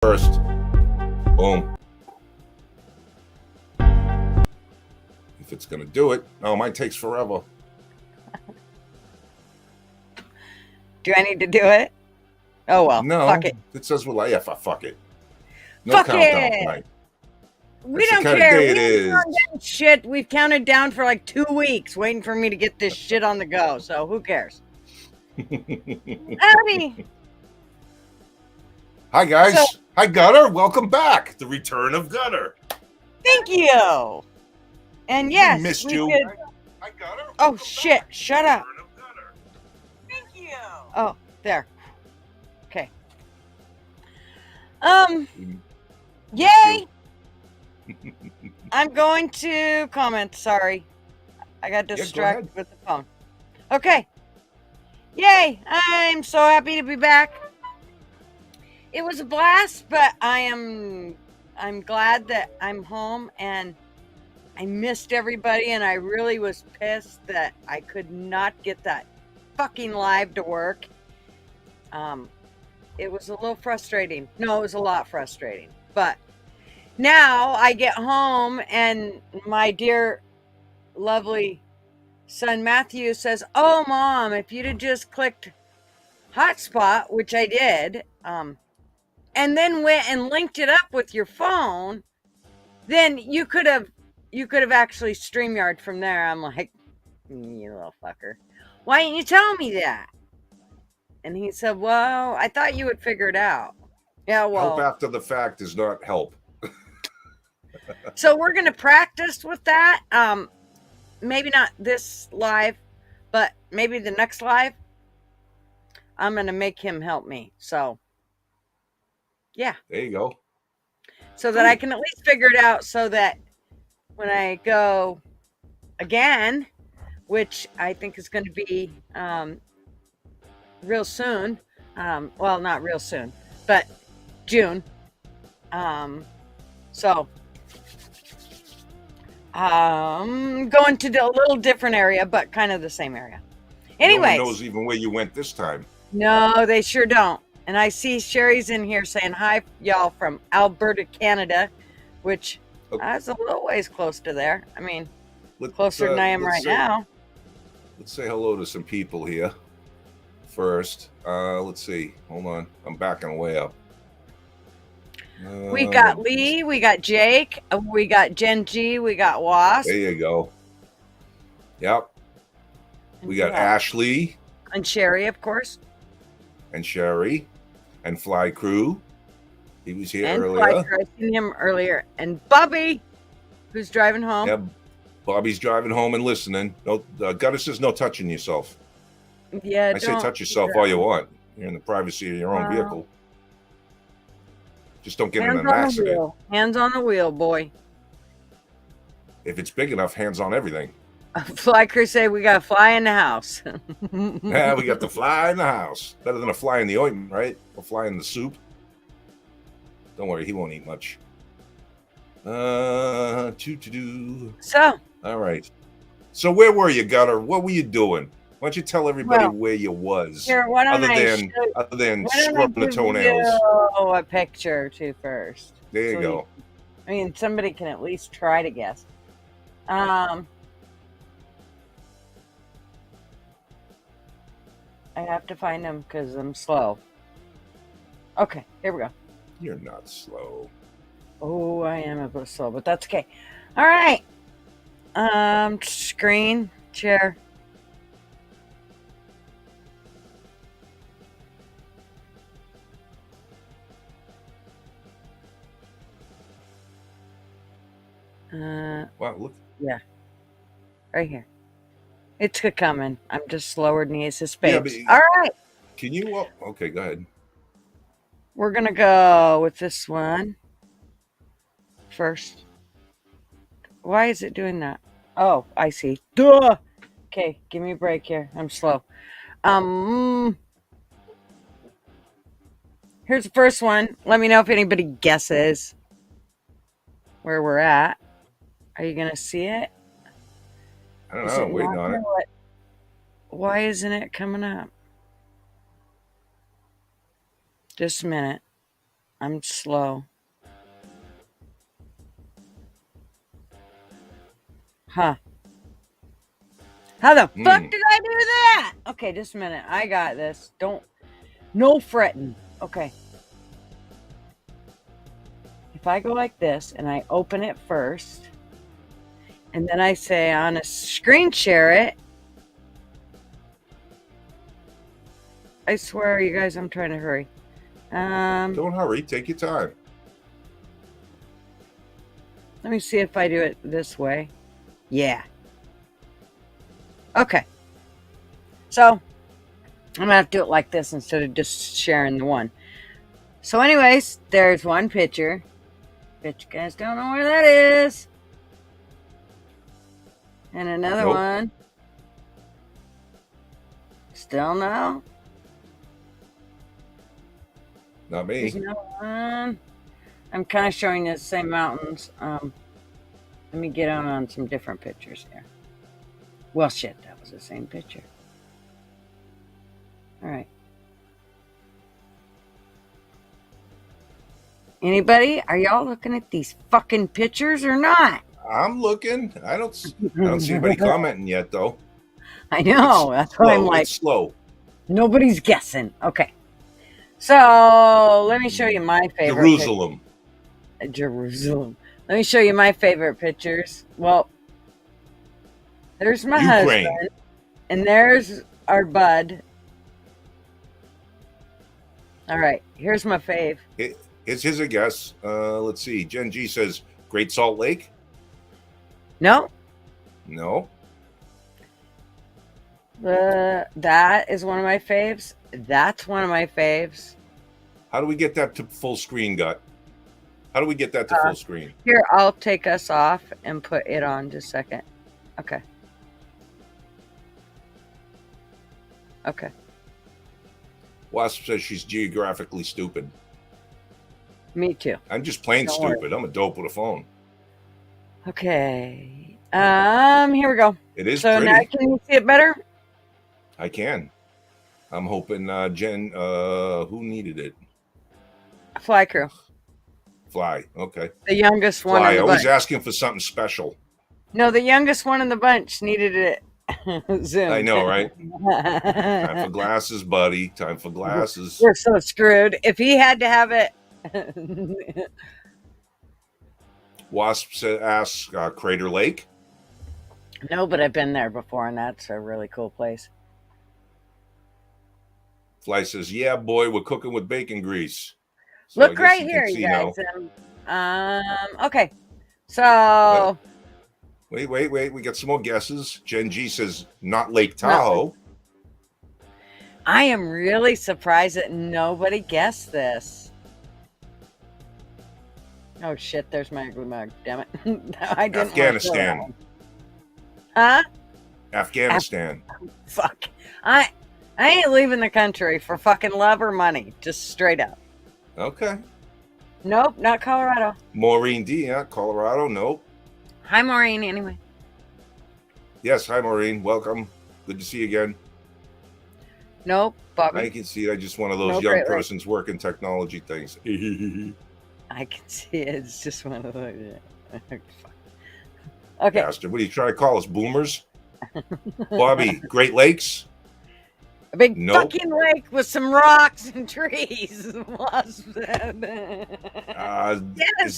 first. Boom. If it's going to do it. No, mine takes forever. Do I need to do it? Oh, well. No. Fuck it. It says, well, yeah, fuck it. No Fuck countdown it. tonight. We That's don't the kind care. of day it We is. haven't done shit. We've counted down for like 2 weeks waiting for me to get this shit on the go. So who cares? Howdy. Hi, guys. So- Hi, Gunner. Welcome back. The return of Gunner. Thank you. And yes, We missed we you. could- Hi, Gunner. Oh, Welcome shit. back. Shut The up. return of Gunner. Thank you. Oh, there. Okay. We Yay. I'm going to comment. Sorry. I got go distracted ahead. with the phone. Okay. Yay. I'm so happy to be back. It was a blast, but I'm glad that I'm home, and I missed everybody, and I really was pissed that I could not get that fucking live to work. It was a little frustrating. No, it was a lot frustrating. But now I get home and my dear, lovely son Matthew says, "Oh, Mom, if you'd have just clicked hotspot," which I did, and then went and linked it up with your phone, then you could have actually StreamYard from there. I'm like, you little fucker. Why didn't you tell me that? And he said, well, I thought you would figure it out. Yeah, well. Help after the fact does not help. So we're going to practice with that. Maybe not this live, but maybe the next live. I'm going to make him help me. So, yeah. There you go. So that I can at least figure it out so that when I go again, which I think is going to be real soon. Well, not real soon, but June. So going to a little different area, but kind of the same area. Anyways, no one knows even where you went this time. No, they sure don't. And I see Sherry's in here saying hi, y'all, from Alberta, Canada, which is a little ways close to there. I mean, closer than I am right now. Let's say hello to some people here first. Let's see. Hold on. I'm backing way up. We got Lee. We got Jake. We got Jen G. We got Wasp. There you go. Yep. We got Ashley. And Sherry, of course. And Sherry. And Fly Crew. He was here earlier. Fly Crew. I seen him earlier. And Bubby, who's driving home. Yeah, Bobby's driving home and listening. No, Gunner says no touching yourself. Yeah, I say touch yourself all you want. You're in the privacy of your own vehicle. Just don't get in an accident. Hands on the wheel, boy. If it's big enough, hands on everything. Fly Crew say we got a fly in the house. Yeah, we got the fly in the house. Better than a fly in the ointment, right? A fly in the soup. Don't worry, he won't eat much. So. All right. So where were you, Gunner? What were you doing? Why don't you tell everybody where you was? Here, why don't other than scrubbing the toenails. Oh, a picture too first. There you go. I mean, somebody can at least try to guess. I have to find them because I'm slow. Okay, here we go. You're not slow. Oh, I am a bit slow, but that's okay. All right. Screen, share. Wow, look. Yeah. Right here. It's coming. I'm just slower than the Ace of Spades. Yeah, all right. Can you? Okay, go ahead. We're going to go with this one first. Why is it doing that? Oh, I see. Duh! Okay, give me a break here. I'm slow. Here's the first one. Let me know if anybody guesses where we're at. Are you going to see it? I don't know. I'm waiting on it. Why isn't it coming up? Just a minute. I'm slow. Huh. How the fuck did I do that? Okay, just a minute. I got this. No fretting. Okay. If I go like this and I open it first, and then I say on a screen share it, I swear, you guys, I'm trying to hurry. Don't hurry. Take your time. Let me see if I do it this way. Yeah. Okay. So, I'm gonna have to do it like this instead of just sharing the one. So anyways, there's one picture. Bet you guys don't know where that is. And another Nope. one. Still no. Not me. There's another one. I'm kind of showing you the same mountains. Let me get on some different pictures here. Well, shit, that was the same picture. All right. Anybody? Are y'all looking at these fucking pictures or not? I'm looking. I don't see anybody commenting yet, though. I know. That's why I'm like, It's slow. nobody's guessing. Okay. So let me show you my favorite. Jerusalem. Jerusalem. Let me show you my favorite pictures. Well, there's my Ukraine. husband, and there's our bud. All right, here's my fave. Here's a guess. Let's see. Jen G says Great Salt Lake. No, No. that is one of my faves. That's one of my faves. How do we get that to full screen, Gut? How do we get that to full screen? Here, I'll take us off and put it on just a second. Okay. Okay. Wasp says she's geographically stupid. Me too. I'm just plain Don't stupid. worry. I'm a dope with a phone. Okay. Here we go. It is So pretty. now can you see it better? I can. I'm hoping Jen, who needed it? Fly crew. Fly. Okay. The youngest one Fly. in the Always bunch. asking for something special. No, the youngest one in the bunch needed it. Zoom. I know, right? Time for glasses, buddy. Time for glasses. We're so screwed. If he had to have it. Wasp asks Crater Lake. No, but I've been there before, and that's a really cool place. Fly says, "Yeah, boy, we're cooking with bacon grease." So Look I guess right can here, see you guys. now. Okay. So Wait. We got some more guesses. Jen G says, "Not Lake Tahoe." I am really surprised that nobody guessed this. Oh shit! There's my ugly mug. Damn it! I didn't. Afghanistan. Huh? Afghanistan. Fuck. I ain't leaving the country for fucking love or money. Just straight up. Okay. Nope, not Colorado. Maureen D. Yeah, Colorado. Nope. Hi, Maureen. Anyway. Yes. Hi, Maureen. Welcome. Good to see you again. Nope, Bobby. I can see. I just one of those No, young Great Lake. persons working technology things. I can see it. It's just one of those. Okay. Bastard. What are you trying to call us? Boomers? Bobby, Great Lakes? A big Nope. fucking lake with some rocks and trees. Is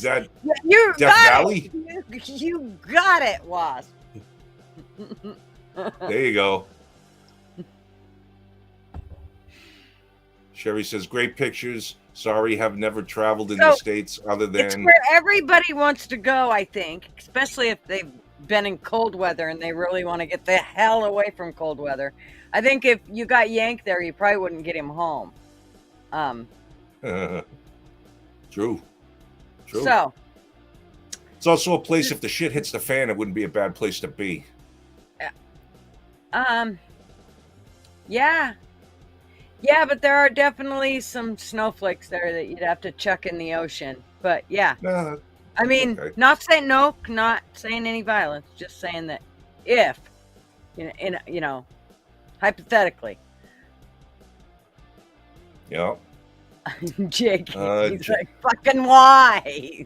that You Death got Valley? it. You got it, Wasp. There you go. Sherry says, great pictures. Sorry, have never traveled in the States other It's than... where everybody wants to go, I think, especially if they've been in cold weather and they really want to get the hell away from cold weather. I think if you got yanked there, you probably wouldn't get him home. True. So. It's also a place, if the shit hits the fan, it wouldn't be a bad place to be. Yeah. Yeah, but there are definitely some snowflakes there that you'd have to chuck in the ocean. But yeah. No, I mean, okay. not saying not saying any violence, just saying that if, you know, hypothetically. Yeah. Jake, he's J- like, fucking why?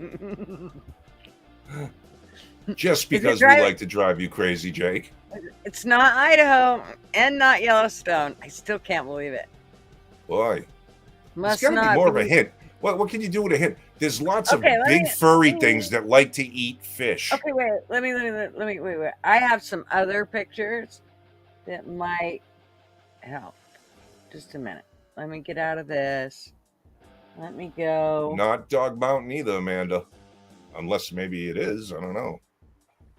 just Is it because we driving? like to drive you crazy, Jake. It's not Idaho and not Yellowstone. I still can't believe it. Boy, Must there's got to be not more of a be. hint. What can you do with a hint? There's lots Okay, of big furry things that like to eat fish. Okay, wait. Let me wait. I have some other pictures that might help. Just a minute. Let me get out of this. Let me go. Not Dog Mountain either, Amanda. Unless maybe it is. I don't know.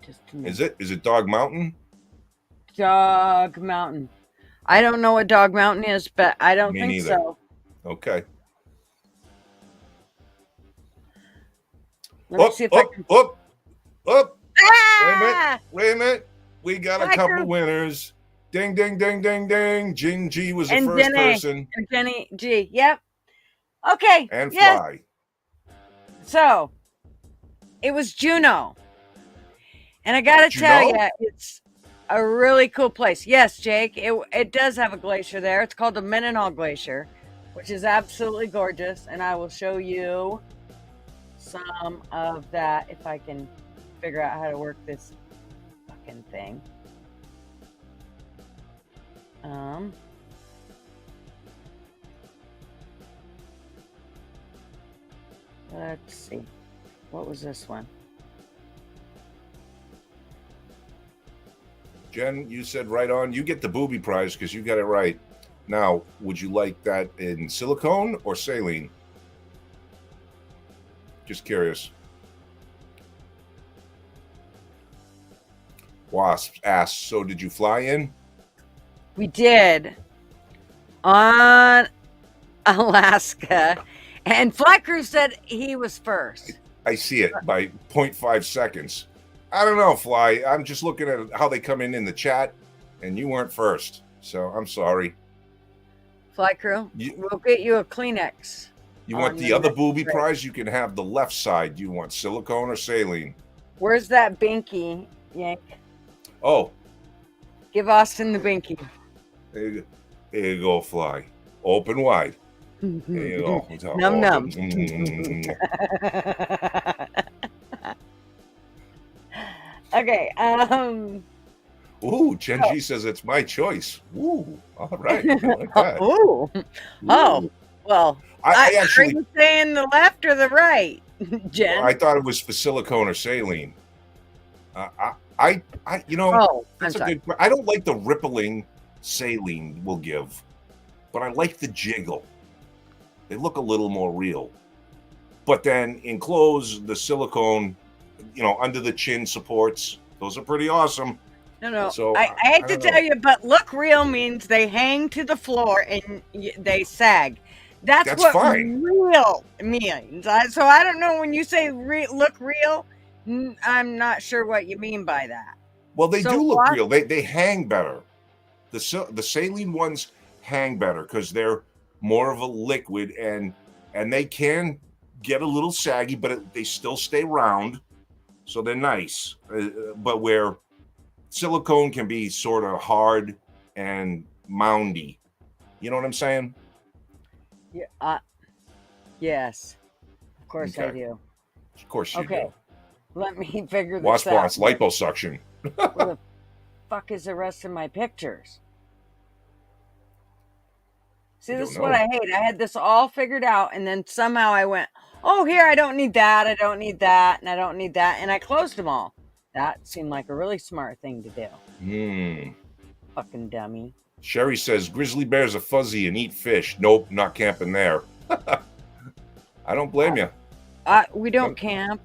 Just a minute. Is it Dog Mountain? Dog Mountain. I don't know what Dog Mountain is, but I don't Me think neither. so. Okay. Let me see if I can. Ah! Wait a minute. We got a couple winners. Ding, ding, ding, ding, ding. Jing G was the first person. And Jenny G. Yep. Okay. And yes. Fly. So, it was Juneau. And I got to tell you, it's a really cool place. Yes, Jake, it does have a glacier there. It's called the Mendenhall Glacier, which is absolutely gorgeous. And I will show you some of that if I can figure out how to work this fucking thing. Let's see. What was this one? Jen, you said right on. You get the booby prize because you got it right. Now, would you like that in silicone or saline? Just curious. Wasp asks, so did you fly in? We did. On Alaska. And Flight Crew said he was first. I see it by 0.5 seconds. I don't know, Fly. I'm just looking at how they come in the chat, and you weren't first. So I'm sorry. Flight Crew, we'll get you a Kleenex. You want the other booby prize? You can have the left side. Do you want silicone or saline? Where's that binky, Yank? Oh. Give Austin the binky. There you go, Fly. Open wide. There you go. Num num. Okay. Ooh, Jen G says it's my choice. Ooh, all right. I like that. Ooh. Oh, well. I actually. Are you saying the left or the right, Jen? I thought it was for silicone or saline. You know, I'm sorry. I don't like the rippling saline will give, but I like the jiggle. They look a little more real. But then in clothes, the silicone, under the chin supports, those are pretty awesome. No. So I hate to tell you, but look real means they hang to the floor and they sag. That's what fine. Real means. So I don't know when you say look real, I'm not sure what you mean by that. Well, they do look real. They hang better. The saline ones hang better because they're more of a liquid and they can get a little saggy, but they still stay round, so they're nice. But where silicone can be sort of hard and moundy, you know what I'm saying? Yeah. Yes. Of course I do. Of course you do. Let me figure this Wasp out. wants liposuction. Where the fuck is the rest of my pictures? See, this is what I hate. I had this all figured out, and then somehow I went, oh, here, I don't need that, I don't need that, and I don't need that, and I closed them all. That seemed like a really smart thing to do. Fucking dummy. Sherry says, grizzly bears are fuzzy and eat fish. Nope, not camping there. I don't blame you. We don't camp.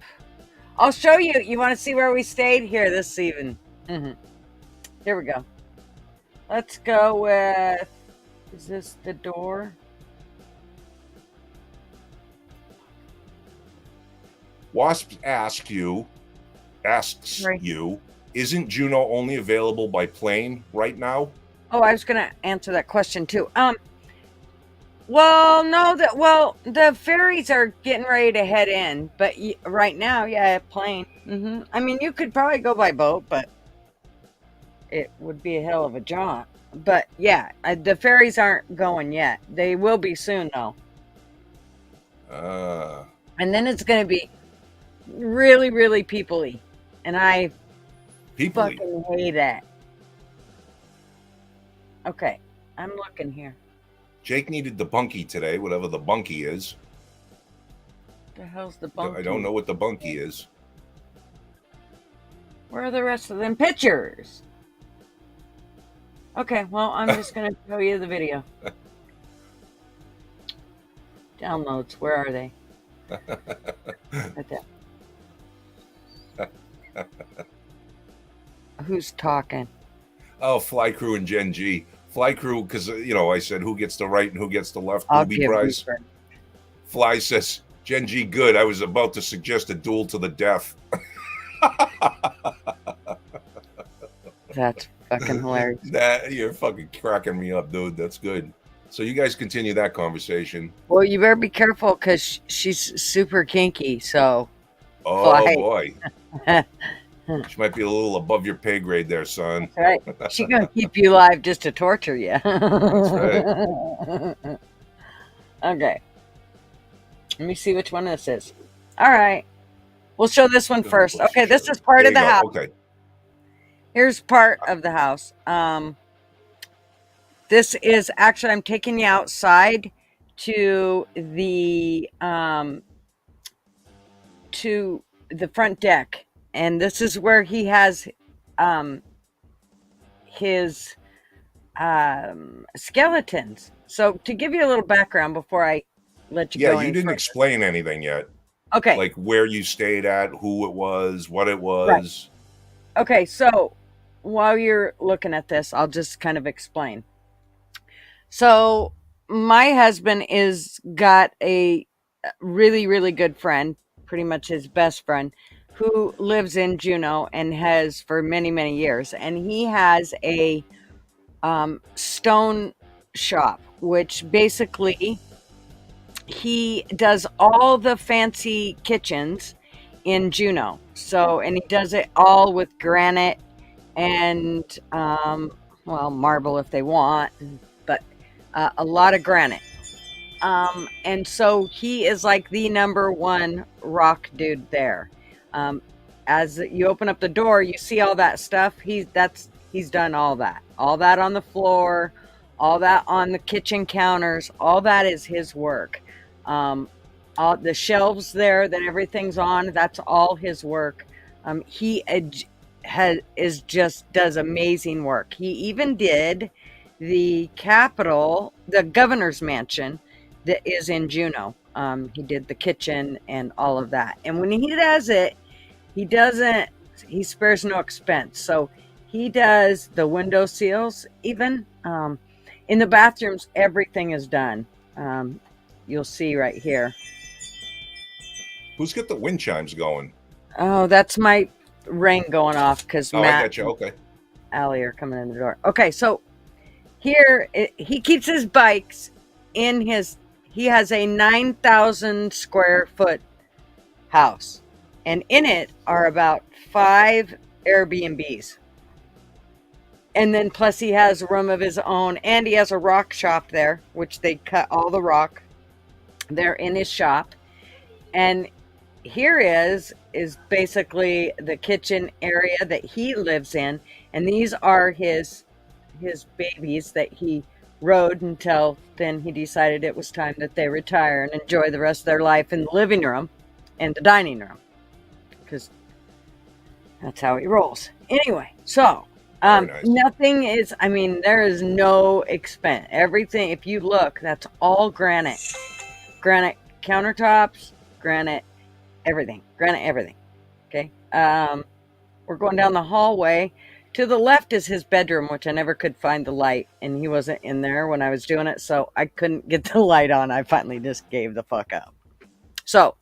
I'll show you. You want to see where we stayed? Here, this even. Here we go. Let's go with... Is this the door? Wasp asks you, isn't Juneau only available by plane right now? Oh, I was going to answer that question too. Well, no, the ferries are getting ready to head in, but right now, yeah, plane. I mean, you could probably go by boat, but it would be a hell of a jaunt. But yeah, the ferries aren't going yet. They will be soon, though. And then it's going to be really, really people-y. And I People-y. fucking hate it. Okay, I'm looking here. Jake needed the bunkie today, whatever the bunkie is. The hell's the bunkie? I don't know what the bunkie is. Where are the rest of them pictures? Okay, well, I'm just going to show you the video. Downloads, where are they? Right there. Who's talking? Oh, Fly Crew and Gen G. Fly Crew, because, I said who gets the right and who gets the left booby prize. Fly says, Gen G, good. I was about to suggest a duel to the death. That's fucking hilarious. You're fucking cracking me up, dude. That's good. So you guys continue that conversation. Well, you better be careful because she's super kinky, so. Oh, Fly. boy. She might be a little above your pay grade there, son. That's right. She's going to keep you alive just to torture you. That's right. Okay. Let me see which one this is. All right. We'll show this one first. Okay, this is part of the house. Okay. Here's part of the house. This is actually, I'm taking you outside to the front deck. And this is where he has his skeletons. So to give you a little background before I let you go. Yeah, you didn't explain anything yet. Okay. Like where you stayed at, who it was, what it was. Right. Okay, so while you're looking at this, I'll just kind of explain. So my husband got a really, really good friend, pretty much his best friend, who lives in Juneau and has for many, many years. And he has a stone shop, which basically he does all the fancy kitchens in Juneau. So, and he does it all with granite and, marble if they want, but a lot of granite. And so he is like the #1 rock dude there. As you open up the door, you see all that stuff. He's done all that on the floor, all that on the kitchen counters, all that is his work. All the shelves there that everything's on, that's all his work. He does amazing work. He even did the governor's mansion that is in Juneau. He did the kitchen and all of that. And when he does it, he spares no expense. So he does the window seals, even in the bathrooms, everything is done. You'll see right here. Who's got the wind chimes going? Oh, that's my ring going off because Matt I got you. Okay. and Allie are coming in the door. Okay, so here he keeps his bikes in his. He has a 9,000 square foot house, and in it are about 5 Airbnbs. And then plus he has a room of his own, and he has a rock shop there, which they cut all the rock there in his shop. And here is basically the kitchen area that he lives in, and these are his babies that he rode until then he decided it was time that they retire and enjoy the rest of their life in the living room and the dining room, because that's how he rolls. Anyway, so nice. Nothing is, there is no expense. Everything, if you look, that's all granite countertops, granite everything. Okay. We're going down the hallway. To the left is his bedroom, which I never could find the light, and he wasn't in there when I was doing it, so I couldn't get the light on. I finally just gave the fuck up. So,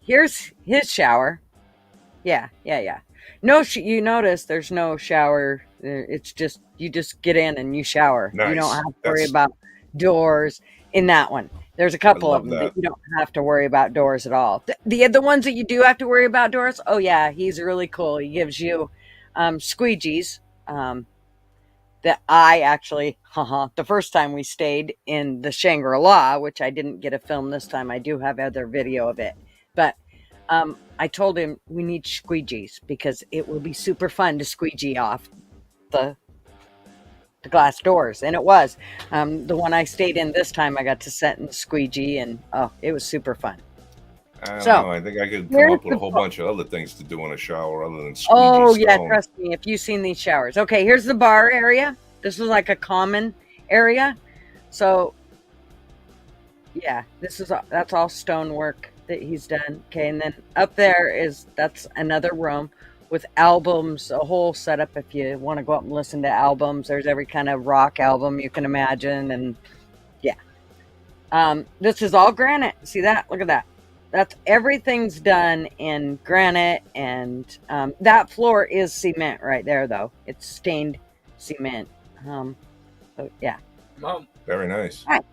here's his shower. Yeah. No, you notice there's no shower. It's just, you just get in and you shower. Nice. You don't have to worry about doors in that one. There's a couple of them that you don't have to worry about doors at all. The ones that you do have to worry about doors, oh yeah, he's really cool. He gives you squeegees. that I actually, the first time we stayed in the Shangri-La, which I didn't get a film this time. I do have other video of it. But I told him we need squeegees because it will be super fun to squeegee off the glass doors. And it was. The one I stayed in this time, I got to sit in the squeegee, and oh, it was super fun. I don't know. I think I could come up with a whole bunch of other things to do in a shower other than squeegee Oh, yeah, stone. trust me, if you've seen these showers. Okay, here's the bar area. This is like a common area. So, yeah, that's all stonework that he's done. Okay, and then up there that's another room with albums, a whole setup if you want to go up and listen to albums. There's every kind of rock album you can imagine, and yeah. This is all granite. See that? Look at that. Everything's done in granite, and that floor is cement right there, though. It's stained cement. So yeah. Mom. Very nice. Right.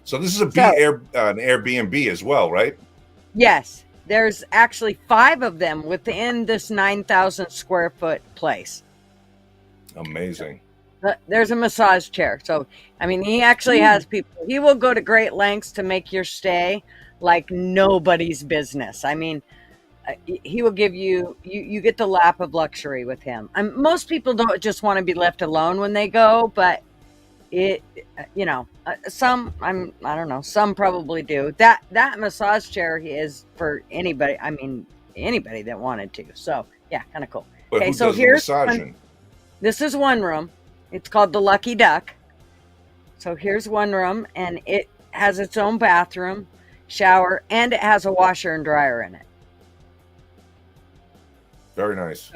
So this is an Airbnb as well, right? Yes. There's actually 5 of them within this 9,000 square foot place. Amazing. There's a massage chair. So, I mean, he actually has people. He will go to great lengths to make your stay like nobody's business. I mean, he will give you get the lap of luxury with him. Most people don't just want to be left alone when they go, but some I don't know, some probably do. That massage chair is for anybody. I mean, anybody that wanted to. So yeah, kind of cool. But okay, so here's massaging? This is one room. It's called the Lucky Duck. So here's one room, and it has its own bathroom, shower, and it has a washer and dryer in it. Very nice.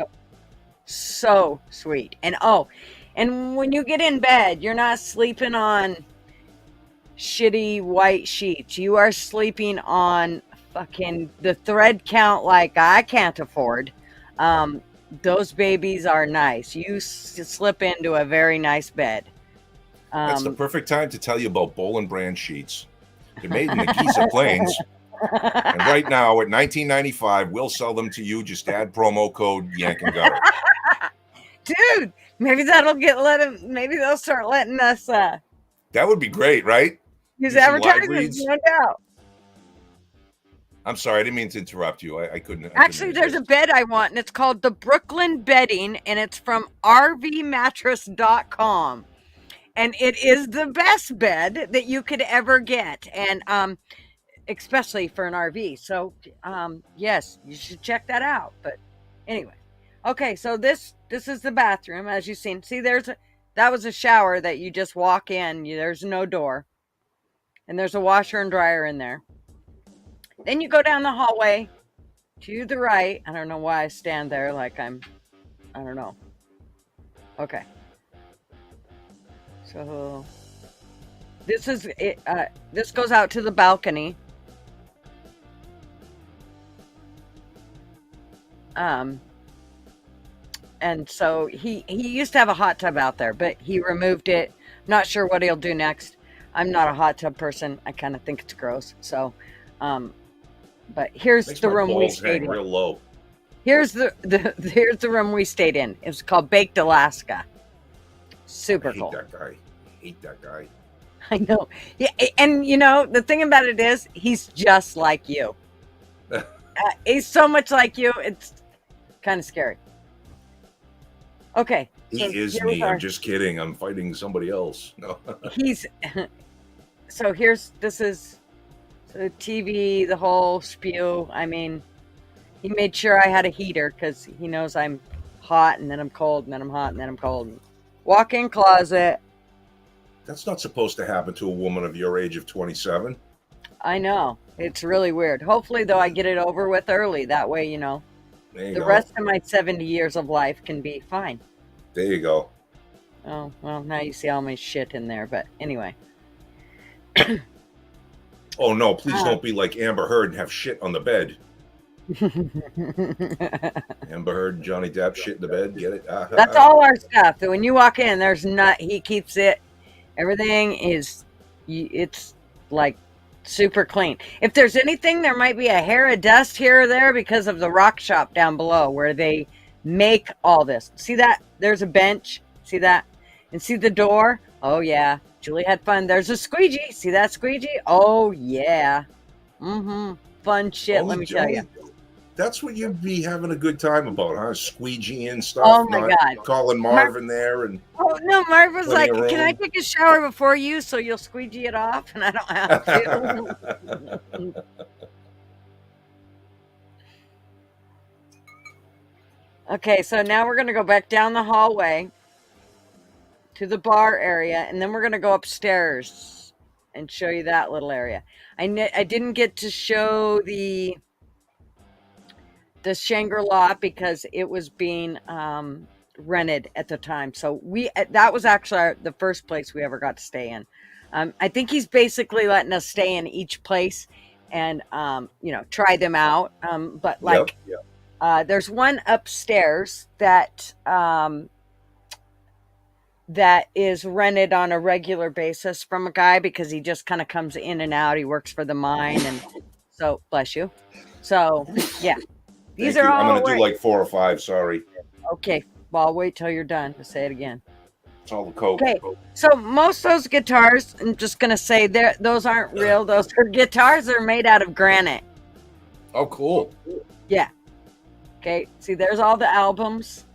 So sweet. And when you get in bed, you're not sleeping on shitty white sheets. You are sleeping on fucking the thread count like I can't afford. Those babies are nice. You slip into a very nice bed. That's the perfect time to tell you about Bolin brand sheets. They're made in the Giza Plains. And right now at $19.95, we'll sell them to you. Just add promo code Yank and Gutter. Dude, maybe maybe they'll start letting us that would be great, right? Use advertisements, no doubt. I'm sorry, I didn't mean to interrupt you. I couldn't. Actually, there's a bed I want, and it's called the Brooklyn Bedding, and it's from rvmattress.com. And it is the best bed that you could ever get, and especially for an RV. So, yes, you should check that out. But anyway, okay, so this is the bathroom, as you've seen. See, that was a shower that you just walk in. There's no door, and there's a washer and dryer in there. Then you go down the hallway to the right. I don't know why I stand there like I don't know. Okay. So this is it. This goes out to the balcony. And so he used to have a hot tub out there, but he removed it. Not sure what he'll do next. I'm not a hot tub person. I kind of think it's gross. So, but here's the room we stayed in. Real low. Here's the room we stayed in. It was called Baked Alaska. Super cool. I hate that guy. I know. Yeah, and the thing about it is, he's just like you. He's so much like you. It's kind of scary. Okay. He is me. I'm just kidding. I'm fighting somebody else. No. So this is the TV, the whole spew. I mean, he made sure I had a heater because he knows I'm hot and then I'm cold and then I'm hot and then I'm cold. Walk-in closet. That's not supposed to happen to a woman of your age of 27. I know. It's really weird. Hopefully, though, I get it over with early. That way, the rest of my 70 years of life can be fine. There you go. Oh, well, now you see all my shit in there. But anyway. Oh, no. Please don't be like Amber Heard and have shit on the bed. Amber Heard and Johnny Depp shit in the bed. Get it? That's all our stuff. When you walk in, he keeps it. Everything it's like super clean. If there's anything, there might be a hair of dust here or there because of the rock shop down below where they make all this. See that? There's a bench. See that? And see the door? Oh, yeah. Julie had fun. There's a squeegee. See that squeegee? Oh, yeah. Mm-hmm. Fun shit, let me tell you. That's what you'd be having a good time about, huh? Squeegee and stuff. Oh, my God. Calling Marvin there. And oh, no, Marv was like, can I take a shower before you so you'll squeegee it off? And I don't have to. Okay, so now we're going to go back down the hallway to the bar area, and then we're going to go upstairs and show you that little area. I didn't get to show the Shangri-La because it was being rented at the time. So that was actually the first place we ever got to stay in. I think he's basically letting us stay in each place and try them out. But like, there's one upstairs that that is rented on a regular basis from a guy because he just kind of comes in and out. He works for the mine, and so bless you. So yeah. These are all. I'm going to do like 4 or 5. Sorry. Okay. Well, I'll wait till you're done to say it again. It's all the coke. Okay. So most of those guitars, I'm just going to say those aren't real. Those are guitars that are made out of granite. Oh, cool. Yeah. Okay. See, there's all the albums.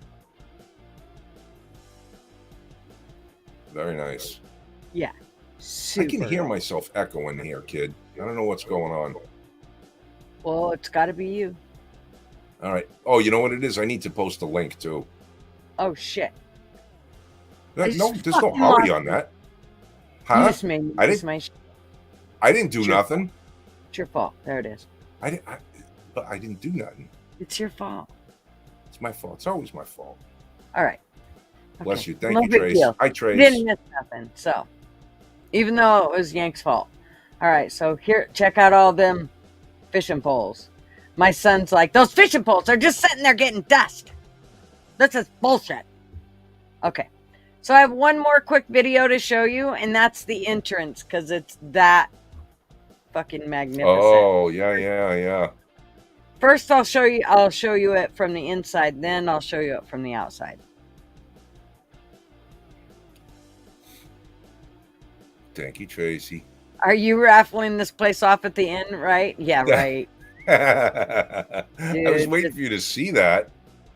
Very nice. Yeah. I can hear myself echoing here, kid. I don't know what's going on. Well, it's got to be you. All right. Oh, you know what it is? I need to post a link too. Oh shit! There's no hurry on that. Huh? I didn't do nothing. It's your fault. There it is. But I didn't do nothing. It's your fault. It's my fault. It's always my fault. All right. Okay. Bless you. Thank you, Trace. Hi, Trace. You didn't miss nothing. So, even though it was Yank's fault. All right. So here, check out all them fishing poles. My son's like, those fishing poles are just sitting there getting dust. This is bullshit. Okay. So I have one more quick video to show you, and that's the entrance because it's that fucking magnificent. Oh, yeah. First, I'll show you it from the inside, then I'll show you it from the outside. Thank you, Tracy. Are you raffling this place off at the end, right? Yeah, right. Dude, I was waiting for you to see that.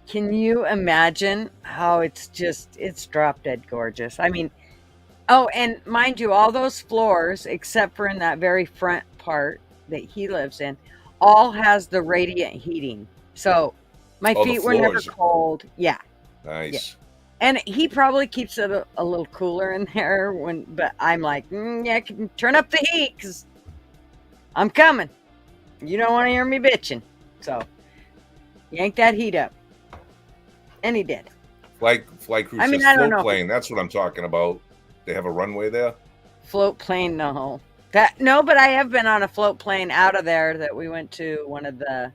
Can you imagine how it's drop dead gorgeous? I mean, oh, and mind you, all those floors, except for in that very front part that he lives in, all has the radiant heating. So my feet were never cold. Yeah. Nice. Yeah. And he probably keeps it a little cooler in there but I'm like, yeah, can turn up the heat because I'm coming. You don't want to hear me bitching. So, yank that heat up. And he did. Flight crew says float plane. That's what I'm talking about. They have a runway there? Float plane, no. No, but I have been on a float plane out of there that we went to one of the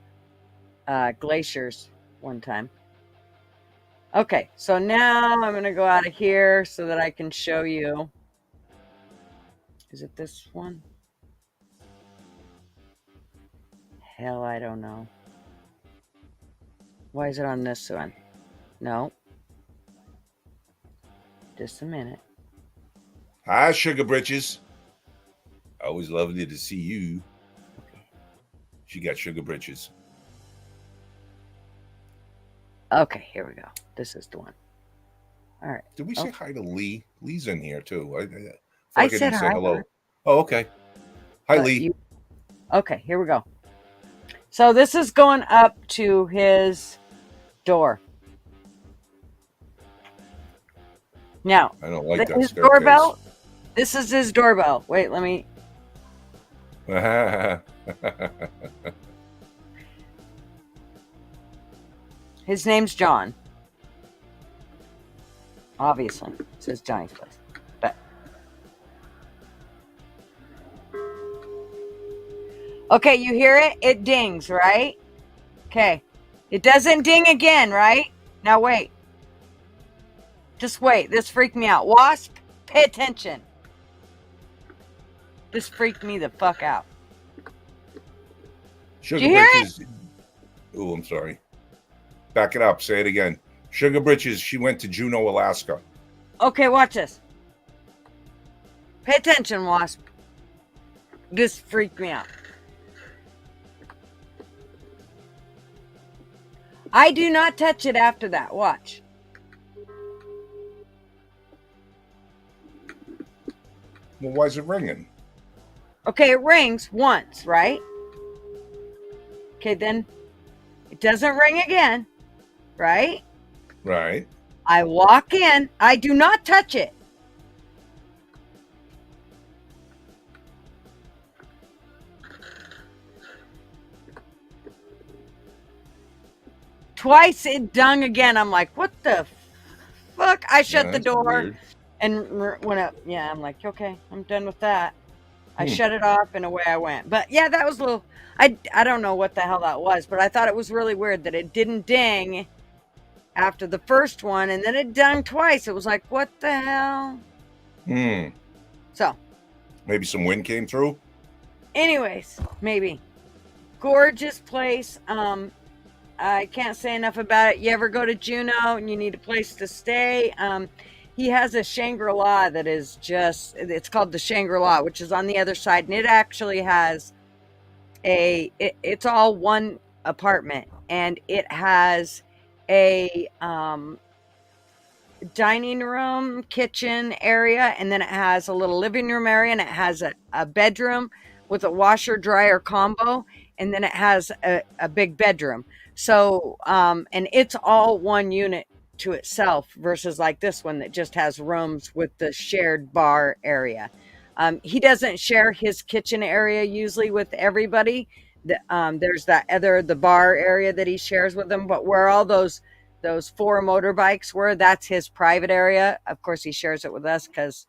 glaciers one time. Okay, so now I'm going to go out of here so that I can show you. Is it this one? Hell, I don't know. Why is it on this one? No. Just a minute. Hi, Sugar Britches. Always lovely to see you. She got Sugar Britches. Okay, here we go. This is the one. All right. Did we say hi to Lee? Lee's in here too. I said hi. Hello. Oh, okay. Hi, Lee. Okay, here we go. So this is going up to his door. Now, I don't like that his staircase. Doorbell. This is his doorbell. Wait, let me. His name's John. Obviously, it says Johnny's place. But okay, you hear it? It dings, right? Okay. It doesn't ding again, right? Now wait. Just wait. This freaked me out. Wasp, pay attention. This freaked me the fuck out. Sugar Britches. Oh, I'm sorry. Back it up. Say it again. Sugar Britches, she went to Juneau, Alaska. Okay, watch this. Pay attention, Wasp. This freaked me out. I do not touch it after that. Watch. Well, why is it ringing? Okay, it rings once, right? Okay, then it doesn't ring again, right? Right. I walk in. I do not touch it. Twice it dung again. I'm like, what the fuck? I shut the door weird. and went up. Yeah, I'm like, okay, I'm done with that. I shut it off and away I went. But yeah, that was a little, I don't know what the hell that was, but I thought it was really weird that it didn't ding after the first one and then it dung twice. It was like, what the hell? So maybe some wind came through. Anyways, maybe. Gorgeous place. I can't say enough about it. You ever go to Juneau and you need a place to stay? He has a Shangri-La that is just, it's called the Shangri-La, which is on the other side. And it actually has it's all one apartment. And it has a dining room, kitchen area. And then it has a little living room area. And it has a bedroom with a washer dryer combo. And then it has a big bedroom. So, and it's all one unit to itself versus like this one that just has rooms with the shared bar area. He doesn't share his kitchen area usually with everybody. There's the bar area that he shares with them, but where all those 4 motorbikes were, that's his private area. Of course, he shares it with us because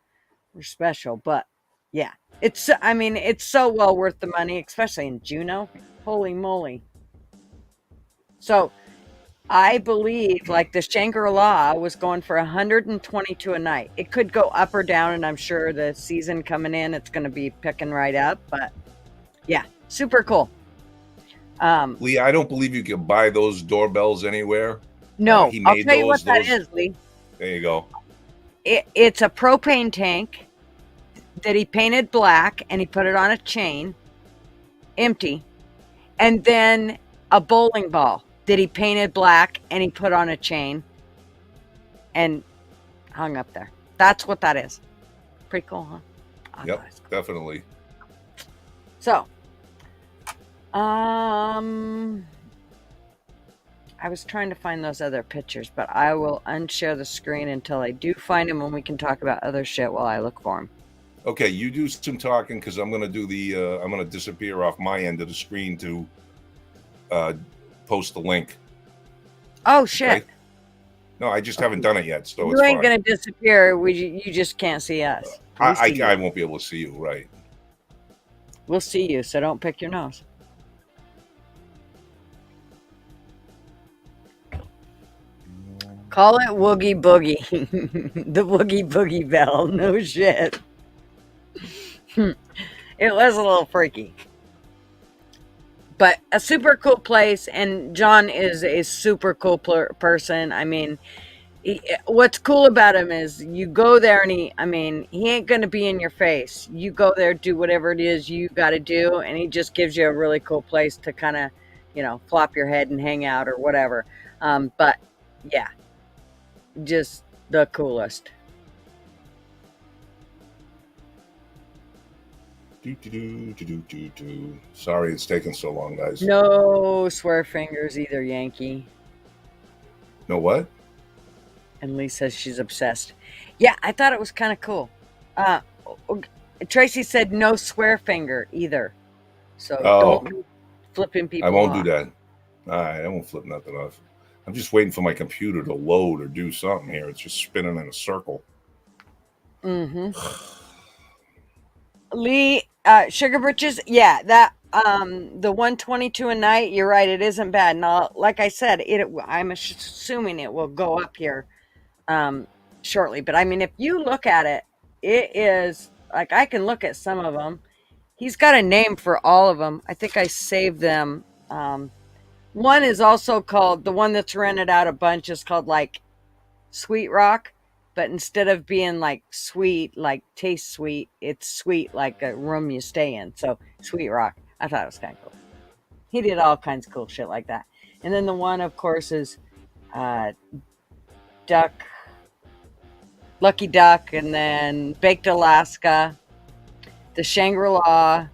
we're special, but yeah, it's so well worth the money, especially in Juneau. Holy moly. So I believe like the Shangri-La was going for $122 a night. It could go up or down, and I'm sure the season coming in, it's going to be picking right up. But yeah, super cool. Lee, I don't believe you can buy those doorbells anywhere. No, I'll tell you what that is, Lee. There you go. It's a propane tank that he painted black, and he put it on a chain, empty, and then a bowling ball that he painted black and he put on a chain and hung up there. That's what that is. Pretty cool, huh? Yep, definitely. So, I was trying to find those other pictures, but I will unshare the screen until I do find them, and we can talk about other shit while I look for them. Okay, you do some talking because I'm going to do I'm going to disappear off my end of the screen to post the link. Oh shit! Okay? No, I just haven't done it yet, so you ain't gonna disappear. You just can't see us. I won't be able to see you, right? We'll see you, so don't pick your nose. Call it Woogie Boogie, the Woogie Boogie Bell. No shit. It was a little freaky. But a super cool place, and John is a super cool person. I mean, what's cool about him is you go there and he ain't going to be in your face. You go there, do whatever it is you got to do, and he just gives you a really cool place to kind of, flop your head and hang out or whatever. But yeah, just the coolest. Sorry it's taking so long, guys. No swear fingers either, Yankee. No what? And Lee says she's obsessed. Yeah, I thought it was kind of cool. Tracy said no swear finger either. So don't be flipping people off. I won't do that. All right, I won't flip nothing off. I'm just waiting for my computer to load or do something here. It's just spinning in a circle. Mm-hmm. Lee, Sugar Britches, yeah, that the 122 a night, you're right, it isn't bad. Now, like I said, I'm assuming it will go up here shortly. But I mean, if you look at it, it is like I can look at some of them. He's got a name for all of them. I think I saved them. One is also called, the one that's rented out a bunch is called like Sweet Rock. but instead of being like sweet, like taste sweet, it's sweet like a room you stay in. So Sweet Rock. I thought it was kind of cool. He did all kinds of cool shit like that. And then the one, of course, is Duck, Lucky Duck, and then Baked Alaska, the Shangri-La.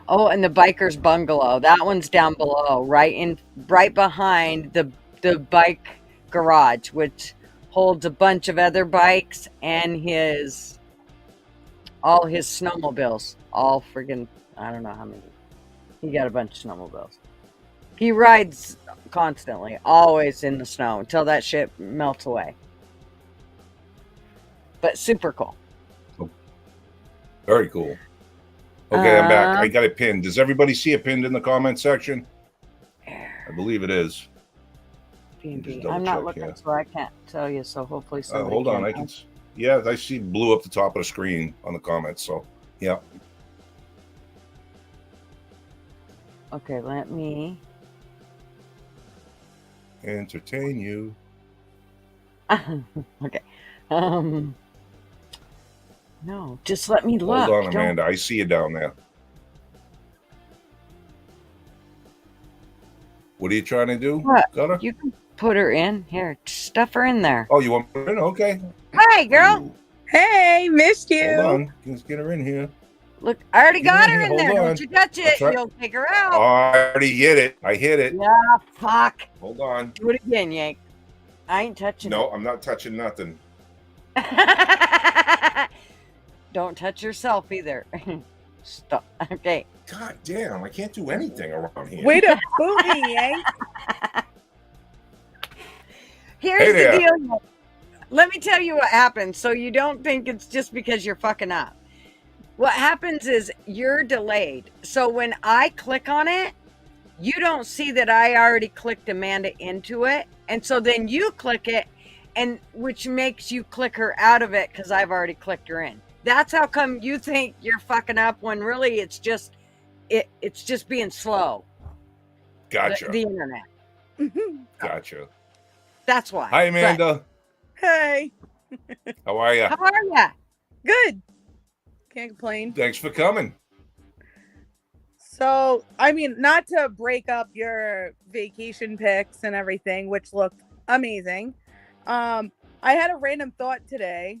Oh, and the Biker's Bungalow. That one's down below, right behind the bike garage, which holds a bunch of other bikes and all his snowmobiles. All friggin', I don't know how many. He got a bunch of snowmobiles. He rides constantly, always in the snow until that shit melts away. But super cool. Very cool. Okay, I'm back. I got it pinned. Does everybody see it pinned in the comment section? I believe it is. I'm not looking, so I can't tell you. So hopefully somebody hold on, I can. Yeah, I see blue up the top of the screen on the comments. So yeah. Okay, let me entertain you. Okay. No, just let me look. Hold on, Amanda. I see you down there. What are you trying to do? What? You can put her in. Here, stuff her in there. Oh, you want her in? Okay. Hi, girl. Ooh. Hey, missed you. Hold on. Let's get her in here. Look, I already got her in there. On. Don't you touch it. You'll take her out. Oh, I already hit it. I hit it. Yeah, fuck. Hold on. Do it again, Yank. I ain't touching it. No, I'm not touching nothing. Don't touch yourself either. Stop. Okay. God damn, I can't do anything around here. Way to boot me, Yank. Here's the deal. Let me tell you what happens so you don't think it's just because you're fucking up. What happens is you're delayed. So when I click on it, you don't see that I already clicked Amanda into it. And so then you click it, and which makes you click her out of it because I've already clicked her in. That's how come you think you're fucking up when really it's just being slow. Gotcha. The internet. Gotcha. That's why. Hi, Amanda. Hey. How are you? How are ya? Good. Can't complain. Thanks for coming. So, I mean, not to break up your vacation pics and everything, which looked amazing. I had a random thought today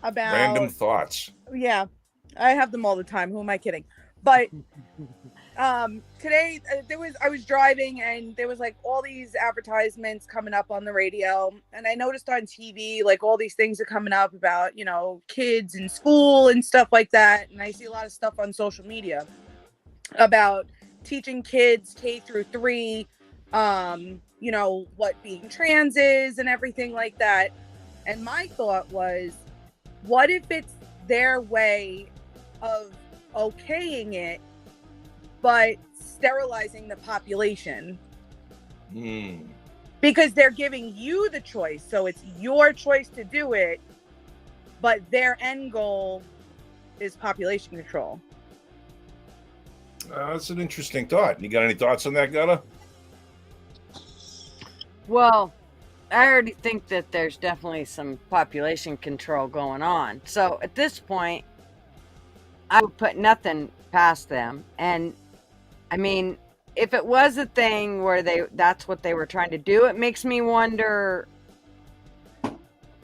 about random thoughts. Yeah, I have them all the time. Who am I kidding? But today I was driving and there was like all these advertisements coming up on the radio, and I noticed on TV like all these things are coming up about, you know, kids in school and stuff like that, and I see a lot of stuff on social media about teaching kids K-3 you know, what being trans is and everything like that. And my thought was, what if it's their way of okaying it but sterilizing the population? Because they're giving you the choice, so it's your choice to do it, but their end goal is population control. That's an interesting thought. You got any thoughts on that, Gutta? Well, I already think that there's definitely some population control going on. So at this point, I would put nothing past them. And I mean, if it was a thing where that's what they were trying to do, it makes me wonder,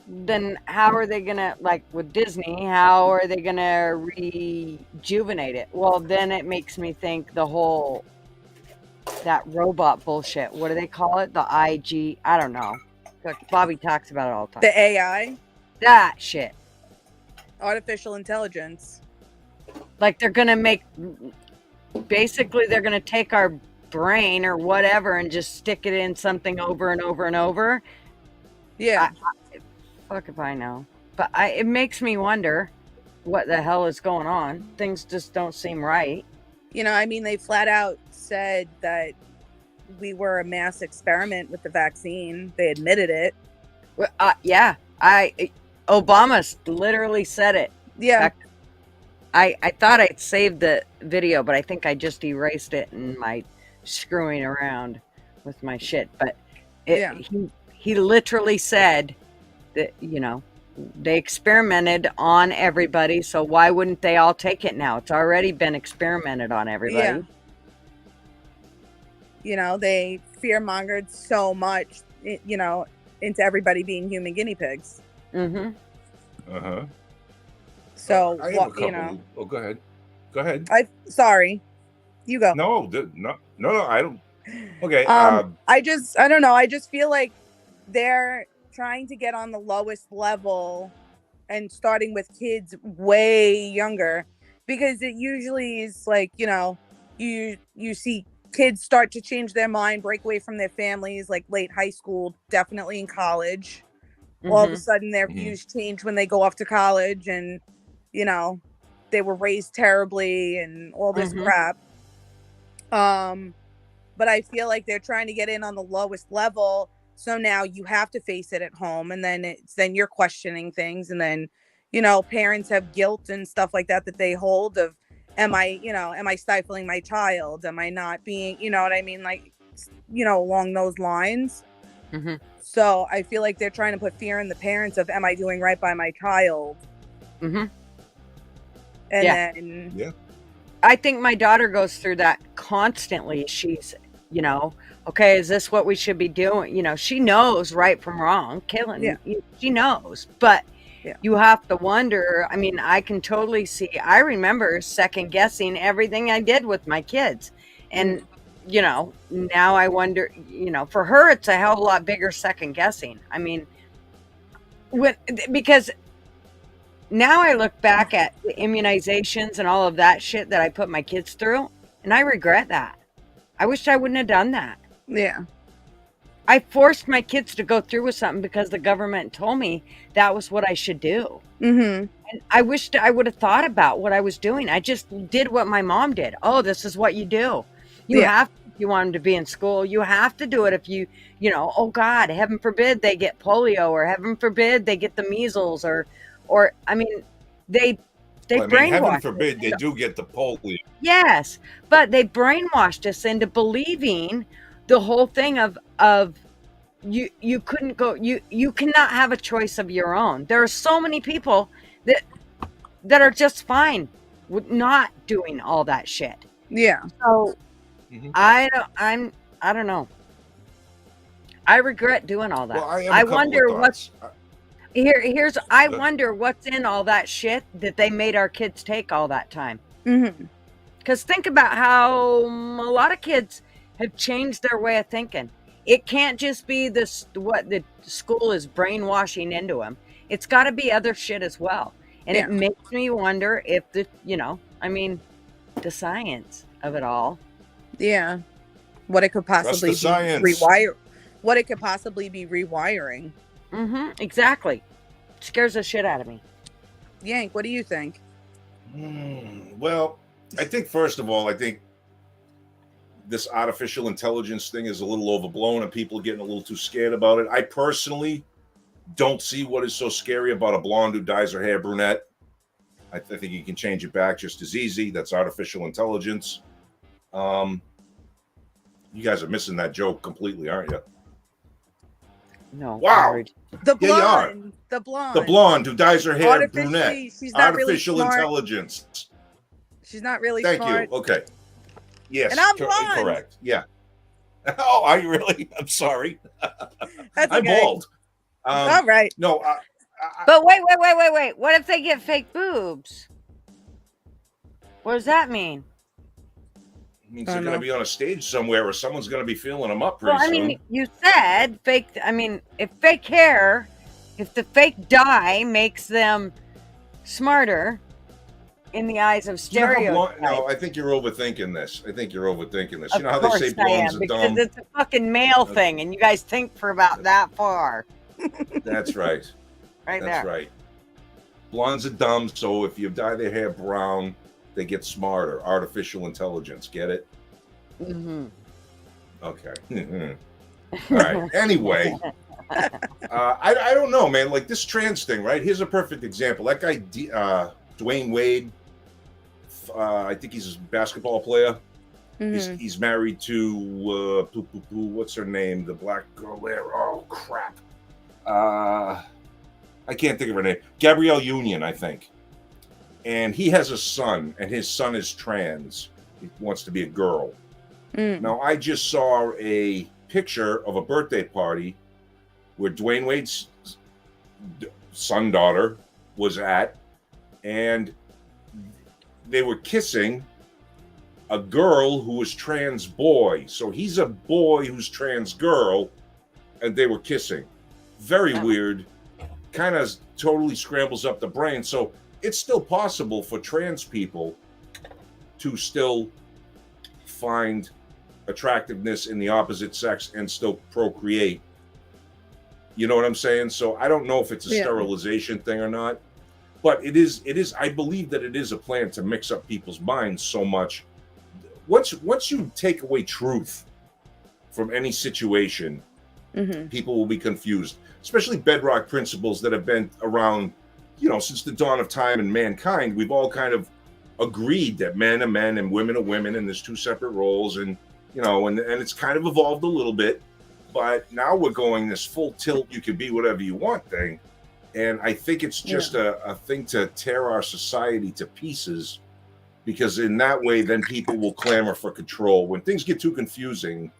then how are they gonna, like with Disney, how are they gonna rejuvenate it? Well, then it makes me think that robot bullshit. What do they call it? The IG? I don't know. Bobby talks about it all the time. The AI? That shit. Artificial intelligence. Like they're gonna basically they're gonna take our brain or whatever and just stick it in something over and over and over. Yeah. Fuck if I know. But it makes me wonder what the hell is going on. Things just don't seem right. You know, I mean, they flat out said that we were a mass experiment with the vaccine. They admitted it. Yeah. Obama literally said it. Yeah. I thought I'd saved the video, but I think I just erased it in my screwing around with my shit. But he literally said they experimented on everybody, so why wouldn't they all take it now? It's already been experimented on everybody. Yeah. They fear-mongered so much, into everybody being human guinea pigs. Mm-hmm. Uh-huh. So, I have a couple. Oh, go ahead. Go ahead. Sorry. You go. No, I don't. Okay. I don't know. I just feel like they're trying to get on the lowest level and starting with kids way younger, because it usually is like, you see kids start to change their mind, break away from their families, like late high school, definitely in college. All of a sudden their views change when they go off to college, and they were raised terribly and all this crap. But I feel like they're trying to get in on the lowest level, so now you have to face it at home, and then you're questioning things, and then parents have guilt and stuff like that they hold of, am I stifling my child, am I not being, you know what I mean, like, along those lines. So I feel like they're trying to put fear in the parents of, am I doing right by my child? And then I think my daughter goes through that constantly. She's, okay, is this what we should be doing? She knows right from wrong. Kaylin, she knows, but you have to wonder. I mean, I can totally see. I remember second guessing everything I did with my kids. And, now I wonder, for her, it's a hell of a lot bigger second guessing. I mean, because now I look back at the immunizations and all of that shit that I put my kids through, and I regret that. I wish I wouldn't have done that. Yeah. I forced my kids to go through with something because the government told me that was what I should do. And I wished I would have thought about what I was doing. I just did what my mom did. Oh, this is what you do. You have to, if you want them to be in school. You have to do it if you, oh God, heaven forbid they get polio, or heaven forbid they get the measles, or I mean, they brainwashed. Heaven forbid they do get the polio. Yes, but they brainwashed us into believing the whole thing of you couldn't go, you cannot have a choice of your own. There are so many people that are just fine with not doing all that shit. Yeah. So I don't know. I regret doing all that. Well, I wonder what's here's I wonder what's in all that shit that they made our kids take all that time. Because think about how a lot of kids have changed their way of thinking. It can't just be this what the school is brainwashing into them. It's got to be other shit as well. And it makes me wonder if the the science of it all. Yeah. What it could possibly be rewire. What it could possibly be rewiring. Exactly. Scares the shit out of me. Yank, what do you think? Well, I think first of all, this artificial intelligence thing is a little overblown and people are getting a little too scared about it. I personally don't see what is so scary about a blonde who dyes her hair brunette. I think you can change it back just as easy. That's artificial intelligence. You guys are missing that joke completely, aren't you? No. Wow. The blonde. Yeah, you are. The blonde who dyes her hair brunette. She's not artificial really smart. Intelligence. She's not really Thank smart. you. Okay. Yes. And I'm blonde. Correct. Yeah. Oh, are you really? I'm sorry. That's okay. I'm bald. All right. No. But wait. What if they get fake boobs? What does that mean? It means they're going to be on a stage somewhere or someone's going to be feeling them up pretty soon. You said fake. If fake hair, if the fake dye makes them smarter in the eyes of stereotypes. No, I think you're overthinking this. You know how they say blondes are dumb? Because it's a fucking male thing, and you guys think for about that far. That's right. That's right. Blondes are dumb, so if you dye their hair brown, they get smarter. Artificial intelligence, get it? Okay. All right. Anyway, I don't know, man. Like this trans thing, right? Here's a perfect example. That guy, Dwayne Wade, I think he's a basketball player. He's married to what's her name? The black girl there. Oh crap. I can't think of her name. Gabrielle Union, I think. And he has a son, and his son is trans. He wants to be a girl. Now, I just saw a picture of a birthday party where Dwayne Wade's son, daughter was at, and they were kissing a girl who was trans boy. So he's a boy who's trans girl, and they were kissing. Very weird. Kind of totally scrambles up the brain. So it's still possible for trans people to still find attractiveness in the opposite sex and still procreate. You know what I'm saying? So I don't know if it's a sterilization thing or not, but it is, I believe that it is a plan to mix up people's minds so much. Once you take away truth from any situation, people will be confused, especially bedrock principles that have been around, since the dawn of time and mankind. We've all kind of agreed that men are men and women are women, and there's two separate roles, and and it's kind of evolved a little bit, but now we're going this full tilt, you can be whatever you want thing. And I think it's just a thing to tear our society to pieces, because in that way, then people will clamor for control. When things get too confusing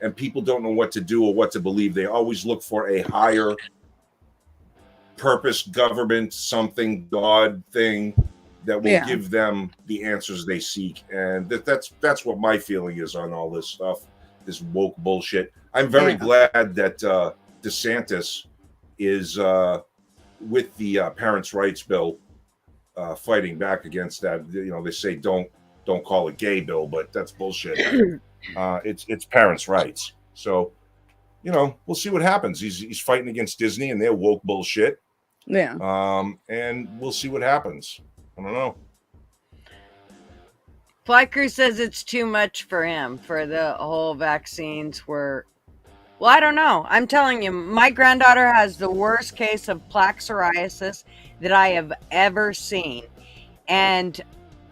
and people don't know what to do or what to believe, they always look for a higher purpose, government, something, God thing that will give them the answers they seek. And that's what my feeling is on all this stuff, this woke bullshit. I'm very glad that DeSantis is with the parents' rights bill, fighting back against that. They say don't call it gay bill, but that's bullshit. It's parents' rights. So, we'll see what happens. He's fighting against Disney and their woke bullshit. Yeah. And we'll see what happens. I don't know. Flycrew says it's too much for him, for the whole vaccines were. Well, I don't know. I'm telling you, my granddaughter has the worst case of plaque psoriasis that I have ever seen. And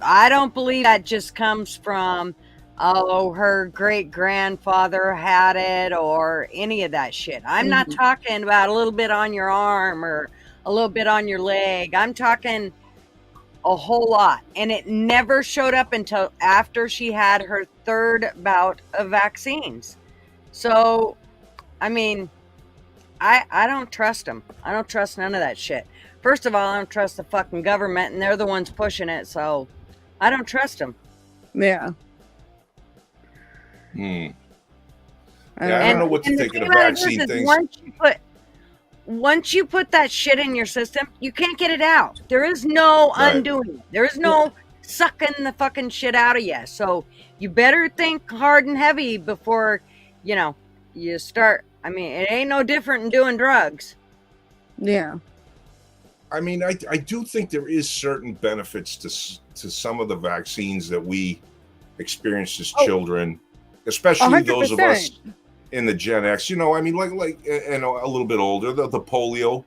I don't believe that just comes from, her great-grandfather had it or any of that shit. I'm not talking about a little bit on your arm or a little bit on your leg. I'm talking a whole lot. And it never showed up until after she had her third bout of vaccines. So, I mean, I don't trust them. I don't trust none of that shit. First of all, I don't trust the fucking government, and they're the ones pushing it, so I don't trust them. Yeah. I don't know what to think of the vaccine things. Once you put that shit in your system, you can't get it out. There is no undoing it. There is no sucking the fucking shit out of you. So you better think hard and heavy before, you start. I mean, it ain't no different than doing drugs. Yeah. I mean, I do think there is certain benefits to some of the vaccines that we experienced as children, especially 100%. Those of us in the Gen X. I mean, like and a little bit older, the polio.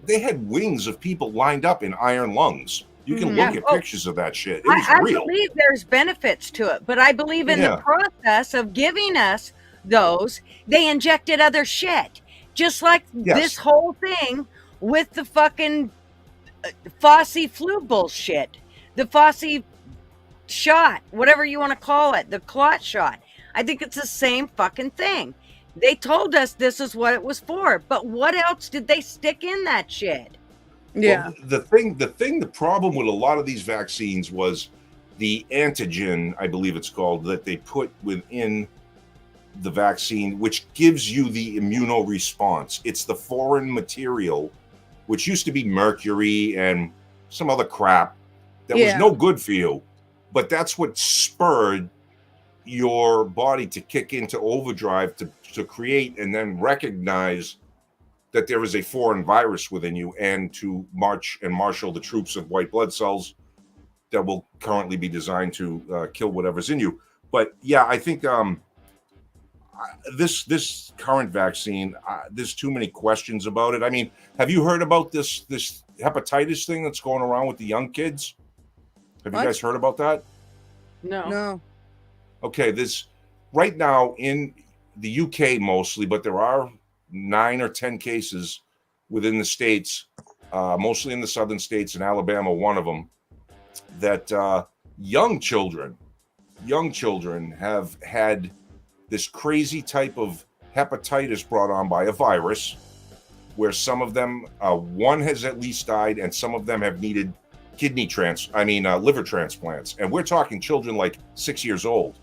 They had wings of people lined up in iron lungs. You can look at pictures of that shit. It was real. I believe there's benefits to it, but I believe in the process of giving us those, they injected other shit. Just like this whole thing with the fucking Fauci flu bullshit. The Fauci shot, whatever you want to call it, the clot shot. I think it's the same fucking thing. They told us this is what it was for, but what else did they stick in that shit? Yeah. Well, the problem with a lot of these vaccines was the antigen, I believe it's called, that they put within the vaccine, which gives you the immunoresponse. It's the foreign material, which used to be mercury and some other crap that was no good for you. But that's what spurred your body to kick into overdrive to create and then recognize that there is a foreign virus within you, and to marshal the troops of white blood cells that will currently be designed to kill whatever's in you. But yeah, I think this current vaccine, there's too many questions about it. I mean, have you heard about this hepatitis thing that's going around with the young kids? Have you guys heard about that? No. Okay, this right now in the UK mostly, but there are 9 or 10 cases within the states, mostly in the southern states, and Alabama, one of them, that young children have had this crazy type of hepatitis brought on by a virus, where some of them, one has at least died, and some of them have needed liver transplants. And we're talking children like 6 years old.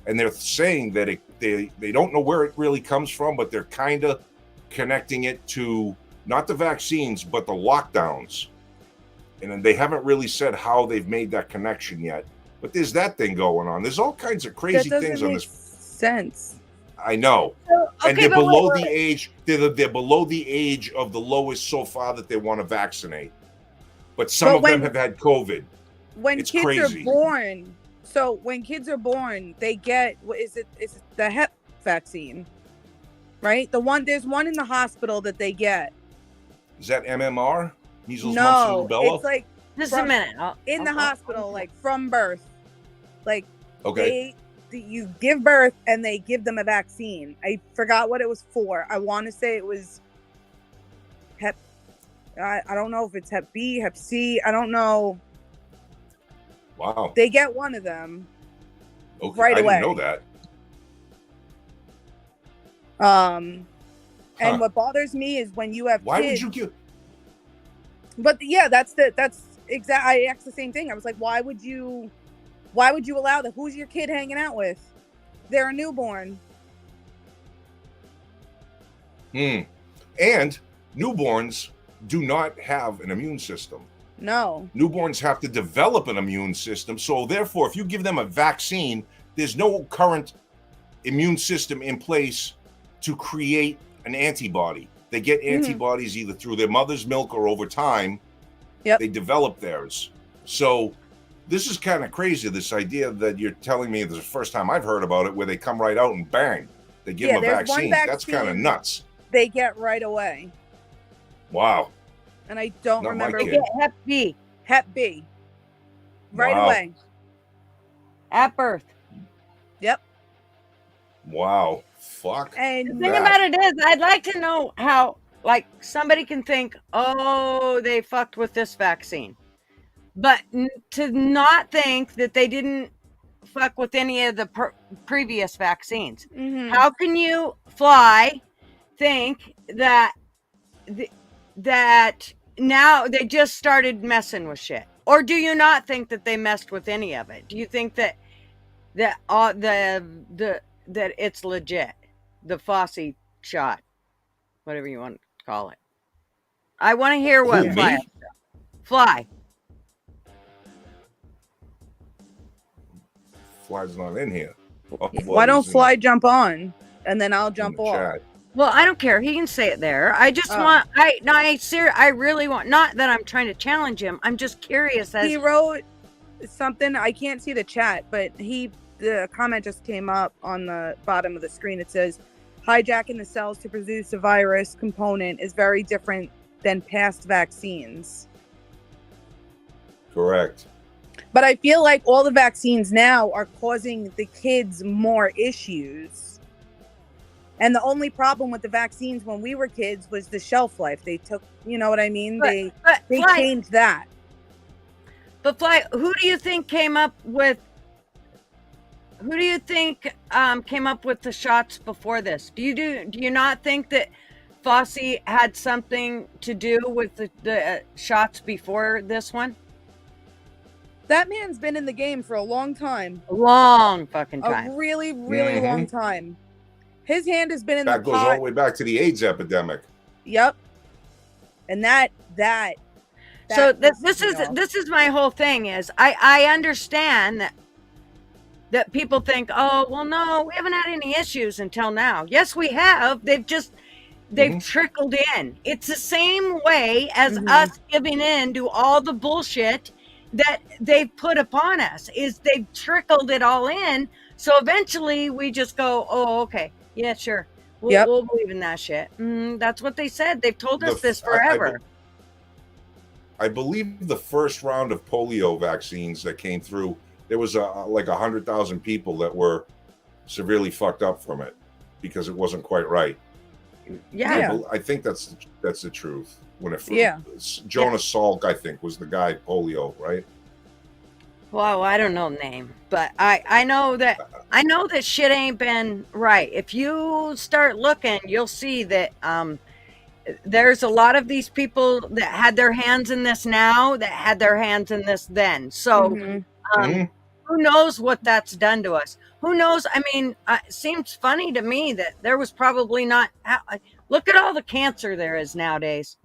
And they're saying that they don't know where it really comes from, but they're kind of connecting it to not the vaccines, but the lockdowns. And then they haven't really said how they've made that connection yet. But there's that thing going on. There's all kinds of crazy things on this. Sense. I know. So, And they're below wait. the age. They're below the age of the lowest so far that they want to vaccinate. But some of them have had COVID. When It's kids crazy. are born, so when kids are born, they get is it the hep vaccine, right? There's one in the hospital that they get. Is that MMR? Measles, mumps, and No, rubella? it's like Just a minute. in the hospital, like from birth, like Okay. you give birth and they give them a vaccine. I forgot what it was for. I want to say it was hep. I don't know if it's hep B, hep C. I don't know. Wow. They get one of them Okay. right I away. didn't know that. And Huh. what bothers me is when you have Why kids. would you give? But yeah, that's exact. I asked the same thing. I was like, why would you allow that? Who's your kid hanging out with? They're a newborn. And newborns do not have an immune system. No. Newborns have to develop an immune system. So therefore, if you give them a vaccine, there's no current immune system in place to create an antibody. They get antibodies either through their mother's milk or over time. Yep. They develop theirs. So this is kind of crazy, this idea that you're telling me. This is the first time I've heard about it, where they come right out and bang, they give them a there's one vaccine. That's kind of vaccine nuts. they get right away. Wow. And I don't Not my remember. They kid. get Hep B Hep B. Right Wow. away. at birth. Yep. Wow. Fuck. And The thing about it is, I'd like to know how, like, somebody can think, oh, they fucked with this vaccine. But to not think that they didn't fuck with any of the previous vaccines. How can you, Fly, think that that now they just started messing with shit? Or do you not think that they messed with any of it? Do you think that that it's legit? The Fossey shot, whatever you want to call it. I want to hear what Who, Fly. me? has to say. Fly. Fly's not in here. Oh, why don't he's in Fly jump on and then I'll the jump off? chat. Well, I don't care. He can say it there. I just want. I really want. Not that I'm trying to challenge him. I'm just curious as He wrote something. I can't see the chat, but the comment just came up on the bottom of the screen. It says, hijacking the cells to produce a virus component is very different than past vaccines. Correct. But I feel like all the vaccines now are causing the kids more issues. And the only problem with the vaccines when we were kids was the shelf life. They took, you know what I mean? But they Fly, changed that. But Fly, who do you think came up with? Who do you think came up with the shots before this? Do you not think that Fossey had something to do with the shots before this one? That man's been in the game for a long time. A long fucking A time. really, really Mhm. long time. His hand has been in That the goes all pot. the way back to the AIDS epidemic. Yep. And that So this pisses me is off. this is my whole thing is I understand that people think, oh well, no, we haven't had any issues until now. Yes, we have. They've trickled in. It's the same way as us giving in to all the bullshit that they've put upon us. Is they've trickled it all in. So eventually we just go, oh, okay, yeah, sure. We'll believe in that shit. That's what they said. They've told us this forever. I believe the first round of polio vaccines that came through, there was like 100,000 people that were severely fucked up from it because it wasn't quite right. Yeah. I think that's the truth. When it Yeah. Jonas Salk, I think, was the guy, polio, right? Well, I don't know the name, but I know that shit ain't been right. If you start looking, you'll see that there's a lot of these people that had their hands in this now that had their hands in this then. So Mm-hmm. who knows what that's done to us? Who knows? I mean, it seems funny to me that there was probably not. Look at all the cancer there is nowadays.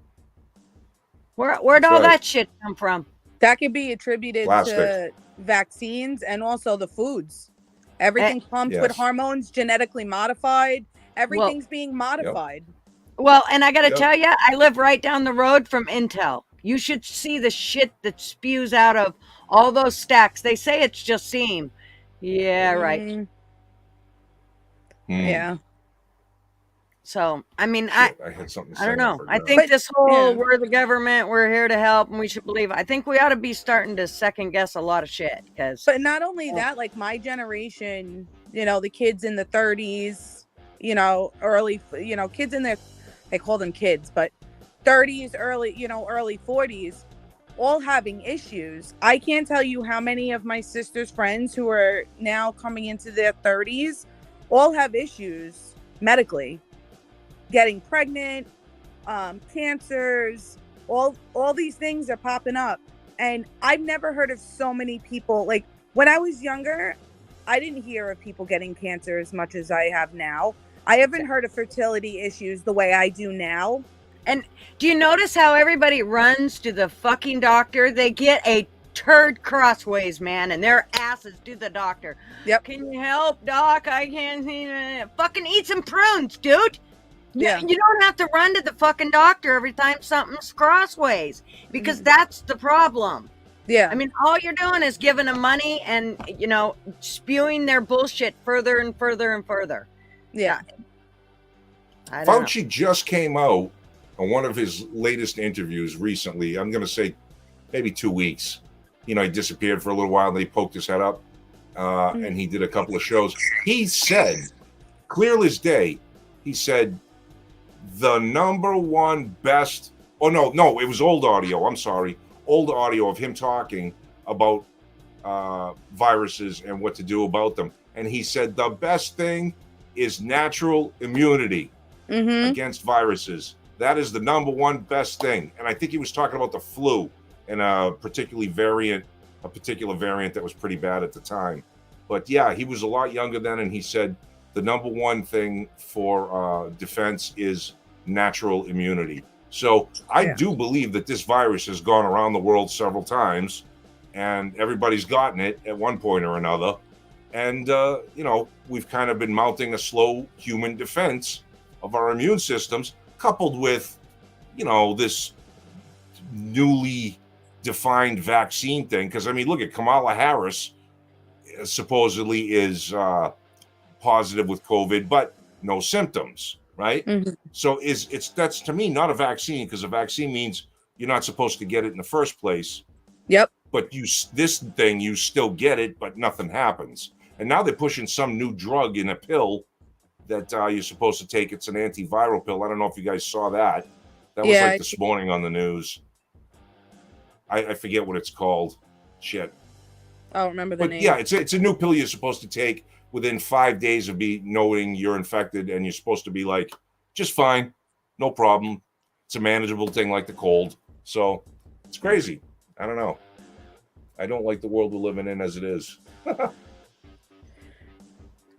Where'd all that shit come from? That could be attributed Plastic. to vaccines and also the foods. Everything's pumped with hormones, genetically modified. Everything's being modified. Well, and I got to tell you, I live right down the road from Intel. You should see the shit that spews out of all those stacks. They say it's just seam. Yeah, right. Yeah. So, I mean, I had something to say. I don't know. I think this whole we're the government, we're here to help, and we should believe. I think we ought to be starting to second guess a lot of shit. But not only that, like my generation, the kids in the 30s, early, kids in their, they call them kids, but 30s, early 40s, all having issues. I can't tell you how many of my sister's friends who are now coming into their 30s all have issues medically. Getting pregnant, cancers, all these things are popping up. And I've never heard of so many people. Like when I was younger, I didn't hear of people getting cancer as much as I have now. I haven't heard of fertility issues the way I do now. And do you notice how everybody runs to the fucking doctor? They get a turd crossways, man, and their asses do the doctor. Yep. Can you help, doc? I can't see. Fucking eat some prunes, dude. Yeah. You don't have to run to the fucking doctor every time something's crossways, because that's the problem. Yeah. I mean, all you're doing is giving them money and, spewing their bullshit further and further and further. Yeah. Fauci just came out on one of his latest interviews recently. I'm going to say maybe 2 weeks. He disappeared for a little while and they poked his head up and he did a couple of shows. He said, clear as day, he said, the number one best, no, it was old audio. I'm sorry. Old audio of him talking about viruses and what to do about them. And he said, the best thing is natural immunity against viruses. That is the number one best thing. And I think he was talking about the flu and a particular variant that was pretty bad at the time. But yeah, he was a lot younger then. And he said, the number one thing for defense is natural immunity. So I do believe that this virus has gone around the world several times and everybody's gotten it at one point or another. And, we've kind of been mounting a slow human defense of our immune systems, coupled with, this newly defined vaccine thing. Because, I mean, look at Kamala Harris supposedly is positive with COVID, but no symptoms, right? So that's to me not a vaccine, because a vaccine means you're not supposed to get it in the first place. Yep. But this thing, you still get it, but nothing happens. And now they're pushing some new drug in a pill that you're supposed to take. It's an antiviral pill. I don't know if you guys saw that. That was like this morning on the news. I forget what it's called. Shit. I don't remember the name. Yeah, it's a new pill you're supposed to take within 5 days of knowing you're infected, and you're supposed to be like, just fine, no problem. It's a manageable thing like the cold. So it's crazy. I don't know. I don't like the world we're living in as it is.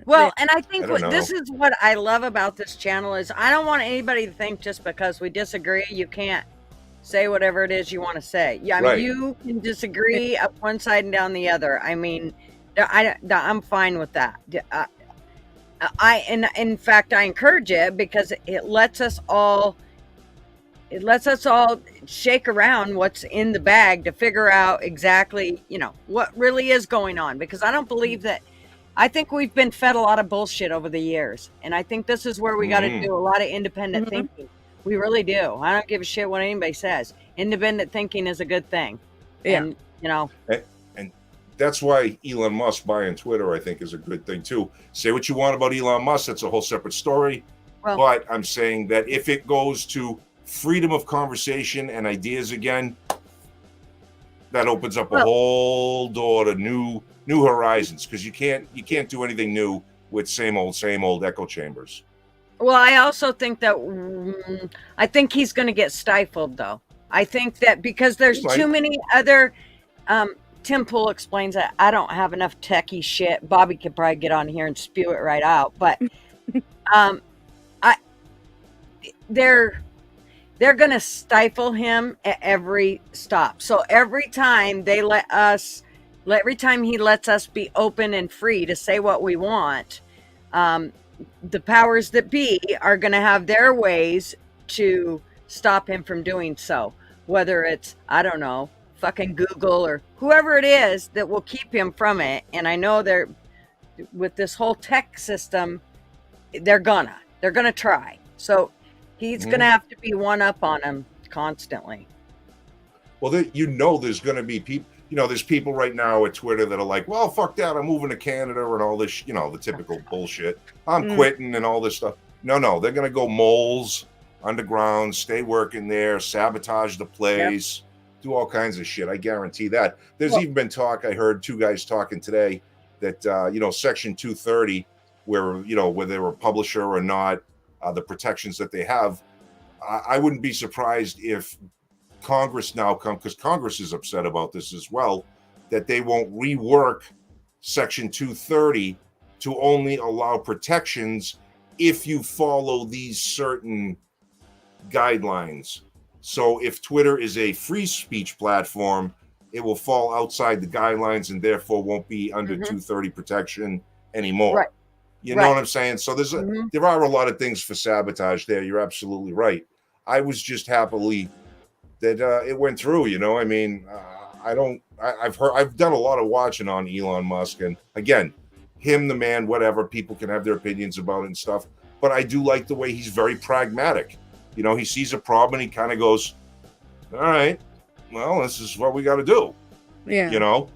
Well, and I think this is what I love about this channel is I don't want anybody to think just because we disagree, you can't say whatever it is you want to say. Yeah, I mean, you can disagree up one side and down the other. I mean, I'm fine with that. In fact, I encourage it because it lets us all shake around what's in the bag to figure out exactly, what really is going on. Because I don't believe that. I think we've been fed a lot of bullshit over the years. And I think this is where we got to do a lot of independent thinking. We really do. I don't give a shit what anybody says. Independent thinking is a good thing. Yeah. And, and that's why Elon Musk buying Twitter, I think, is a good thing too. Say what you want about Elon Musk. That's a whole separate story. but I'm saying that if it goes to freedom of conversation and ideas again, that opens up a whole door to new horizons, because you can't do anything new with same old echo chambers. Well, I also think that I think he's going to get stifled, though. I think that because there's too many other. Tim Pool explains that I don't have enough techie shit. Bobby could probably get on here and spew it right out, but they're going to stifle him at every stop. So every time he lets us be open and free to say what we want, the powers that be are going to have their ways to stop him from doing so. Whether it's, I don't know, fucking Google or whoever it is that will keep him from it. And I know they're, with this whole tech system, they're gonna try. So he's gonna have to be one up on him constantly. Well, there's gonna be people. There's people right now at Twitter that are like, well, fuck that, I'm moving to Canada and all this, the typical bullshit. I'm quitting and all this stuff. No, they're going to go moles, underground, stay working there, sabotage the place, do all kinds of shit. I guarantee that. There's even been talk, I heard two guys talking today that, Section 230, where, whether they're a publisher or not, the protections that they have, I wouldn't be surprised if Congress now because Congress is upset about this as well, that they won't rework Section 230 to only allow protections if you follow these certain guidelines. So if Twitter is a free speech platform, it will fall outside the guidelines and therefore won't be under 230 protection anymore. Right. You know what I'm saying? So there are a lot of things for sabotage there. You're absolutely right. I was just happily that it went through, I mean, I've done a lot of watching on Elon Musk, and again, him, the man, whatever, people can have their opinions about it and stuff, but I do like the way he's very pragmatic. He sees a problem and he kind of goes, all right, well, this is what we got to do. Yeah.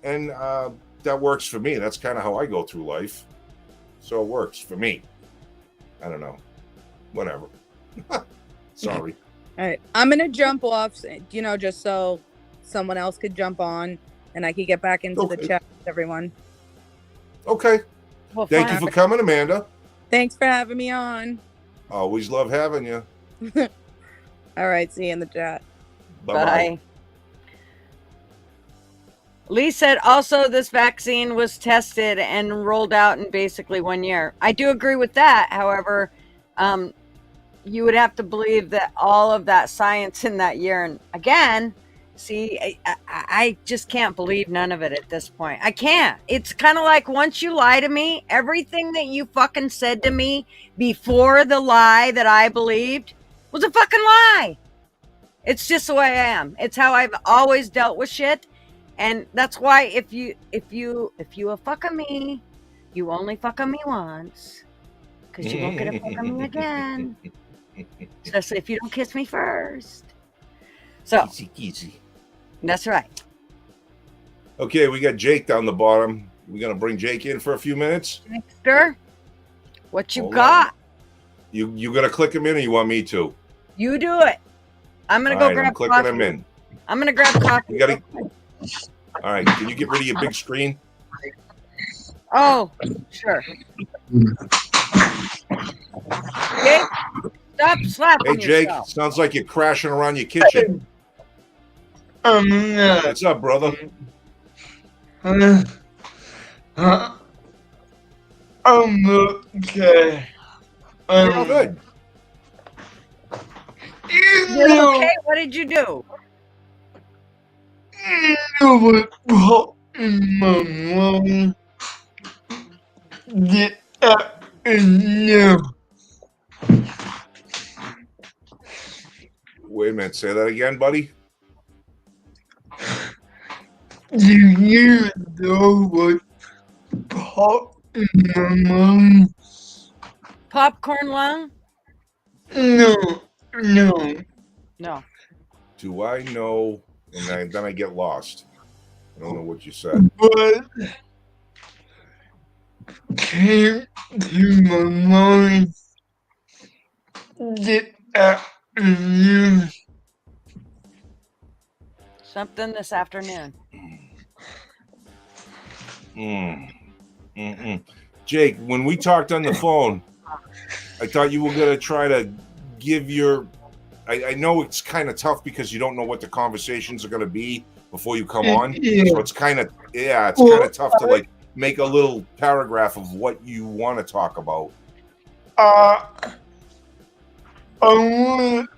And that works for me. That's kind of how I go through life. So it works for me. I don't know. Whatever. Sorry. All right, I'm going to jump off, just so someone else could jump on and I could get back into the chat with everyone. Okay. Well, thank you for coming, Amanda. Thanks for having me on. Always love having you. All right, see you in the chat. Bye. Lee said also this vaccine was tested and rolled out in basically 1 year. I do agree with that. However, you would have to believe that all of that science in that year. And again, see, I just can't believe none of it at this point. I can't. It's kind of like once you lie to me, everything that you fucking said to me before the lie that I believed was a fucking lie. It's just the way I am. It's how I've always dealt with shit. And that's why if you a fucking me, you only fucking me once. Because you won't get a fucking me again. Especially if you don't kiss me first. So, easy. That's right. Okay, we got Jake down the bottom. We're going to bring Jake in for a few minutes. Mister, what you got? You going to click him in or you want me to? You do it. I'm going to go grab coffee. I'm clicking him in. I'm going to grab coffee. All right, can you get rid of your big screen? Oh, sure. Okay. Stop slapping Jake, yourself. Sounds like you're crashing around your kitchen. What's up, brother? I'm okay. You're good. You're okay? What did you do? You were in my mom. Get up in you. Wait a minute, say that again, buddy. Do you know what pop in my mom? Popcorn lung? No. Do I know? And then I get lost. I don't know what you said. But came to my mind this afternoon. Something this afternoon. Jake, when we talked on the phone, I thought you were going to try to give your... I know it's kind of tough because you don't know what the conversations are going to be before you come on. Yeah. So it's kind of, kind of tough to like make a little paragraph of what you want to talk about. I want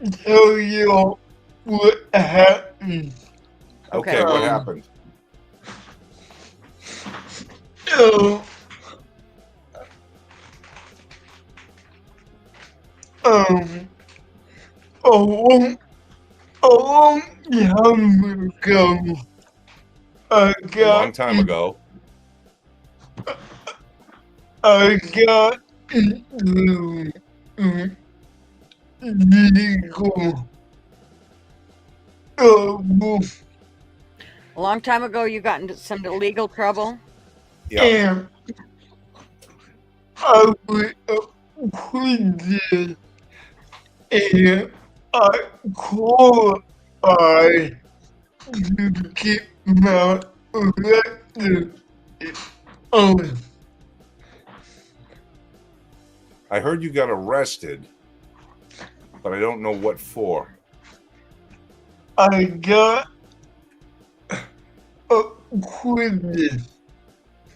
to tell you what happened. Okay, what happened? So, a long time ago, I A long time ago. I got into legal trouble. A long time ago, you got into some legal trouble. Yeah. And I was acquitted and I qualified to get my elected on. I heard you got arrested, but I don't know what for. I got acquitted.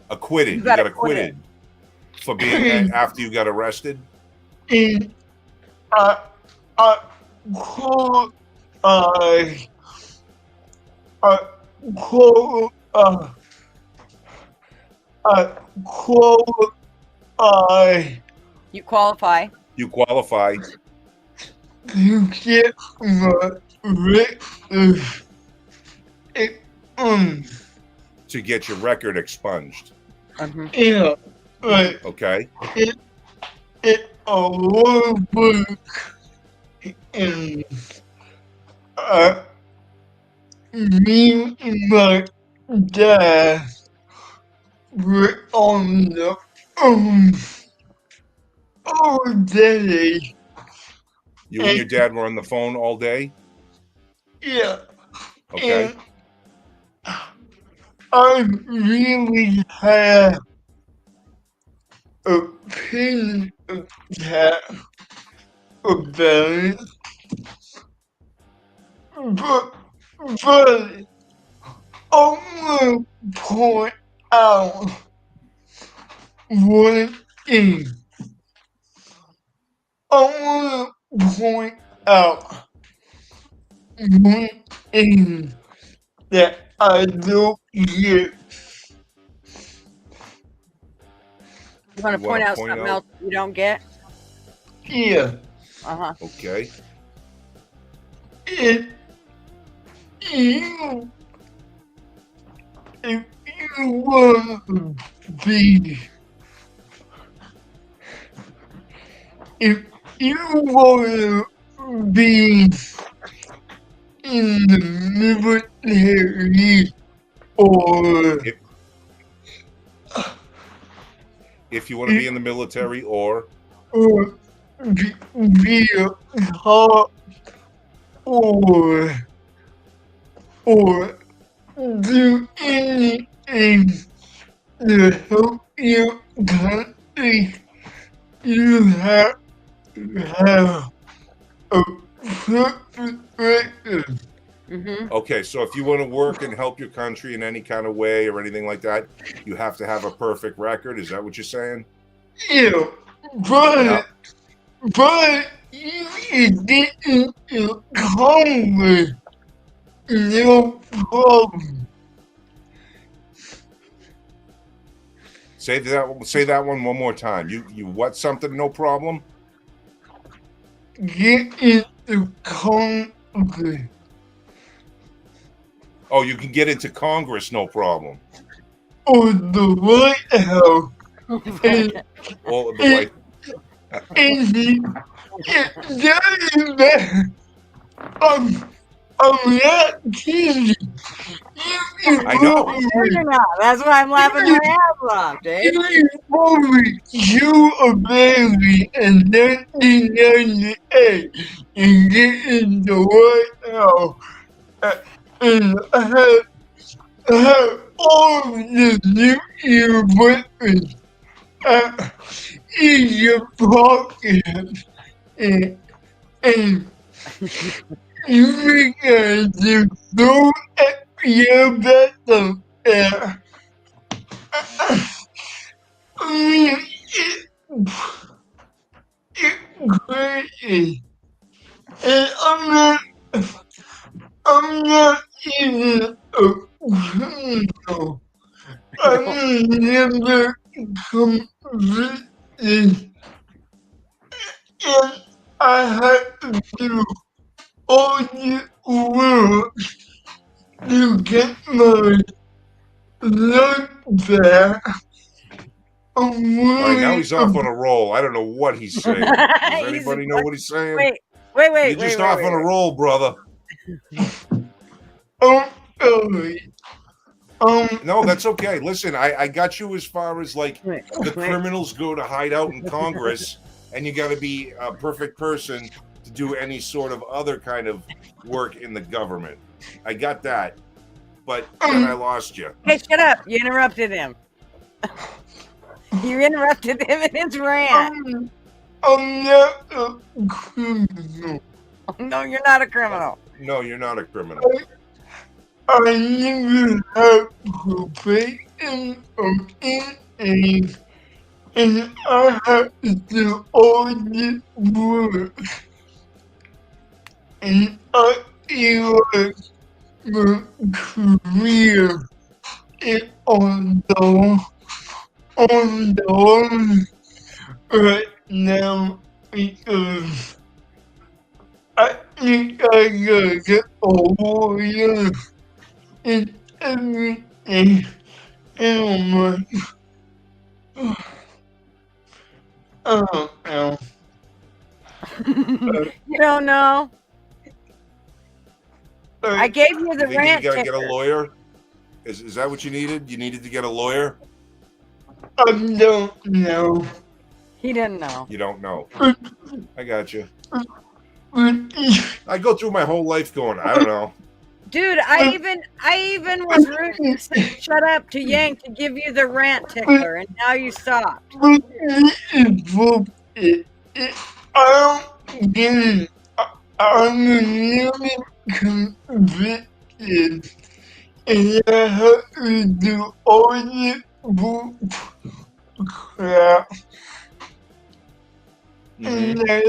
Acquitted. You got got acquitted for being after you got arrested? And I qualified. I qualified. I qualified You qualify. You qualify to get my record. to get your record expunged. Yeah, right. Okay. It a lot of work, and me and my dad were on the all day. You and your dad were on the phone all day? Yeah. Okay. And I really had a panic attack about it. But I want to point out one thing. I want to point out one thing that I don't get. You want to point out something else you don't get? Yeah. Okay. If you want to be, if you want to be in the military or if you want to be in the military or be a cop or do anything to help your country, you have to have a perfect record. Okay, so if you want to work and help your country in any kind of way or anything like that, you have to have a perfect record. Is that what you're saying? Yeah, but you get into Congress, no problem. Say that one more time. You what something? No problem. Get into Congress. Oh, you can get into Congress, no problem. Or the White House. Or the White. It doesn't matter. I'm not kidding. I know. No, you're not. That's why I'm laughing my ass off, Jake. You probably kill a baby in 1998 and get in the White House and have all of the nuclear weapons in your pocket and you think you throw your battle. I mean, it's crazy. And I'm not even a criminal. I never convicted, and I had to do all the work to get my life back. I'm All right, now really he's off on a roll. I don't know what he's saying. Does He's anybody know what he's saying? Wait. You're just off on a roll, brother. sorry. No, that's okay. Listen, I got you as far as like Wait. the criminals go to hide out in Congress, and you got to be a perfect person to do any sort of other kind of work in the government. I got that, but then I lost you. Hey, shut up. You interrupted him. You interrupted him in his rant. I'm not a criminal. No, you're not a criminal. No, you're not a criminal. I never had probation or anything, and I had to do all this work. And I feel like my career is on the line right now because I think I gotta get a lawyer and everything. And I'm like, I don't know. You don't know. I gave you You the think rant you gotta get a ticker. lawyer? Is that what you needed? You needed to get a lawyer? I don't know. He didn't know. You don't know. I got you. But I go through my whole life going, I don't know. Dude, I even was rude to say shut up to Yank to give you the rant tickler, and now you stopped. this is bullshit. I don't get it. I'm never convicted. And I have to do all this bull crap. Mhm. And I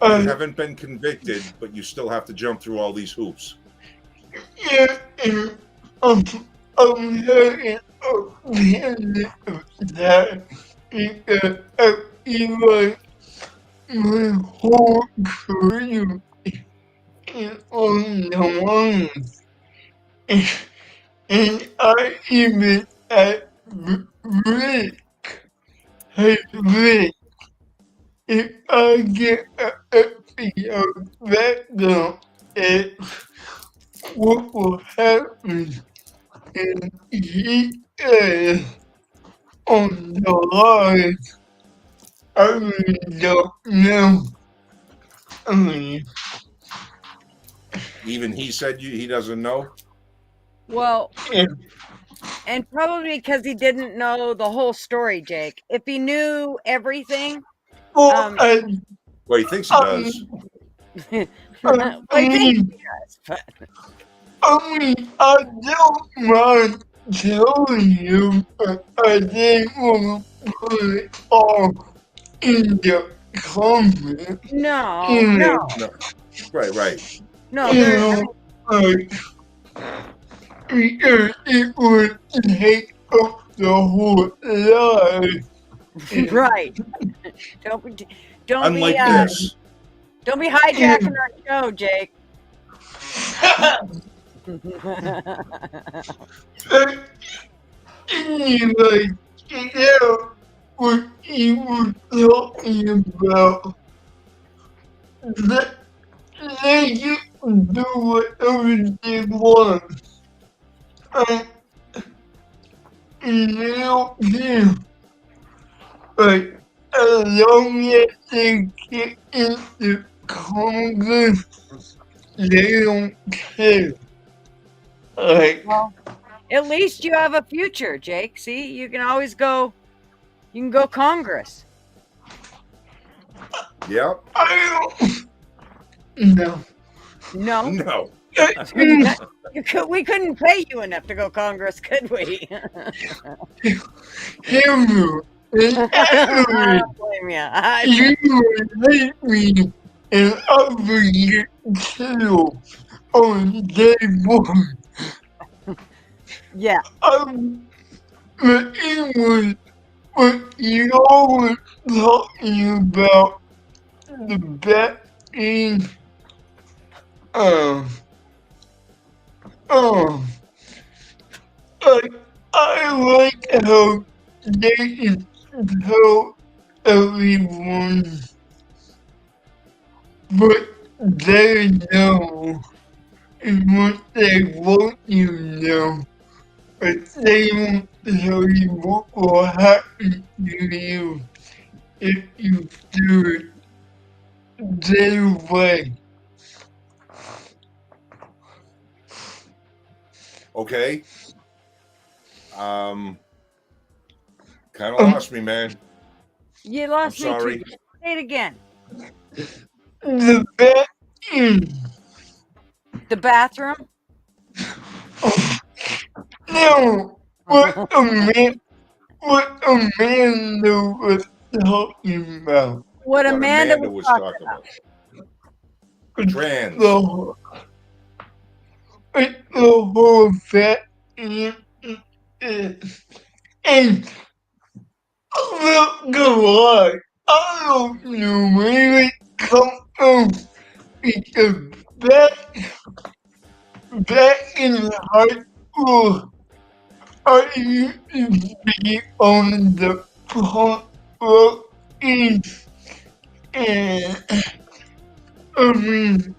You haven't been convicted, but you still have to jump through all these hoops. yeah, and I'm hurting that because I feel like my whole career is on the line. And I even at Rick, hey Rick, if I get a background at what will happen if he is on the line, I really don't know. I mean, Even he said he doesn't know. Well, yeah, and probably because he didn't know the whole story, Jake. If he knew everything, well, Well, he thinks he does. well, he thinks he does, but I don't mind telling you, but I didn't want to put it all in the comments. no. No. Right. No, You there, know, like, because it would take up the whole life. right. Don't Unlike be this. don't be hijacking our show, Jake. Anyway, you know what you were talking about. they can do whatever they want. And they don't care. Like, as long as they get into Congress, they don't care. Like, Well, at least you have a future, Jake. See, you can always go. You can go Congress. Yep. I don't. No. No, No. we couldn't pay you enough to go Congress, could we? Him and I Edward, don't blame you you. would hate me and I would get killed on day one. Yeah. But it was what you always talking about the vaccine. Um, um, like, I like how they can tell everyone what they know and what they want you to know, but they won't tell you what will happen to you if you do it their way. Okay. Kind of lost me, man. You lost me sorry. too. Say it again. The vaccine. The bathroom. No, what Amanda was talking about. What What Amanda Amanda was was talking talking about. about. Trans. The whole vaccine is, and I'm not gonna lie, I don't know where it come from because back in high school, I used to be on the front row and I mean,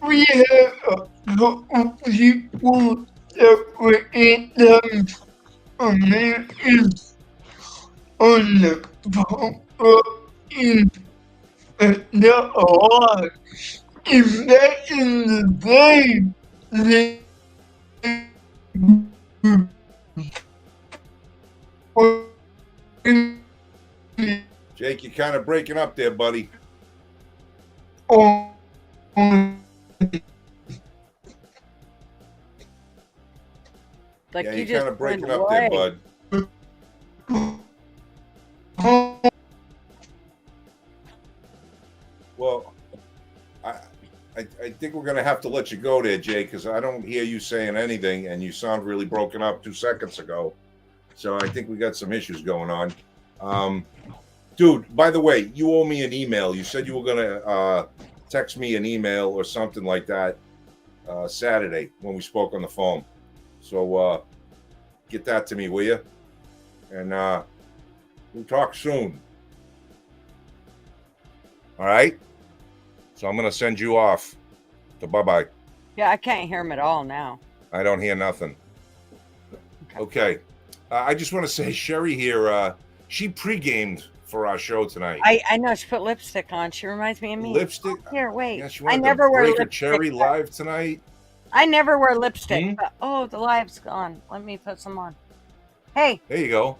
we had a couple people that were in the Americans on the front row but not a lot. And back in the day, they Jake, you're kind of breaking up there, buddy. on Like Yeah, you you're just kind of breaking went up there, away. bud. Well, I think we're going to have to let you go there, Jake, because I don't hear you saying anything, and you sound really broken up 2 seconds ago. So I think we got some issues going on. Dude, by the way, you owe me an email. You said you were going to text me an email or something like that Saturday when we spoke on the phone. So get that to me, will you? And we'll talk soon. All right? So I'm going to send you off. So bye-bye. Yeah, I can't hear him at all now. I don't hear nothing. Okay. I just want to say, Sherry here, she pre-gamed for our show tonight. I know she put lipstick on. She reminds me of me. Lipstick? Here, wait. Yeah, she I wanted never to wear break her lipstick. cherry live tonight. I never wear lipstick. But, oh, the live's gone. Let me put some on. Hey. There you go.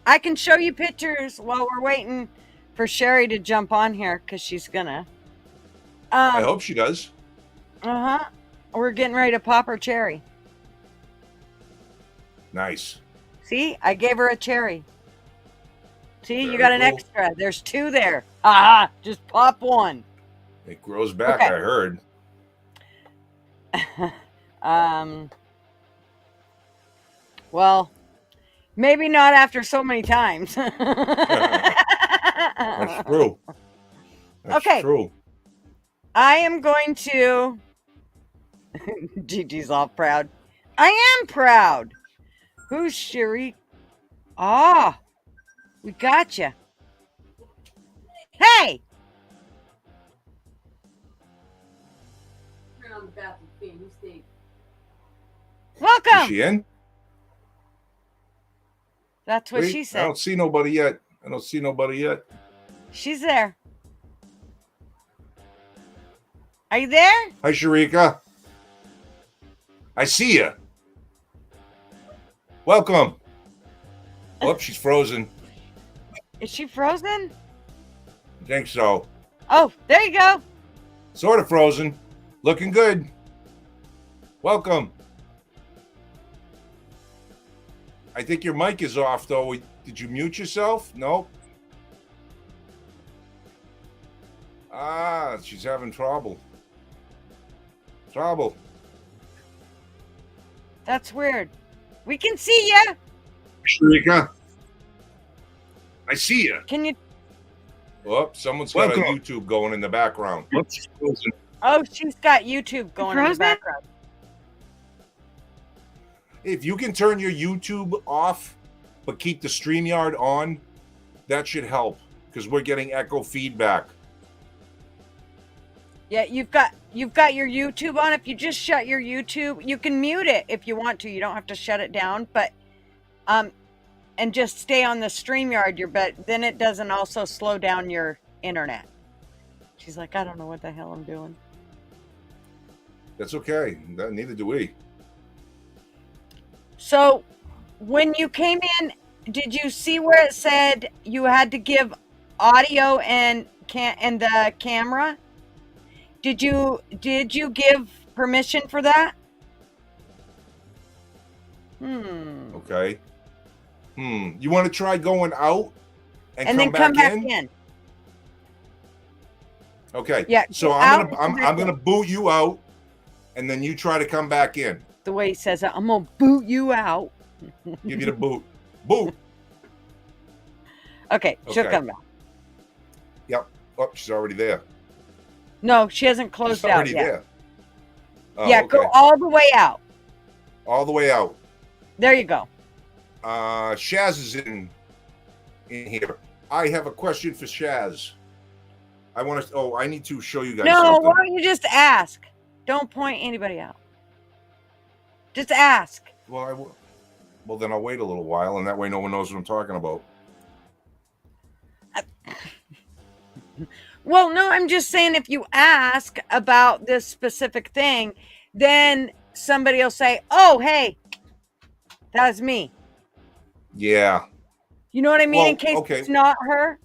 I can show you pictures while we're waiting for Sherry to jump on here because she's gonna. I hope she does. Uh-huh. We're getting ready to pop her cherry. Nice. See, I gave her a cherry. See, Very you got an cool. extra. There's 2 there. Aha! Just pop one. It grows back, Okay. I heard. Well, maybe not after so many times. That's true. That's Okay. true. I am going to. Gigi's all proud. I am proud. Who's Sherry? Ah, we got you. Hey. Is Welcome. she in? That's what Wait, she I said. don't see nobody yet. She's there. Are you there? Hi, Sharika. I see you. Welcome. Oh, she's frozen. Is she frozen? I think so. Oh, there you go. Sort of frozen. Looking good. Welcome. I think your mic is off, though. Did you mute yourself? No. Ah, she's having trouble. That's weird. We can see you. Sharika. I see you. Can you? Oh, someone's got a YouTube going in the background. Oh, she's got YouTube going in the background. If you can turn your YouTube off, but keep the StreamYard on, that should help because we're getting echo feedback. Yeah, you've got your YouTube on. If you just shut your YouTube, you can mute it if you want to. You don't have to shut it down, but and just stay on the StreamYard. But then it doesn't also slow down your internet. She's like, I don't know what the hell I'm doing. That's okay. Neither do we. So, when you came in, did you see where it said you had to give audio and the camera? Did you give permission for that? Okay. You want to try going out and then come back in? Okay. Yeah. So I'm gonna boot you out, and then you try to come back in. The way he says it, I'm gonna boot you out. Give you the boot. Boot. Okay, she'll come back. Yep. Oh, she's already there. No, she hasn't closed out yet. There. Oh, yeah, okay. go all the way out. All the way out. There you go. Shaz is in here. I have a question for Shaz. I need to show you guys something. Why don't you just ask? Don't point anybody out. Just ask. Well, then I'll wait a little while, and that way no one knows what I'm talking about. Well, no, I'm just saying if you ask about this specific thing, then somebody will say, oh, hey, that was me. Yeah. You know what I mean? In case it's not her.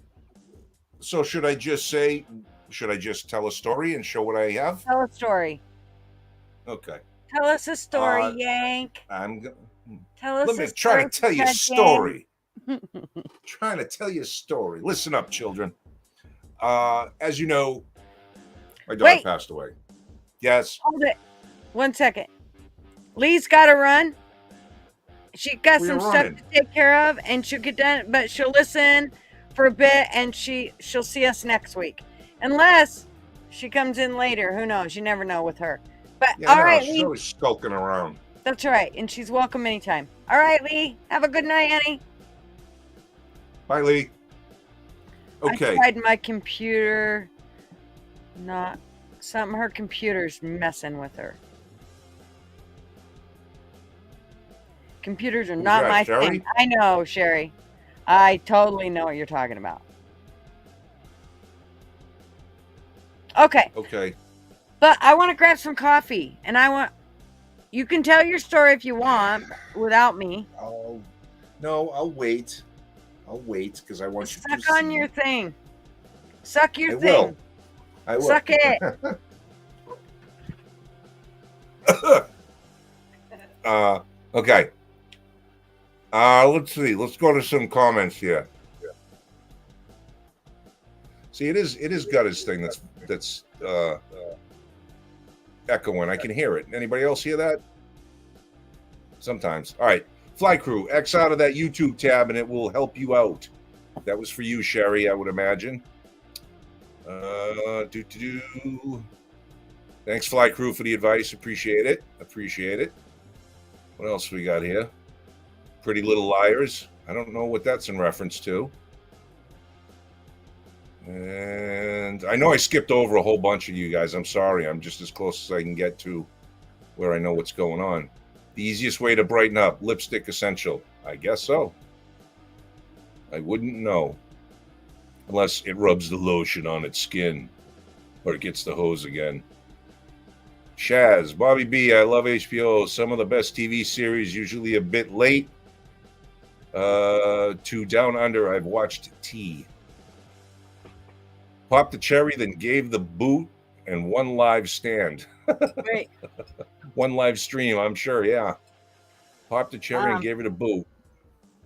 So should I just tell a story and show what I have? Tell a story. Okay. Tell us a story, Yank. Tell us Let me try to tell you a story. Trying to tell you a story. Listen up, children. As you know, my dog passed away. Yes. Hold it. 1 second. Lee's got to run. She got some stuff to take care of, and she'll get done. But she'll listen for a bit, and she'll see us next week, unless she comes in later. Who knows? You never know with her. But all right, she's Lee. always skulking around. That's right, and she's welcome anytime. All right, Lee. Have a good night, Annie. Bye, Lee. Okay. I tried my computer. Her computer's messing with her. Computers are not my thing. I know, Sherry. I totally know what you're talking about. Okay. Okay. But I want to grab some coffee, and you can tell your story if you want without me. No, I'll wait. I'll wait because I want you to suck on your thing. Suck your thing. I will. Suck it. Okay. Let's see. Let's go to some comments here. See, it is Gutter's thing that's echoing. I can hear it. Anybody else hear that? Sometimes. All right. Fly Crew, X out of that YouTube tab and it will help you out. That was for you, Sherry, I would imagine. Thanks, Fly Crew, for the advice. Appreciate it. What else we got here? Pretty Little Liars. I don't know what that's in reference to. And I know I skipped over a whole bunch of you guys. I'm sorry. I'm just as close as I can get to where I know what's going on. The easiest way to brighten up, lipstick essential. I guess so. I wouldn't know. Unless it rubs the lotion on its skin. Or it gets the hose again. Shaz, Bobby B, I love HBO. Some of the best TV series, usually a bit late. To Down Under, I've watched T. Popped the cherry, then gave the boot, and one live stand. Great. One live stream, I'm sure, yeah. Popped the cherry and gave it a boot.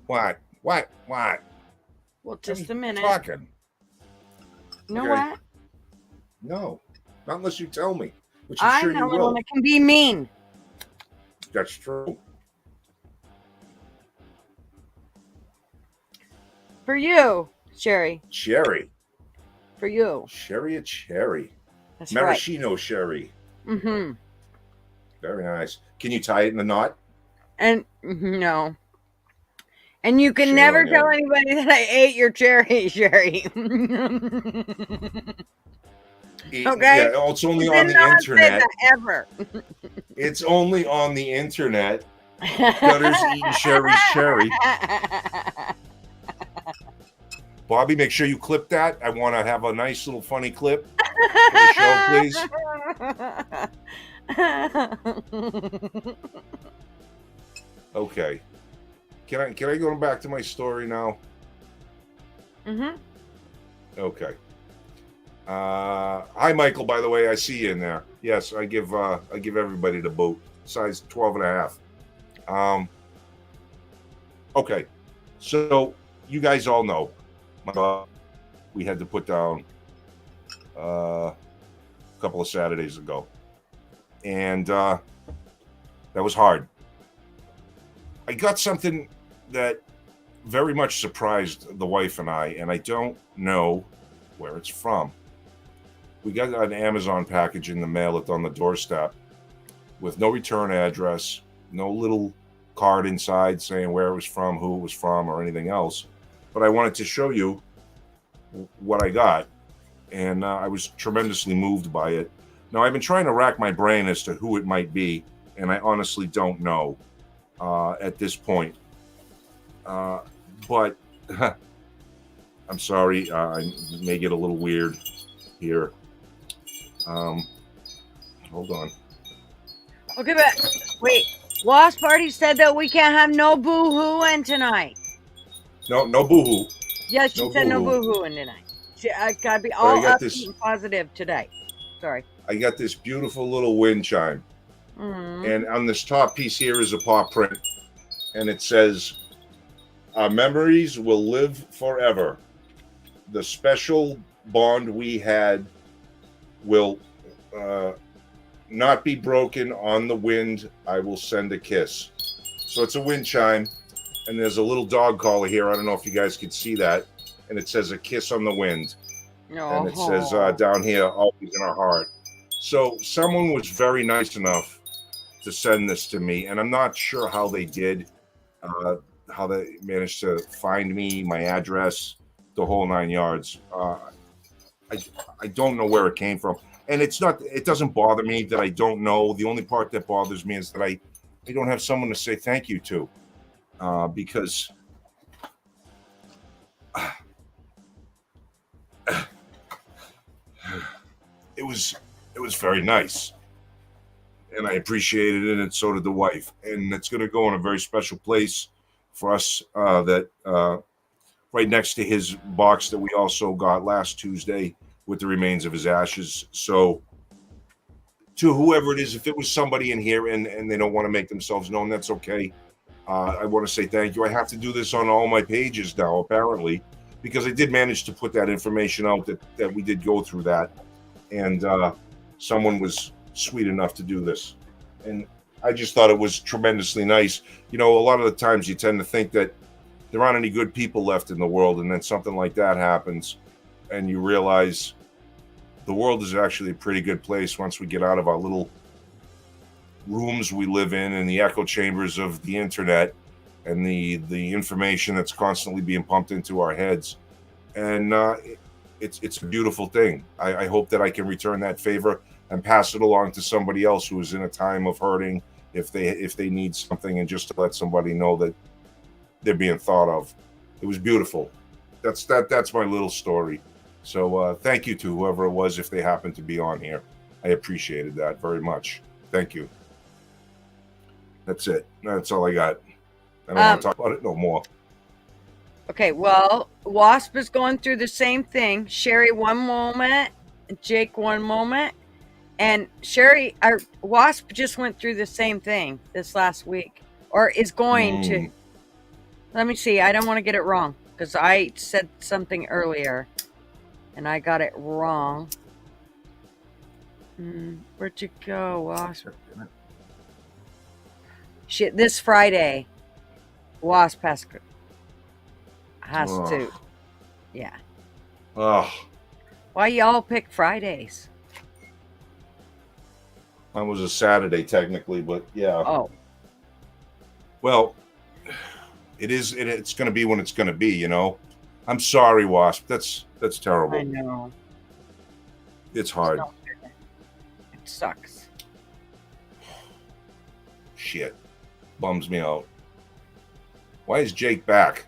What? Well, just a minute. Talking. You know Okay. what? No, not unless you tell me. Which I'm I sure know you will. it can be mean. That's true. For you, Sherry. Cherry. For you. Sherry a cherry. That's right. Maraschino sherry. Mm-hmm. Very nice. Can you tie it in a knot? And no. And you can Sure, never yeah. tell anybody that I ate your cherry, Sherry. Okay? Yeah, it's only You on the cannot say internet. that ever. It's only on the internet. Gutters eating Sherry's cherry. Bobby, make sure you clip that. I want to have a nice little funny clip for the show, please. Okay. Can I go back to my story now? Mm-hmm. Okay. Hi, Michael. By the way, I see you in there. Yes, I give everybody the boot, size 12 and a half. Okay. So you guys all know, we had to put down a couple of Saturdays ago, and that was hard. I got something that very much surprised the wife and I don't know where it's from. We got an Amazon package in the mail. It's on the doorstep with no return address, no little card inside saying where it was from, who it was from, or anything else. But I wanted to show you what I got, and I was tremendously moved by it. Now, I've been trying to rack my brain as to who it might be, and I honestly don't know at this point. But I'm sorry, I may get a little weird here. Hold on. Okay, but wait. Wasp Party said that we can't have no boo-hooing tonight. No boo-hoo. Yes, she No said no boo-hoo. boo-hooing tonight. I gotta be I all got upbeat this- and positive today. Sorry. I got this beautiful little wind chime. Mhm. And on this top piece here is a paw print. And it says, our memories will live forever. The special bond we had will not be broken. On the wind, I will send a kiss. So it's a wind chime. And there's a little dog collar here. I don't know if you guys can see that. And it says a kiss on the wind. And it says down here, always in our heart. So someone was very nice enough to send this to me. And I'm not sure how they did, how they managed to find me, my address, the whole 9 yards. I don't know where it came from. And it doesn't bother me that I don't know. The only part that bothers me is that I don't have someone to say thank you to, because it was very nice, and I appreciated it, and so did the wife. And it's going to go in a very special place for us, that right next to his box that we also got last Tuesday with the remains of his ashes. So to whoever it is, if it was somebody in here and they don't want to make themselves known, that's okay. I want to say thank you. I have to do this on all my pages now, apparently, because I did manage to put that information out that we did go through that. And someone was sweet enough to do this. And I just thought it was tremendously nice. You know, a lot of the times you tend to think that there aren't any good people left in the world, and then something like that happens, and you realize the world is actually a pretty good place once we get out of our little rooms we live in and the echo chambers of the internet and the information that's constantly being pumped into our heads. And it's a beautiful thing. I hope that I can return that favor and pass it along to somebody else who is in a time of hurting, if they need something, and just to let somebody know that they're being thought of. It was beautiful. That's my little story. So thank you to whoever it was, if they happened to be on here. I appreciated that very much. Thank you. That's it. That's all I got. I don't want to talk about it no more. Okay, well, Wasp is going through the same thing. Sherry, one moment. Jake, one moment. And Sherry, Wasp just went through the same thing this last week, or is going to. Let me see. I don't want to get it wrong, because I said something earlier and I got it wrong. Where'd you go, Wasp? Shit, this Friday, Wasp has to. Yeah. Oh. Why y'all pick Fridays? Mine was a Saturday technically, but yeah. Oh. Well, it's going to be when it's going to be, you know. I'm sorry, Wasp. That's terrible. I know. It's hard. It sucks. Shit. Bums me out. Why is Jake back?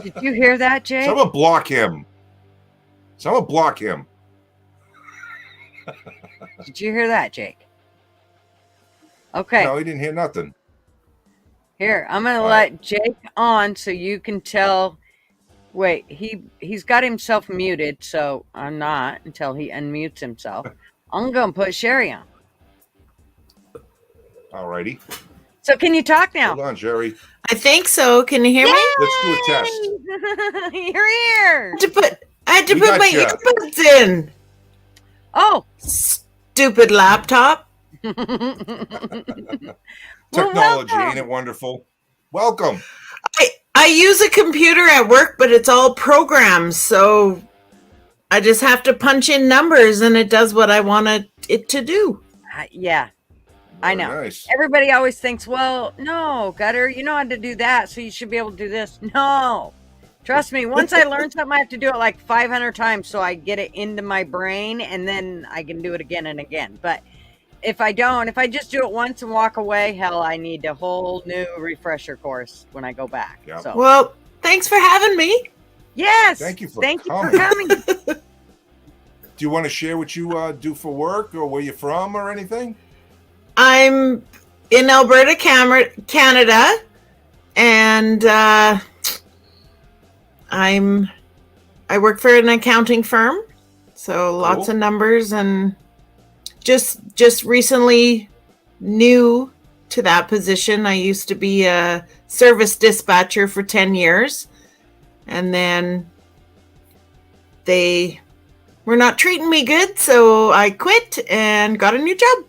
Did you hear that, Jake? Someone block him. Did you hear that, Jake? Okay. No, he didn't hear nothing. Here, I'm going to let Jake on so you can tell. Wait, he's got himself muted, so I'm not until he unmutes himself. I'm going to put Sherry on. Alrighty. So can you talk now? Hold on, Jerry. I think so. Can you hear me? Let's do a test. You're here. I had to put my earbuds in. Oh. Stupid laptop. Technology, ain't it wonderful? Welcome. I use a computer at work, but it's all programs, so I just have to punch in numbers and it does what I want it to do. Yeah. I know. Nice. Everybody always thinks, well, no, Gutter, you know how to do that, so you should be able to do this. No. Trust me, once I learn something, I have to do it like 500 times so I get it into my brain, and then I can do it again and again. But if I just do it once and walk away, hell, I need a whole new refresher course when I go back. Yep. So. Well, thanks for having me. Yes. Thank you for coming. Do you want to share what you do for work, or where you're from, or anything? I'm in Alberta, Canada, and I work for an accounting firm, so lots of numbers, and just recently new to that position. I used to be a service dispatcher for 10 years, and then they were not treating me good, so I quit and got a new job.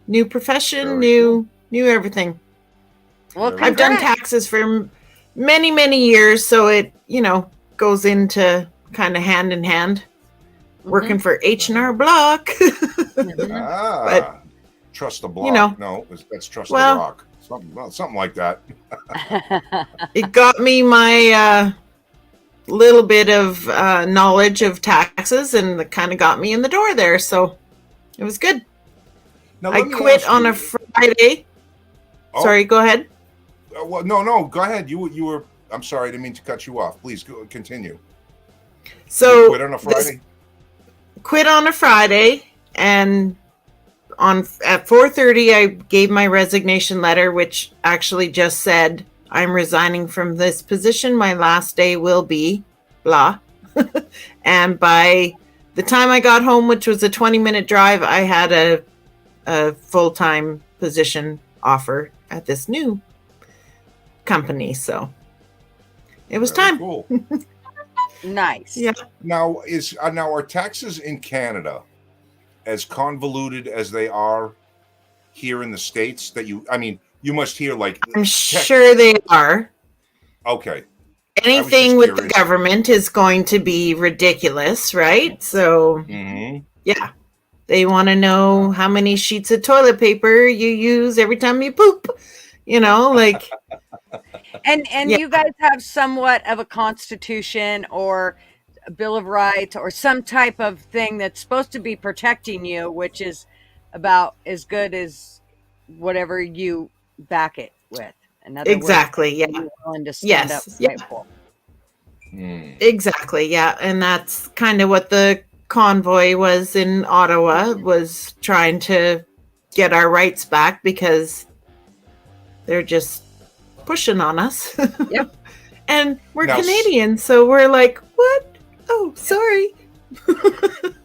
New profession, new everything. Well, I've done taxes for many, many years, so it, goes into kind of hand in hand. Working for H&R Block. But Trust the Block. No, that's Trust the Rock. Something like that. It got me my little bit of knowledge of taxes, and it kind of got me in the door there, so it was good. Now, I quit on a Friday. Oh. Sorry, go ahead. Well, no, go ahead. You were. I'm sorry, I didn't mean to cut you off. Please continue. So you quit on a Friday. Quit on a Friday, and at 4:30, I gave my resignation letter, which actually just said I'm resigning from this position. My last day will be blah. And by the time I got home, which was a 20-minute drive, I had a full-time position offer at this new company, so it was time. Cool. Nice. Yeah. Now are taxes in Canada as convoluted as they are here in the States? That you must hear like. I'm sure they are. Okay. Anything with the government is going to be ridiculous, right? So, yeah. They want to know how many sheets of toilet paper you use every time you poop. And Yeah. you guys have somewhat of a constitution or a Bill of Rights or some type of thing that's supposed to be protecting you, which is about as good as whatever you back it with. In other Exactly. words, Yeah. you're willing to stand up Yes. and Yeah. fight for. Exactly. Yeah. And that's kind of what the convoy was in Ottawa, was trying to get our rights back because they're just pushing on us. Yep. And we're Now, Canadian, so we're like, what? Oh, sorry.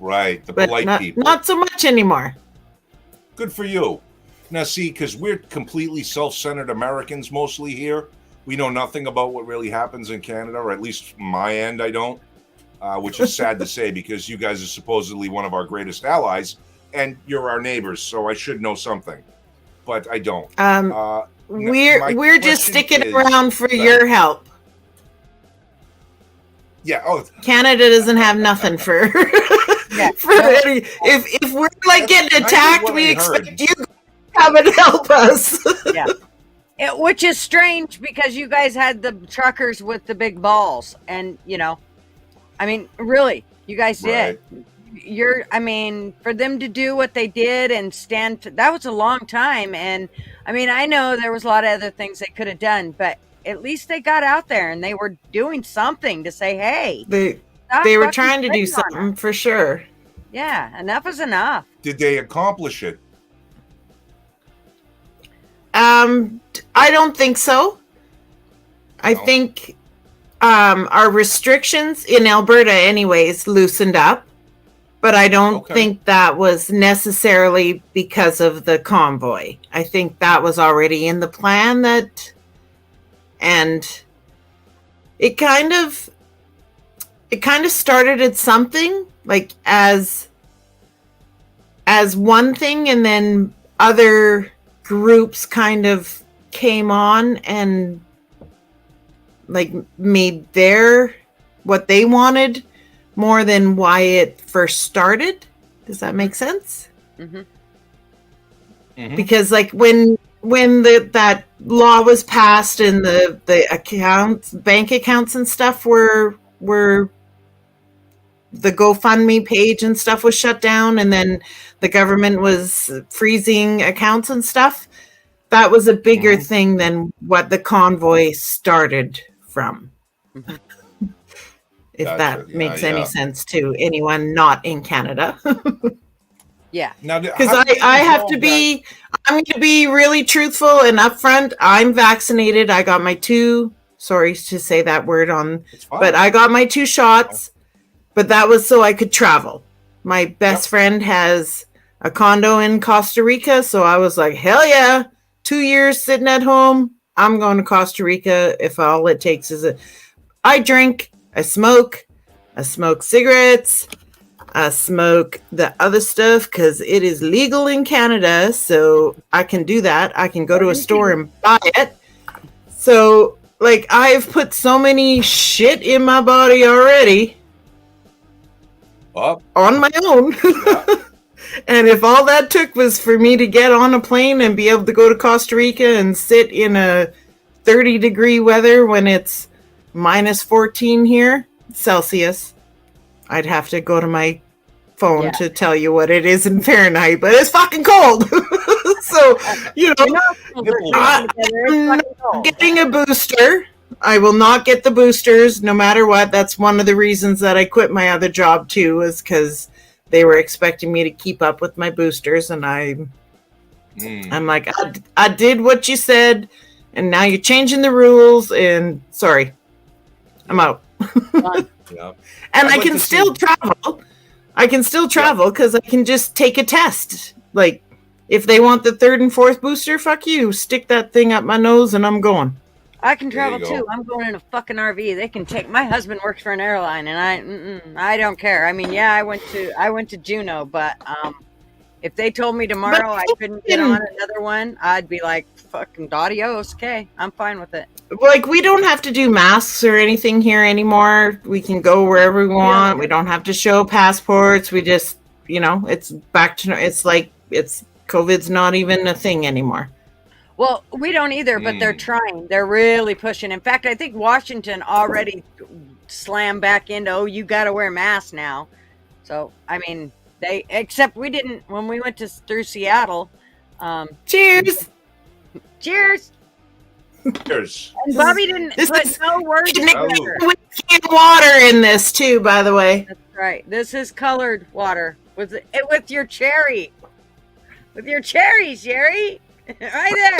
Right, the But polite people. not so much anymore. Good for you. Now, see, because we're completely self-centered Americans mostly here. We know nothing about what really happens in Canada, or at least my end, I don't. Which is sad to say, because you guys are supposedly one of our greatest allies, and you're our neighbors, so I should know something. But I don't. my We're just question sticking is- around for Go ahead. your help. Yeah. Oh, Canada doesn't have nothing for Yeah. for any. If we're like That's getting kind of attacked, what we I expect heard. you to come and help us. Yeah. Which is strange because you guys had the truckers with the big balls, and I mean, really, you guys did. I mean, for them to do what they did and that was a long time. And I mean, I know there was a lot of other things they could have done, but at least they got out there and they were doing something to say, hey, They were stop trying to fucking do spitting on something us. for sure. Yeah, enough is enough. did they accomplish it? I don't think so. I No. think our restrictions in Alberta, anyways, loosened up. But I don't Okay. think that was necessarily because of the convoy. I think that was already in the plan, and it kind of started at something, like as one thing, and then other groups kind of came on and like made what they wanted more than why it first started. Does that make sense? Mm-hmm. Mhm. Because like when that law was passed and the bank accounts and stuff were the GoFundMe page and stuff was shut down, and then the government was freezing accounts and stuff, that was a bigger Mhm. thing than what the convoy started from. Mhm. If Gotcha. that Yeah, makes any yeah. sense to anyone not in Canada. Yeah. Now, Because how do you I have to resolve be, I'm going to be really truthful and upfront. I'm vaccinated. I got my sorry to say that word that? It's fine. but I got my 2 shots, but that was so I could travel. My best friend has a condo in Costa Rica, so I was like, hell yeah, 2 years sitting at home. I'm going to Costa Rica if all it takes is I drink, I smoke cigarettes, I smoke the other stuff because it is legal in Canada, so I can do that. I can go to a store and buy it. So, like, I've put so many shit in my body already Up. on my own. Yeah. And if all that took was for me to get on a plane and be able to go to Costa Rica and sit in a 30-degree weather when it's minus 14 here, Celsius, I'd have to go to my phone to tell you what it is in Fahrenheit, but it's fucking cold. So, I'm not getting a booster. I will not get the boosters no matter what. That's one of the reasons that I quit my other job too, is because they were expecting me to keep up with my boosters, and I'm like, I did what you said, and now you're changing the rules, and sorry, I'm out. Yeah. And I'd I like can to still travel. I can still travel because I can just take a test. Like, if they want the 3rd and 4th booster, fuck you. Stick that thing up my nose and I'm going. I can There you travel go. too. I'm going in a fucking RV. They can take. My husband works for an airline, and I don't care. I mean, yeah, I went to Juneau, but if they told me tomorrow I couldn't get on another one, I'd be like, fucking adios. Okay, I'm fine with it. Like, we don't have to do masks or anything here anymore. We can go wherever we want. We don't have to show passports. We just, it's back to, it's like, COVID's not even a thing anymore. Well, we don't either, but they're trying. They're really pushing. In fact, I think Washington already slammed back into, oh, you got to wear masks now. So, I mean, except we didn't, when we went through Seattle. Cheers. Cheers. Cheers. And Bobby didn't put no words together. Whiskey and water in this too, by the way. That's right. This is colored water with your cherry. With your cherries, Sherry. Right there.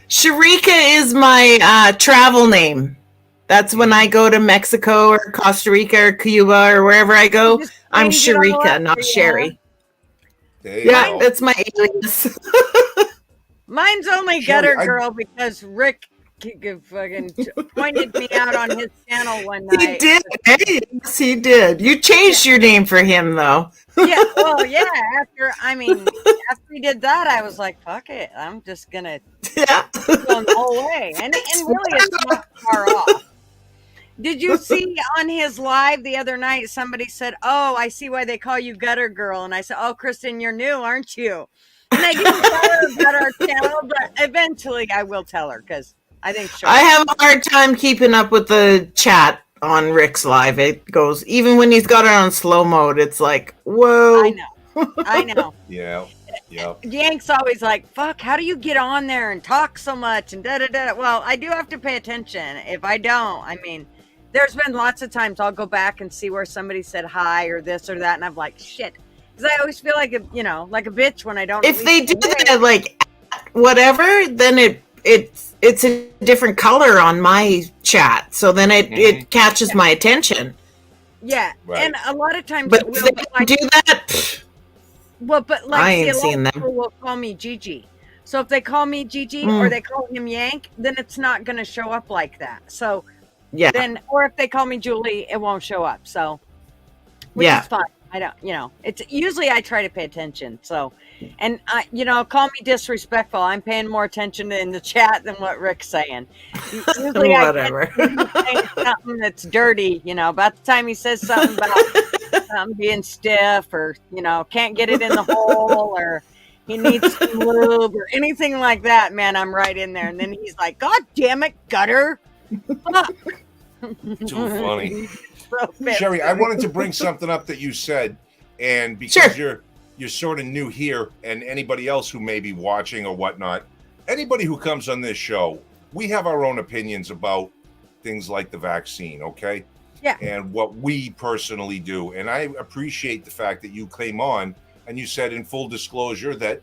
Sharika is my travel name. That's when I go to Mexico or Costa Rica or Cuba or wherever I go. I'm Sharika, not Sherry. Yeah, that's my alias. Mine's only Gutter Girl because Rick fucking pointed me out on his channel one night. He did. Hey, yes, he did. You changed your name for him, though. Yeah, well, yeah. After he did that, I was like, fuck it. I'm just going to go the whole way. And really, it's not far off. Did you see on his live the other night, somebody said, oh, I see why they call you Gutter Girl. And I said, oh, Kristen, you're new, aren't you? And I didn't tell her about our channel, but eventually I will tell her because I think I have a hard time keeping up with the chat on Rick's live. It goes, even when he's got it on slow mode, it's like, whoa. I know. Yeah. Yank's always like, fuck, how do you get on there and talk so much and da-da-da? Well, I do have to pay attention. If I don't, I mean, there's been lots of times I'll go back and see where somebody said hi or this or that, and I'm like, shit. Because I always feel like a bitch when I don't. If they do that, like, whatever, then it's a different color on my chat. So then it catches my attention. Yeah. Right. And a lot of times but if they don't do that, well, but like, I ain't seen them. People will call me Gigi. So if they call me Gigi or they call him Yank, then it's not going to show up like that. So then, or if they call me Julie, it won't show up. So, which is fine. I don't, it's usually I try to pay attention. So, and call me disrespectful. I'm paying more attention in the chat than what Rick's saying. Usually whatever. I saying something that's dirty, about the time he says something about something being stiff or, can't get it in the hole or he needs some lube or anything like that, man, I'm right in there. And then he's like, God damn it, Gutter. Fuck. Too funny. Sherry, I wanted to bring something up that you said, and because you're sort of new here, and anybody else who may be watching or whatnot, anybody who comes on this show, we have our own opinions about things like the vaccine, okay? Yeah. And what we personally do. And I appreciate the fact that you came on and you said in full disclosure that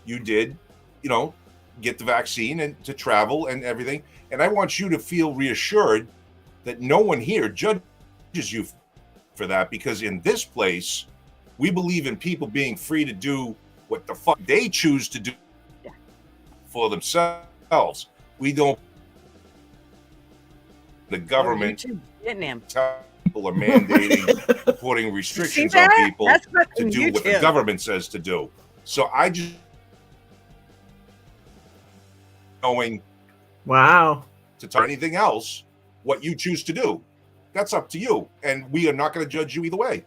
you did, get the vaccine and to travel and everything. And I want you to feel reassured that no one here judges you for that, because in this place we believe in people being free to do what the fuck they choose to do for themselves. We don't the government people are mandating putting restrictions on people to do what the government says to do. So I just knowing to tell anything else what you choose to do. That's up to you, and we are not going to judge you either way.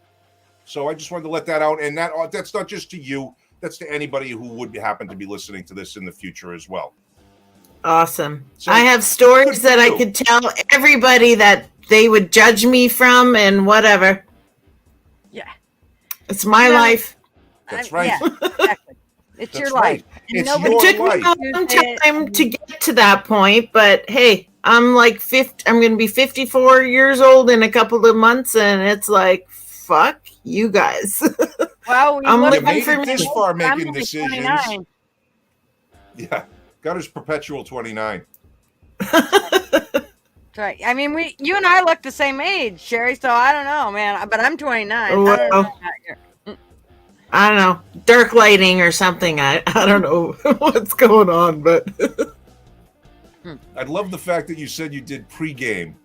So I just wanted to let that out, and that's not just to you, that's to anybody who would happen to be listening to this in the future as well. Awesome. So, I have stories that I could tell everybody that they would judge me from and whatever. Yeah. It's my life. That's right. Yeah, exactly. It's your life. It's it took me a long time to get to that point, but hey, I'm like 50. I'm going to be 54 years old in a couple of months, and it's like, fuck you guys. Well, I'm looking for this far making decisions. 29. Yeah, Gutter's perpetual 29. That's right. I mean, you and I look the same age, Sherry. So I don't know, man. But I'm 29. Well, I don't know, dark lighting or something. I don't know what's going on, but. I love the fact that you said you did pregame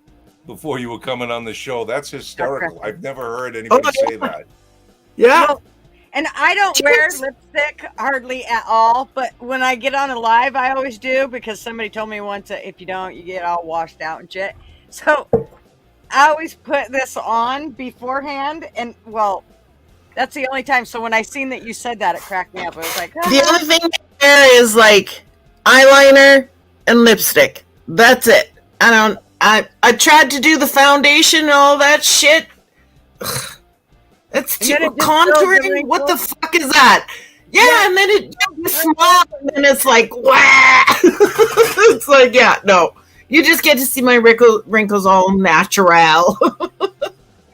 before you were coming on the show. That's hysterical. I've never heard anybody say that. Yeah. Well, and I don't wear lipstick hardly at all, but when I get on a live, I always do, because somebody told me once that if you don't, you get all washed out and shit. So I always put this on beforehand, and That's the only time. So when I seen that you said that, it cracked me up. I was like, The only thing there is like eyeliner and lipstick. That's it. I tried to do the foundation and all that shit. Ugh. It's too then it just fills the contouring. What the wrinkles. fuck is that? Yeah, and then it just small, and then it's like, wow. It's like, yeah, no. You just get to see my wrinkles all natural.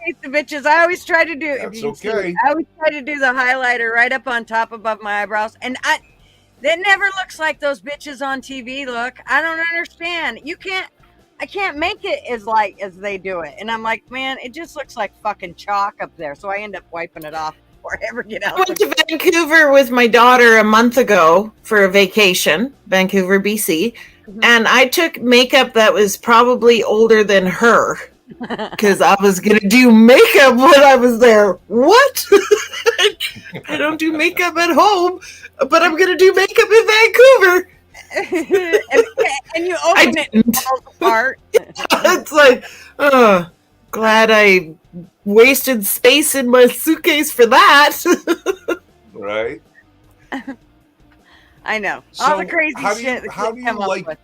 hate the bitches. I always try to do. If That's you can see okay. it, I always try to do the highlighter right up on top above my eyebrows, and that never looks like those bitches on TV look. I don't understand. I can't make it as light as they do it, and I'm like, man, it just looks like fucking chalk up there. So I end up wiping it off before I ever get out. I went to Vancouver with my daughter a month ago for a vacation, Vancouver, BC, and I took makeup that was probably older than her because I was going to do makeup when I was there. What? I don't do makeup at home, but I'm going to do makeup in Vancouver. and you open it and it falls apart. It's like, glad I wasted space in my suitcase for that. Right. I know. So All the crazy how do you- shit that how kids do you come up like- with.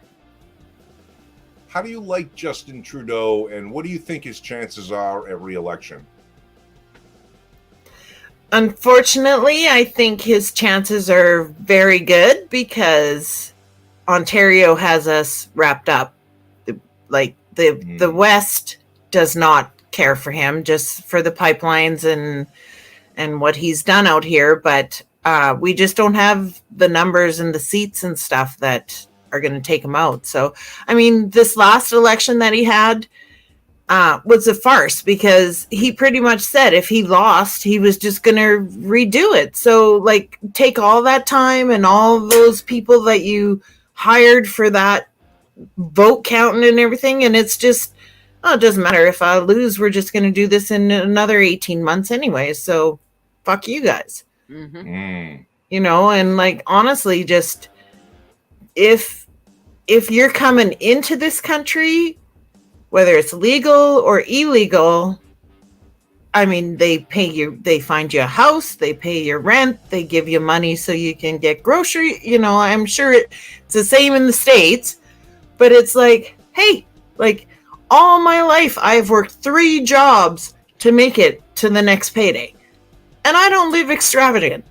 How do you like Justin Trudeau, and what do you think his chances are at re-election? Unfortunately, I think his chances are very good because Ontario has us wrapped up. The West does not care for him, just for the pipelines and what he's done out here. But we just don't have the numbers and the seats and stuff that are going to take him out. So, I mean, this last election that he had was a farce because he pretty much said if he lost, he was just going to redo it. So, like, take all that time and all those people that you hired for that vote counting and everything, and it's just, it doesn't matter if I lose, we're just going to do this in another 18 months anyway, so fuck you guys. Mm-hmm. You know, and like, honestly, just if you're coming into this country, whether it's legal or illegal, I mean, they find you a house, they pay your rent, they give you money so you can get grocery. You know, I'm sure it's the same in the States, but it's like, hey, like all my life, I've worked 3 jobs to make it to the next payday. And I don't live extravagant.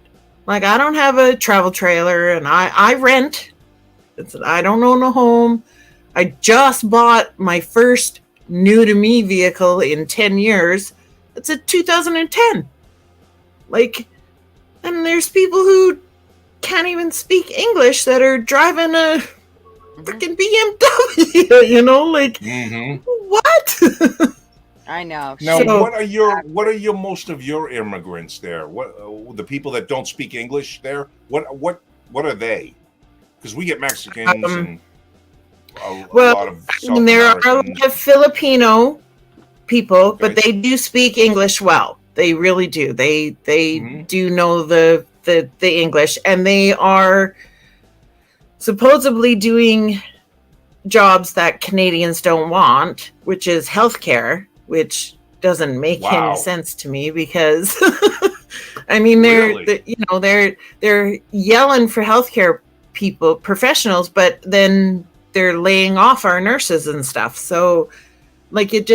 Like, I don't have a travel trailer and I rent. I don't own a home. I just bought my first new to me vehicle in 10 years. It's a 2010. Like, and there's people who can't even speak English that are driving a freaking BMW, you know, like, what? I know. Now, So- what are your most of your immigrants there? What the people that don't speak English there? What are they? Because we get Mexicans and a lot of South there are a Americans. lot of Filipino people, but Okay. they do speak English well. They really do. They do know the English, and they are supposedly doing jobs that Canadians don't want, which is healthcare, which doesn't make Wow. any sense to me because I mean Really? they're yelling for healthcare professionals, but then they're laying off our nurses and stuff. So like it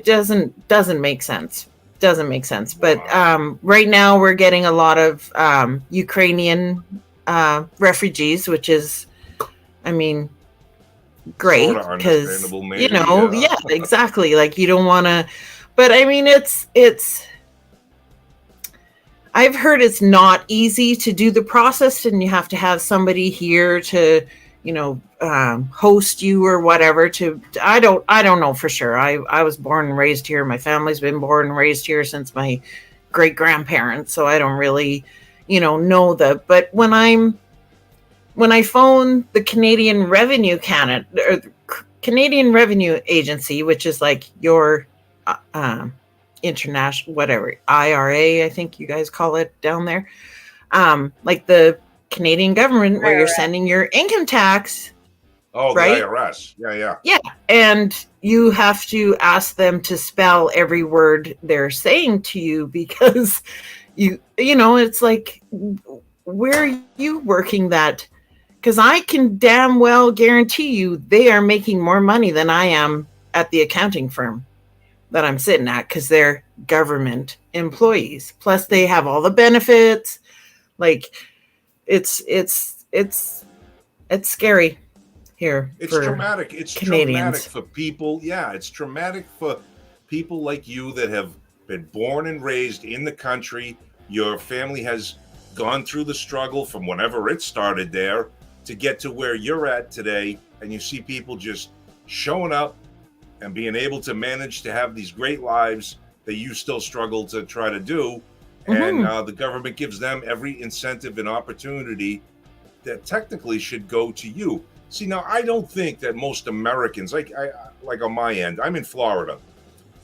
doesn't make sense. Doesn't make sense. But right now we're getting a lot of Ukrainian refugees, which is, I mean, great Sorta because understandable, maybe, you know, yeah. yeah, exactly. Like you don't want to, but I mean, it's. I've heard it's not easy to do the process, and you have to have somebody here to, you know, host you or whatever. I don't know for sure. I was born and raised here. My family's been born and raised here since my great grandparents, so I don't really, you know but when I phone the Canadian Revenue Canadian Revenue Agency, which is like your international, whatever, IRA, I think you guys call it down there, like the Canadian government where you're sending your income tax. Oh, right? the IRS. Yeah. Yeah, and you have to ask them to spell every word they're saying to you because you know, it's like, where are you working that? Because I can damn well guarantee you they are making more money than I am at the accounting firm that I'm sitting at, because they're government employees. Plus they have all the benefits. Like, it's scary here. It's traumatic. It's Canadians. traumatic for people. Yeah, it's traumatic for people like you that have been born and raised in the country. Your family has gone through the struggle from whenever it started there to get to where you're at today, and you see people just showing up and being able to manage to have these great lives that you still struggle to try to do. And the government gives them every incentive and opportunity that technically should go to you. See, now I don't think that most Americans, like on my end, I'm in Florida,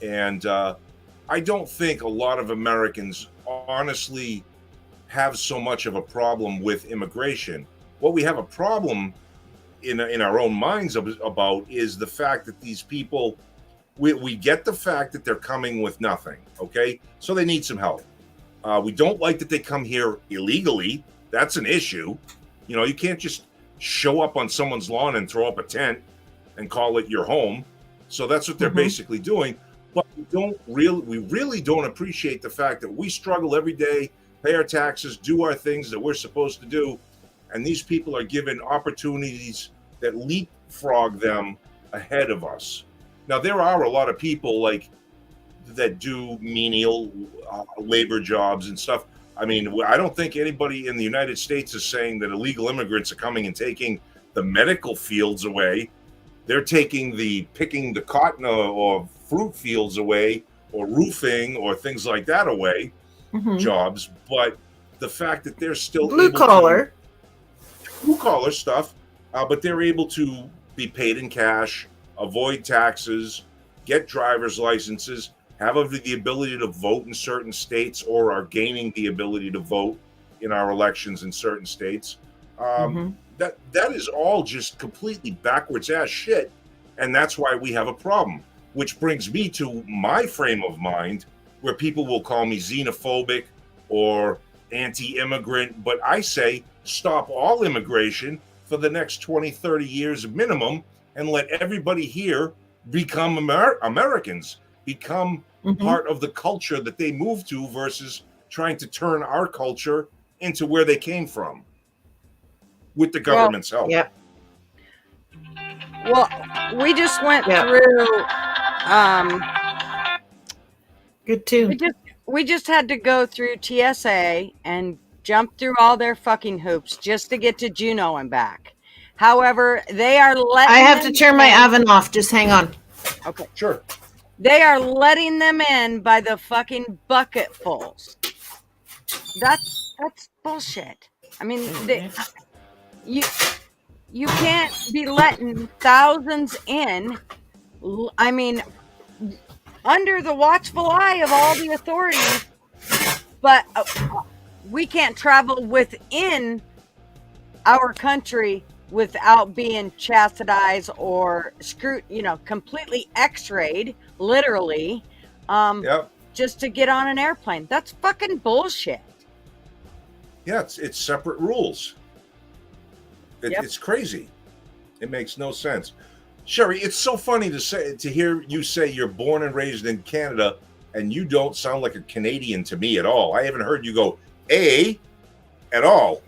and I don't think a lot of Americans honestly have so much of a problem with immigration. What we have a problem in our own minds about is the fact that these people, we get the fact that they're coming with nothing, okay? So they need some help. We don't like that they come here illegally. That's an issue. You know, you can't just show up on someone's lawn and throw up a tent and call it your home. So that's what they're basically doing. But we really don't appreciate the fact that we struggle every day, pay our taxes, do our things that we're supposed to do. And these people are given opportunities that leapfrog them ahead of us. Now, there are a lot of people like that do menial labor jobs and stuff. I mean, I don't think anybody in the United States is saying that illegal immigrants are coming and taking the medical fields away. They're taking picking the cotton or fruit fields away, or roofing or things like that away, jobs. But the fact that they're still blue collar stuff, but they're able to be paid in cash, avoid taxes, get driver's licenses, have the ability to vote in certain states, or are gaining the ability to vote in our elections in certain states. That is all just completely backwards ass shit, and that's why we have a problem. Which brings me to my frame of mind, where people will call me xenophobic or anti-immigrant, but I say stop all immigration for the next 20, 30 years minimum, and let everybody here become Americans, become part of the culture that they move to, versus trying to turn our culture into where they came from with the government's help. Yeah. Well, we just went through. Good too. We just had to go through TSA and jump through all their fucking hoops just to get to Juneau and back. However, they are letting. I have to turn my oven off. Just hang on. Okay, sure. They are letting them in by the fucking bucketfuls. That's bullshit. I mean, you can't be letting thousands in. I mean, under the watchful eye of all the authorities, but we can't travel within our country without being chastised or completely x-rayed, literally, just to get on an airplane. That's fucking bullshit. Yeah, it's separate rules. It's crazy. It makes no sense. Sherry, it's so funny to hear you say you're born and raised in Canada, and you don't sound like a Canadian to me at all. I haven't heard you go at all.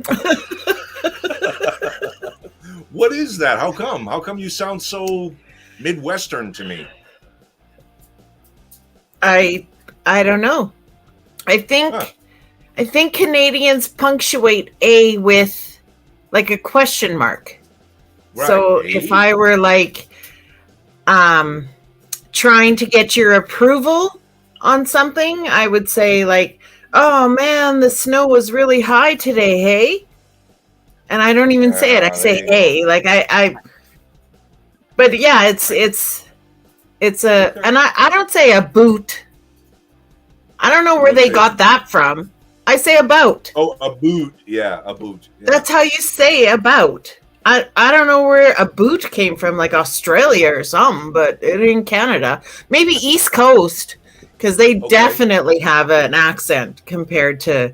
What is that? How come? How come you sound so Midwestern to me? I don't know. I think Canadians punctuate A with like a question mark. Right. So if I were like trying to get your approval on something, I would say like, "Oh man, the snow was really high today, hey?" And I don't even say it. I say "hey." Like I but yeah, it's a, and I don't say a boot. I don't know where they got that from. I say about. Oh, a boot. Yeah, a boot. Yeah. That's how you say about. I don't know where a boot came from, like Australia or something, but it in Canada. Maybe East Coast, because they Okay. definitely have an accent compared to,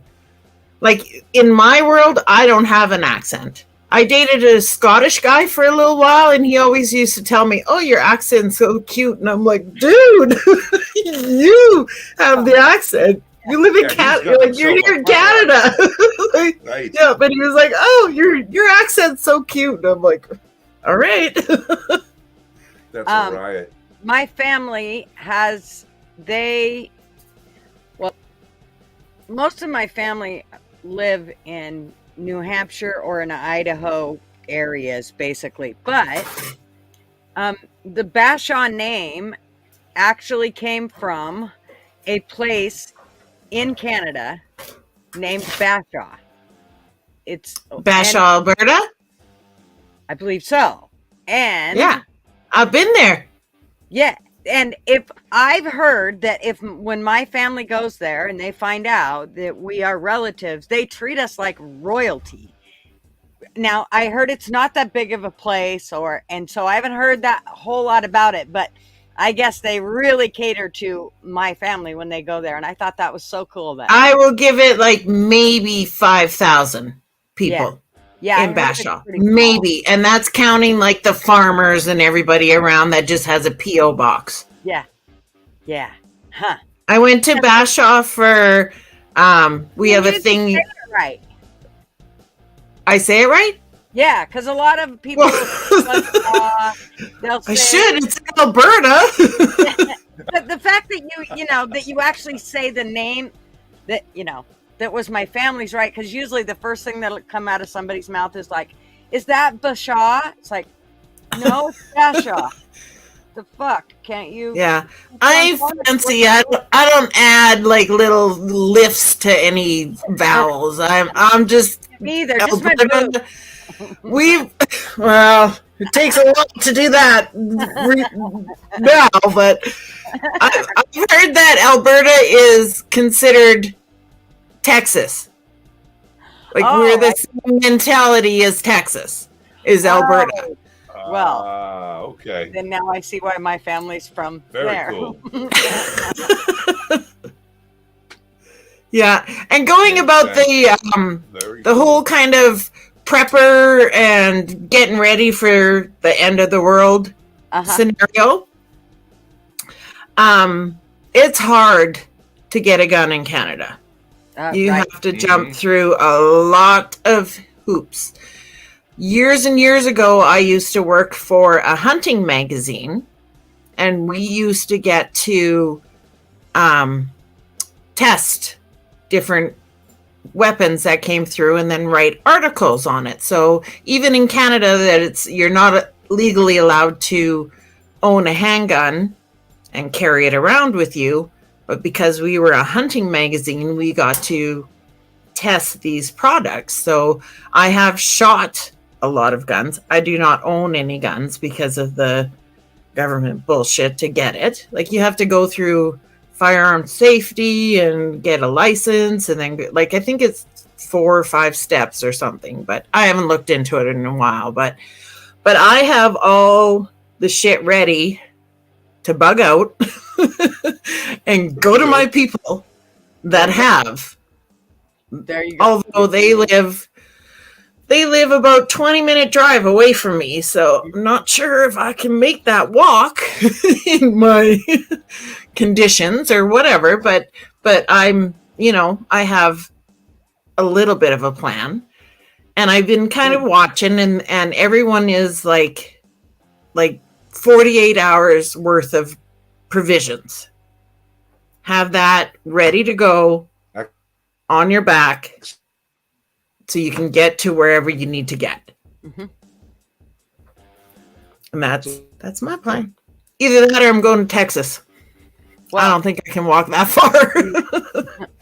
like, in my world, I don't have an accent. I dated a Scottish guy for a little while, and he always used to tell me, "Oh, your accent's so cute," and I'm like, "Dude, you have the accent. You live in Canada. Like, you're here in Canada." Like, Right. yeah, but he was like, "Oh, your accent's so cute," and I'm like, "All right." That's a riot. My family has most of my family live in New Hampshire or in Idaho areas, basically. But the Bashaw name actually came from a place in Canada named Bashaw. It's Bashaw, Alberta? I believe so. And yeah, I've been there. Yeah. And if I've heard that when my family goes there and they find out that we are relatives, they treat us like royalty. Now, I heard it's not that big of a place, and so I haven't heard that whole lot about it, but I guess they really cater to my family when they go there. And I thought that was so cool. That I will give it like maybe 5,000 people. Yeah, in Bashaw, maybe, and that's counting like the farmers and everybody around that just has a PO box. Yeah, huh? I went to Bashaw for we have a thing. Say it right? I say it right? Yeah, because a lot of people they'll say, I should. It's in Alberta. But the fact that that you actually say the name that that was my family's, right? Because usually the first thing that'll come out of somebody's mouth is like, "Is that Bashaw?" It's like, no, it's Bashaw. The fuck, can't you? Yeah, I fancy. I don't add like little lifts to any vowels. I'm just neither. Just my boob. It takes a lot to do that now, but I've heard that Alberta is considered Texas. Like we're the same mentality as Texas is Alberta. Well, okay. Then now I see why my family's from there. Cool. Yeah, and going about the whole kind of prepper and getting ready for the end of the world scenario. It's hard to get a gun in Canada. You have to jump through a lot of hoops. Years and years ago, I used to work for a hunting magazine, and we used to get to test different weapons that came through and then write articles on it. So even in Canada, you're not legally allowed to own a handgun and carry it around with you. But because we were a hunting magazine, we got to test these products. So I have shot a lot of guns. I do not own any guns because of the government bullshit to get it. Like, you have to go through firearm safety and get a license, and then I think it's 4 or 5 steps or something, but I haven't looked into it in a while. But I have all the shit ready to bug out and go to my people that have. There you go. Although they live about 20-minute drive away from me, so I'm not sure if I can make that walk in my conditions or whatever, but I'm, I have a little bit of a plan, and I've been kind of watching, and everyone is like 48 hours worth of provisions. Have that ready to go on your back so you can get to wherever you need to get. Mm-hmm. And that's my plan. Either that or I'm going to Texas. Well, I don't think I can walk that far.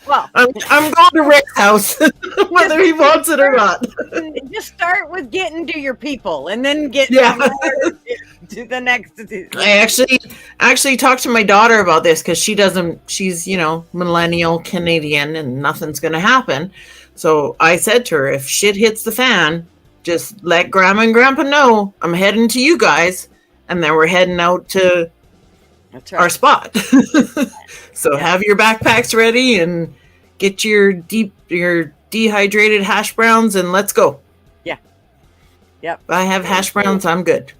Well, I'm going to Rick's house, whether he wants it or not. Just start with getting to your people, and then get to the next. I actually talked to my daughter about this because she's millennial Canadian, and nothing's going to happen. So I said to her, if shit hits the fan, just let Grandma and Grandpa know I'm heading to you guys, and then we're heading out to That's our right. spot. So Yeah. have your backpacks ready and get your dehydrated hash browns and let's go. Yeah. Yep. If I have Very hash browns, cool. I'm good.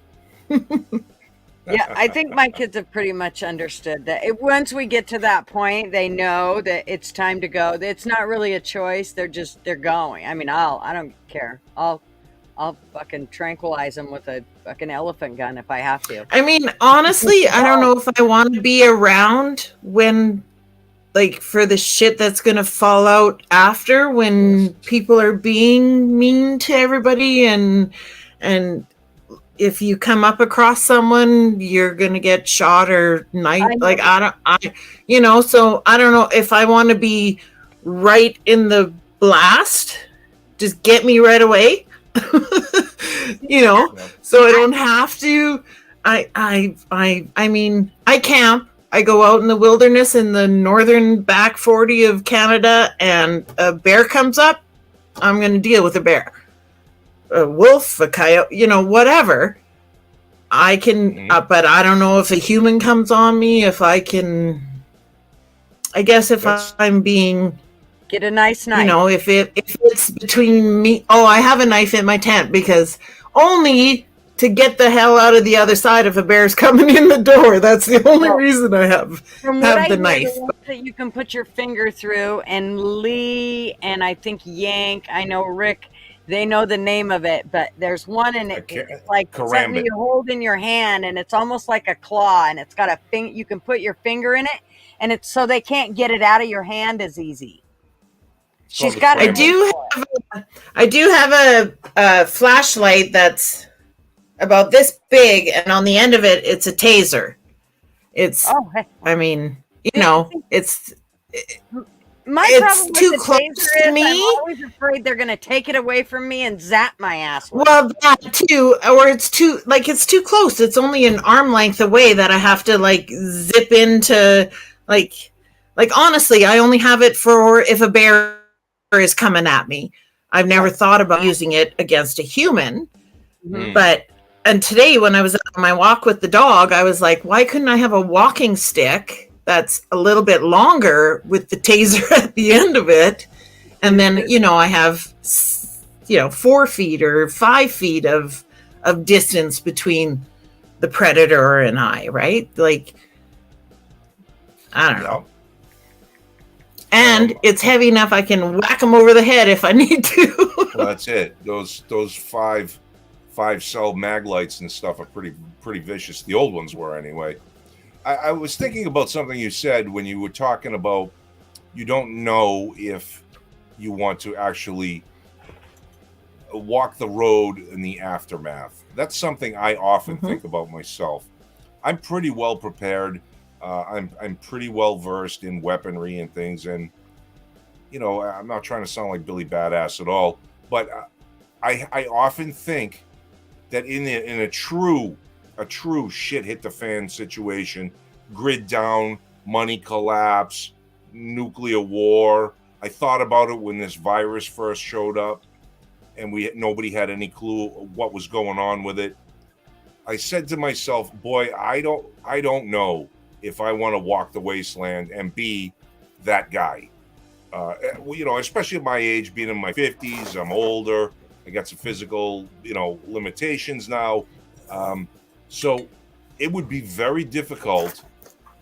Yeah, I think my kids have pretty much understood that once we get to that point, they know that it's time to go. It's not really a choice. They're going. I mean, I don't care. I'll fucking tranquilize them with a fucking elephant gun if I have to. I mean, honestly, I don't know if I want to be around when, like, for the shit that's going to fall out after when people are being mean to everybody and if you come up across someone, you're going to get shot or knife. Like, so I don't know if I want to be right in the blast. Just get me right away. So I don't have to. I mean, I camp. I go out in the wilderness in the northern back 40 of Canada, and a bear comes up. I'm going to deal with a bear, a wolf, a coyote, whatever. I can, but I don't know if a human comes on me. If I can, I guess if I'm being. Get a nice knife. If it's between me. Oh, I have a knife in my tent because only to get the hell out of the other side if a bear's coming in the door. That's the only reason I have the knife. The ones that you can put your finger through, and Lee and I think Yank, I know Rick, they know the name of it, but there's one in it. It's like something you hold in your hand, and it's almost like a claw, and it's got a thing you can put your finger in it, and it's so they can't get it out of your hand as easy. She's got. I do have a flashlight that's about this big, and on the end of it, it's a taser. It's. Oh, hey. I mean, it's. It's too close to me. I'm always afraid they're going to take it away from me and zap my ass. Well, that too, or it's too close. It's only an arm length away that I have to zip into like honestly, I only have it for if a bear is coming at me. I've never thought about using it against a human, and today when I was on my walk with the dog, I was like, why couldn't I have a walking stick that's a little bit longer with the taser at the end of it? And then, I have, 4 feet or 5 feet of distance between the predator and I, right? Like, I don't know. And it's heavy enough I can whack him over the head if I need to. Well, that's it. Those 5-cell mag lights and stuff are pretty vicious. The old ones were anyway. I was thinking about something you said when you were talking about you don't know if you want to actually walk the road in the aftermath. That's something I often think about myself. I'm pretty well prepared. I'm pretty well versed in weaponry and things, and I'm not trying to sound like Billy Badass at all, but I often think that in a true shit hit the fan situation, grid down, money collapse, nuclear war. I thought about it when this virus first showed up, and nobody had any clue what was going on with it. I said to myself, boy, I don't know if I want to walk the wasteland and be that guy. Especially at my age, being in my 50s, I'm older. I got some physical, limitations now. So it would be very difficult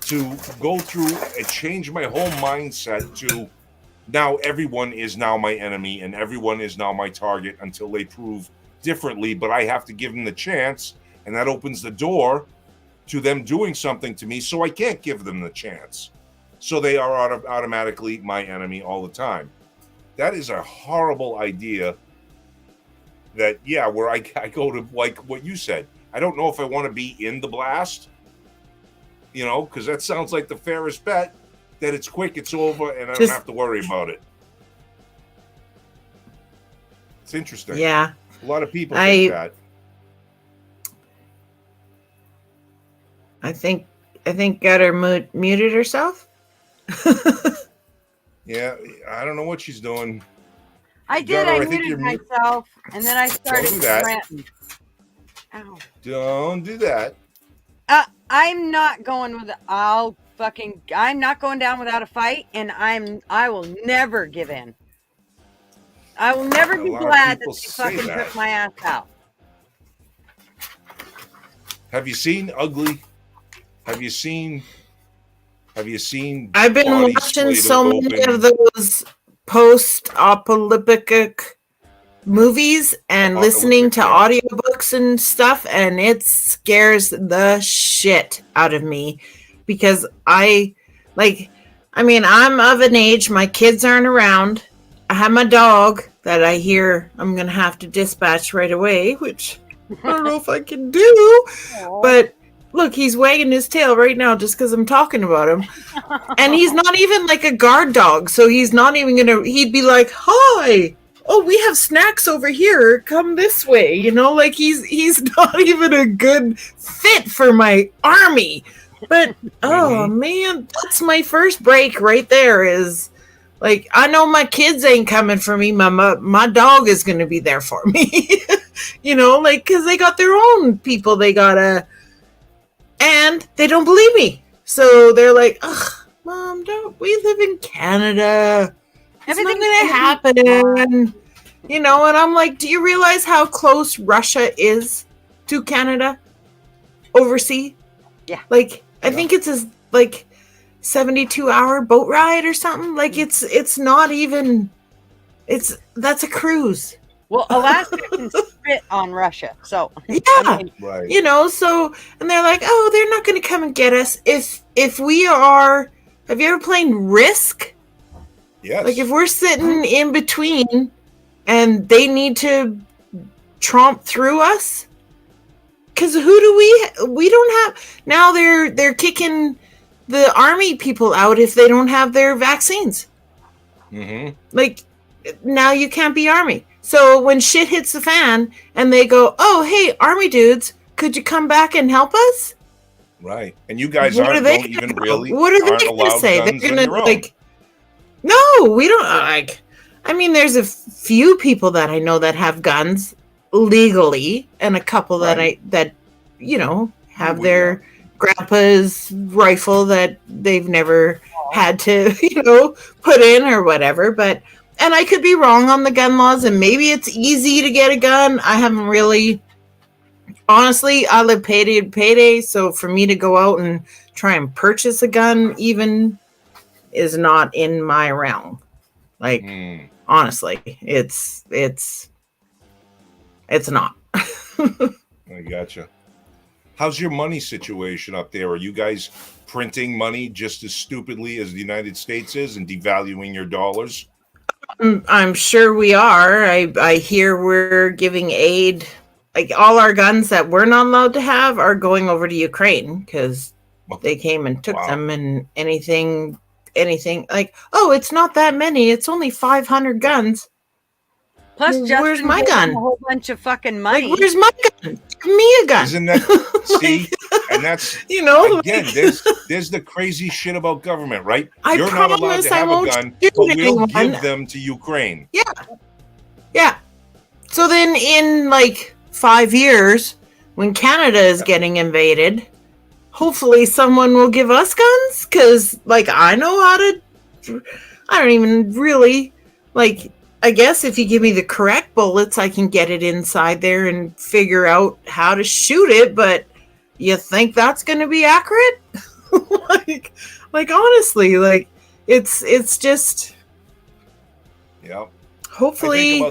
to go through and change my whole mindset to now everyone is now my enemy and everyone is now my target until they prove differently. But I have to give them the chance, and that opens the door to them doing something to me, so I can't give them the chance. So they are automatically my enemy all the time. That is a horrible idea. That, where I go to, like what you said, I don't know if I want to be in the blast, because that sounds like the fairest bet, that it's quick, it's over, and I don't have to worry about it. It's interesting. Yeah. A lot of people think that. I think got her muted herself. Yeah, I don't know what she's doing. I did. I muted myself, and then I started ranting. Ow. Don't do that. I'm not going with. I'm not going down without a fight, and I will never give in. I will never be glad that they fucking took my ass out. Have you seen Ugly? Have you seen? I've been watching so many of those post-apocalyptic movies and listening to audiobooks and stuff, and it scares the shit out of me because I'm of an age, my kids aren't around. I have my dog that I hear I'm going to have to dispatch right away, which I don't know if I can do. Aww. But look, he's wagging his tail right now just because I'm talking about him. And he's not even like a guard dog, so he's not even going to, he'd be like, hi, oh, we have snacks over here. Come this way. You know, like he's not even a good fit for my army. But, oh, man, that's my first break right there is, like, I know my kids ain't coming for me. My dog is going to be there for me. You know, like, because they got their own people they got to, and they don't believe me. So they're like, ugh, Mom, we live in Canada. It's not going to happen. You know, and I'm like, do you realize how close Russia is to Canada? Overseas? Yeah. Like, I think it's a, 72-hour boat ride or something. Like, it's not even, that's a cruise. Well, Alaska can spit on Russia, so yeah, right. You know. So, and they're like, oh, they're not going to come and get us if we are. Have you ever played Risk? Yes. Like if we're sitting in between, and they need to tromp through us, because who do we don't have now? They're kicking the army people out if they don't have their vaccines. Mm-hmm. Like now you can't be army. So when shit hits the fan and they go, oh, hey, army dudes, could you come back and help us? Right. And you guys What are they even gonna- really What are they going to say? They're going to like, no, we don't like, I mean, there's a few people that I know that have guns legally and a couple that you know, have their grandpa's rifle that they've never had to, you know, put in or whatever. But, and I could be wrong on the gun laws, and maybe it's easy to get a gun. I haven't really, honestly, I live payday to payday. So for me to go out and try and purchase a gun even is not in my realm. Like, honestly, it's not. I gotcha. How's your money situation up there? Are you guys printing money just as stupidly as the United States is and devaluing your dollars? I'm sure we are. I hear we're giving aid. Like all our guns that we're not allowed to have are going over to Ukraine because they came and took them, and anything like, oh, it's not that many. It's only 500 guns. Plus, Justin where's my gave gun? them a whole bunch of fucking money. Like, where's my gun? Give me a gun. Isn't that see? And that's you know again. like, there's the crazy shit about government, right? I You're not allowed to have a gun, but we'll give them to Ukraine. Yeah. So then, in like 5 years, when Canada is getting invaded, hopefully someone will give us guns because, like, I know how to. I don't even really like. I guess if you give me the correct bullets, I can get it inside there and figure out how to shoot it. But you think that's going to be accurate? like honestly, like it's just. Yeah. Hopefully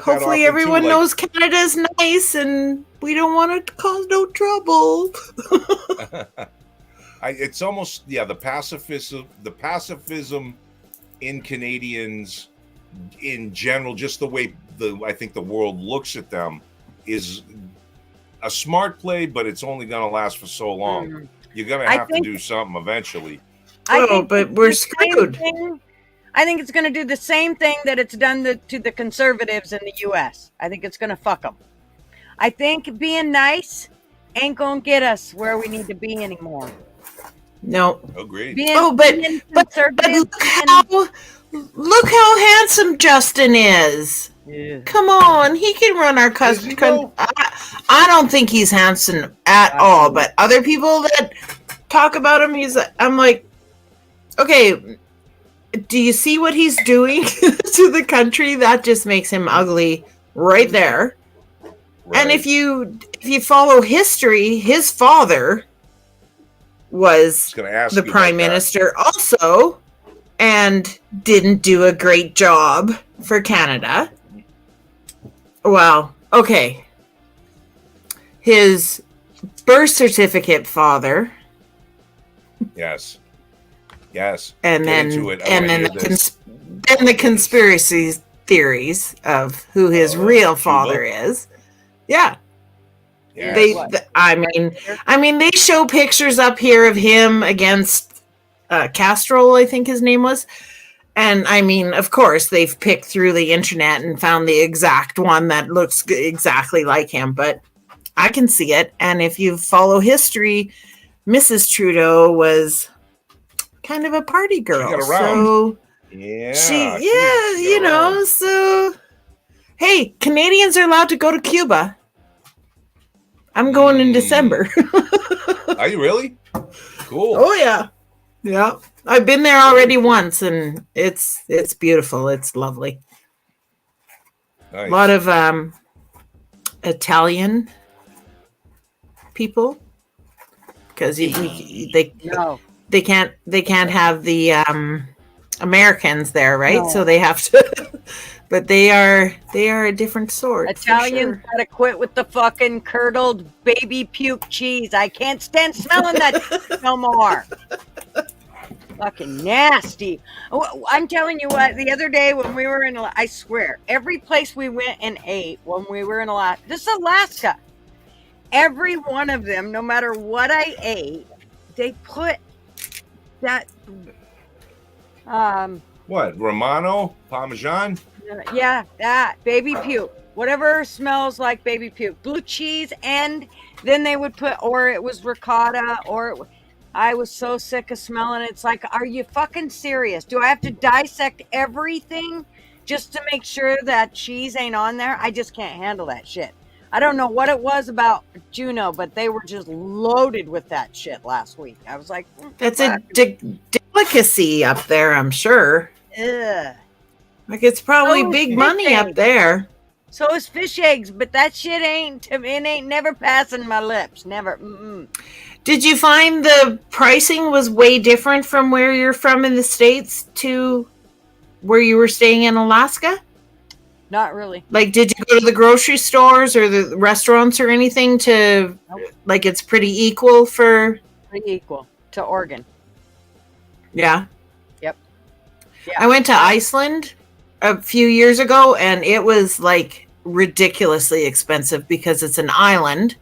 everyone knows Canada's nice and we don't want to cause no trouble. It's almost the pacifism in Canadians in general, just the way I think the world looks at them is a smart play, but it's only going to last for so long. Mm-hmm. You're going to have to do something eventually. But we're screwed. I think it's going to do the same thing that it's done to the conservatives in the U.S. I think it's going to fuck them. I think being nice ain't going to get us where we need to be anymore. No. Agreed. Look how handsome Justin is. Yeah. Come on, he can run our country. I don't think he's handsome at all. But other people that talk about him, I'm like, okay, do you see what he's doing to the country? That just makes him ugly right there. Right. And if you follow history, his father was the prime minister also, and didn't do a great job for Canada. Well, okay. His birth certificate father. Yes. And then the conspiracy theories of who his real father is. Yeah. Yes. I mean, they show pictures up here of him against Castro, I think his name was. And I mean, of course, they've picked through the internet and found the exact one that looks exactly like him. But I can see it. And if you follow history, Mrs. Trudeau was kind of a party girl. She got around. So so hey, Canadians are allowed to go to Cuba. I'm going in December. Are you really? Cool. Oh yeah. Yeah. I've been there already once, and it's beautiful. It's lovely. Nice. A lot of Italian people, because they can't have the Americans there, right? No. So they have to. But they are a different sort. Italians gotta quit with the fucking curdled baby puke cheese. I can't stand smelling that no more. Fucking nasty. I'm telling you what, the other day when we were in, I swear, every place we went and ate when we were in Alaska, this is Alaska, every one of them, no matter what I ate, they put that, what, Romano? Parmesan? yeah, that, baby puke. Whatever smells like baby puke. Blue cheese, and then they would put, or it was ricotta, or I was so sick of smelling it. It's like, are you fucking serious? Do I have to dissect everything just to make sure that cheese ain't on there? I just can't handle that shit. I don't know what it was about Juneau, but they were just loaded with that shit last week. I was like, that's a delicacy up there, I'm sure. Ugh. Like, it's probably big money up there. So is fish eggs, but that shit ain't never passing my lips. Never. Mm-mm. Did you find the pricing was way different from where you're from in the States to where you were staying in Alaska? Not really. Like, did you go to the grocery stores or the restaurants or anything to, like, it's pretty equal for? Pretty equal to Oregon. Yeah. Yep. Yeah. I went to Iceland a few years ago, and it was, like, ridiculously expensive because it's an island.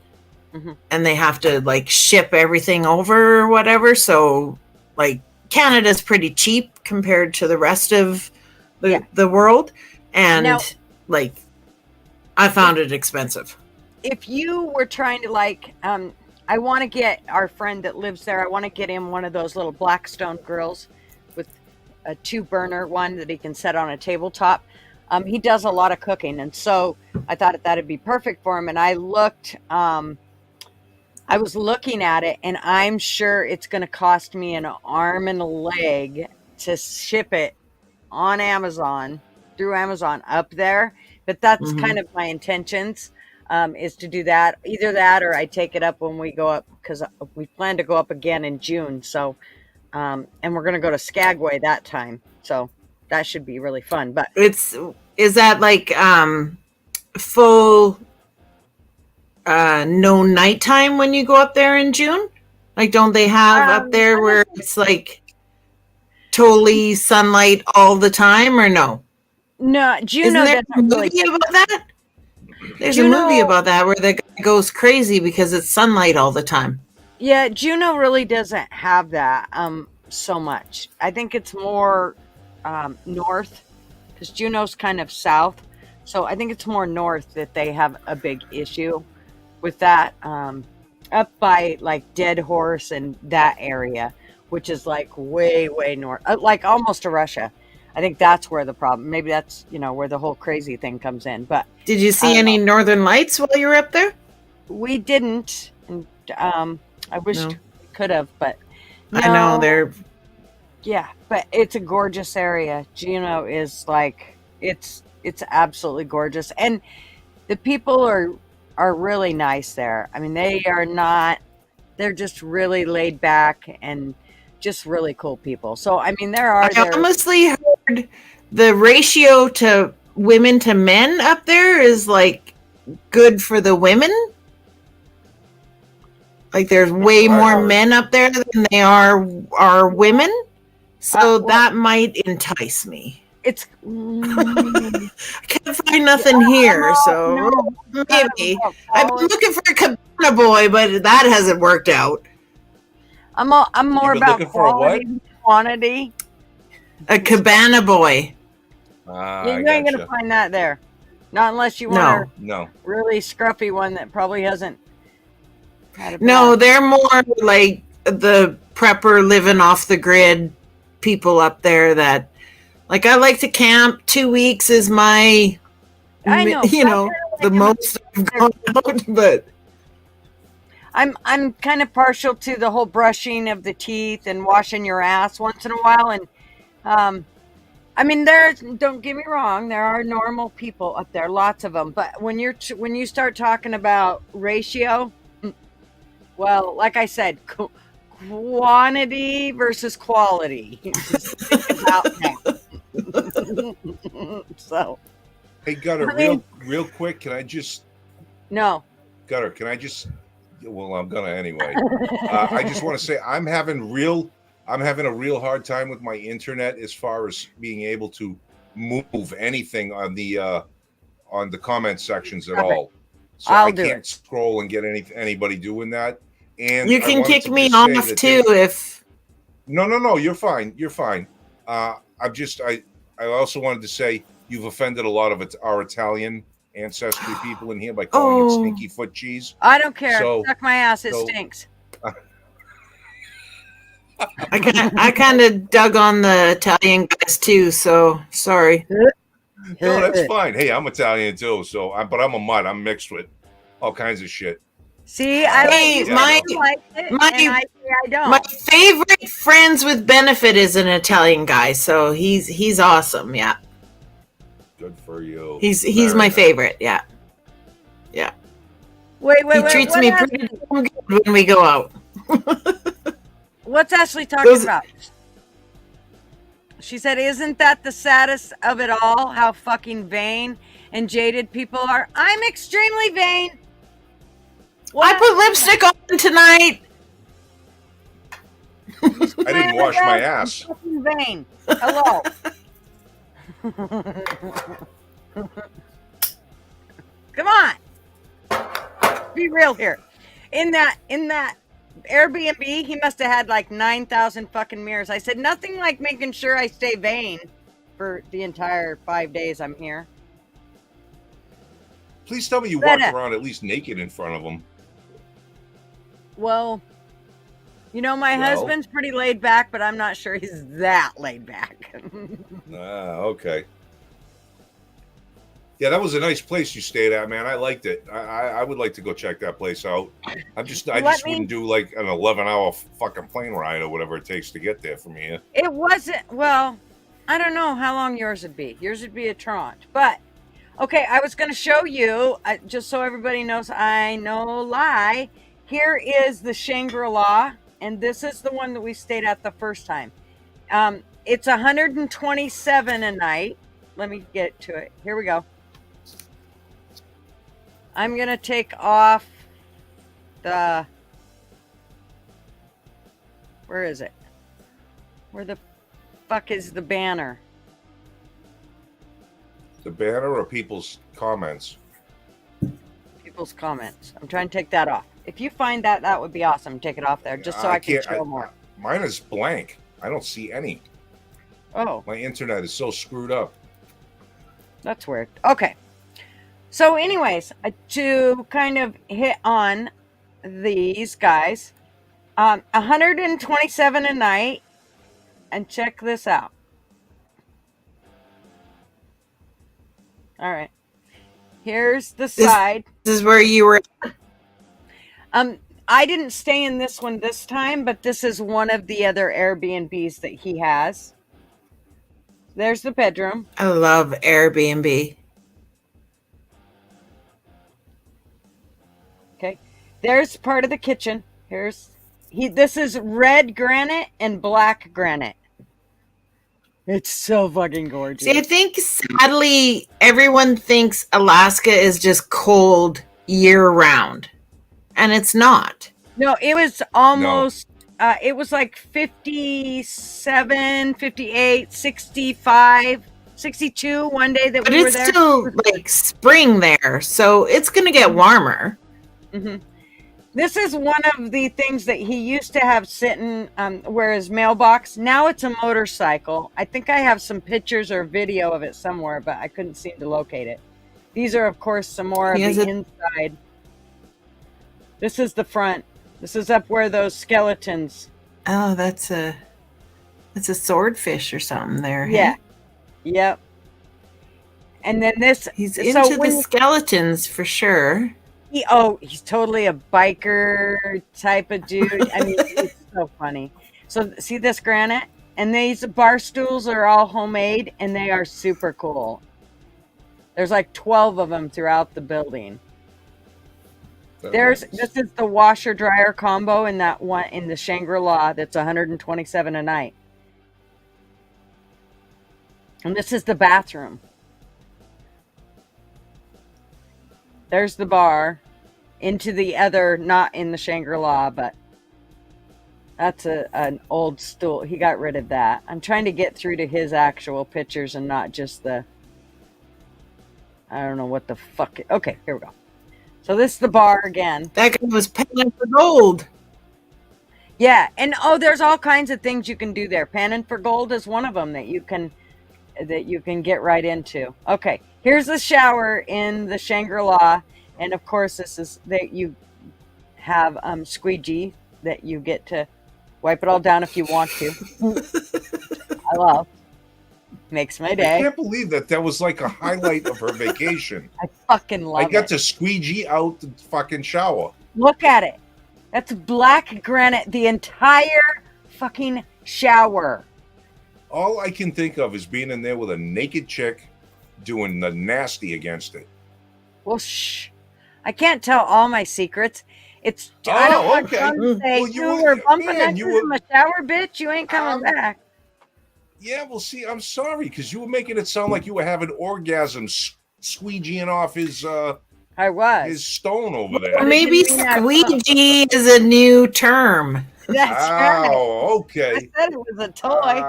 Mm-hmm. And they have to, like, ship everything over or whatever. So, like, Canada's pretty cheap compared to the rest of the world. And, now, like, I found it expensive. If you were trying to, like, I want to get our friend that lives there, I want to get him one of those little Blackstone grills with a 2-burner one that he can set on a tabletop. He does a lot of cooking. And so I thought that'd be perfect for him. And I looked... I was looking at it, and I'm sure it's going to cost me an arm and a leg to ship it on Amazon, through Amazon up there. But that's kind of my intentions, is to do that. Either that or I take it up when we go up, because we plan to go up again in June. So, and we're going to go to Skagway that time. So that should be really fun. But is that like full... no nighttime when you go up there in June? Like, don't they have up there where it's like totally sunlight all the time, or no? No, Juneau. Isn't there a movie about that? There's a movie about that where the guy goes crazy because it's sunlight all the time. Yeah, Juneau really doesn't have that so much. I think it's more north, because Juneau's kind of south. So I think it's more north that they have a big issue with that, up by like Dead Horse and that area, which is like way north, like almost to Russia. I think that's where the problem, maybe that's, where the whole crazy thing comes in. But did you see any northern lights while you were up there? We didn't. And I wished No. we could have, but no. I know they're. Yeah, but it's a gorgeous area. Juneau is like it's absolutely gorgeous, and the people are really nice there. I mean, they are not. They're just really laid back and just really cool people. So I mean, I honestly heard the ratio to women to men up there is like good for the women. Like there's way more men up there than they are women. So that might entice me. It's I can't find nothing here, so maybe. I've been looking for a cabana boy, but that hasn't worked out. I'm more about quality than quantity. A cabana boy. You ain't gonna find that there, not unless you want a really scruffy one that probably hasn't had a No, they're more like the prepper living off the grid people up there that, like, I like to camp. 2 weeks is my, I know, the most I've gone out, but I'm kind of partial to the whole brushing of the teeth and washing your ass once in a while. And I mean, don't get me wrong, there are normal people up there, lots of them. But when you start talking about ratio, well, like I said, quantity versus quality. Just think about that. So, hey, Gutter, real quick, can I just? No. Gutter, can I just? Well, I'm gonna anyway. I just want to say I'm having a real hard time with my internet as far as being able to move anything on the comment sections at all. So I can't scroll and get anybody doing that. And you can kick me off too if. No, you're fine. You're fine. I also wanted to say you've offended a lot of our Italian ancestry people in here by calling it stinky foot cheese. I don't care. Suck my ass. It stinks. I kind of dug on the Italian guys too, so sorry. No, that's fine. Hey, I'm Italian too, but I'm a mutt. I'm mixed with all kinds of shit. See, I don't. My favorite friends with benefit is an Italian guy, so he's awesome. Yeah. Good for you. He's my favorite. Yeah. Yeah. Wait. He treats me pretty good when we go out. What's Ashley talking about? She said, "Isn't that the saddest of it all? How fucking vain and jaded people are." I'm extremely vain. I put lipstick on tonight. I didn't wash my ass. Fucking vain. Hello. Come on. Be real here. In that Airbnb, he must have had like 9,000 fucking mirrors. I said, nothing like making sure I stay vain for the entire 5 days I'm here. Please tell me you walked around at least naked in front of them. Well, my husband's pretty laid back, but I'm not sure he's that laid back. Okay. Yeah, that was a nice place you stayed at, man. I liked it. I would like to go check that place out. I just wouldn't do like an 11-hour fucking plane ride or whatever it takes to get there from here. It wasn't, well, I don't know how long yours would be. Yours would be a tranche. But, okay, I was going to show you, just so everybody knows I no lie. Here is the Shangri-La, and this is the one that we stayed at the first time. It's $127 a night. Let me get to it. Here we go. I'm going to take off the... Where is it? Where the fuck is the banner? The banner or people's comments? People's comments. I'm trying to take that off. If you find that, that would be awesome. Take it off there, just so I can show more. Mine is blank. I don't see any. Oh. My internet is so screwed up. That's weird. Okay. So anyways, to kind of hit on these guys, 127 a night, and check this out. All right. Here's the side. This is where you were. I didn't stay in this one this time, but this is one of the other Airbnbs that he has. There's the bedroom. I love Airbnb. Okay. There's part of the kitchen. This is red granite and black granite. It's so fucking gorgeous. See, I think sadly everyone thinks Alaska is just cold year round, and it's not. No, it was almost it was like 57, 58, 65, 62 one day that But we were it's there. still like spring there, so it's going to get warmer. Mm-hmm. This is one of the things that he used to have sitting where his mailbox. Now it's a motorcycle. I think I have some pictures or video of it somewhere, but I couldn't seem to locate it. These are, of course, some more of the inside. This is the front. This is up where those skeletons. Oh, that's a swordfish or something there. Yeah. Hey? Yep. And then this. He's into the skeletons for sure. He's totally a biker type of dude. I mean, it's so funny. So see this granite? And these bar stools are all homemade, and they are super cool. There's like 12 of them throughout the building. This is the washer dryer combo in that one in the Shangri-La that's $127 a night. And this is the bathroom. There's the bar into the other, not in the Shangri-La, but that's an old stool. He got rid of that. I'm trying to get through to his actual pictures and not just the, I don't know what the fuck. Okay, here we go. So this is the bar again. That guy was panning for gold. Yeah, and there's all kinds of things you can do there. Panning for gold is one of them that you can get right into. Okay, here's the shower in the Shangri-La, and of course this is that you have squeegee that you get to wipe it all down if you want to. I love. Makes my day. I can't believe that was like a highlight of her vacation. I fucking love it. I got to squeegee out the fucking shower. Look at it. That's black granite, the entire fucking shower. All I can think of is being in there with a naked chick doing the nasty against it. Well, shh. I can't tell all my secrets. I don't want okay. to say, Well, you were bumping into in my shower, bitch. You ain't coming back. Yeah, well, see, I'm sorry, because you were making it sound like you were having orgasms squeegeeing off his I was. His stone over there. Or maybe squeegee is a new term. That's right. Okay. I said it was a toy.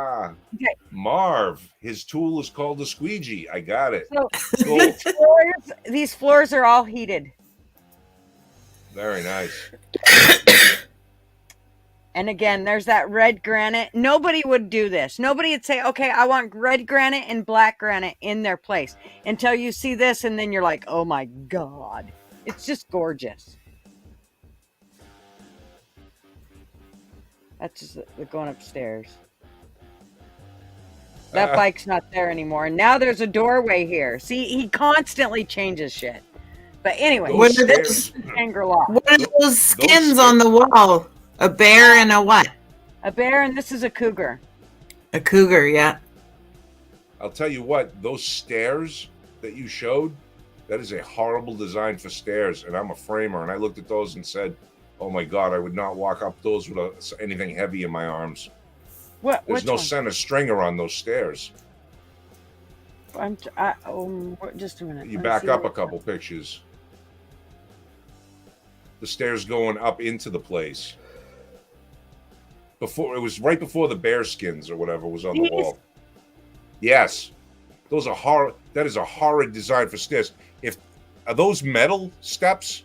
Okay. Marv, his tool is called a squeegee. I got it. So Cool. these floors are all heated. Very nice. And again, there's that red granite. Nobody would do this. Nobody would say, okay, I want red granite and black granite in their place until you see this. And then you're like, oh my God, it's just gorgeous. That's just going upstairs. That bike's not there anymore. And now there's a doorway here. See, he constantly changes shit. But anyway, What are those Shangri-La. skins on the wall? A bear and a what? A bear, and this is a cougar. A cougar, yeah. I'll tell you what, those stairs that you showed, that is a horrible design for stairs. And I'm a framer, and I looked at those and said, oh my God, I would not walk up those with anything heavy in my arms. There's no center stringer on those stairs. Just a minute. You back up a couple pictures. The stairs going up into the place. It was right before the bear skins or whatever was on the wall. Yes. Those are horror. That is a horrid design for stairs. Are those metal steps?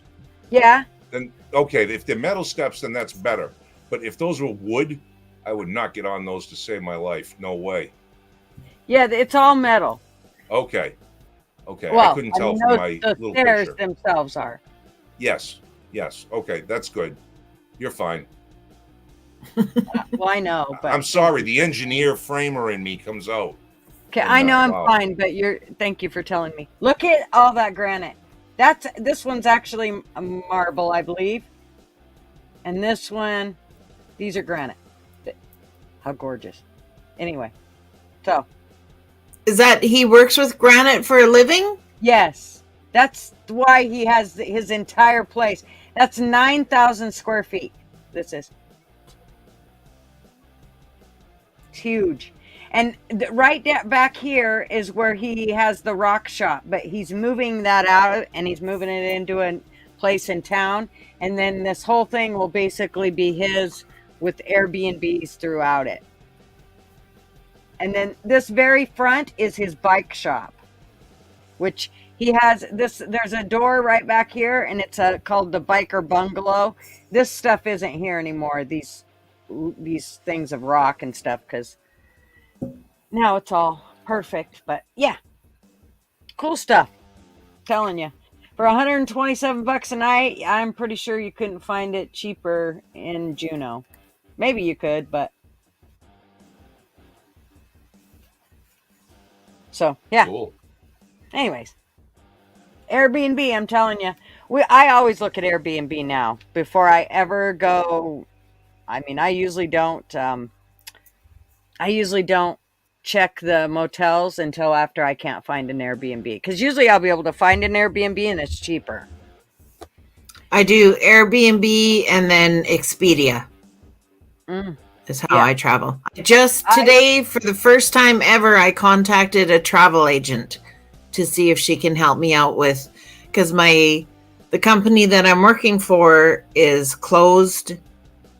Yeah. Then okay, if they're metal steps, then that's better. But if those were wood, I would not get on those to save my life. No way. Yeah, it's all metal. Okay. Okay. Well, I couldn't tell from my little stairs picture. themselves are. Yes. Okay, that's good. You're fine. Well, I know, but I'm sorry. The engineer framer in me comes out. Okay, I know I'm fine, but thank you for telling me. Look at all that granite. This one's actually a marble, I believe. And this one, these are granite. How gorgeous. Anyway, so. Is that he works with granite for a living? Yes. That's why he has his entire place. That's 9,000 square feet. This is. It's huge. And right back here is where he has the rock shop, but he's moving that out and he's moving it into a place in town. And then this whole thing will basically be his with Airbnbs throughout it. And then this very front is his bike shop, which he has this. There's a door right back here, and it's called the Biker Bungalow. This stuff isn't here anymore. These things of rock and stuff, because now it's all perfect. But yeah, cool stuff. I'm telling you, for $127 a night, I'm pretty sure you couldn't find it cheaper in Juneau. Maybe you could, but so yeah. Cool. Anyways, Airbnb, I'm telling you, I always look at Airbnb now before I ever go. I mean, I usually don't check the motels until after I can't find an Airbnb, because usually I'll be able to find an Airbnb and it's cheaper. I do Airbnb and then Expedia. Is how I travel. Just today, for the first time ever, I contacted a travel agent to see if she can help me out with, because the company that I'm working for is closed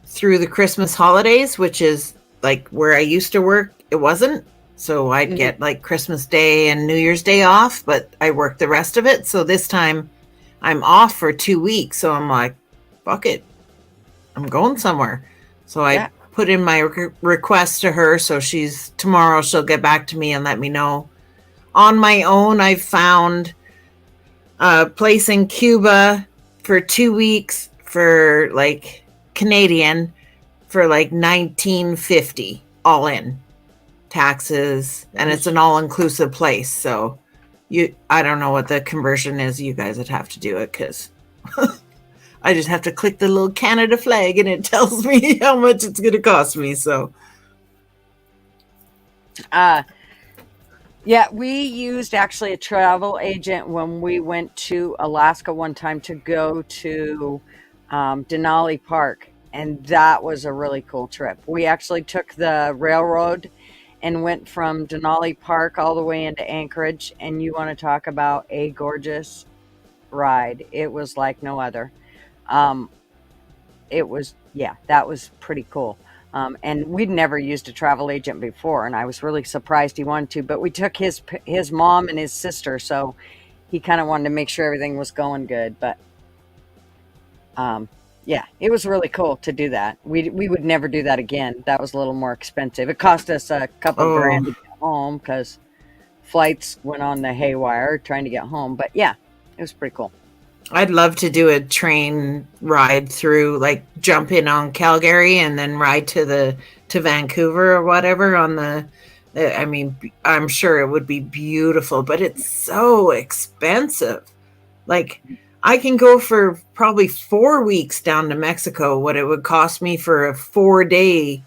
through the Christmas holidays, which is like where I used to work. It wasn't. So I'd get like Christmas Day and New Year's Day off, but I worked the rest of it. So this time I'm off for 2 weeks. So I'm like, fuck it. I'm going somewhere. So I put in my request to her. So tomorrow she'll get back to me and let me know. On my own, I found a place in Cuba for 2 weeks for like Canadian for like $19.50 all in taxes, and it's an all-inclusive place. So I don't know what the conversion is. You guys would have to do it, because I just have to click the little Canada flag and it tells me how much it's going to cost me. So yeah, we used actually a travel agent when we went to Alaska one time to go to Denali Park, and that was a really cool trip. We actually took the railroad and went from Denali Park all the way into Anchorage, and you want to talk about a gorgeous ride. It was like no other. That was pretty cool. And we'd never used a travel agent before, and I was really surprised he wanted to, but we took his mom and his sister, so he kind of wanted to make sure everything was going good. But yeah, it was really cool to do that. We would never do that again. That was a little more expensive. It cost us a couple grand to get home, because flights went on the haywire trying to get home. But yeah, it was pretty cool. I'd love to do a train ride through, like jump in on Calgary and then ride to Vancouver or whatever on I mean, I'm sure it would be beautiful, but it's so expensive. Like, I can go for probably 4 weeks down to Mexico, what it would cost me for a 4-day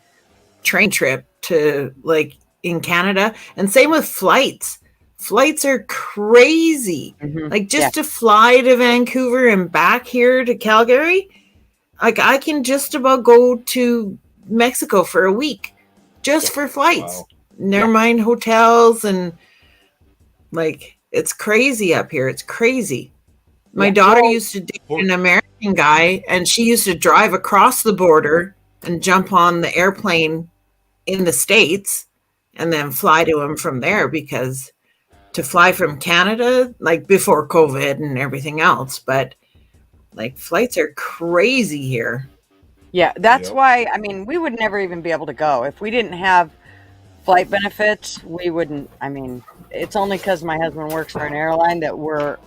train trip to, like, in Canada. And same with flights. Flights are crazy. Like, just to fly to Vancouver and back here to Calgary, like, I can just about go to Mexico for a week just for flights. Wow. Never mind hotels, and like, it's crazy up here. It's crazy. My daughter used to date an American guy, and she used to drive across the border and jump on the airplane in the States and then fly to him from there, because to fly from Canada, like before COVID and everything else, but like flights are crazy here. Yeah, that's why, I mean, we would never even be able to go. If we didn't have flight benefits, we wouldn't. I mean, it's only because my husband works for an airline that we're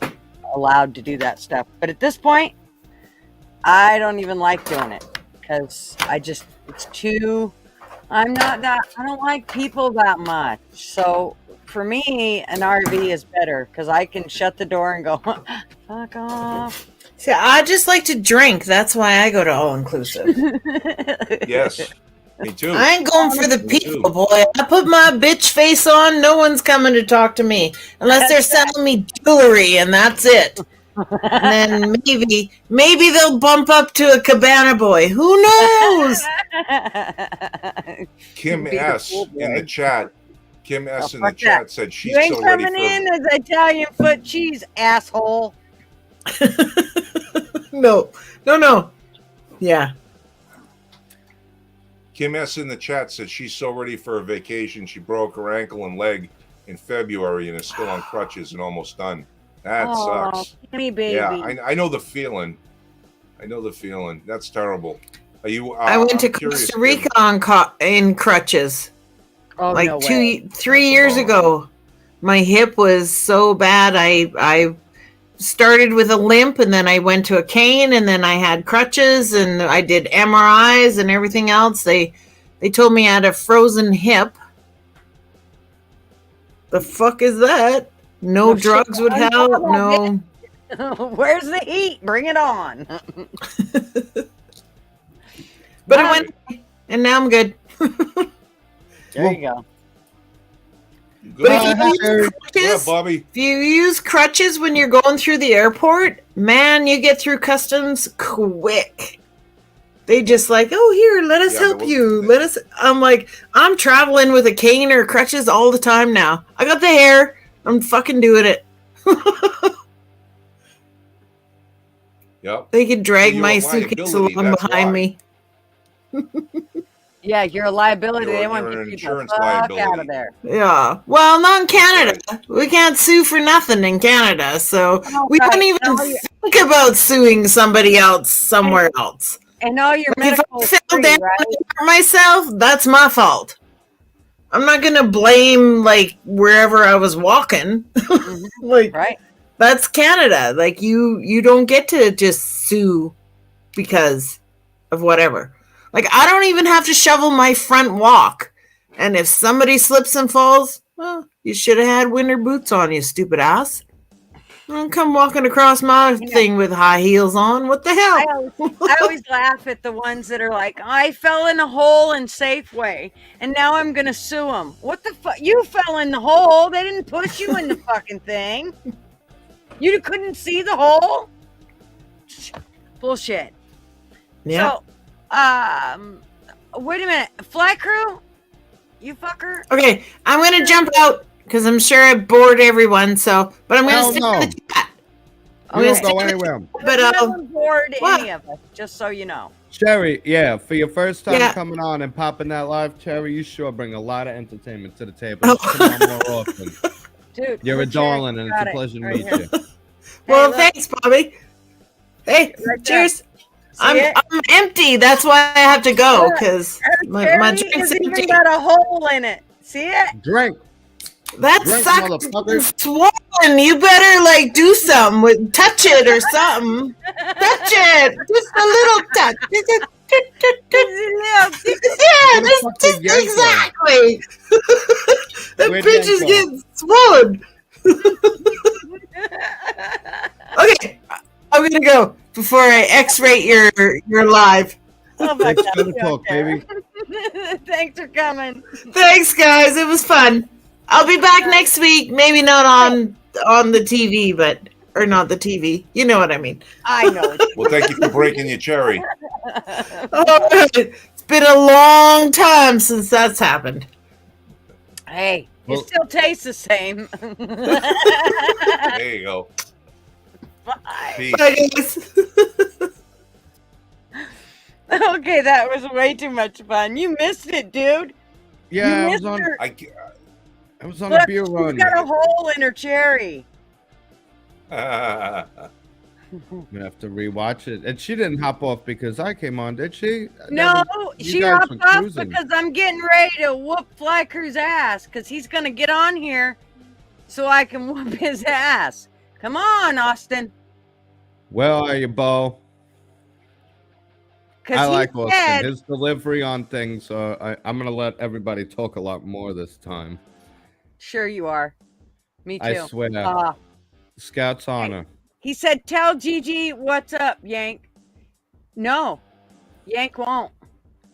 allowed to do that stuff. But at this point, I don't even like doing it, because I don't like people that much. So for me, an RV is better, because I can shut the door and go, fuck off. See, I just like to drink. That's why I go to all inclusive. Yes, me too. I ain't going for the Me too. people, boy. I put my bitch face on. No one's coming to talk to me unless they're selling me jewelry, and that's it. And then maybe they'll bump up to a Cabana boy. Who knows? Kim Be the S cool in the boy. chat. Kim S in the fuck that. chat said she's You ain't so ready coming for. in as Italian foot cheese, asshole. No. Yeah. Kim S in the chat said she's so ready for a vacation. She broke her ankle and leg in February and is still on crutches and almost done. That sucks. Kimmy baby. Yeah, I know the feeling. That's terrible. Are you? I went to I'm curious, Costa Rica in crutches. Oh, Like no way. 3 years ago. My hip was so bad. I started with a limp, and then I went to a cane, and then I had crutches, and I did MRIs and everything else. They told me I had a frozen hip. The fuck is that? No shit, drugs would I'm help. talking No. Where's the heat? Bring it on. But I went, and now I'm good. There you go. Good. But if you use Yeah, crutches, Bobby. if you use crutches when you're going through the airport, man, you get through customs quick. They just like, oh, here, let us help you. I'm like, I'm traveling with a cane or crutches all the time now. I got the hair. I'm fucking doing it. Yep. They could drag You're my a suitcase liability, along that's behind why. me. Yeah, you're a liability. You're They want an to get you the insurance fuck out liability. of there. Yeah. Well, not in Canada. We can't sue for nothing in Canada. So we right. don't even No, you- think about suing somebody else somewhere else. And all your Like if medical I is fell free, down right? and hurt myself, that's my fault. I'm not gonna blame like wherever I was walking. Like Right. that's Canada. Like you don't get to just sue because of whatever. Like I don't even have to shovel my front walk. And if somebody slips and falls, well, you should have had winter boots on, you stupid ass. Don't come walking across my thing with high heels on. What the hell? I always laugh at the ones that are like, I fell in a hole in Safeway, and now I'm gonna sue them. What the fuck? You fell in the hole. They didn't push you in the fucking thing. You couldn't see the hole. Bullshit. Yeah. So, wait a minute, Flat Crew, you fucker. Okay, I'm gonna jump out because I'm sure I bored everyone. So, but I'm gonna Hell stay no. in the chat. We don't go anywhere. But no one bored what? any of us, just so you know. Cherry, yeah, for your first time Yeah. coming on and popping that live, Cherry, you sure bring a lot of entertainment to the table. Oh. Just come on more often. Dude, You're a we're darling, and it's got a it pleasure to right meet here. you. Well, look. thanks, Bobby. Hey, Right there. cheers. See I'm it? empty. That's why I have to go Look, because my Cherry drink's has even empty. got a hole in it. See it? Drink. That Drink, sucks. motherfucker. It's swollen. You better like do something with touch it or something. Touch it. Just a little touch. Yeah, the fuck just did Yank go? exactly. That Where'd bitch Yank is go? getting swollen. Okay, I'm gonna go before I X-rate your live. Oh my Let's God, go to we talk, don't baby. care. Thanks for coming. Thanks, guys. It was fun. I'll be back next week. Maybe not on the TV, but or not the TV. You know what I mean. I know. Well, thank you for breaking your cherry. Oh, it's been a long time since that's happened. Hey, Well- it still tastes the same. There you go. Bye. Peace. Bye, guys. Okay, that was way too much fun. You missed it, dude. Yeah, You I missed was on. her. I was on Look, a beer she's run. got a hole in her cherry. I'm gonna have to rewatch it. And she didn't hop off because I came on, did she? No, you she guys hopped were off cruising. because I'm getting ready to whoop Flacker's ass because he's going to get on here so I can whoop his ass. Come on, Austin. Well, are you, Bo? Because I he like Austin. said, His delivery on things. So I'm gonna let everybody talk a lot more this time. sure you are. Me too. I swear. Uh, Scout's honor. He said, tell Gigi what's up, Yank. No, Yank won't.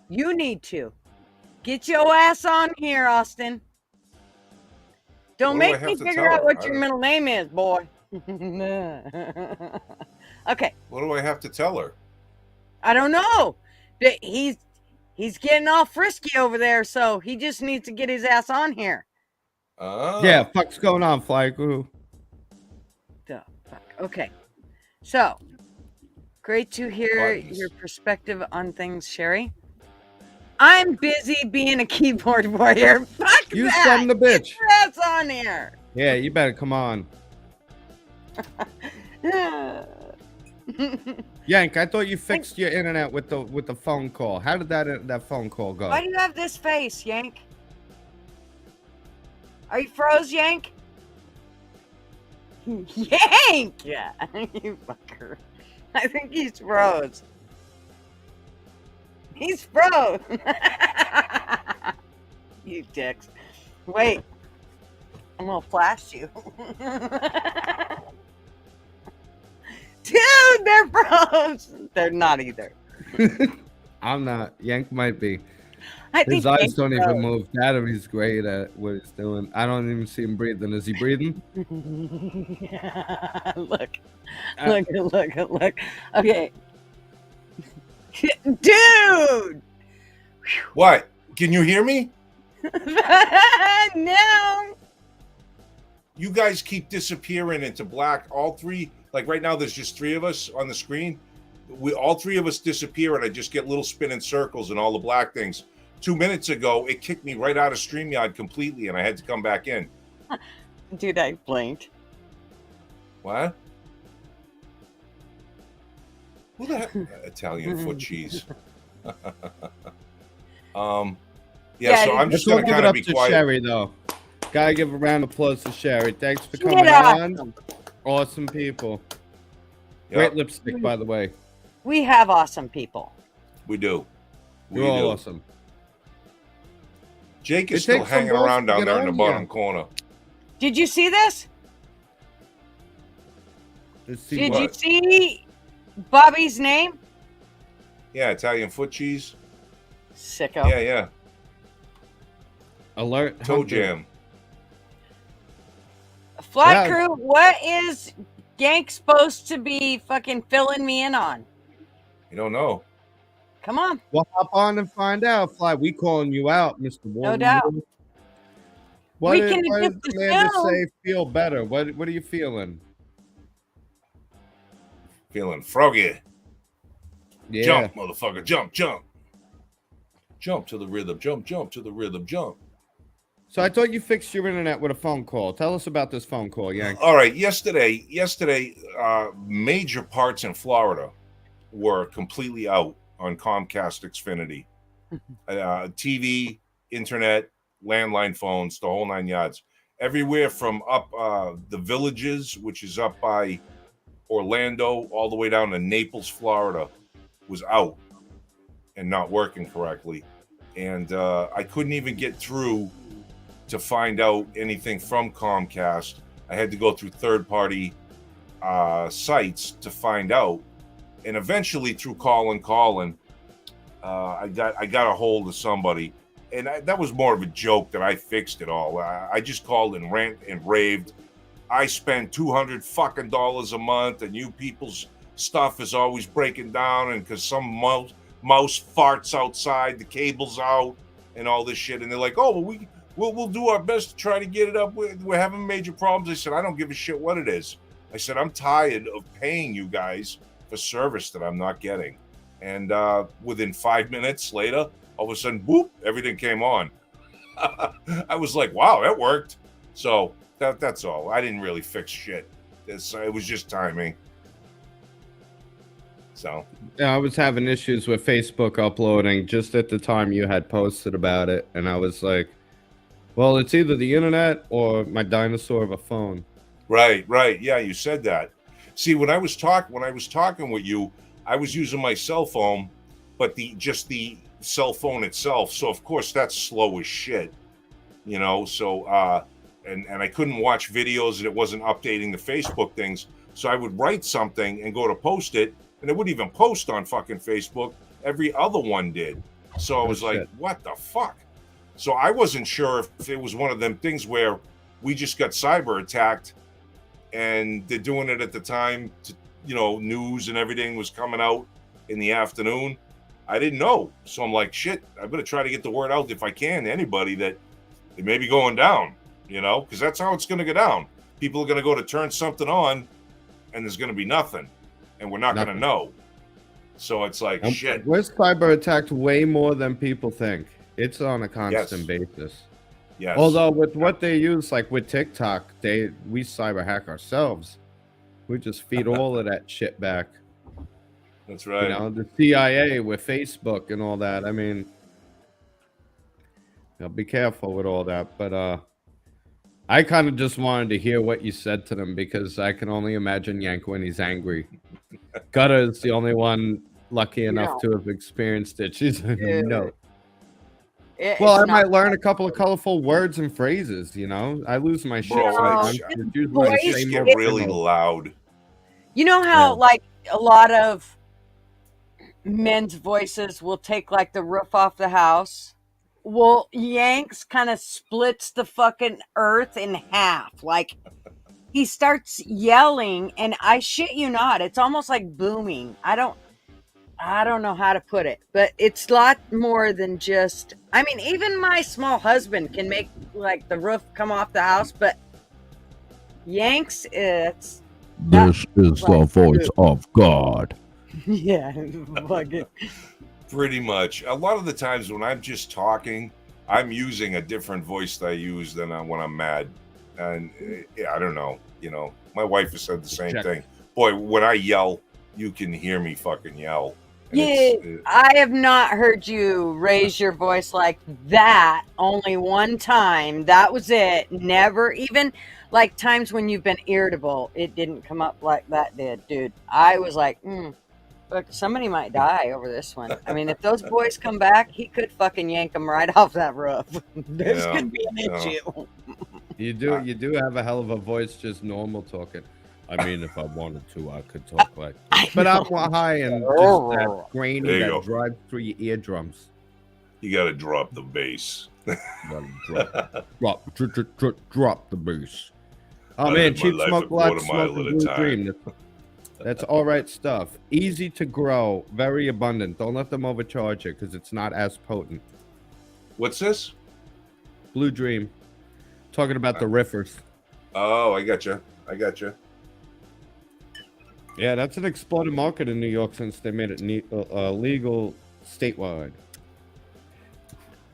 You need to. Get your ass on here, Austin. Don't What do I make have me to figure tell out her? what your middle name is, boy. Okay. What do I have to tell her? I don't know. But he's getting all frisky over there, so he just needs to get his ass on here. Yeah, fuck's going on, Fly Guru? The fuck. Okay. So, great to hear Buttons. your perspective on things, Sherry. I'm busy being a keyboard warrior. Fuck You that. son of a bitch. Get your ass on here. Yeah, you better come on. Yank, I thought you fixed your internet with the phone call. How did that phone call go? Why do you have this face, Yank? Are you froze, Yank? Yank! Yeah, you fucker. I think he's froze. He's froze. You dicks. Wait. I'm gonna flash you. Dude, they're froze. They're not either. I'm not. Yank might be. I think His eyes Yank's don't even froze. move. He's great at what he's doing. I don't even see him breathing. Is he breathing? Look. Look. Okay. Dude! What? Can you hear me? No. You guys keep disappearing into black. All three, like right now, there's just three of us on the screen. All three of us disappear, and I just get little spinning circles and all the black things. 2 minutes ago, it kicked me right out of StreamYard completely, and I had to come back in. Dude, I blinked. What? Who the heck? Italian foot cheese. Yeah, so I'm just Let's gonna all give it kind of up be to quiet. Sherry, though. Gotta give a round of applause to Sherry. Thanks for Get coming awesome. on. Awesome people. Yep, Great lipstick, by the way. We have awesome people. we do. We You're all do. awesome. Jake is It still takes some hanging balls around to down get there in the on bottom here. corner. Did you see this? Let's see Did what. you see Bobby's name? Yeah, Italian foot cheese. Sicko. Yeah. Alert. Toe hunter. jam. Fly Yeah. crew, what is Yank supposed to be fucking filling me in on? You don't know. Come on. Well, hop on and find out, Fly. We calling you out, Mr. Warren. doubt. What We did, can what did just Amanda assume. say? Feel better. What are you feeling? Feeling froggy. Yeah. Jump, motherfucker. Jump. Jump to the rhythm. Jump to the rhythm. Jump. So I thought you fixed your internet with a phone call. Tell us about this phone call, Yank. All right. Yesterday, major parts in Florida were completely out on Comcast Xfinity. TV, internet, landline phones, the whole 9 yards. Everywhere from up the Villages, which is up by Orlando, all the way down to Naples, Florida, was out and not working correctly. And I couldn't even get through to find out anything from Comcast. I had to go through third-party sites to find out. And eventually, through calling, I got a hold of somebody, and that was more of a joke that I fixed it all. I just called and rant and raved. I spend $200 fucking a month, and you people's stuff is always breaking down, and because some mouse farts outside, the cable's out, and all this shit. And they're like, "Oh, well, we'll do our best to try to get it up. We're having major problems." I said, "I don't give a shit what it is." I said, "I'm tired of paying you guys for service that I'm not getting." And within 5 minutes later, all of a sudden, boop, everything came on. I was like, wow, that worked. So that's all. I didn't really fix shit. It was just timing. So Yeah, I was having issues with Facebook uploading just at the time you had posted about it. And I was like, well, it's either the internet or my dinosaur of a phone. Right. Yeah, you said that. See, when I was talking with you, I was using my cell phone, but just the cell phone itself. So of course that's slow as shit, So and I couldn't watch videos, and it wasn't updating the Facebook things. So I would write something and go to post it, and it wouldn't even post on fucking Facebook. Every other one did. So I was like, what the fuck? So I wasn't sure if it was one of them things where we just got cyber attacked, and they're doing it at the time, news and everything was coming out in the afternoon. I didn't know. So I'm like, shit, I better try to get the word out if I can to anybody that it may be going down, because that's how it's going to go down. People are going to go to turn something on, and there's going to be nothing, and we're not going to know. So it's like, shit. We're cyber attacked way more than people think. It's on a constant basis. Yes. Although with what they use, like with TikTok, we cyber hack ourselves. We just feed all of that shit back. That's right. The CIA with Facebook and all that. I mean, be careful with all that. But I kind of just wanted to hear what you said to them, because I can only imagine Yank when he's angry. Gutter is the only one lucky enough to have experienced it. She's no. Well, I might learn a couple of colorful words and phrases. I lose my shit sometimes. Voices get really loud. You know how like a lot of men's voices will take like the roof off the house? Well, Yanks kind of splits the fucking earth in half. Like he starts yelling, and I shit you not, it's almost like booming. I don't know how to put it, but it's a lot more than just, I mean, even my small husband can make like the roof come off the house, but Yanks, this is the voice of God. Yeah, fucking. Pretty much. A lot of the times when I'm just talking, I'm using a different voice that I use than when I'm mad. And I don't know, my wife has said the same thing. Boy, when I yell, you can hear me fucking yell. I have not heard you raise your voice like that. Only one time. That was it. Never even like times when you've been irritable. It didn't come up like that did, dude. I was like, look, somebody might die over this one. I mean, if those boys come back, he could fucking yank them right off that roof. This could be an issue. You do have a hell of a voice, just normal talking. I mean, if I wanted to, I could talk like this. But I'm high and just that grainy that drives through your eardrums. You got to drop the bass. Drop the bass. Oh, man, Cheap Smoke Black Smoke Blue Dream. That's all right stuff. Easy to grow, very abundant. Don't let them overcharge it, because it's not as potent. What's this? Blue Dream. Talking about the riffers. Oh, I got you. Yeah, that's an exploded market in New York since they made it legal statewide.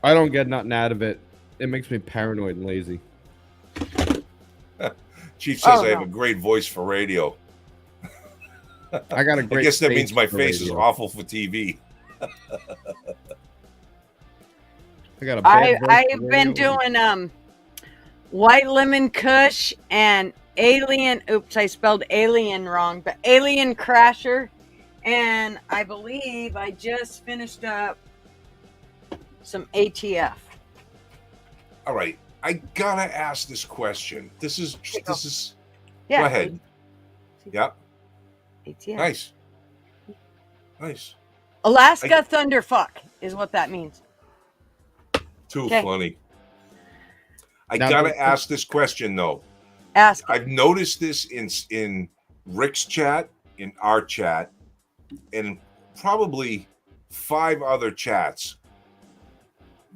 I don't get nothing out of it. It makes me paranoid and lazy. Chief says I have a great voice for radio. I got a great. I guess that means my face is awful for TV. I've been doing White Lemon Kush and Alien. Oops, I spelled alien wrong, but Alien Crasher. And I believe I just finished up some ATF. All right, I gotta ask this question. This is. Yeah. Go ahead. Yeah. ATF. Nice. Alaska Thunderfuck is what that means. Too funny. I gotta ask this question though. Ask. I've noticed this in Rick's chat, in our chat, and probably 5 other chats.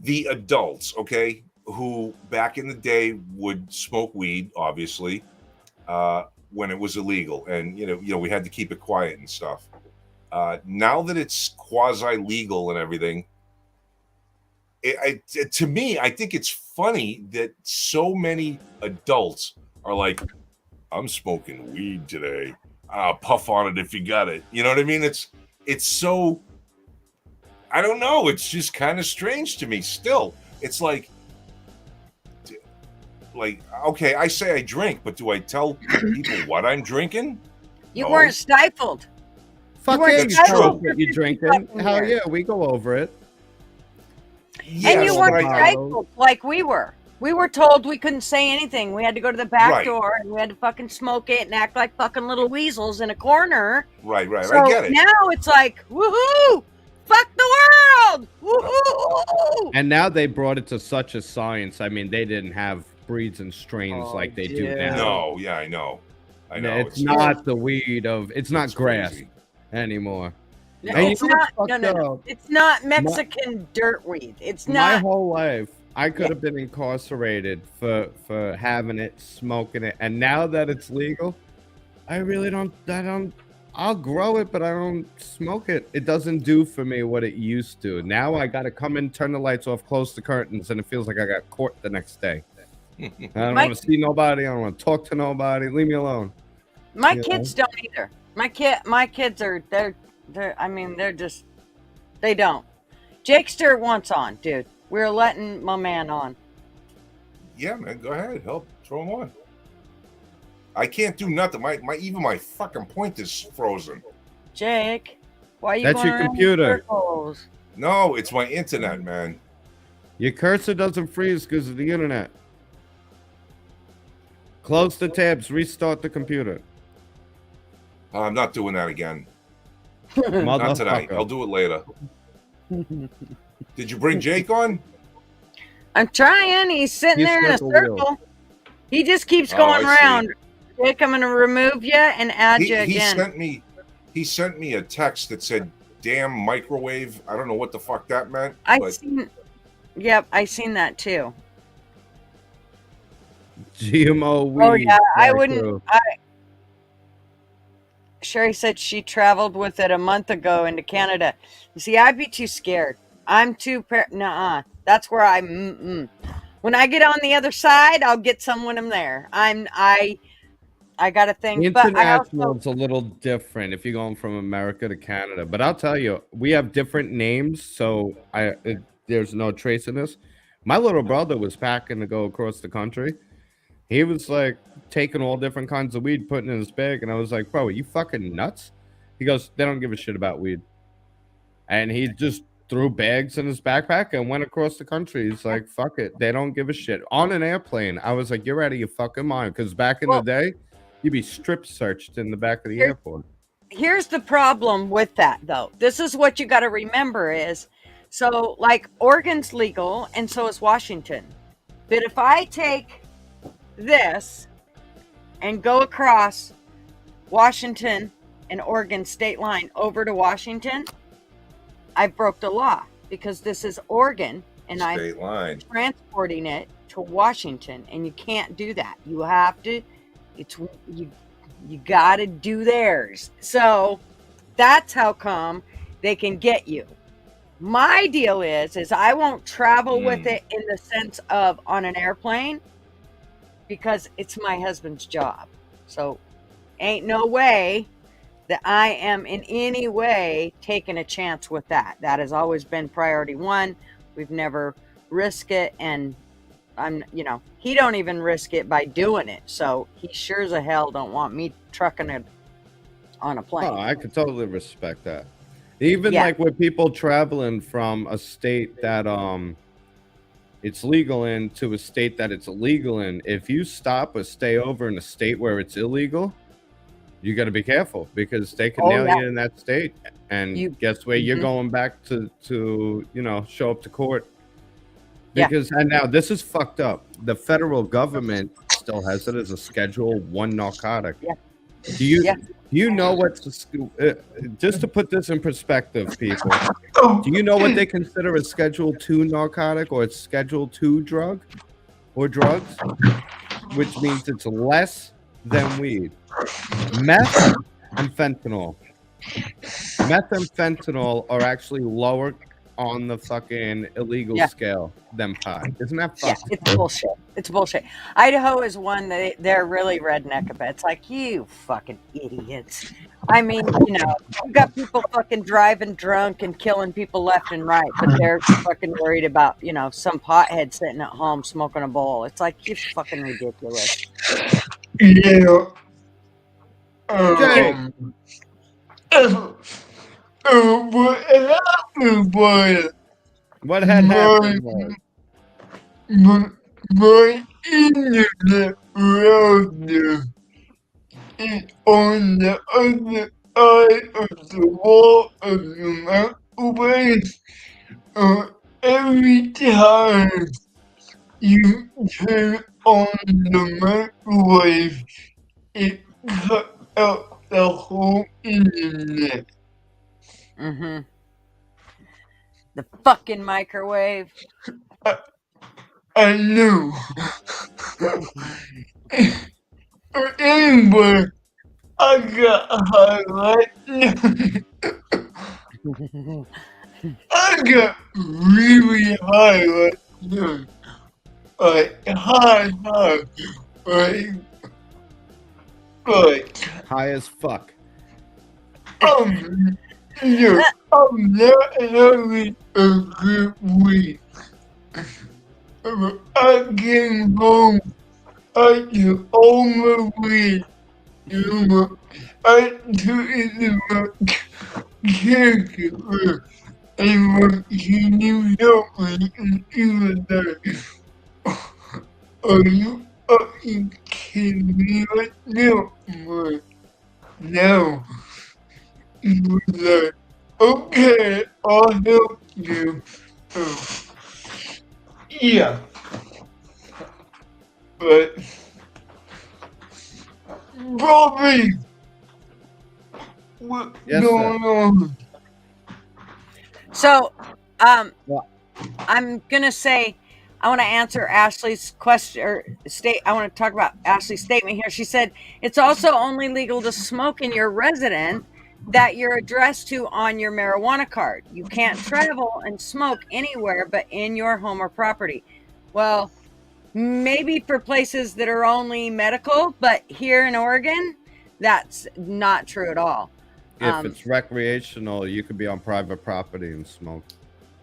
The adults, okay, who back in the day would smoke weed, obviously, when it was illegal, and we had to keep it quiet and stuff. Now that it's quasi legal and everything, to me, I think it's funny that so many adults are like, I'm smoking weed today. Puff on it if you got it. You know what I mean? It's so, I don't know. It's just kind of strange to me still. It's like, okay, I say I drink, but do I tell people what I'm drinking? You weren't stifled. Fuck yeah, you true. You drinking? Hell yeah, we go over it. Yes, and you weren't stifled like we were. We were told we couldn't say anything. We had to go to the back Right. door and we had to fucking smoke it and act like fucking little weasels in a corner. Right. So I get it. now it's like, woohoo! Fuck the world! Woohoo! And now they brought it to such a science. I mean, they didn't have breeds and strains like they do now. No, yeah, I know. It's not the weed of. It's not grass crazy. anymore. No, And it's you know not. what's No, fucked no. up? It's not Mexican dirtweed. It's My not. whole life, I could have been incarcerated for having it, smoking it, and now that it's legal, I really don't. I'll grow it, but I don't smoke it. It doesn't do for me what it used to. Now I got to come in, turn the lights off, close the curtains, and it feels like I got court the next day. I don't want to see nobody. I don't want to talk to nobody. Leave me alone. My kids don't either. My kids are they're I mean they're just they don't. Jakester wants on, dude. We're letting my man on. Yeah, man, go ahead. Help throw him on. I can't do nothing. Even my fucking pointer's frozen. Jake, why are you That's going your around in computer. circles? No, it's my internet, man. Your cursor doesn't freeze because of the internet. Close the tabs. Restart the computer. I'm not doing that again. Not tonight. I'll do it later. Did you bring Jake on? I'm trying. He's sitting there in a circle. He just keeps going around. Jake, I'm gonna remove you and add you again. He sent me a text that said "damn microwave." I don't know what the fuck that meant. Yep, I seen that too. GMO weed. Oh yeah, I wouldn't. Sherry said she traveled with it a month ago into Canada. You see, I'd be too scared. I'm too nuh-uh. That's where I'm. When I get on the other side, I'll get some when I'm there. I got a thing. International is a little different if you're going from America to Canada. But I'll tell you, we have different names, so there's no trace in this. My little brother was packing to go across the country. He was like taking all different kinds of weed, putting in his bag, and I was like, "Bro, are you fucking nuts?" He goes, "They don't give a shit about weed," and he just threw bags in his backpack and went across the country. He's like, "Fuck it, they don't give a shit." On an airplane, I was like, "You're out of your fucking mind," because back in the day, you'd be strip searched in the back of the airport. Here's the problem with that, though. This is what you got to remember is, so like Oregon's legal, and so is Washington. But if I take this and go across Washington and Oregon state line over to Washington, I broke the law because this is Oregon and I'm transporting it to Washington, and you can't do that. You have to. You got to do theirs. So that's how come they can get you. My deal is I won't travel with it in the sense of on an airplane because it's my husband's job. So ain't no way that I am in any way taking a chance with that. That has always been priority one. We've never risked it, and he don't even risk it by doing it. So he sure as hell don't want me trucking it on a plane. Oh, I could totally respect that. Even like with people traveling from a state that it's legal in to a state that it's illegal in, if you stop or stay over in a state where it's illegal, you got to be careful because they can nail you in that state. And guess where you're going back to show up to court. Because and now this is fucked up. The federal government still has it as a Schedule 1 narcotic. Yeah. Do you know what's just to put this in perspective, people? Do you know what they consider a Schedule 2 narcotic or a Schedule 2 drug or drugs? Which means it's less than weed. Meth and fentanyl. Meth and fentanyl are actually lower on the fucking illegal scale than pot. Isn't that fucked? Yeah, it's bullshit. It's bullshit. Idaho is one that they're really redneck about. It's like, you fucking idiots. I mean, you've got people fucking driving drunk and killing people left and right, but they're fucking worried about, some pothead sitting at home smoking a bowl. It's like, you're fucking ridiculous. Yeah. What had happened? my internet router is on the other side of the wall of the microwave. Every time you turn on the microwave, it cuts out the whole internet. Mm-hmm. The fucking microwave. I know. Anyway, I got highlight. I got really highlight. Like high, like High as fuck. I'm not having a good week. I came home. I took all my weed. I took it to my caregiver and what can you help me? And he was like, are you fucking kidding me right now? I'm like, no. He was like, okay, I'll help you. Yeah. But Bobby, what's Yes, going sir. on? So, What? I'm gonna say I want to answer Ashley's question or state. I want to talk about Ashley's statement here. She said it's also only legal to smoke in your residence that you're addressed to on your marijuana card. You can't travel and smoke anywhere but in your home or property. Well, maybe for places that are only medical, but here in Oregon, that's not true at all. If it's recreational, you could be on private property and smoke.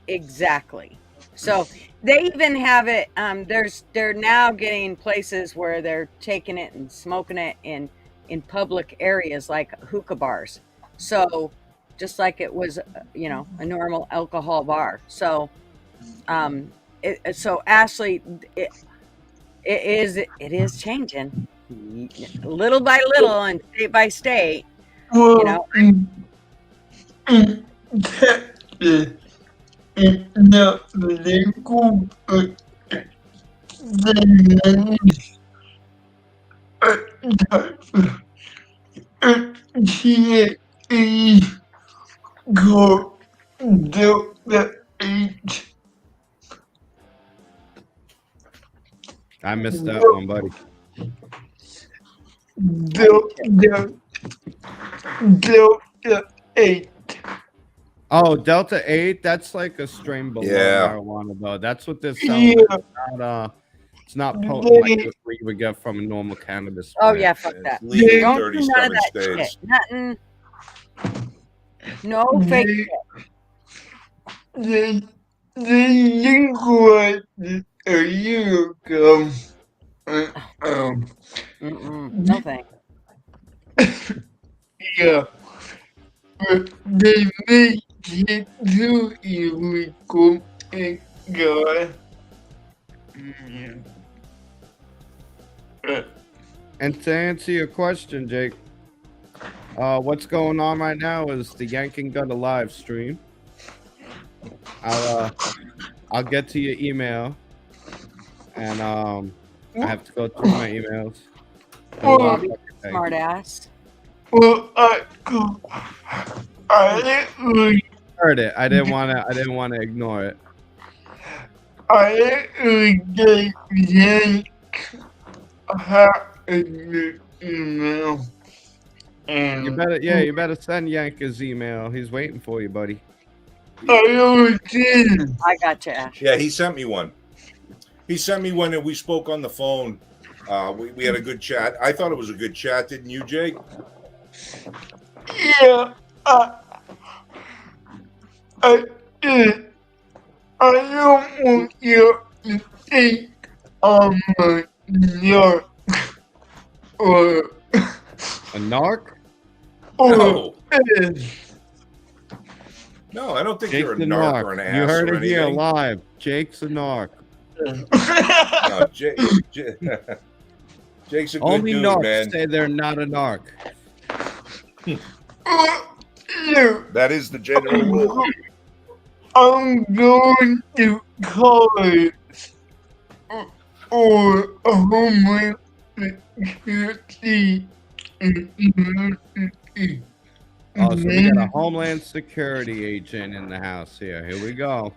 Exactly. So they even have it. They're now getting places where they're taking it and smoking it in public areas like hookah bars. So just like it was, a normal alcohol bar. So, so Ashley, it is changing little by little and state by state. Well, in Texas, it's not legal, but then THC called Delta 8. I missed that one, buddy. Delta 8. Oh, Delta 8, that's like a strain below Yeah. marijuana, though. That's what they're selling. Yeah. It's not potent like what you would get from a normal cannabis Oh plant. yeah, fuck that. It's legal in Don't do none of 37 that states. shit. Nothing. No fake shit. They legalized it a year ago. No thanks. Yeah. But they made it too illegal and God. And to answer your question, Jake, what's going on right now is the Yanking Got a live stream. I'll get to your email, and I have to go through my emails. Smart ass. Well, I didn't Heard it. I didn't want to ignore it. I didn't get Yank in the email. And You better send Yank his email. He's waiting for you, buddy. I already did. I got you, Ash. Yeah, he sent me one. He sent me one and we spoke on the phone. We had a good chat. I thought it was a good chat, didn't you, Jake? Yeah, I did. I don't want you to think I'm a narc or A narc? No. this. No, I don't think Jake's you're a a narc narc. or an ass You heard or it here anything. live. Jake's a narc. No, Jake's a good Only dude, narcs man. say they're not a narc. That is the general rule. I'm going to college or a homeland security university. Oh, so we got a Homeland Security agent in the house here. Here we go.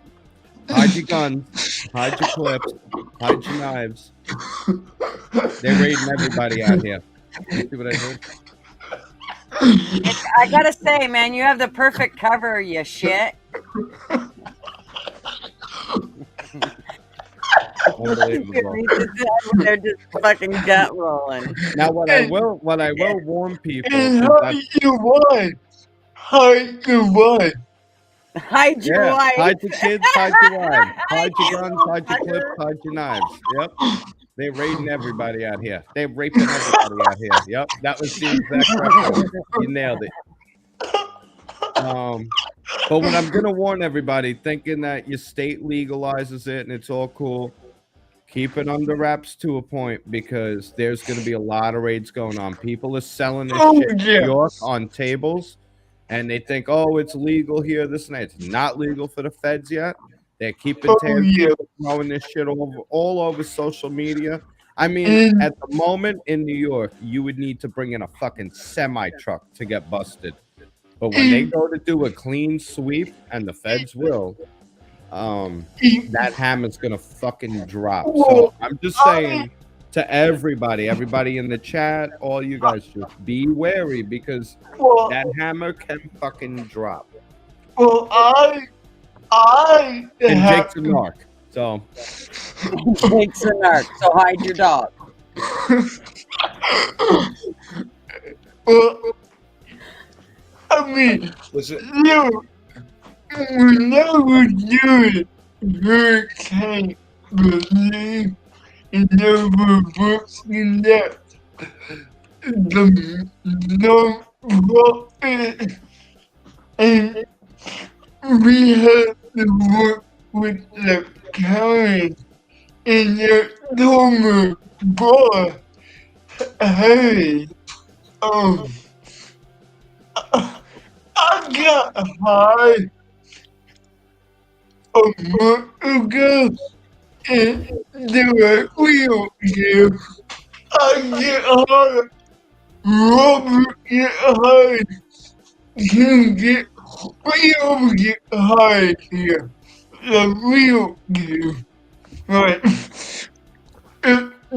Hide your guns, hide your clips, hide your knives. They're raiding everybody out here. You see what I did? I gotta say, man, you have the perfect cover, you shit. Unbelievable. They're just fucking gut rolling. Now, what I will warn people And is hide that, your wife. Hide your wife. Hide your wife. hide your kids, hide your wives, hide your guns, hide your clips, hide your knives. Yep. They're raiding everybody out here. They're raping everybody out here. Yep. That was the exact reference. You nailed it. But what I'm gonna warn everybody, thinking that your state legalizes it and it's all cool, keep it under wraps to a point, because there's gonna be a lot of raids going on. People are selling this shit in New York on tables, and they think, oh, it's legal here, this and that. It's not legal for the feds yet. They're keeping tabs, throwing this shit all over social media. I mean, at the moment in New York, you would need to bring in a fucking semi truck to get busted. But when they go to do a clean sweep, and the feds will, that hammer's gonna fucking drop. So I'm just saying to everybody in the chat, all you guys, just be wary, because that hammer can fucking drop. Well, I and Jake's a narc, so Jake's a narc, so hide your dog. Well, I mean, we never do it. You can't believe in never books in that. The non-profit, and we have to work with the county and the donor boy. Hey, I got high a month ago, and they were wheelchair. I get high, Robert get high, Jim get, we all get high here. The wheelchair, right?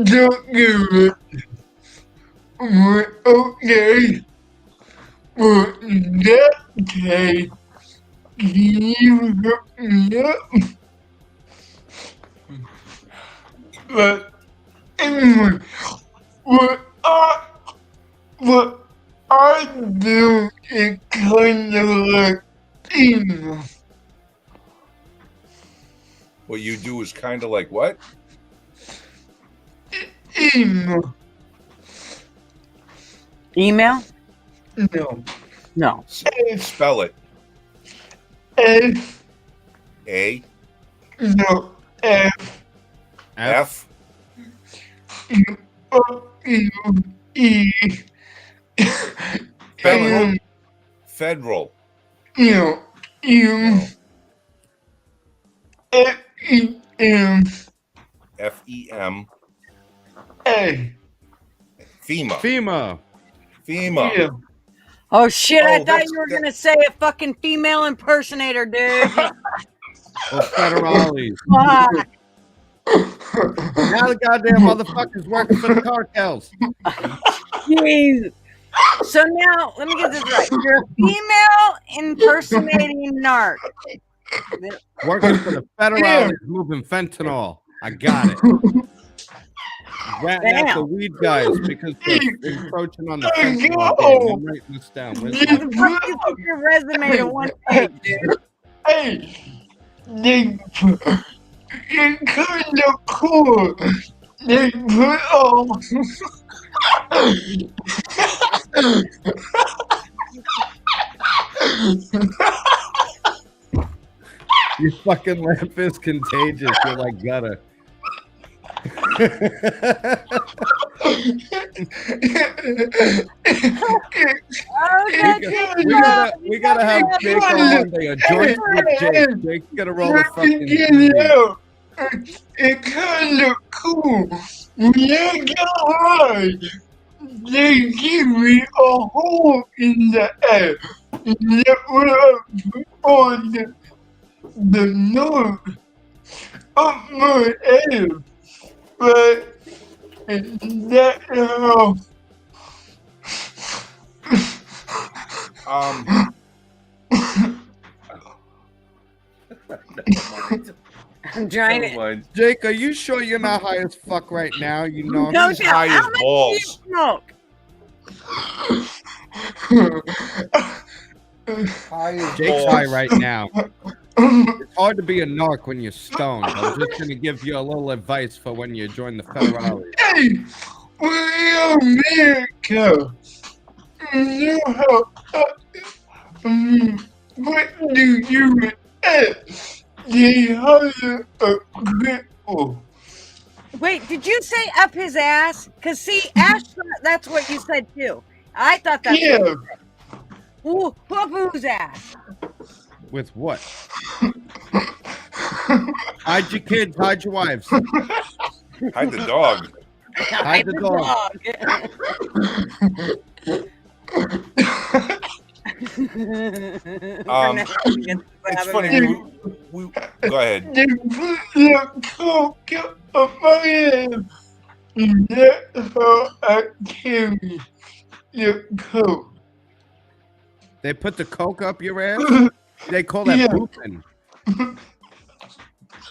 Don't give it. We're okay. Well, in that case, can you hook me up? But anyway, what I do is kind of like email. What you do is kind of like what? Email. Email? No. No. Spell it. F. A. No. F. F. U. U. E. Federal. Federal. U. U. F. E. M. F. E. M. A. FEMA. Yeah. Oh shit, I thought that's- you were gonna say a fucking female impersonator, dude. or federales. Fuck. Now the goddamn motherfuckers working for the cartels. Jeez. So now, let me get this right. You're a female impersonating narc. Working for the federales moving fentanyl. I got it. Ratting out the weed guys because they're encroaching on the fentanyl game. I'm writing this down. Where's How my- the fuck you put your resume to one page, dude? Hey, they put, it's kind of cool. They put all. Your fucking laugh is contagious. You're like gutter. We gotta have Jake on one day. A joint with Jake. Jake, you gotta roll a fucking TV. It kind of cool. When I got high, they give me a hole in the air. And that was on the north of my air. But that I'm trying to. Jake, are you sure you're not high as fuck right now? You know, No, He's high as balls. Smoke. Jake's high right now. It's hard to be a narc when you're stoned. I'm just gonna give you a little advice for when you join the federales. Hey, we're America. You know what do you expect? They hire a cripple. Wait, did you say up his ass? Because see, Ash, that's what you said too. I thought that's Yeah. what you said. Ooh, who's ass? With what? Hide your kids, hide your wives. Hide the dog. Hide the It's funny. We go ahead. They put the coke up my head. And that's how I carry the coke. They put the coke up your ass? They call that Yeah. pooping.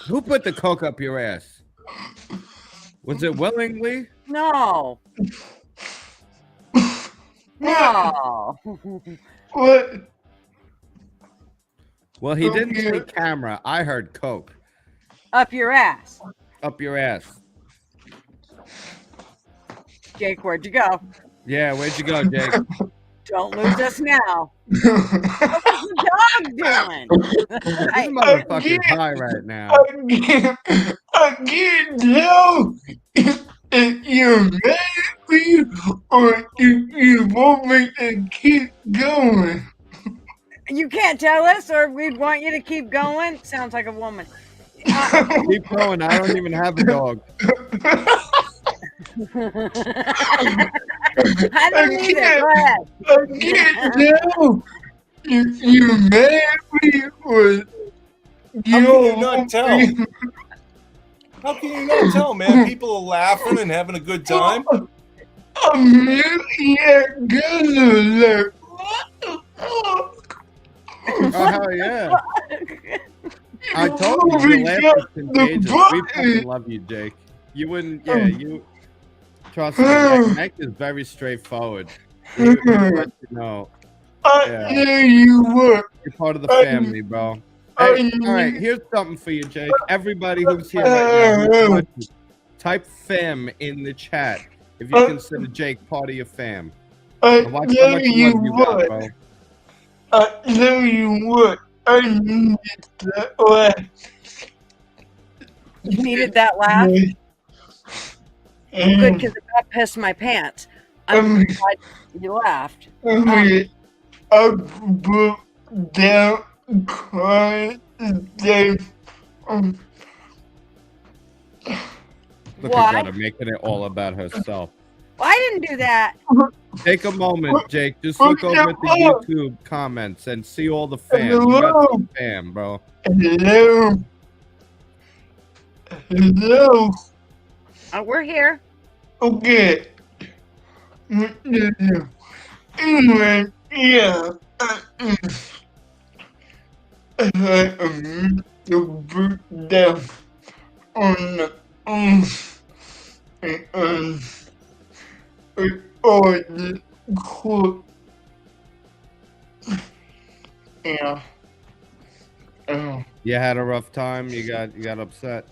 Who put the coke up your ass? Was it willingly? No. No. What? Well, he didn't say camera. I heard coke. Up your ass. Up your ass. Jake, where'd you go? Yeah, where'd you go, Jake? Don't lose us now. What was the dog doing? This motherfucker's high right now. I can't tell if you're mad at me or if you want me to keep going. You can't tell us, or we'd want you to keep going. Sounds like a woman. Keep going. I don't even have a dog. I don't either. Go ahead. I can't tell if you're mad at me or How can you not tell? How can you not tell, man? People are laughing and having a good time. I'm looking at Gunner like, what the fuck? Oh, hell yeah. I told you, your laugh is contagious. We fucking love you, Jake. You wouldn't, you... Trust me, Mike is very straightforward. He let you know. I know you were. You're part of the family, bro. Hey, all right, here's something for you, Jake. Everybody who's here right now, type fam in the chat if you consider Jake part of your fam. Watch how much love you got, bro. I know you would. I needed that laugh. You needed that laugh? Good, because it got pissed my pants. I'm glad you laughed. I broke down crying today. Look at her making it all about herself. Well, I didn't do that. Take a moment, Jake. Just look over at the YouTube comments and see all the fam. You got some fam, bro. Hello. Hello. We're here. Okay. Anyway, yeah. I to break down on the the court. Yeah. You had a rough time. You got upset.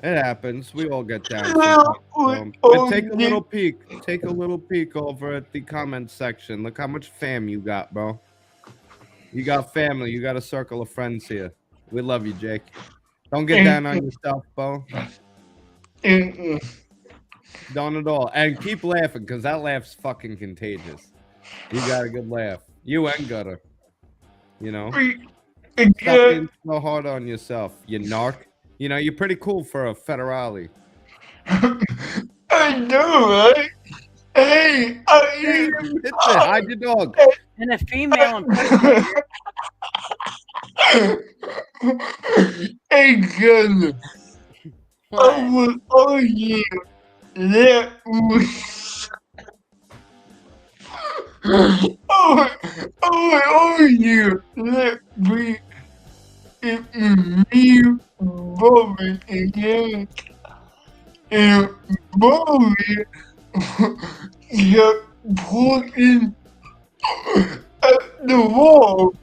It happens. We all get down. But take a little peek. Take a little peek over at the comment section. Look how much fam you got, bro. You got family. You got a circle of friends here. We love you, Jake. Don't get down on yourself, Bo. Mm-mm. Don't at all. And keep laughing, because that laugh's fucking contagious. You got a good laugh. You and Gutter. You know? Stop being so hard on yourself, you narc. You know, you're pretty cool for a federale. I know, right? Hey, It's it. Hide your dog. And a female impersonator. Hey, Gunner. I What? will argue that was. I would argue that we, it was me, Bobby, and Yank, and Bobby kept pointing at the wall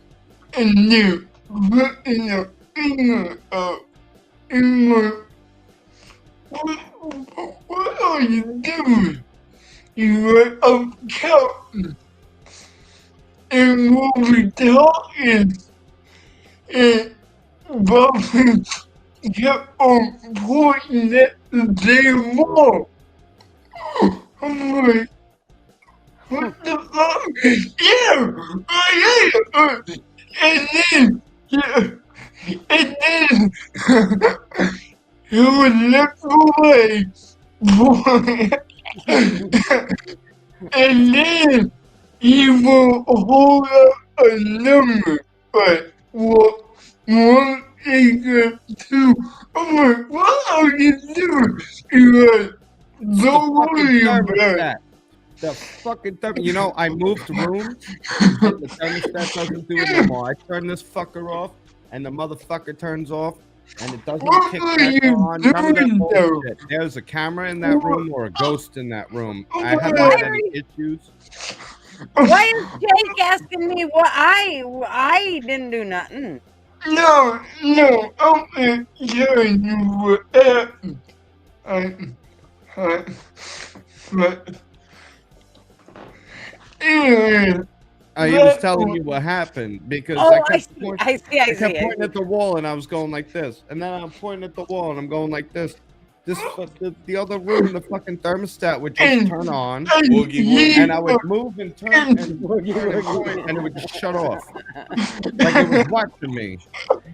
and then putting a finger up and like, what are you doing? You were I'm counting and we'll be talking and Bobby kept on pointing at the damn wall. I'm like, what the fuck? Yeah, right here. And then, and then, he would look away, and then he will hold up a number, like, what, 1 acre 2. I'm like, what are you doing? He's like, don't worry about it. The fucking thermostat. You know, I moved rooms, and the thermostat doesn't do it anymore. I turn this fucker off, and the motherfucker turns off, and it doesn't What kick are back you on. None of that doing, though? bullshit. There's a camera in that room or a ghost in that room. I haven't Why had are any you- issues. Why is Jake asking me what I didn't do nothing? No, I'm not telling you what happened. But anyway, He was telling you what happened because I kept I pointing at the wall and I was going like this, and then I'm pointing at the wall and I'm going like this. The other room, the fucking thermostat would just turn on, and I would move and turn and it would just shut off, like it was watching me.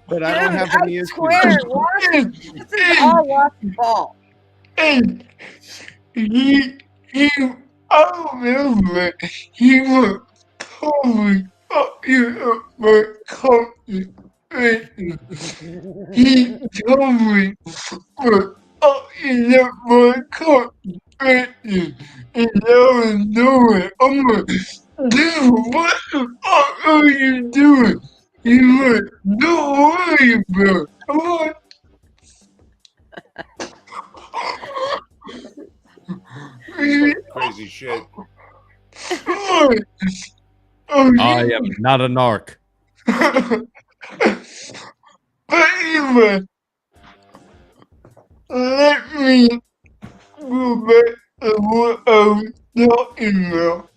But I don't have any issues. Swear, this is all Wash's fault. And I remember he was totally fucking up my concentration. He totally was fucking up my concentration. And I was doing, I'm like, dude, what the fuck are you doing? He was like, don't worry about it. I'm like, Crazy shit. I am not a narc. But anyway, let me go back to what I was talking about.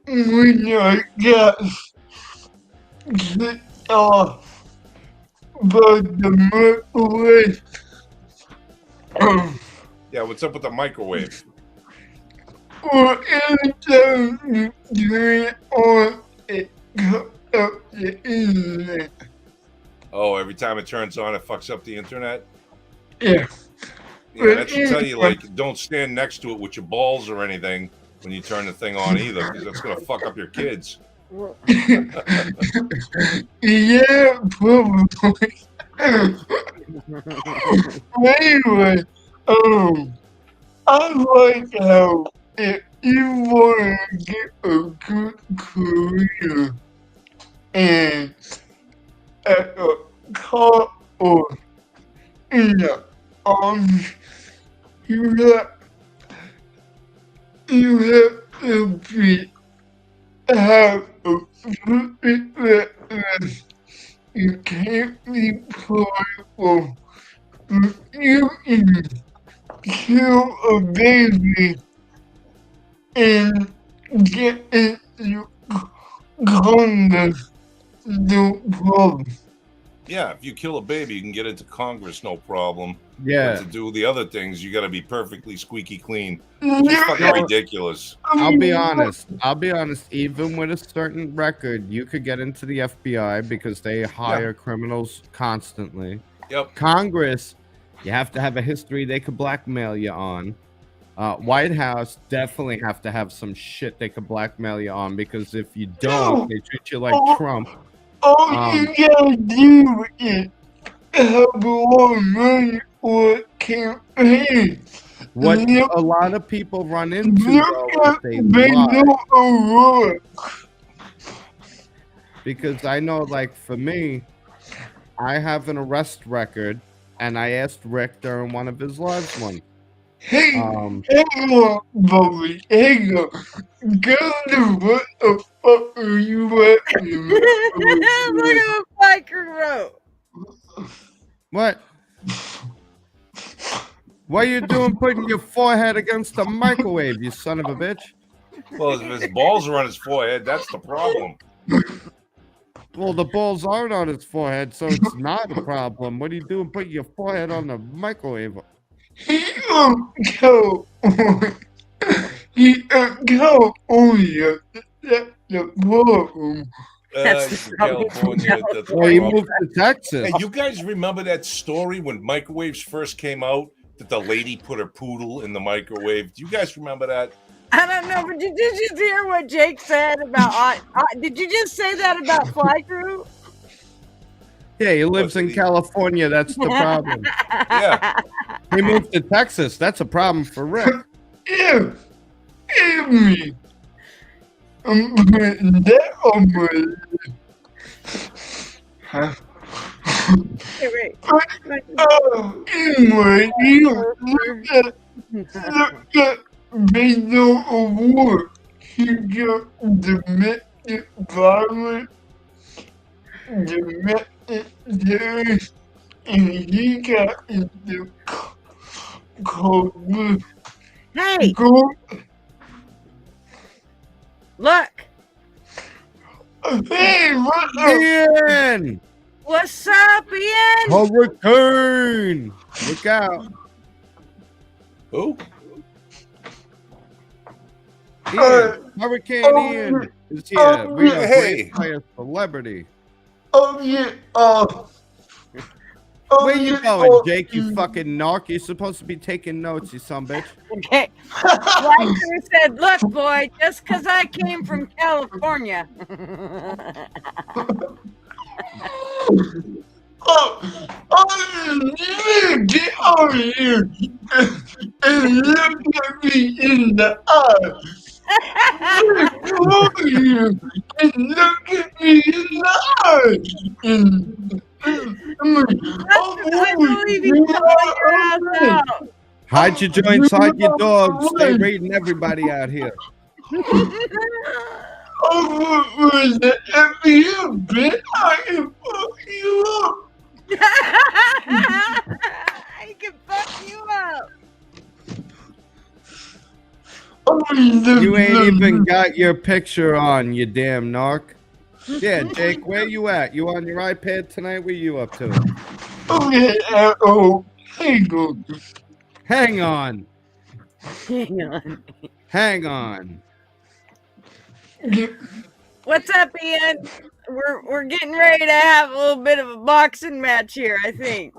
When I got kicked off by the microwave. Yeah, what's up with the microwave? Well, every time you turn it on, it cuts up the internet. Oh, every time it turns on, it fucks up the internet? Yeah. Yeah, that should tell you, like, don't stand next to it with your balls or anything when you turn the thing on either, because that's going to fuck up your kids. Yeah, probably. Anyway, I like how if you want to get a good career and at a car or in the army, you have to have a good reference. You can't be prideful. You can kill a baby and get into Congress, no problem. Yeah, if you kill a baby, you can get into Congress, no problem. Yeah. But to do the other things, you got to be perfectly squeaky clean. It's just fucking ridiculous. I'll be honest. Even with a certain record, you could get into the FBI because they hire criminals constantly. Yep. Congress, you have to have a history they could blackmail you on. White House definitely have to have some shit they could blackmail you on, because if you don't, they treat you like Trump. All you gotta do is have more money for campaign. What a lot of people run into, though, is they lie. Because I know, like, for me, I have an arrest record, and I asked Rick during one of his lives once. Hey, hang on, Bobby, hang on. Go to what the fuck are you at? Look at what Biker wrote. What? What are you doing putting your forehead against the microwave, you son of a bitch? Well, if his balls are on his forehead, that's the problem. Well, the balls aren't on his forehead, so it's not a problem. What are you doing putting your forehead on the microwave? He go on. He go on you. That's the problem. That's the California. That's the Well, he problem. moved to Texas. Hey, you guys remember that story when microwaves first came out? That the lady put her poodle in the microwave. Do you guys remember that? I don't know, but did you just hear what Jake said about? Did you just say that about Fly Crew? Yeah, he lives in California. That's the problem. Yeah. He moved to Texas. That's a problem for Rick. Yeah. Give me. I'm putting that on my Huh? Wait. Anyway, you look at Beto Award. He got domestic violence, domestic terrorist, and he got into cold. Hey, look. Hey, what's up? Ian! What's up, Ian? Hurricane! Look out. Who? Ian. Hurricane Ian is here. We are great by a celebrity. Oh, yeah. Where you going, Jake, you fucking narc? You're supposed to be taking notes, you son bitch. Okay. Like you said, look, boy, just because I came from California. You get over here and look at me in the eye. Come over here and look at me in the eye. I believe you called your ass out. Hide your joints, hide your dogs. Stay raiding everybody out here. Oh, the FBI, bitch, I can fuck you up. I can fuck you up. You ain't even got your picture on, you damn narc. Yeah, Jake, where you at? You on your iPad tonight? Where you up to? Okay, hang on. Hang on. Hang on. Hang on. What's up, Ian? We're getting ready to have a little bit of a boxing match here, I think.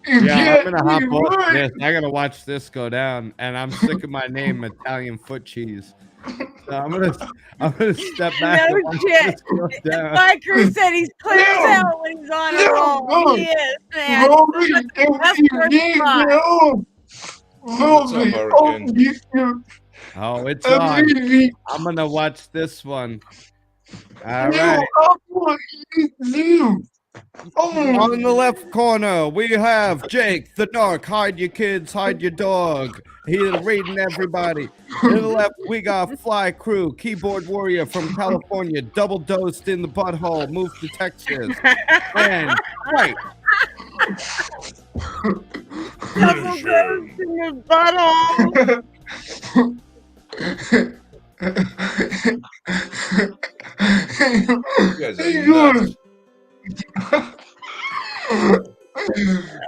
Yeah, I'm gonna hop off this. I gotta watch this go down, and I'm sick of my name, Italian foot cheese. So I'm gonna step back. No and watch shit. this go down. Biker said he's clear as hell when he's on a roll. He is, man. That's Oh, it's on. I'm gonna watch this one. All right. On the left corner, we have Jake, the narc. Hide your kids, hide your dog. He's raiding everybody. To the left, we got Fly Crew, keyboard warrior from California, double dosed in the butthole, moved to Texas. And right. Double dosed in the butthole. You guys are nuts.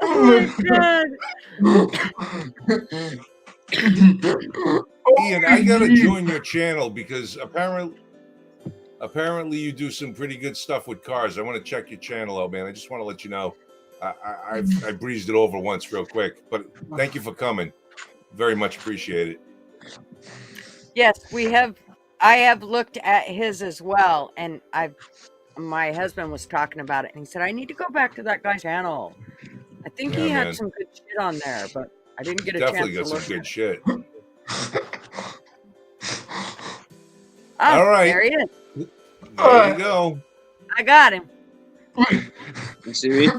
Oh my god. Ian, I gotta join your channel because apparently you do some pretty good stuff with cars. I want to check your channel out, man. I just want to let you know. I breezed it over once real quick, but thank you for coming. Very much appreciate it. Yes, I have looked at his as well, and my husband was talking about it, and he said I need to go back to that guy's channel. I think he had some good shit on there, but I didn't get a Definitely chance to got look some good at shit. Oh, all right, there he is. There you go. I got him. You see me?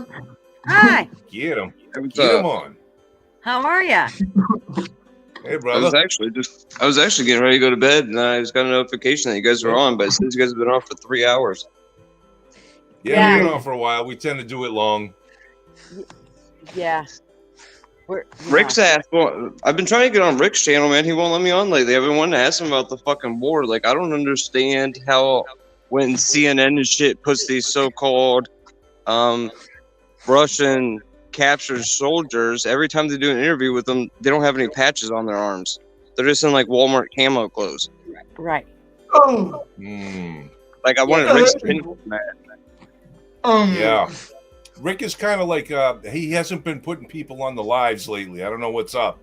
Hi. Get him. What's Get up? him on. How are ya? Hey, I brother. was actually getting ready to go to bed, and I just got a notification that you guys were on, but it says you guys have been on for 3 hours. Yeah, we've been on for a while. We tend to do it long. Yeah. Rick's ass. Well, I've been trying to get on Rick's channel, man. He won't let me on lately. I've been wanting to ask him about the fucking war. Like, I don't understand how when CNN and shit puts these so-called Russian captured soldiers, every time they do an interview with them, they don't have any patches on their arms. They're just in like Walmart camo clothes. Right. Oh. Like I wanted Rick's opinion on that. Yeah. Rick is kind of like he hasn't been putting people on the lives lately. I don't know what's up.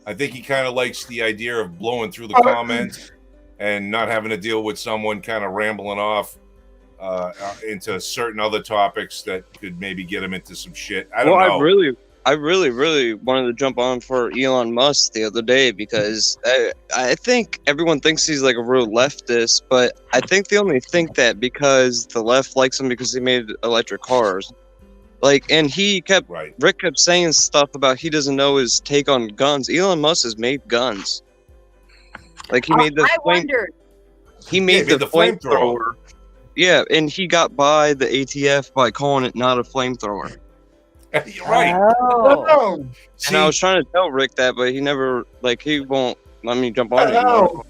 I think he kind of likes the idea of blowing through the comments and not having to deal with someone kind of rambling off into certain other topics that could maybe get him into some shit. I don't know. I really wanted to jump on for Elon Musk the other day because I think everyone thinks he's like a real leftist, but I think they only think that because the left likes him because he made electric cars. Like, and Rick kept saying stuff about he doesn't know his take on guns. Elon Musk has made guns. Like he made the flamethrower. Yeah, and he got by the ATF by calling it not a flamethrower. You're right. Oh. And I was trying to tell Rick that, but he never, like, he won't let me jump on it anymore.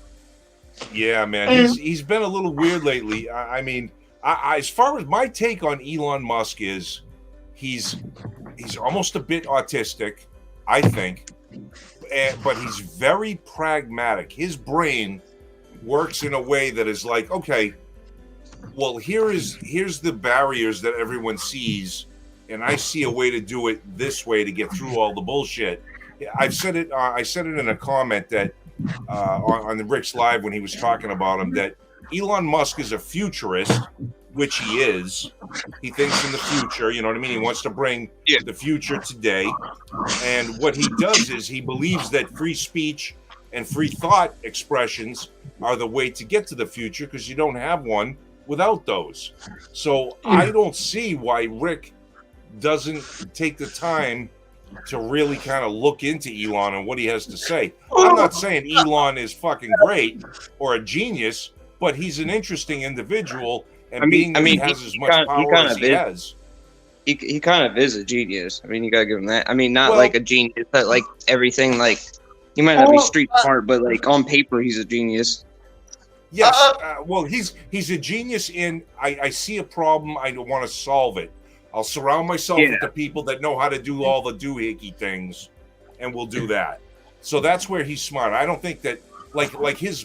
Yeah, man, he's been a little weird lately. I mean, as far as my take on Elon Musk is, he's almost a bit autistic, I think, but he's very pragmatic. His brain works in a way that is like, okay, well, here's the barriers that everyone sees, and I see a way to do it this way to get through all the bullshit. I've said it. I said it in a comment that on the Rick's Live when he was talking about him, that Elon Musk is a futurist, which he is. He thinks in the future. You know what I mean? He wants to bring the future today. And what he does is he believes that free speech and free thought expressions are the way to get to the future because you don't have one without those. So I don't see why Rick doesn't take the time to really kind of look into Elon and what he has to say. I'm not saying Elon is fucking great or a genius, but he's an interesting individual, and he has as much power as he has. He kind of is a genius. I mean, you gotta give him that. I mean, not like a genius, but like everything. Like he might not be street smart, but like on paper, he's a genius. Yes. Well, he's a genius in I see a problem, I want to solve it. I'll surround myself with the people that know how to do all the doohickey things, and we'll do that. So that's where he's smart. I don't think that like his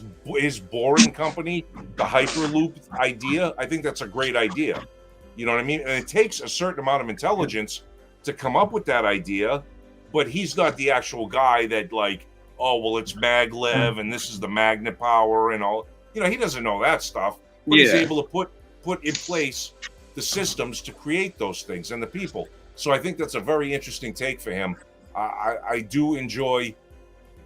boring company, the Hyperloop idea. I think that's a great idea. You know what I mean? And it takes a certain amount of intelligence to come up with that idea, but he's not the actual guy that like, oh well, it's maglev and this is the magnet power and all. You know, he doesn't know that stuff, but he's able to put in place the systems to create those things and the people. So I think that's a very interesting take for him. I do enjoy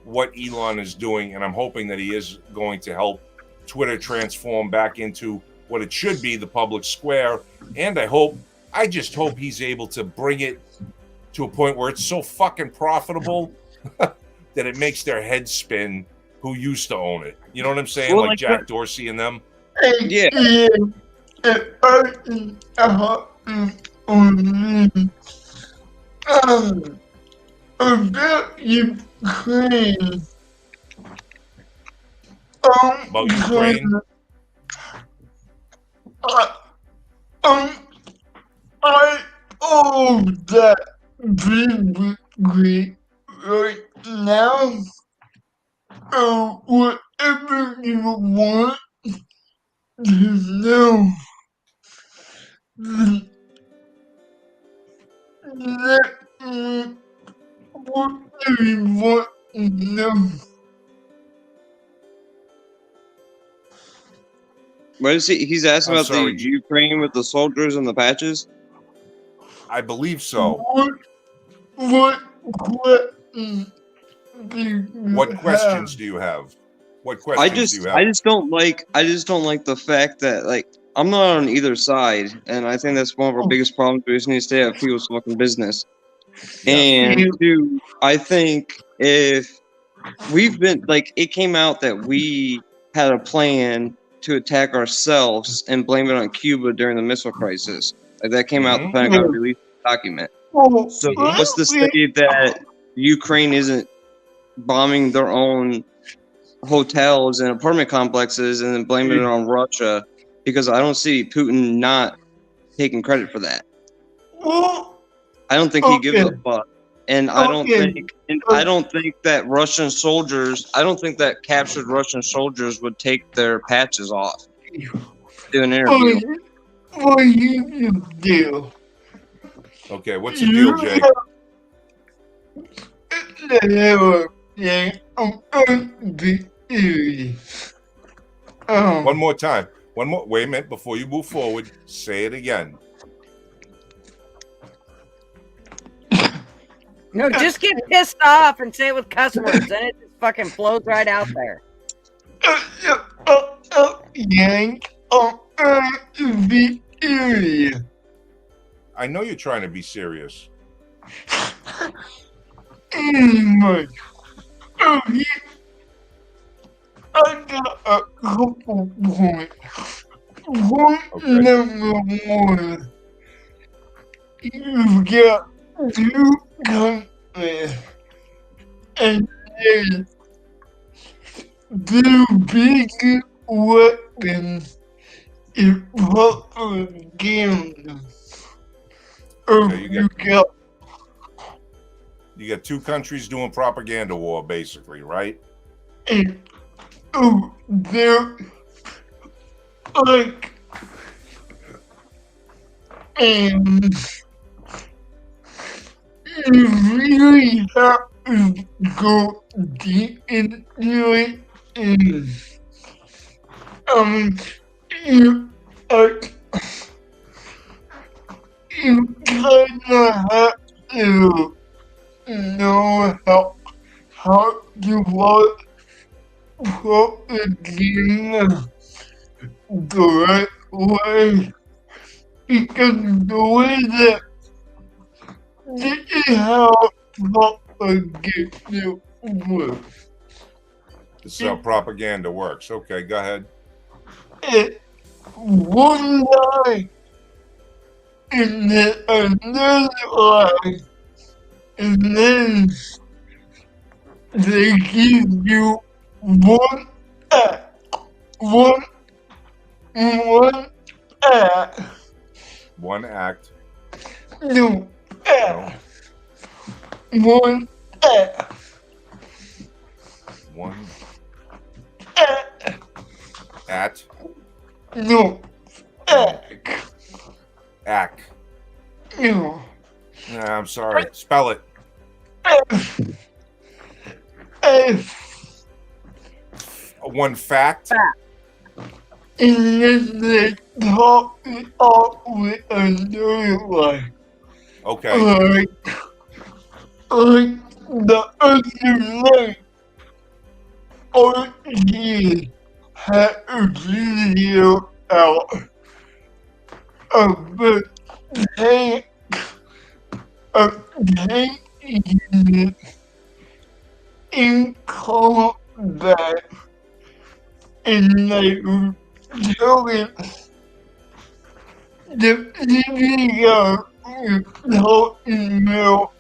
what Elon is doing, and I'm hoping that he is going to help Twitter transform back into what it should be, the public square. And I just hope he's able to bring it to a point where it's so fucking profitable that it makes their heads spin who used to own it. You know what I'm saying? Well, like Jack Dorsey and them. Yeah. About Ukraine. About Ukraine? I Oh, that be great right now. Or whatever you want to know. Let me what do you want to know? What is he? He's asking I'm about the sorry. Ukraine with the soldiers and the patches. I believe so. What questions do you What have? questions do you have? What I questions do just, you I have? just don't like, I just don't like the fact that like I'm not on either side, and I think that's one of our biggest problems. We just need to stay out of people's fucking business. Yes. And two, I think if we've been like, it came out that we had a plan to attack ourselves and blame it on Cuba during the missile crisis. Like that came out. The Mhm. Pentagon released a document. Oh, So Mhm. what's to say that Ukraine isn't bombing their own hotels and apartment complexes and then blaming it on Russia? Because I don't see Putin not taking credit for that. well, I don't think he gives a okay. fuck. And I don't Okay. think, and I don't think that Russian soldiers, I don't think that captured Russian soldiers would take their patches off, do an interview. What you do? Okay, what's the deal, Jay? One more time. One more. Wait a minute. Before you move forward, say it again. No, just get pissed off and say it with cuss words, and it just fucking flows right out there. Yank the area. I know you're trying to be serious. Anyway, okay. I got a couple points. Point Okay. number one. You've got two countries, and they do big weapons in propaganda. Okay, got you got two countries doing propaganda war, basically, right? and they're like, and you really have to go deep into it, and you like, you kinda have to know how to work propaganda the right way, because the way that this is how propaganda works. This is how propaganda works. Okay, go ahead. It one lie and then another lie, and then they give you one act, one act, One act. no act, one act, One act, at no act, act. no Nah, I'm sorry. Spell it. F. One fact. And then they top it off with another one. Okay. Like the other night, RG had a video out of a tank unit in combat, and they were showing the video talking about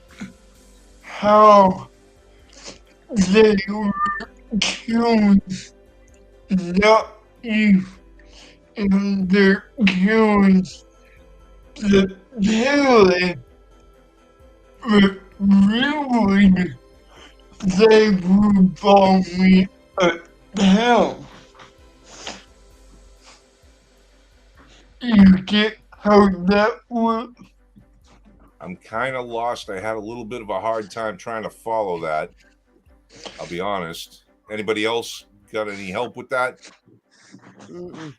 how they were killing Nazis and they're killing the parent reviewing they would buy me a house. You get how that works? I'm kind of lost. I had a little bit of a hard time trying to follow that. I'll be honest. Anybody else got any help with that? Mm-mm.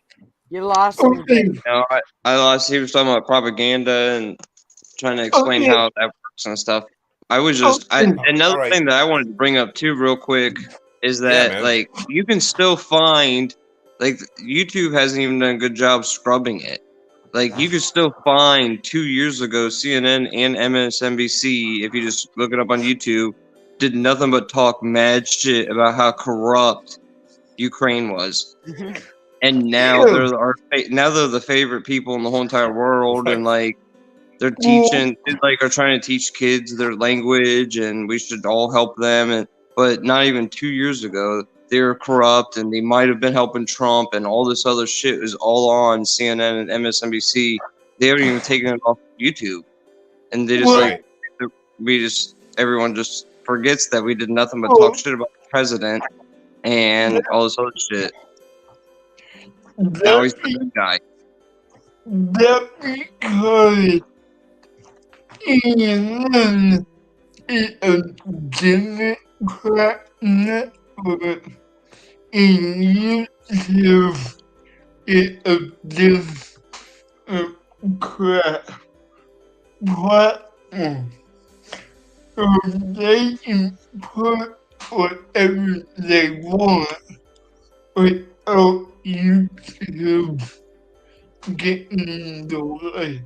You lost me. Okay, No, I lost. He was talking about propaganda and trying to explain Okay. how that works and stuff. I was just Okay. another All right. thing that I wanted to bring up too, real quick, is that man. like you can still find like YouTube hasn't even done a good job scrubbing it. Like you could still find 2 years ago CNN and MSNBC, if you just look it up on YouTube, did nothing but talk mad shit about how corrupt Ukraine was. And now Yeah. now they're the favorite people in the whole entire world, and like they're Well, teaching, like, are trying to teach kids their language, and we should all help them. And but not even 2 years ago, they were corrupt, and they might have been helping Trump, and all this other shit is all on CNN and MSNBC. They haven't even taken it off YouTube, and they just Well- everyone just forgets that we did nothing but Well- talk shit about the president and all this other shit. Now he's the good guy. That because CNN is a Democrat network and YouTube is a Democrat platform. So they can put whatever they want without YouTube getting in the way.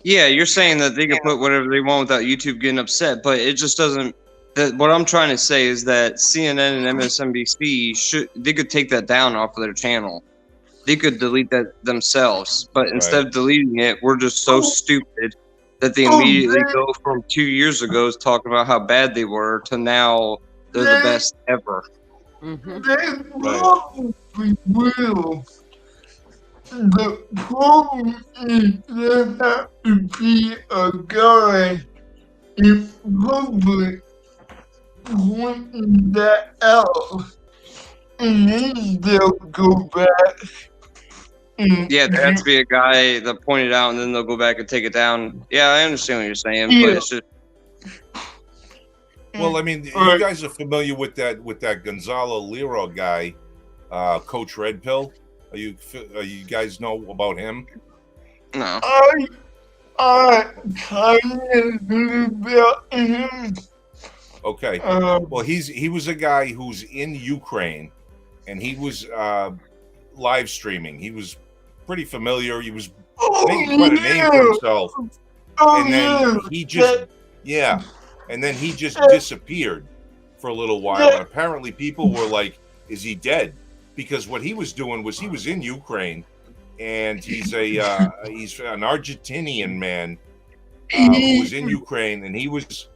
Yeah, you're saying that they can put whatever they want without YouTube getting upset, but it just doesn't. What I'm trying to say is that CNN and MSNBC they could take that down off of their channel. They could delete that themselves, but instead of deleting it, we're just so stupid that they immediately go from 2 years ago talking about how bad they were to now they're the best ever. They probably will. The problem is there has to be a guy in public pointing that out, and then they'll go back. Yeah, there has to be a guy that pointed out, and then they'll go back and take it down. Yeah, I understand what you're saying, but it's just. Well, I mean, you guys are familiar with that Gonzalo Liro guy, Coach Red Pill. Are you guys know about him? No. I kind of knew about him. Okay. Well, he was a guy who's in Ukraine, and he was live streaming. He was pretty familiar. He was making quite a name for himself. And then he just and then he just disappeared for a little while. And apparently people were like, is he dead? Because what he was doing was he was in Ukraine, and he's he's an Argentinian man who was in Ukraine, and he was.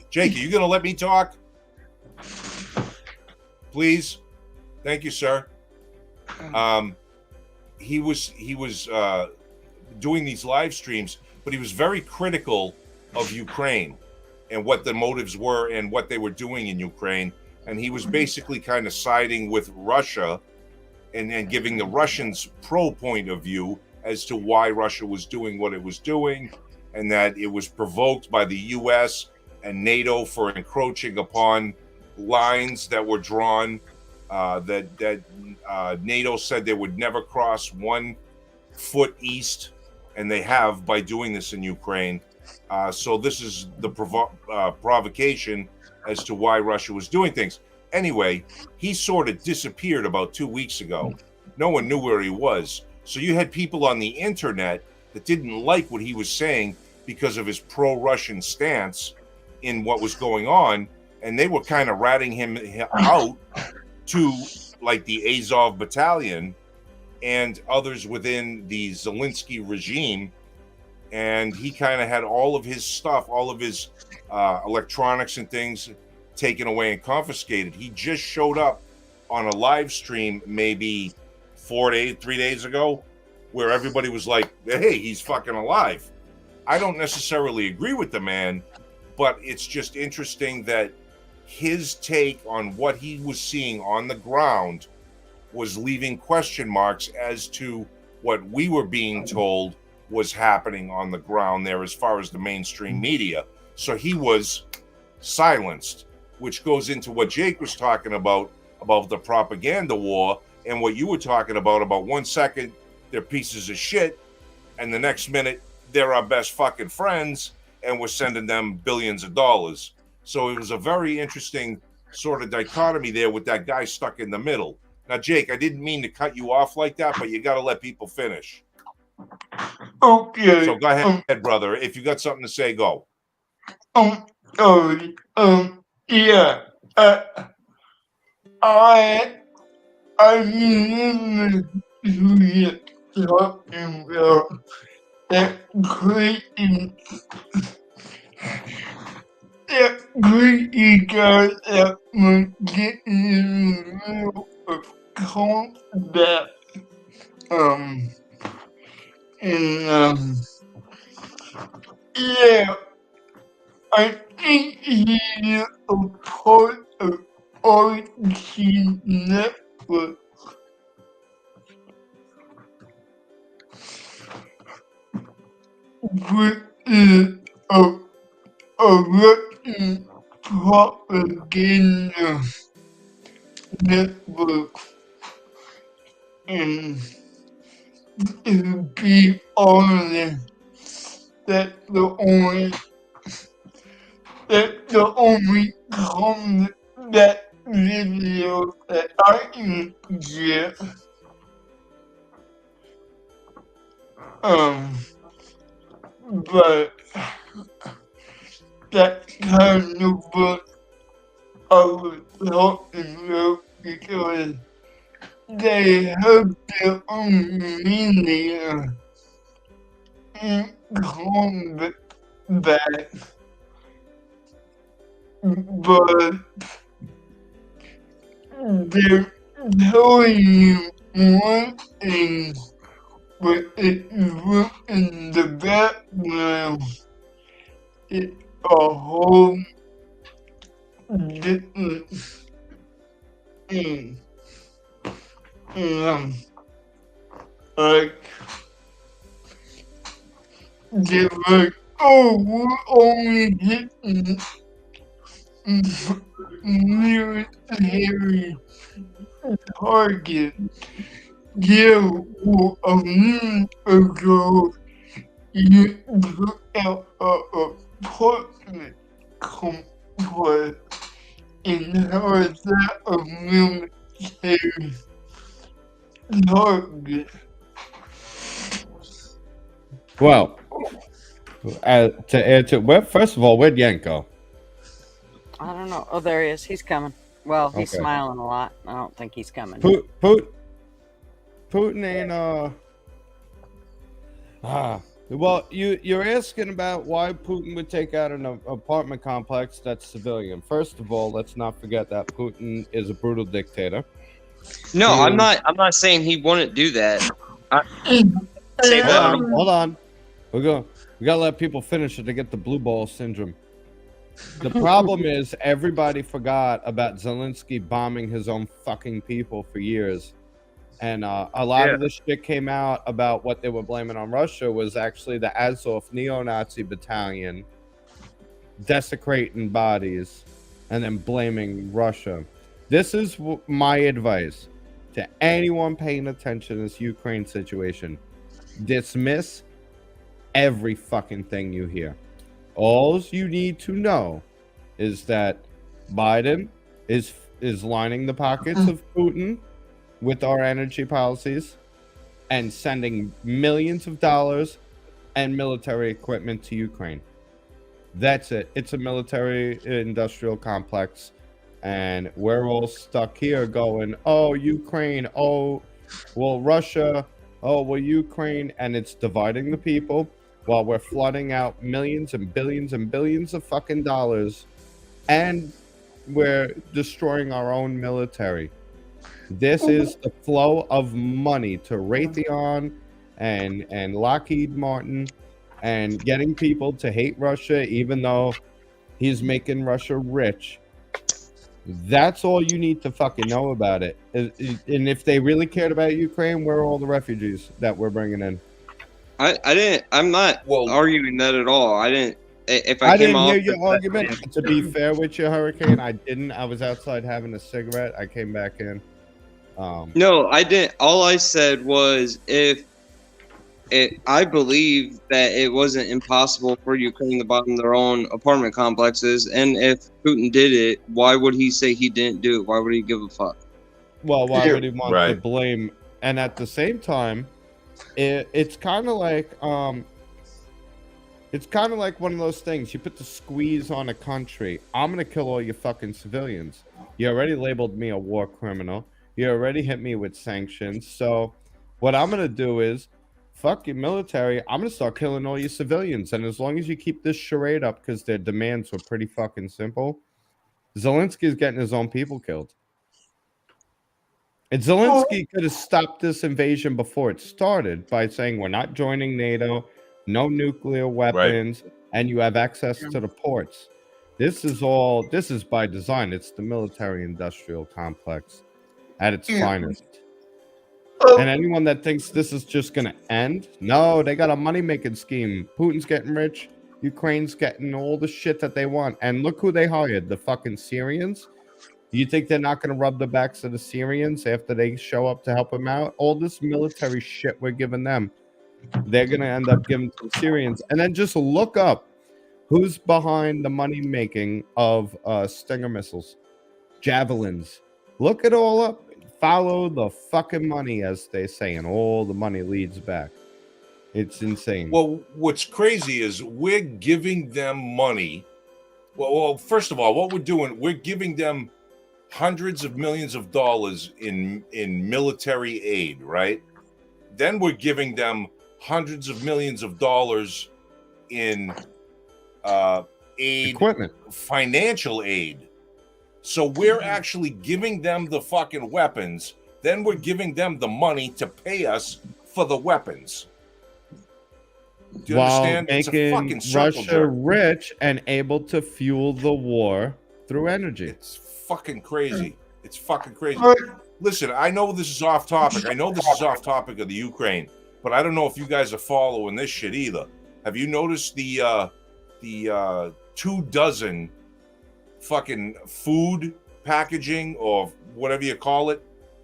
Jake, are you going to let me talk? Please, thank you, sir. He was doing these live streams, but he was very critical of Ukraine and what the motives were and what they were doing in Ukraine. And he was basically kind of siding with Russia and giving the Russians pro point of view as to why Russia was doing what it was doing, and that it was provoked by the U.S. and NATO for encroaching upon lines that were drawn, that NATO said they would never cross 1 foot east, and they have by doing this in Ukraine. So this is the provocation as to why Russia was doing things. Anyway, he sort of disappeared about 2 weeks ago. No one knew where he was. So you had people on the internet that didn't like what he was saying because of his pro-Russian stance in what was going on, and they were kind of ratting him out to like the Azov battalion and others within the Zelensky regime. And he kind of had all of his stuff, all of his electronics and things taken away and confiscated. He just showed up on a live stream maybe 3 days ago, where everybody was like, hey, he's fucking alive. I don't necessarily agree with the man, but it's just interesting that his take on what he was seeing on the ground was leaving question marks as to what we were being told was happening on the ground there as far as the mainstream media. So he was silenced, which goes into what Jake was talking about the propaganda war, and what you were talking about 1 second they're pieces of shit, and the next minute they're our best fucking friends, and we're sending them billions of dollars. So it was a very interesting sort of dichotomy there with that guy stuck in the middle. Now, Jake, I didn't mean to cut you off like that, but you got to let people finish. Okay. So go ahead, brother. If you got something to say, go. Sorry. Yeah. I remember you talking about that crazy guy that was getting in the middle of combat. And yeah, I think he is a part of RT Network. Which is a Russian propaganda network. And to be honest, that's the only comment that video that I can get. But that's kind of what I was talking about, because they have their own media in combat, but they're telling you one thing, but if you look in the background, it's a whole different thing. Like, they're like, oh, we're only hitting military target. Yeah, well, a minute ago, you took out an apartment complex, and how is that a military target? Well, to answer, first of all, where'd Yank go? I don't know. Oh, there he is. He's coming. Well, he's Okay. smiling a lot. I don't think he's coming. Putin ain't well, you're asking about why Putin would take out an apartment complex that's civilian. First of all, let's not forget that Putin is a brutal dictator. No, I'm not saying he wouldn't do that. Say that. Hold on. We gotta let people finish it to get the blue ball syndrome. The problem is everybody forgot about Zelensky bombing his own fucking people for years. And a lot of the shit came out about what they were blaming on Russia was actually the Azov neo-Nazi battalion desecrating bodies and then blaming Russia. This is my advice to anyone paying attention to this Ukraine situation. Dismiss every fucking thing you hear. All you need to know is that Biden is lining the pockets of Putin with our energy policies and sending millions of dollars and military equipment to Ukraine. That's it. It's a military industrial complex, and we're all stuck here going, oh, Ukraine, oh, well, Russia, oh, well, Ukraine, and it's dividing the people while we're flooding out millions and billions of fucking dollars, and we're destroying our own military. This is the flow of money to Raytheon and Lockheed Martin and getting people to hate Russia, even though he's making Russia rich. That's all you need to fucking know about it. And if they really cared about Ukraine, where are all the refugees that we're bringing in? I'm not arguing that at all. If I came didn't hear off your argument. To be fair with you, Hurricane, I didn't. I was outside having a cigarette. I came back in. No, I didn't. All I said was I believe that it wasn't impossible for Ukraine to bomb their own apartment complexes, and if Putin did it, why would he say he didn't do it? Why would he give a fuck? Well, why would he want to blame? And at the same time, it's kind of like one of those things. You put the squeeze on a country. I'm gonna kill all your fucking civilians. You already labeled me a war criminal. You already hit me with sanctions. So what I'm gonna do is, fuck your military. I'm gonna start killing all your civilians. And as long as you keep this charade up, because their demands were pretty fucking simple, Zelensky's getting his own people killed. And Zelensky could have stopped this invasion before it started by saying, we're not joining NATO, no nuclear weapons, and you have access to the ports. This is by design. It's the military-industrial complex at its finest. And anyone that thinks this is just going to end, no, they got a money-making scheme. Putin's getting rich. Ukraine's getting all the shit that they want. And look who they hired, the fucking Syrians. Do you think they're not going to rub the backs of the Syrians after they show up to help them out? All this military shit we're giving them, they're going to end up giving to the Syrians. And then just look up who's behind the money-making of Stinger missiles, javelins. Look it all up. Follow the fucking money, as they say, and all the money leads back. It's insane. Well, what's crazy is we're giving them money. Well, first of all, what we're doing, we're giving them hundreds of millions of dollars in military aid, right? Then we're giving them hundreds of millions of dollars in aid, equipment, financial aid. So we're actually giving them the fucking weapons. Then we're giving them the money to pay us for the weapons. Do you understand? It's a fucking Russia rich and able to fuel the war through energy. It's fucking crazy. It's fucking crazy. Listen, I know this is off topic. I know this is off topic of the Ukraine, but I don't know if you guys are following this shit either. Have you noticed the 24 fucking food packaging or whatever you call it,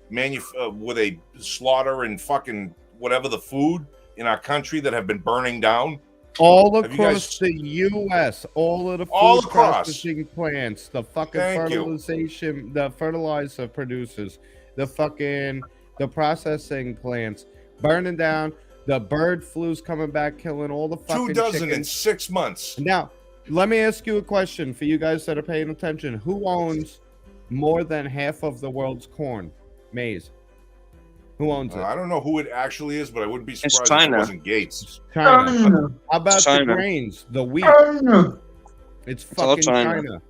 where they slaughter and fucking whatever the food in our country that have been burning down? All across the U.S., all of the food processing plants, the fucking the fertilizer producers, the processing plants burning down. The bird flu's coming back, killing all the fucking 24 chickens. in 6 months. Now, let me ask you a question for you guys that are paying attention. Who owns more than half of the world's corn, maize? Who owns it? I don't know who it actually is, but I wouldn't be surprised China. if it wasn't Gates. It's China. How about China. the grains, the wheat? It's fucking China.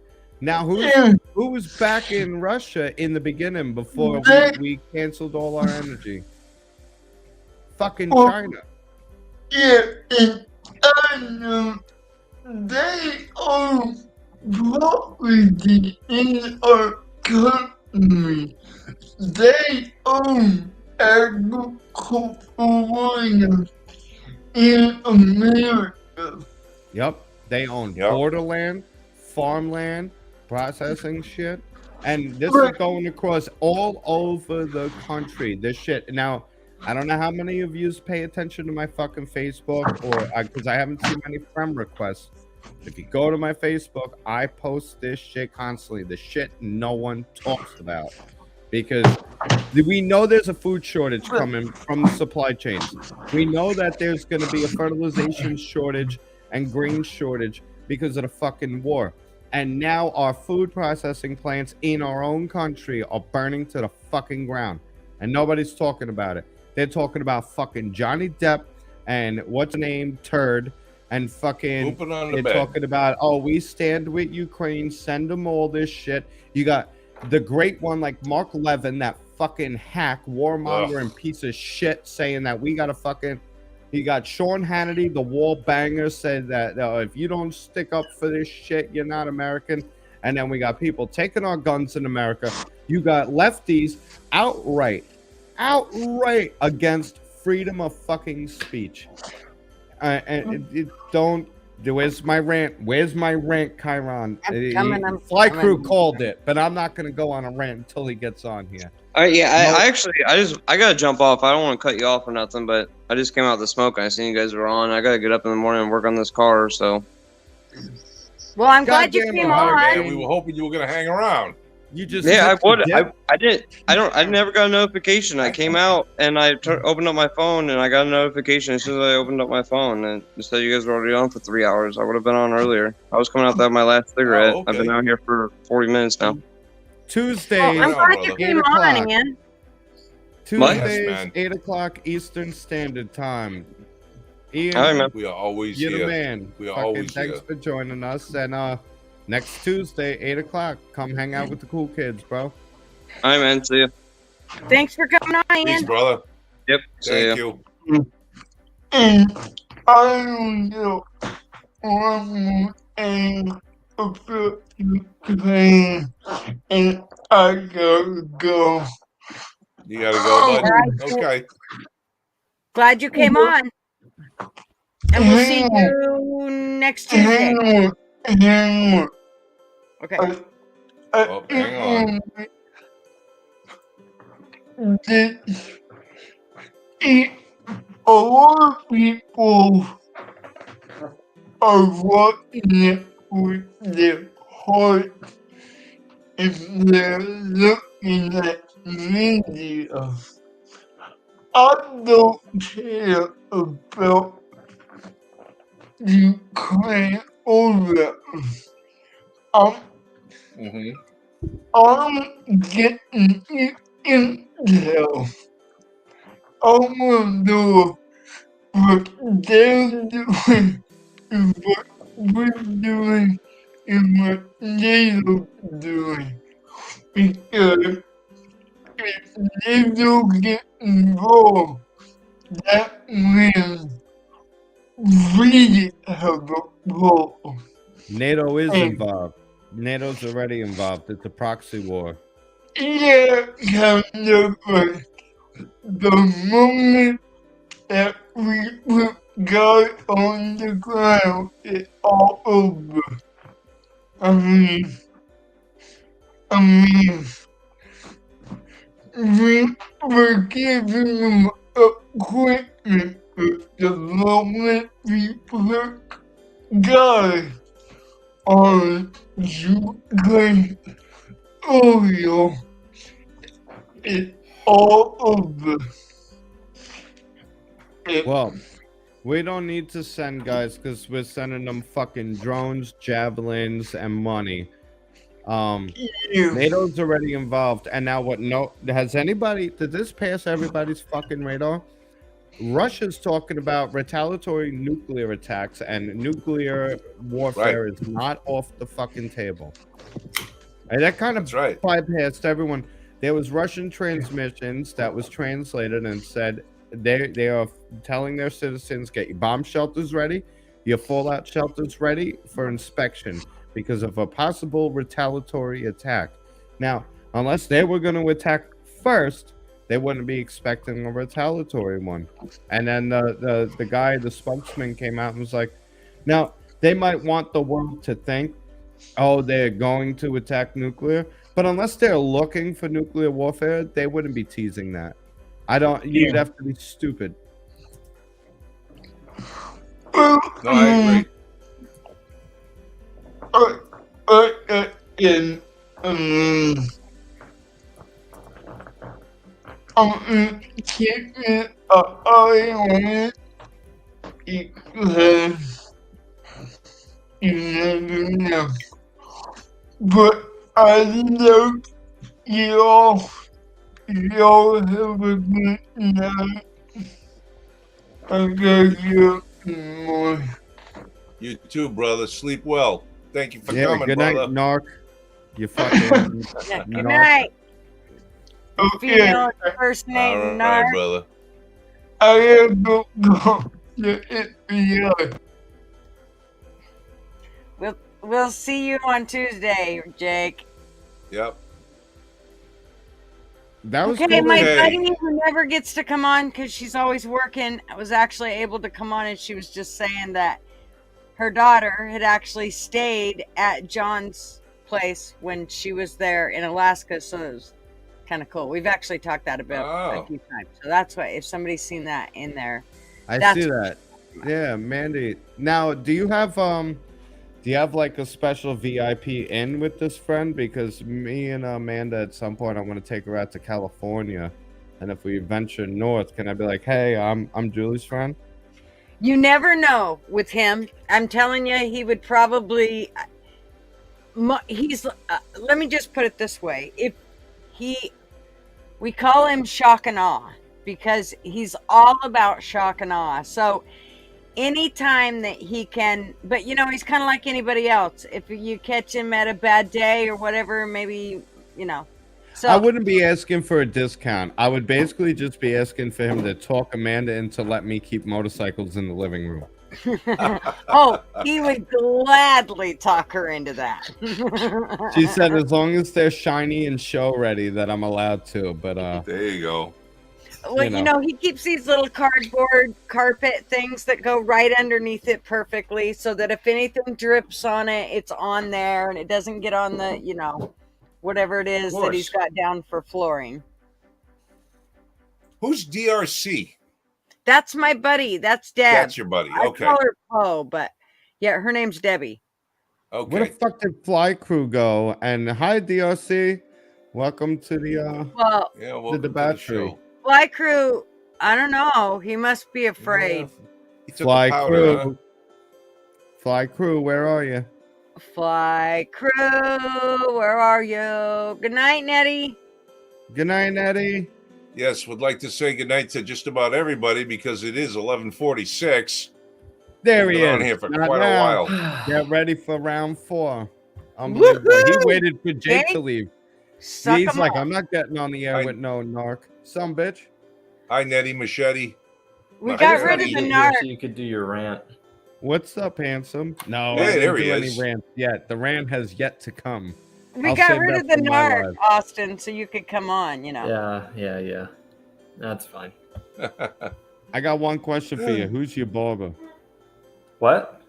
Now, who was back in Russia in the beginning before we canceled all our energy? Fucking China. Yeah, in China, they own property in our country. They own agricultural land in America. Yep, they own borderland, farmland, processing shit, and this is going across all over the country. This shit. Now, I don't know how many of you pay attention to my fucking Facebook, or because I haven't seen many friend requests. If you go to my Facebook, I post this shit constantly. The shit no one talks about. Because we know there's a food shortage coming from the supply chains. We know that there's going to be a fertilization shortage and grain shortage because of the fucking war. And now our food processing plants in our own country are burning to the fucking ground. And nobody's talking about it. They're talking about fucking Johnny Depp and what's the name, Turd, and fucking they're talking about, oh, we stand with Ukraine, send them all this shit. You got the great one like Mark Levin, that fucking hack, warmonger, and piece of shit, saying that we gotta fucking You got Sean Hannity, the wall banger, said that if you don't stick up for this shit, you're not American. And then we got people taking our guns in America. You got lefties outright against freedom of fucking speech. Where's my rant? Where's my rant, Chiron? Fly Crew called it, but I'm not gonna go on a rant until he gets on here. All right, yeah, I gotta jump off. I don't want to cut you off or nothing, but I just came out of the smoke and I seen you guys were on. I gotta get up in the morning and work on this car, so. Well, I'm glad you came on. We were hoping you were gonna hang around. You just I would. I did. I never got a notification. I came out and I opened up my phone and I got a notification as soon as I opened up my phone and it said you guys were already on for 3 hours. I would have been on earlier. I was coming out to have my last cigarette. Oh, okay. I've been out here for 40 minutes now. Tuesday. I'm glad you came on, Ian. Tuesdays, Yes, 8 o'clock Eastern Standard Time. Ian, I remember. We are always you're here. the man. We are Fucking always thanks here. for joining us. And next Tuesday, 8 o'clock, come hang out with the cool kids, bro. All right, man. See ya. Thanks for coming on, Peace, Ian. brother. Yep. See Thank ya. you. And I don't know one more thing about Ukraine, and I gotta go. You gotta go, bud. Alright. Okay. Glad you came on. And we'll see you next Tuesday. Hang on. Okay. Oh, hang on. A lot of people are watching it with their heart if they're looking at media. I don't care about Ukraine or Russia. Mm-hmm. I'm getting intel. I want to know what they're doing and what we're doing and what NATO's doing. Because if NATO get involved, that means we have a problem. NATO is involved. NATO's already involved. It's a proxy war. Yeah, kind of, but the moment that we put God on the ground, it's all over. I mean, we're giving them equipment, but the moment we put God on Ukraine oil, it's all over. Well, we don't need to send guys because we're sending them fucking drones, javelins, and money. NATO's already involved, and now what? No, did this pass everybody's fucking radar? Russia's talking about retaliatory nuclear attacks, and nuclear warfare is not off the fucking table. And that kind of bypassed everyone. There was Russian transmissions that was translated and said they are telling their citizens, get your bomb shelters ready, your fallout shelters ready for inspection because of a possible retaliatory attack. Now, unless they were going to attack first, they wouldn't be expecting a retaliatory one. And then the guy, the spokesman, came out and was like, now, they might want the world to think, oh, they're going to attack nuclear, but unless they're looking for nuclear warfare, they wouldn't be teasing that. You'd have to be stupid. No, I agree. I'm keeping an eye on it because you never know. But I love y'all. Y'all have a good night. I gotta get more. You too, brother. Sleep well. Thank you for coming, good brother. night, Narc. You fucking Yeah, good narc. night. Okay. Female first name, All right, Nar. brother. I have to go. the FBI. We'll see you on Tuesday, Jake. Yep. That was Okay, cool. my Okay. buddy who never gets to come on because she's always working was actually able to come on, and she was just saying that her daughter had actually stayed at John's place when she was there in Alaska, so it was kind of cool. We've actually talked that about Oh. a few times, so that's why if somebody's seen that in there, I That's- see that. Yeah, Mandy. Now, do you have like a special VIP in with this friend? Because me and Amanda at some point I want to take her out to California, and if we venture north, can I be like, hey, I'm Julie's friend? you never know with him. I'm telling you, he would probably. He's. Let me just put it this way: we call him shock and awe because he's all about shock and awe. So anytime that he can, but you know, he's kind of like anybody else. If you catch him at a bad day or whatever, maybe, you know. So I wouldn't be asking for a discount. I would basically just be asking for him to talk Amanda into let me keep motorcycles in the living room. oh, he would gladly talk her into that. She said as long as they're shiny and show ready that I'm allowed to, but There you go. Well, you you know, he keeps these little cardboard carpet things that go right underneath it perfectly so that if anything drips on it, it's on there and it doesn't get on the, you know, whatever it is that he's got down for flooring. Who's DRC? That's my buddy. That's Deb. That's your buddy. Okay. I call her Poe, but yeah, her name's Debbie. Okay. where the fuck did Fly Crew go? And hi DRC, welcome to the Well, Yeah, welcome the to battery. show. Fly Crew, I don't know. He must be afraid. Yeah, he took Fly the powder, Crew. huh? Fly Crew, where are you? Fly Crew, where are you? Good night, Nettie. Good night, Eddie. Yes, would like to say goodnight to just about everybody because it is 11:46. There he Been on is. here for Not quite now. a while. Get ready for round 4. Unbelievable. He Woohoo! waited for Jake Danny, to leave. Suck He's 'em like, up. I'm not getting on the air I- with no narc. Some bitch. Hi, Nettie Machete. We I got just rid wanted of to the get narc. So you could do your rant. What's up, handsome? No, Hey, I didn't there he do is. any rant yet. The rant has yet to come. We I'll got save rid that of the for my narc, live. Austin, so you could come on, you know. Yeah. That's fine. I got one question for you. Who's your barber? What?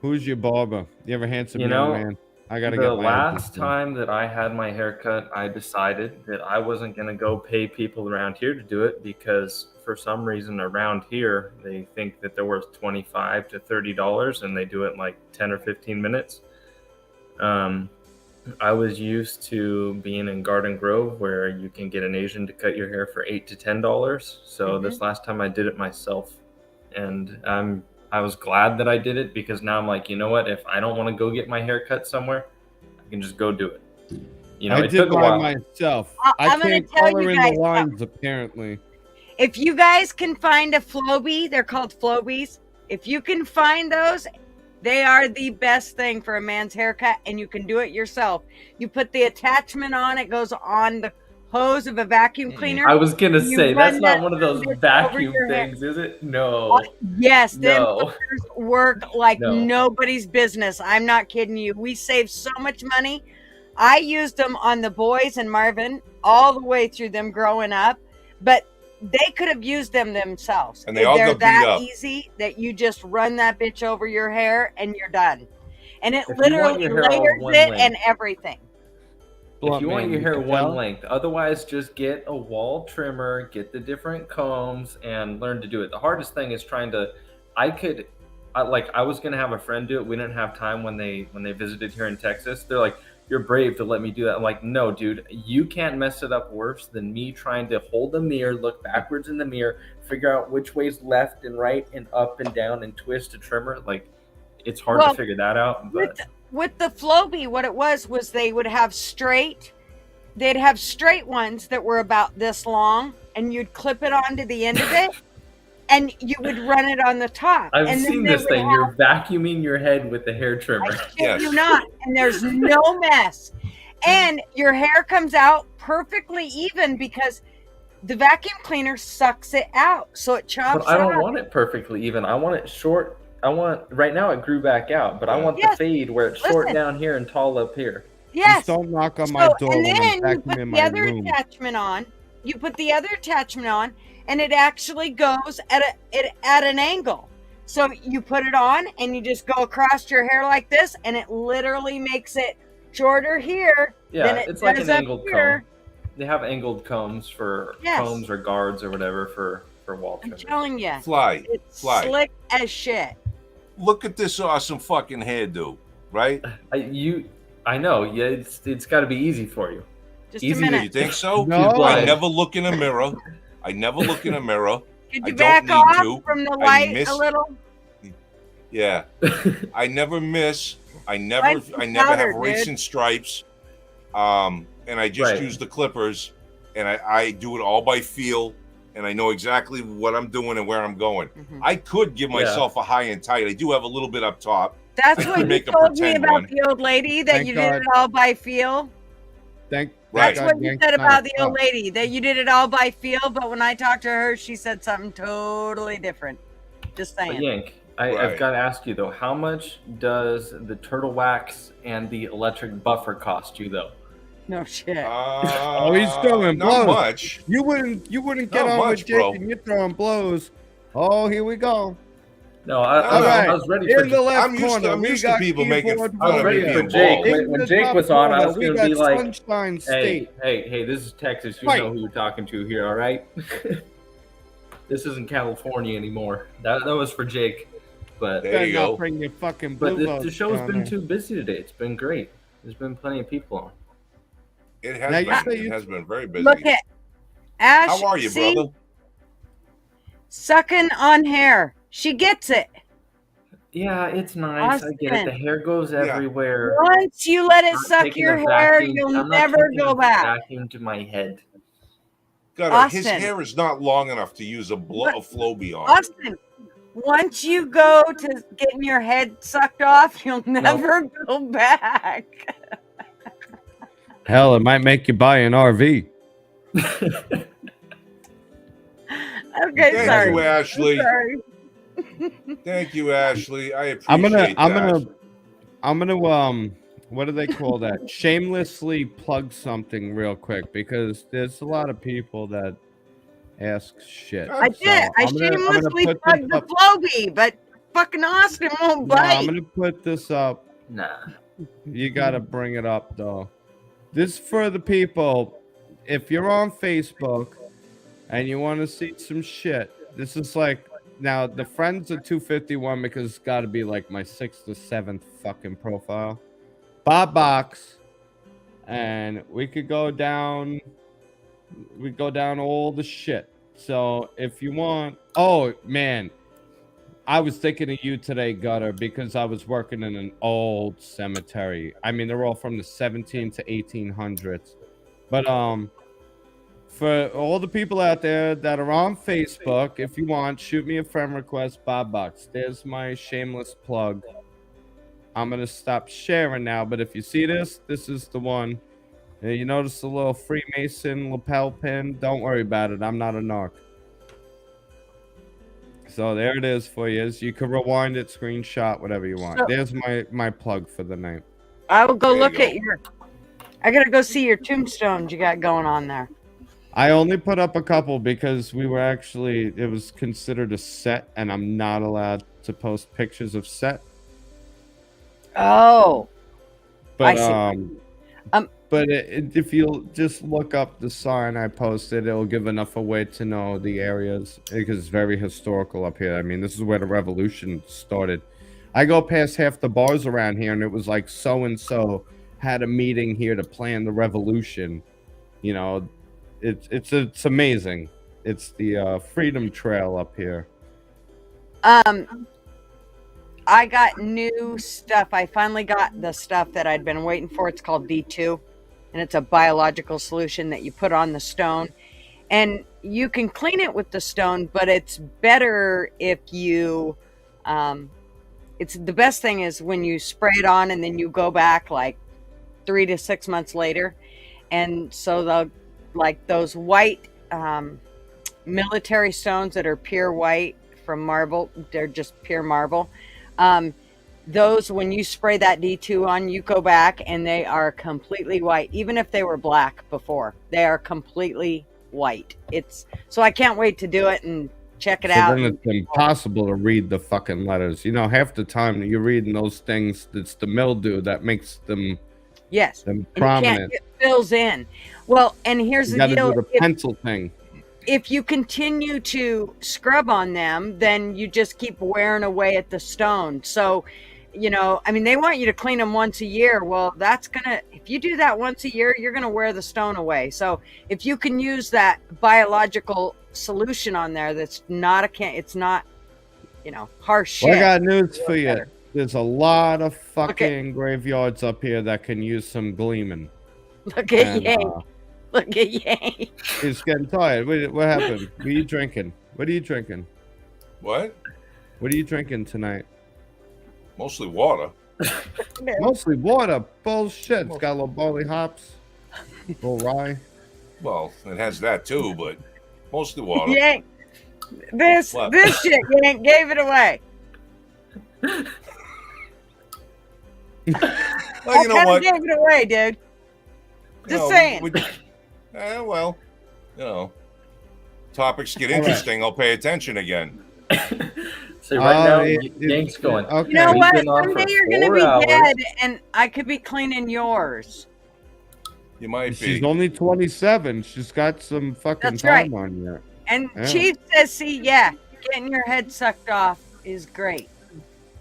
Who's your barber? You have a handsome You young know, man. I gotta The get my last time that I had my haircut, I decided that I wasn't going to go pay people around here to do it because for some reason around here, they think that they're worth $25 to $30 and they do it in like 10 or 15 minutes. I was used to being in Garden Grove where you can get an Asian to cut your hair for $8 to $10. So this last time I did it myself, and I was glad that I did it because now I'm like, you know what? If I don't want to go get my hair cut somewhere, I can just go do it. You know, I it did took a while. mine myself. I'm I gonna can't tell color you in guys the lines, apparently. If you guys can find a Flowbee, they're called Flowbees. If you can find those, they are the best thing for a man's haircut, and you can do it yourself. You put the attachment on, it goes on the hose of a vacuum cleaner. I was going to You say, run that's not that one of those over vacuum your hair. things, is it? No. Yes, them No. fuckers work like No. nobody's business. I'm not kidding you. We saved so much money. I used them on the boys and Marvin all the way through them growing up, but they could have used them themselves. And they all They're got beat that up. easy that you just run that bitch over your hair and you're done. And it If you want literally your hair all layers one it length. and everything. If you want your hair can one tell. length, otherwise just get a wall trimmer, get the different combs, and learn to do it. The hardest thing is trying to. I was gonna have a friend do it. We didn't have time when they visited here in Texas. They're like, "You're brave to let me do that." I'm like, "No, dude, you can't mess it up worse than me trying to hold the mirror, look backwards in the mirror, figure out which way's left and right and up and down and twist a trimmer." Like, it's hard Well, to figure that out. But With the Flowbee, what it was they would have they'd have straight ones that were about this long, and you'd clip it onto the end of it, and you would run it on the top. I've and seen they this would thing. have- You're vacuuming your head with the hair trimmer. I shit Yes. you not, and there's no mess, and your hair comes out perfectly even because the vacuum cleaner sucks it out, so it chops But I don't off. want it perfectly even. I want it short. Right now it grew back out, but I want Yes, the fade where it's short listen. down here and tall up here. Yes. Just don't knock on my door and when I'm then you vacuuming put in the my other room. attachment on. You put the other attachment on, and it actually goes at an angle. So you put it on, and you just go across your hair like this, and it literally makes it shorter here Yeah, than it it's like does an up angled here. comb. They have angled combs for Yes. combs or guards or whatever for wall I'm trimming. telling you, Fly. it's Fly. slick as shit. Look at this awesome fucking hairdo, right? I know. Yeah, it's got to be easy for you. Just Easy a to- minute. You think so? No. I blind. never look in a mirror. I never look in a mirror. Could I you don't back need off to. from the I light miss- a little? Yeah. I never miss. I never Mine's have powder, dude. racing stripes. And I just Right. use the clippers, and I do it all by feel, and I know exactly what I'm doing and where I'm going. Mhm. I could give myself a high and tight. I do have a little bit up top. That's what you Make a told me pretend about one. the old lady, that Thank you God. did it all by feel. Thank Right. That's God what you Yank's said not about a the old fuck. lady, that you did it all by feel, but when I talked to her, she said something totally different. Just But saying. Yank, Right. I've got to ask you though, how much does the turtle wax and the electric buffer cost you though? No shit. Oh, he's throwing not blows. much. You wouldn't get Not on much, with Jake bro. and you're throwing blows. Oh, here we go. No, I All right. was ready for In the left I'm used corner, to- I'm we used to got people making keyboard fun I was of warrior. me ready for being Jake. bald. In When the Jake top was on, I corner, was we going to got be like, Sunshine hey, State. this is Texas. You Right. know who you're talking to here, all right? This isn't California anymore. That was for Jake. But There you Better not go. bring your fucking blue but the votes show's down been there. too busy today. It's been great. There's been plenty of people on. It Now has you say been. It you- has been very busy. Look at Ash. How are you, see? brother? Sucking on hair. She gets it. Yeah, it's nice. I get it. The Austin. hair goes Yeah. everywhere. Once you let it I'm not suck taking your a hair, vacuum- you'll I'm not never taking go a back. Vacuum to my head. Gutter, his Austin. hair is not long enough to use a Flowbee on. Austin, once you go to getting your head sucked off, you'll never go back. Hell, it might make you buy an RV. Okay, Thank sorry. you, Ashley. Sorry. Thank you, Ashley. I appreciate I'm that. gonna what do they call that? Shamelessly plug something real quick because there's a lot of people that ask shit. I did. So I I'm gonna shamelessly put plugged this the up. Flowbee, but fucking Austin won't No, bite. I'm gonna put this up. Nah. You gotta bring it up though. This is for the people. If you're on Facebook and you want to see some shit, this is like now the friends are 251 because it's got to be like my 6th or 7th fucking profile. Bob Box, and we could go down. We go down all the shit. So if you want, oh man, I was thinking of you today, Gutter, because I was working in an old cemetery. I mean, they're all from the 17 to 1800s. But for all the people out there that are on Facebook, if you want, shoot me a friend request, Bob Box. There's my shameless plug. I'm gonna stop sharing now, but if you see this, this is the one. You notice the little Freemason lapel pin? Don't worry about it. I'm not a narc. So there it is for you. You can rewind it, screenshot, whatever you want. So- There's my plug for the night. I will go There you look go. at your. I gotta go see your tombstones you got going on there. I only put up a couple because we were actually, it was considered a set, and I'm not allowed to post pictures of set. Oh, But I see. But if you just look up the sign I posted, it'll give enough away to know the areas because it's very historical up here. I mean, this is where the revolution started. I go past half the bars around here, and it was like so and so had a meeting here to plan the revolution. You know, it's amazing. It's the Freedom Trail up here. I got new stuff. I finally got the stuff that I'd been waiting for. It's called D2, and it's a biological solution that you put on the stone. And you can clean it with the stone, but it's better if you, it's the best thing is when you spray it on and then you go back like 3 to 6 months later. And so the, like those white military stones that are pure white from marble. They're just pure marble. Those, when you spray that D2 on, you go back and they are completely white. Even if they were black before, they are completely white. So I can't wait to do it and check it out. Then it's impossible to read the fucking letters. You know, half the time you're reading those things, it's the mildew that makes them prominent. It fills in. Well, and here's You the gotta deal. do the pencil thing. If you continue to scrub on them, then you just keep wearing away at the stone. So, you know, I mean, they want you to clean them once a year. Well, if you do that once a year, you're going to wear the stone away. So if you can use that biological solution on there, it's not, you know, harsh shit. Well, I got news for you. There's a lot of fucking graveyards up here that can use some gleaming. Look at Yank. Look at Yank. He's getting tired. What happened? What are you drinking? What are you drinking? What? What are you drinking tonight? Mostly water. Mostly water. Bullshit. It's got a little barley hops, a little rye. Well, it has that too, but mostly water. Yank. This shit, Yank gave it away. Well, you know what? Gave it away, dude. Just saying. Well, you know, topics get interesting. I'll pay attention again. So now, Yank's going. Okay. You know what? Someday you're going to be dead, and I could be cleaning yours. You might be. She's only 27. She's got some fucking time on yet. And Chief says, getting your head sucked off is great,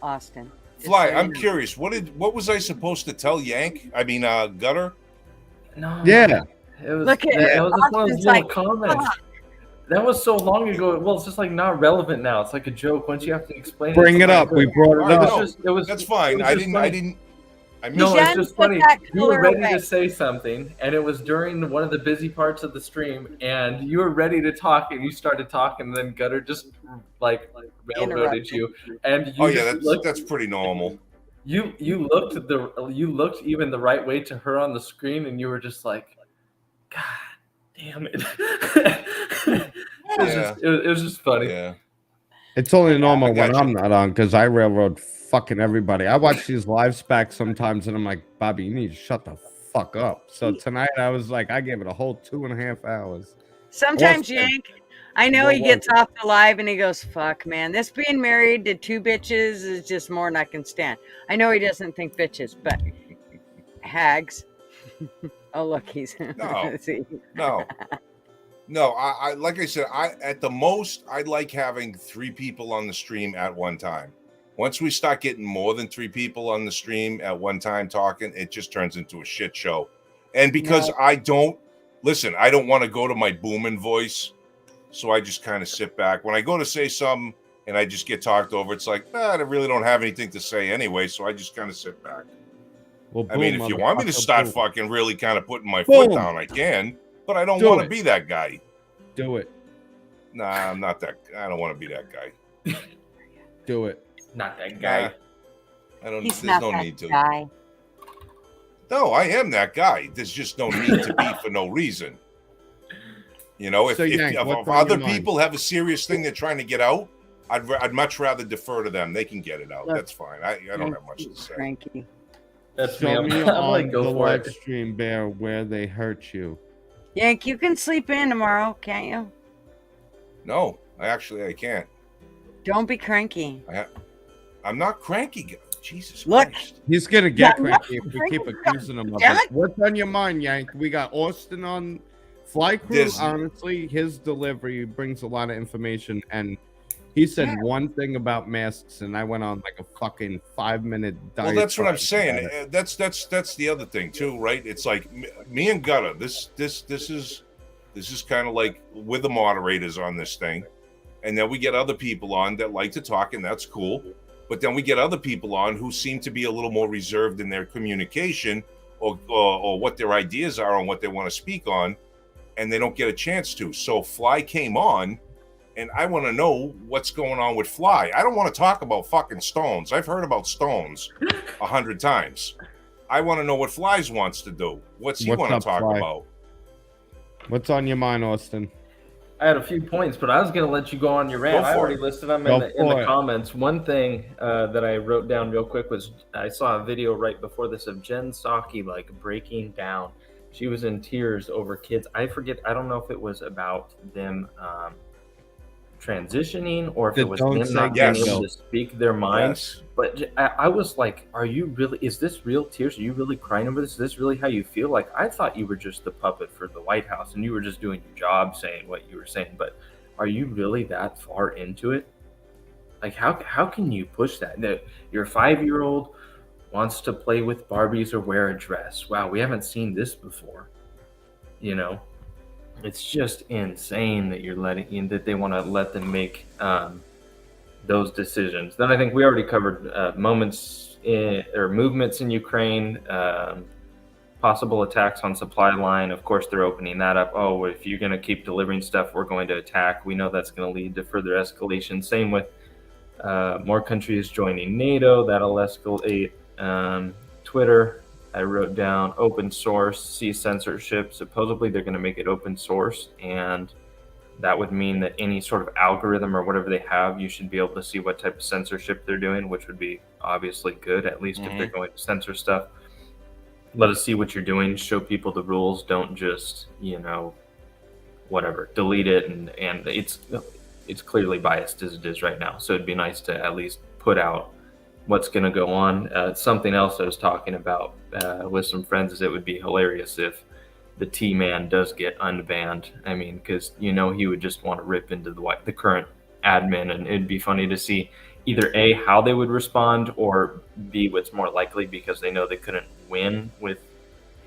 Austin. Fly, I'm curious. What was I supposed to tell Yank? I mean, Gutter? No. Yeah. It was, Look at that was just one of those little like, comments. That was so long ago. Well, it's just like not relevant now. It's like a joke. Once you have to explain Bring it up. We brought it up. That's fine. I didn't. No, it's just funny. You were ready away. to say something, and it was during one of the busy parts of the stream, and you were ready to talk, and you started talking, and then Gutter just like railroaded you, and you that's pretty normal. You looked even the right way to her on the screen, and you were just like, God damn it! It was just funny. Yeah. It's only normal when I'm not on because I railroad fucking everybody. I watch these lives back sometimes and I'm like, Bobby, you need to shut the fuck up. So tonight I was like, I gave it a whole 2.5 hours. Sometimes Yank, I know he gets off the live and he goes, fuck, man, this being married to 2 bitches is just more than I can stand. I know he doesn't think bitches, but hags. Oh, look, he's No, I like I said, at the most, I like having 3 people on the stream at one time. Once we start getting more than 3 people on the stream at one time talking, it just turns into a shit show. And because I don't want to go to my booming voice, so I just kind of sit back. When I go to say something and I just get talked over, it's like, I really don't have anything to say anyway, so I just kind of sit back. Well, I mean, if you want me to start fucking really kind of putting my foot down, I can. But I don't want to be that guy. Do it. Nah, I'm not that. I don't want to be that guy. Do it. Not that guy. Nah, I don't. He's there's not no that need to. guy. No, I am that guy. There's just no need to be for no reason. You know, if other people have a serious thing they're trying to get out, I'd much rather defer to them. They can get it out. That's fine. I don't have much to say. Cranky. That's Show me I'm on like, go the for live it. stream, Bear, where they hurt you. Yank, you can sleep in tomorrow, can't you? No, I can't. Don't be cranky. I'm not cranky. Jesus Look. Christ. He's gonna get cranky if we cranky. keep accusing him of Damn it. it. What's on your mind, Yank? We got Austin on Fly Crew. Honestly, his delivery brings a lot of information, and he said one thing about masks, and I went on like a fucking 5-minute diet. Well, that's what I'm saying. That's the other thing too, right? It's like me and Gutter. This is kind of like we're the moderators on this thing, and then we get other people on that like to talk, and that's cool. But then we get other people on who seem to be a little more reserved in their communication or what their ideas are on what they want to speak on, and they don't get a chance to. So Fly came on. And I want to know what's going on with Fly. I don't want to talk about fucking stones. I've heard about stones 100 times. I want to know what Flies wants to do. What's he want to talk about? What's on your mind, Austin? I had a few points, but I was going to let you go on your rant. Go I for already it. listed them Go in the for it. comments. One thing that I wrote down real quick was I saw a video right before this of Jen Psaki like breaking down. She was in tears over kids. I forget. I don't know if it was about them transitioning or if The it was don't them say not gay being able bill. to speak their mind. Yes. But I was like, are you really, is this real tears? Are you really crying over this? Is this really how you feel? Like, I thought you were just the puppet for the White House and you were just doing your job saying what you were saying. But are you really that far into it? Like, how can you push that? Your 5-year-old wants to play with Barbies or wear a dress. Wow, we haven't seen this before. You know, it's just insane that you're letting in, that they want to let them make those decisions. Then I think we already covered movements in Ukraine, possible attacks on supply line. Of course, they're opening that up. Oh, if you're going to keep delivering stuff, we're going to attack. We know that's going to lead to further escalation. Same with more countries joining NATO. That'll escalate. Twitter, I wrote down open source, see censorship. Supposedly, they're going to make it open source, and that would mean that any sort of algorithm or whatever they have, you should be able to see what type of censorship they're doing, which would be obviously good, at least if they're going to censor stuff. Let us see what you're doing, show people the rules, don't just, whatever, delete it. And it's clearly biased as it is right now. So it'd be nice to at least put out what's going to go on. Something else I was talking about with some friends is it would be hilarious if the T-Man does get unbanned. I mean, because he would just want to rip into the current admin, and it'd be funny to see either A, how they would respond, or B, what's more likely, because they know they couldn't win with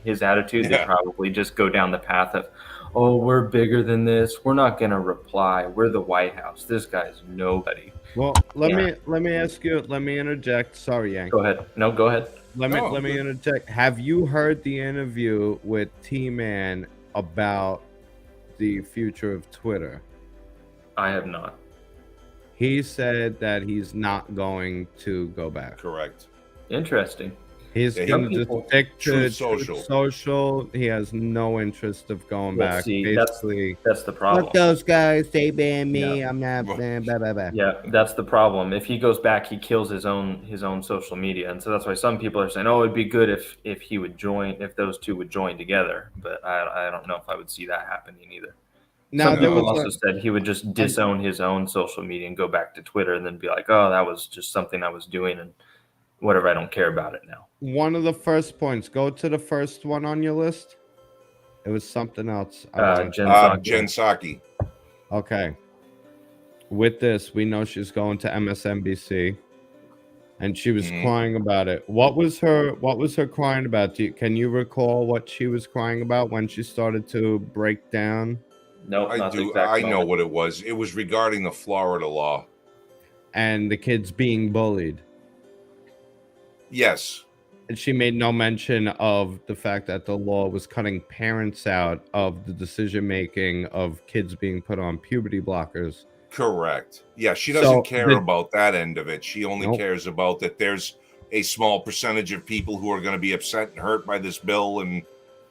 his attitude. They'd probably just go down the path of, oh, we're bigger than this. We're not going to reply. We're the White House. This guy's nobody. Well, let me ask you. Let me interject. Sorry, Yank. Go ahead. No, go ahead. Let me interject. Have you heard the interview with T-Man about the future of Twitter? I have not. He said that he's not going to go back. Correct. Interesting. He's going to just stick to Truth social. He has no interest of going back. See, basically, that's the problem. Fuck those guys. They ban me. Yeah. I'm not. Blah, blah, blah. Yeah, that's the problem. If he goes back, he kills his own social media, and so that's why some people are saying, "Oh, it'd be good if he would join, if those two would join together." But I don't know if I would see that happening either. Now, some people also said he would just disown his own social media and go back to Twitter, and then be like, "Oh, that was just something I was doing, and whatever. I don't care about it now." One of the first points. Go to the first one on your list. It was something else. Jen Psaki. Okay. With this, we know she's going to MSNBC, and she was crying about it. What was her crying about? Can you recall what she was crying about when she started to break down? No, I do. I know what it was. It was regarding the Florida law and the kids being bullied. Yes. And she made no mention of the fact that the law was cutting parents out of the decision making of kids being put on puberty blockers. Correct. Yeah, she doesn't care about that end of it. She only cares about that there's a small percentage of people who are going to be upset and hurt by this bill and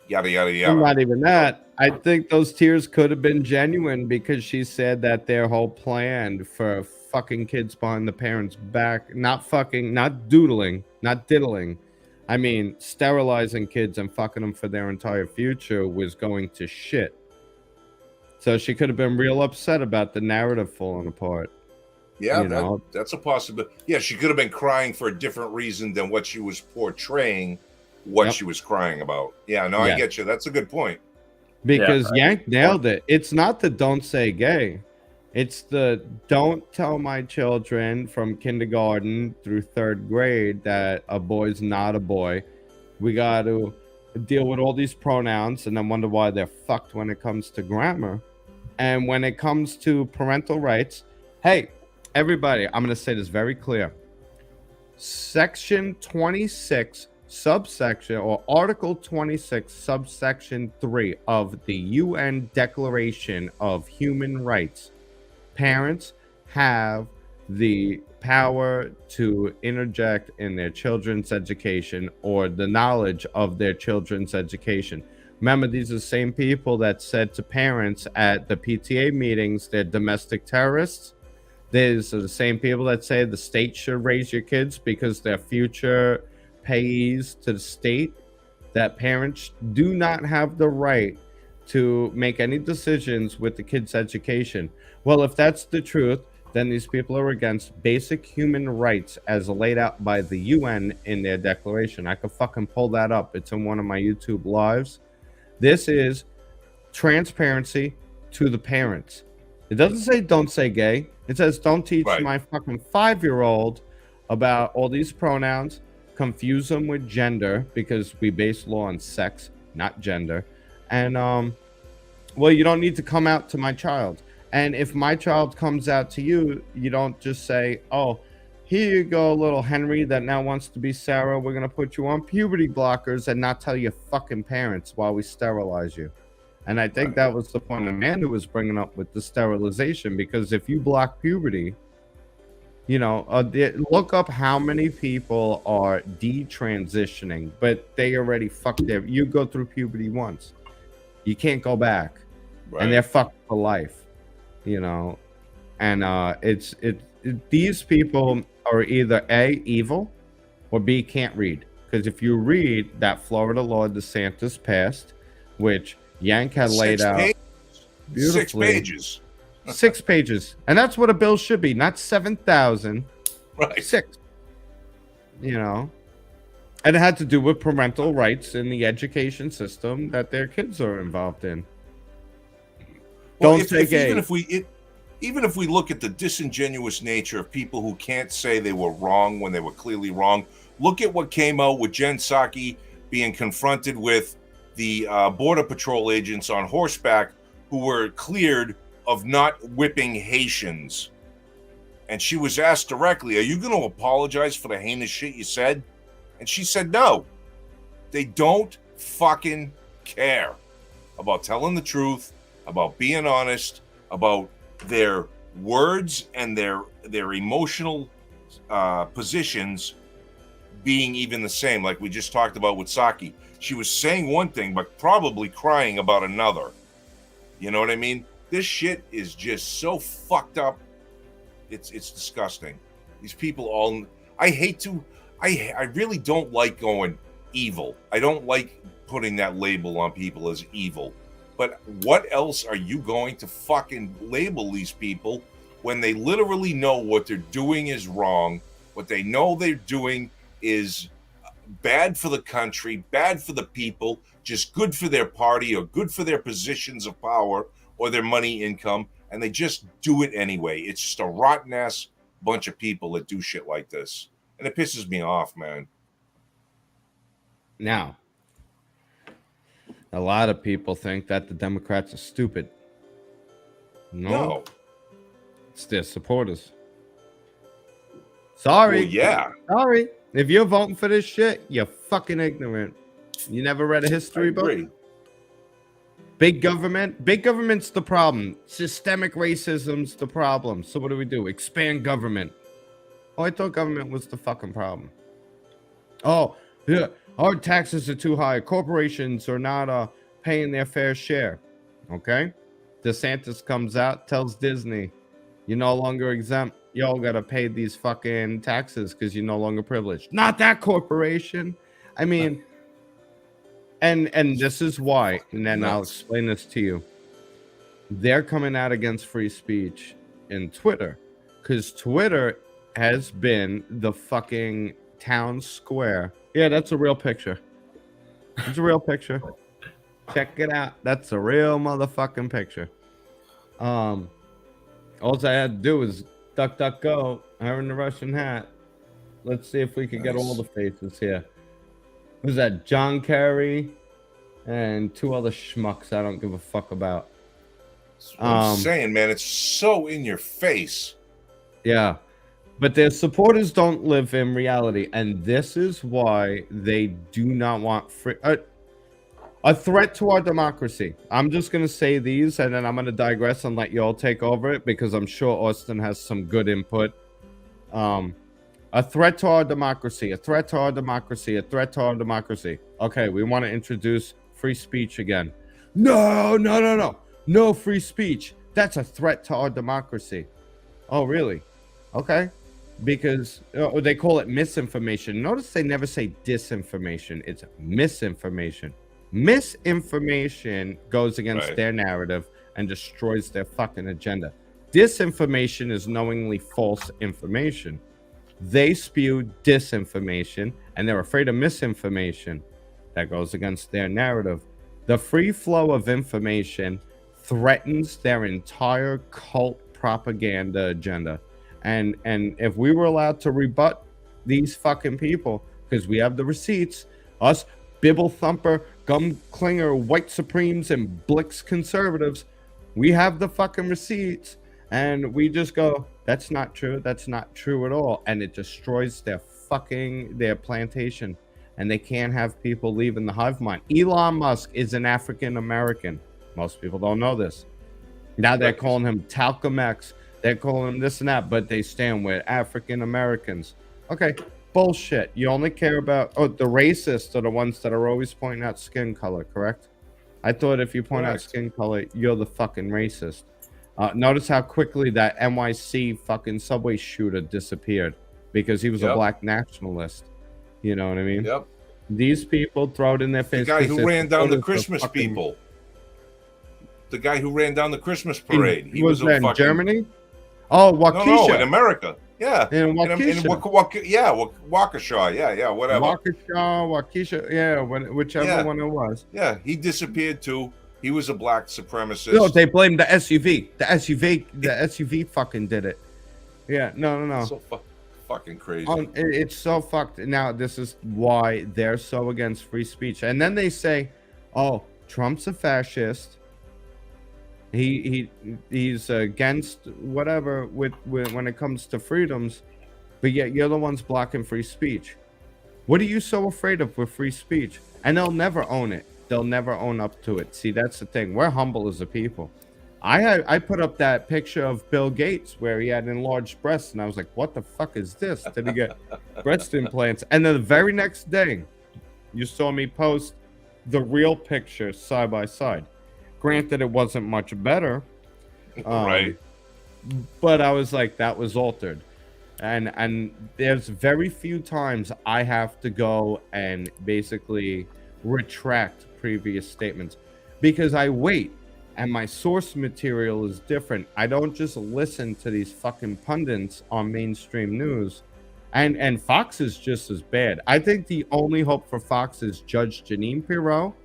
yada, yada, yada. Not even that. I think those tears could have been genuine because she said that their whole plan for fucking kids behind the parents' back, not diddling. I mean, sterilizing kids and fucking them for their entire future was going to shit. So she could have been real upset about the narrative falling apart. Yeah, that's a possibility. Yeah, she could have been crying for a different reason than what she was portraying, she was crying about. Yeah, no, I get you. That's a good point. Because Yank nailed it. It's not the don't say gay. It's the don't tell my children from kindergarten through 3rd grade that a boy's not a boy. We got to deal with all these pronouns and then wonder why they're fucked when it comes to grammar. And when it comes to parental rights, hey, everybody, I'm going to say this very clear. Section 26, subsection, or Article 26, subsection 3 of the UN Declaration of Human Rights. Parents have the power to interject in their children's education or the knowledge of their children's education. Remember, these are the same people that said to parents at the PTA meetings they're domestic terrorists. These are the same people that say the state should raise your kids because they're future payees to the state, that parents do not have the right to make any decisions with the kids' education. Well, if that's the truth, then these people are against basic human rights as laid out by the UN in their declaration. I could fucking pull that up. It's in one of my YouTube lives. This is transparency to the parents. It doesn't say don't say gay. It says don't teach my fucking 5-year-old about all these pronouns, confuse them with gender, because we base law on sex, not gender. And well, you don't need to come out to my child. And if my child comes out to you, you don't just say, oh, here you go, little Henry that now wants to be Sarah. We're going to put you on puberty blockers and not tell your fucking parents while we sterilize you. And I think that was the point Amanda was bringing up with the sterilization, because if you block puberty, you know, look up how many people are detransitioning, but they already fucked their, you go through puberty once. You can't go back. And they're fucked for life, you know. And these people are either A, evil, or B, can't read. Because if you read that Florida law DeSantis passed, which Yank had laid out beautifully. 6 pages. 6 pages. And that's what a bill should be, not 7,000. Right. 6. You know. And it had to do with parental rights in the education system that their kids are involved in. Well, Don't say gay. Even if we look at the disingenuous nature of people who can't say they were wrong when they were clearly wrong, look at what came out with Jen Psaki being confronted with the Border Patrol agents on horseback who were cleared of not whipping Haitians. And she was asked directly, are you going to apologize for the heinous shit you said? And she said no. They don't fucking care about telling the truth, about being honest, about their words and their emotional positions being even the same, like we just talked about with Psaki. She was saying one thing, but probably crying about another. You know what I mean? This shit is just so fucked up. It's disgusting. These people all, I really don't like going evil. I don't like putting that label on people as evil. But what else are you going to fucking label these people when they literally know what they're doing is wrong, what they know they're doing is bad for the country, bad for the people, just good for their party or good for their positions of power or their money income, and they just do it anyway. It's just a rotten-ass bunch of people that do shit like this. And it pisses me off, man. Now, a lot of people think that the Democrats are stupid. No. It's their supporters. Sorry. Well, yeah. Sorry. If you're voting for this shit, you're fucking ignorant. You never read a history book? Big government's the problem. Systemic racism's the problem. So what do? Expand government. Oh, I thought government was the fucking problem. Oh, yeah. Our taxes are too high. Corporations are not paying their fair share. Okay? DeSantis comes out, tells Disney, you're no longer exempt. Y'all got to pay these fucking taxes because you're no longer privileged. Not that corporation. I mean, and this is why, and then I'll explain this to you. They're coming out against free speech in Twitter because Twitter has been the fucking town square. Yeah, that's a real picture. It's a real picture. Check it out. That's a real motherfucking picture. All I had to do was duck, duck, go. Wearing the Russian hat. Let's see if we can get all the faces here. Who's that? John Kerry and 2 other schmucks I don't give a fuck about. That's what I'm saying, man. It's so in your face. Yeah. But their supporters don't live in reality, and this is why they do not want free. A threat to our democracy. I'm just going to say these, and then I'm going to digress and let you all take over it, because I'm sure Austin has some good input. A threat to our democracy. A threat to our democracy. A threat to our democracy. Okay, we want to introduce free speech again. No free speech. That's a threat to our democracy. Oh, really? Okay. Because they call it misinformation. Notice they never say disinformation. It's misinformation. Misinformation goes against their narrative and destroys their fucking agenda. Disinformation is knowingly false information. They spew disinformation and they're afraid of misinformation. That goes against their narrative. The free flow of information threatens their entire cult propaganda agenda. And if we were allowed to rebut these fucking people, because we have the receipts, us bibble thumper, gum clinger, white supremes, and Blix conservatives, we have the fucking receipts, and we just go, that's not true, that's not true at all, and it destroys their plantation, and they can't have people leaving the hive mind. Elon Musk is an African American. Most people don't know this. Now they're calling him Talcum X. They're calling him this and that, but they stand with African Americans. Okay, bullshit. You only care about the racists are the ones that are always pointing out skin color, correct? I thought if you point out skin color, you're the fucking racist. Notice how quickly that NYC fucking subway shooter disappeared because he was a black nationalist. You know what I mean? Yep. These people throw it in their face. The guy who ran down the Christmas people. The guy who ran down the Christmas parade. He was in fucking... Germany? Oh, Waukesha. No, in America. Yeah. In Waukesha. Waukesha. Yeah, whatever. Waukesha, yeah, whichever one it was. Yeah, he disappeared too. He was a black supremacist. No, they blamed the SUV. The SUV fucking did it. Yeah, no. So fucking crazy. It's so fucked. Now, this is why they're so against free speech. And then they say, oh, Trump's a fascist. He's against whatever with when it comes to freedoms, but yet you're the ones blocking free speech. What are you so afraid of with free speech? And they'll never own it. They'll never own up to it. See, that's the thing. We're humble as a people. I put up that picture of Bill Gates where he had enlarged breasts, and I was like, what the fuck is this? Did he get breast implants? And then the very next day, you saw me post the real picture side by side. Granted, it wasn't much better, right? But I was like, that was altered, and there's very few times I have to go and basically retract previous statements because I wait, and my source material is different. I don't just listen to these fucking pundits on mainstream news, and Fox is just as bad. I think the only hope for Fox is Judge Jeanine Pirro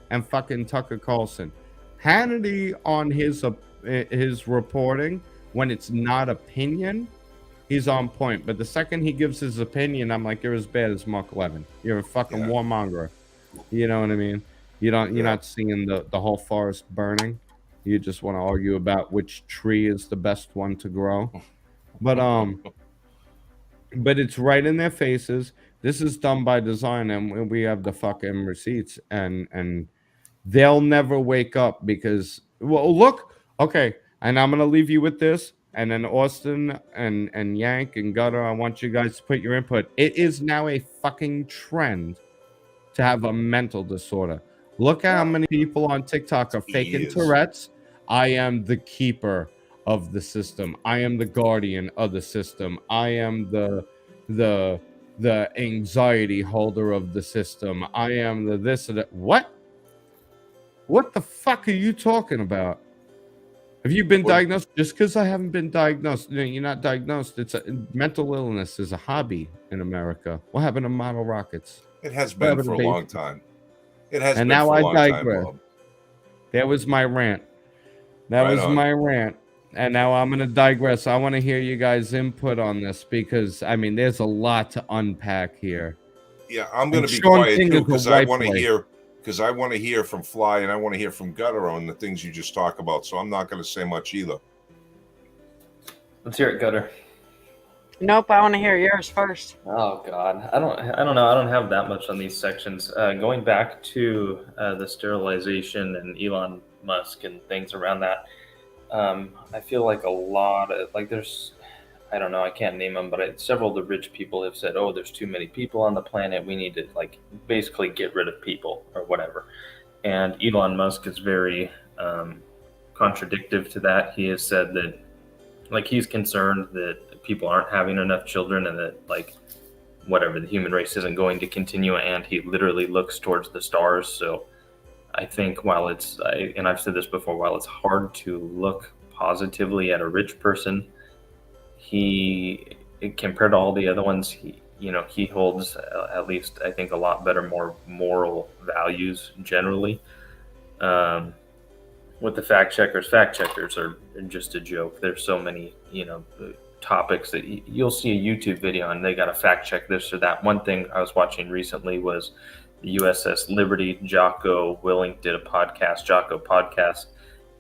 and fucking Tucker Carlson. Hannity on his reporting, when it's not opinion, he's on point. But the second he gives his opinion, I'm like, you're as bad as Mark Levin. You're a fucking warmonger. You know what I mean? You're not seeing the whole forest burning. You just want to argue about which tree is the best one to grow. But it's right in their faces. This is done by design, and we have the fucking receipts, and they'll never wake up because, well, look, okay, and I'm going to leave you with this, and then Austin and Yank and Gutter, I want you guys to put your input. It is now a fucking trend to have a mental disorder. Look at how many people on TikTok are faking Tourette's. I am the keeper of the system. I am the guardian of the system. I am the anxiety holder of the system. I am the this or that. What? What the fuck are you talking about? Have you been diagnosed? Just because I haven't been diagnosed, you're not diagnosed. Mental illness is a hobby in America. What happened to model rockets? It has been for a long time. It has and been now for a I long digress. time, Bob. That was my rant. My rant. And now I'm going to digress. I want to hear you guys' input on this because, I mean, there's a lot to unpack here. Yeah, I'm going to be quiet too because I want to hear. Because I want to hear from Fly and I want to hear from Gutter on the things you just talk about. So I'm not going to say much either. Let's hear it, Gutter. Nope, I want to hear yours first. Oh God, I don't know. I don't have that much on these sections. Going back to the sterilization and Elon Musk and things around that, I feel like a lot of there's, I don't know, I can't name them, but several of the rich people have said, oh, there's too many people on the planet. We need to basically get rid of people or whatever. And Elon Musk is very contradictive to that. He has said that, like, he's concerned that people aren't having enough children and that, like, whatever, the human race isn't going to continue, and he literally looks towards the stars. So I think and I've said this before, while it's hard to look positively at a rich person, compared to all the other ones, he holds, at least I think, a lot better, more moral values generally. With the fact checkers are just a joke. There's so many, topics that you'll see a YouTube video and they got to fact check this or that. One thing I was watching recently was the USS Liberty. Jocko Willink did a podcast, Jocko Podcast,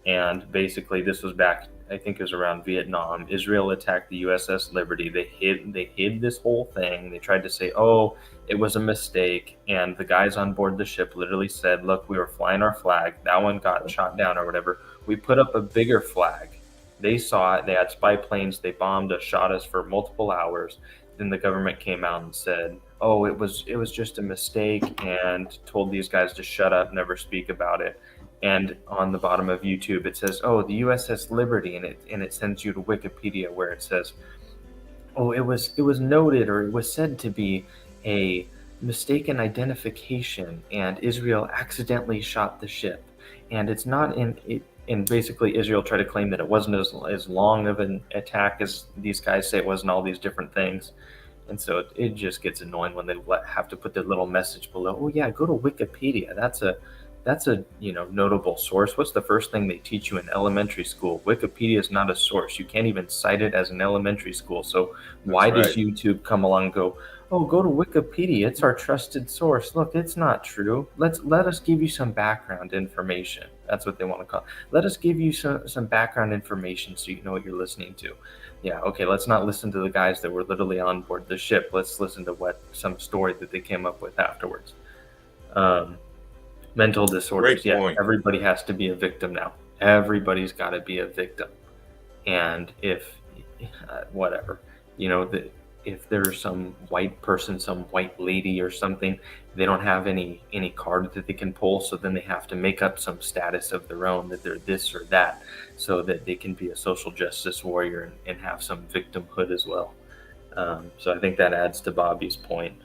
and basically this was back, I think it was around Vietnam. Israel attacked the USS Liberty. They hid this whole thing. They tried to say, oh, it was a mistake. And the guys on board the ship literally said, look, we were flying our flag. That one got shot down or whatever. We put up a bigger flag. They saw it. They had spy planes. They bombed us, shot us for multiple hours. Then the government came out and said, oh, it was just a mistake, and told these guys to shut up, never speak about it. And on the bottom of YouTube, it says, oh, the USS Liberty, and it sends you to Wikipedia where it says, oh, it was noted, or it was said to be a mistaken identification, and Israel accidentally shot the ship. And it's not in it. And basically, Israel tried to claim that it wasn't as long of an attack as these guys say it was, and all these different things. And so it just gets annoying when they have to put their little message below. Oh yeah, go to Wikipedia. That's a notable source. What's the first thing they teach you in elementary school? Wikipedia is not a source. You can't even cite it as an elementary school. So why does YouTube come along and go, oh, go to Wikipedia, it's our trusted source? Look, it's not true. Let us give you some background information. That's what they want to call it. Let us give you some background information so you know what you're listening to. Yeah, okay, let's not listen to the guys that were literally on board the ship. Let's listen to some story that they came up with afterwards. Mental disorders. Great point. Everybody has to be a victim now. Everybody's got to be a victim. And if if there's some white person, some white lady or something, they don't have any card that they can pull, so then they have to make up some status of their own that they're this or that, so that they can be a social justice warrior and have some victimhood as well. So I think that adds to Bobby's point.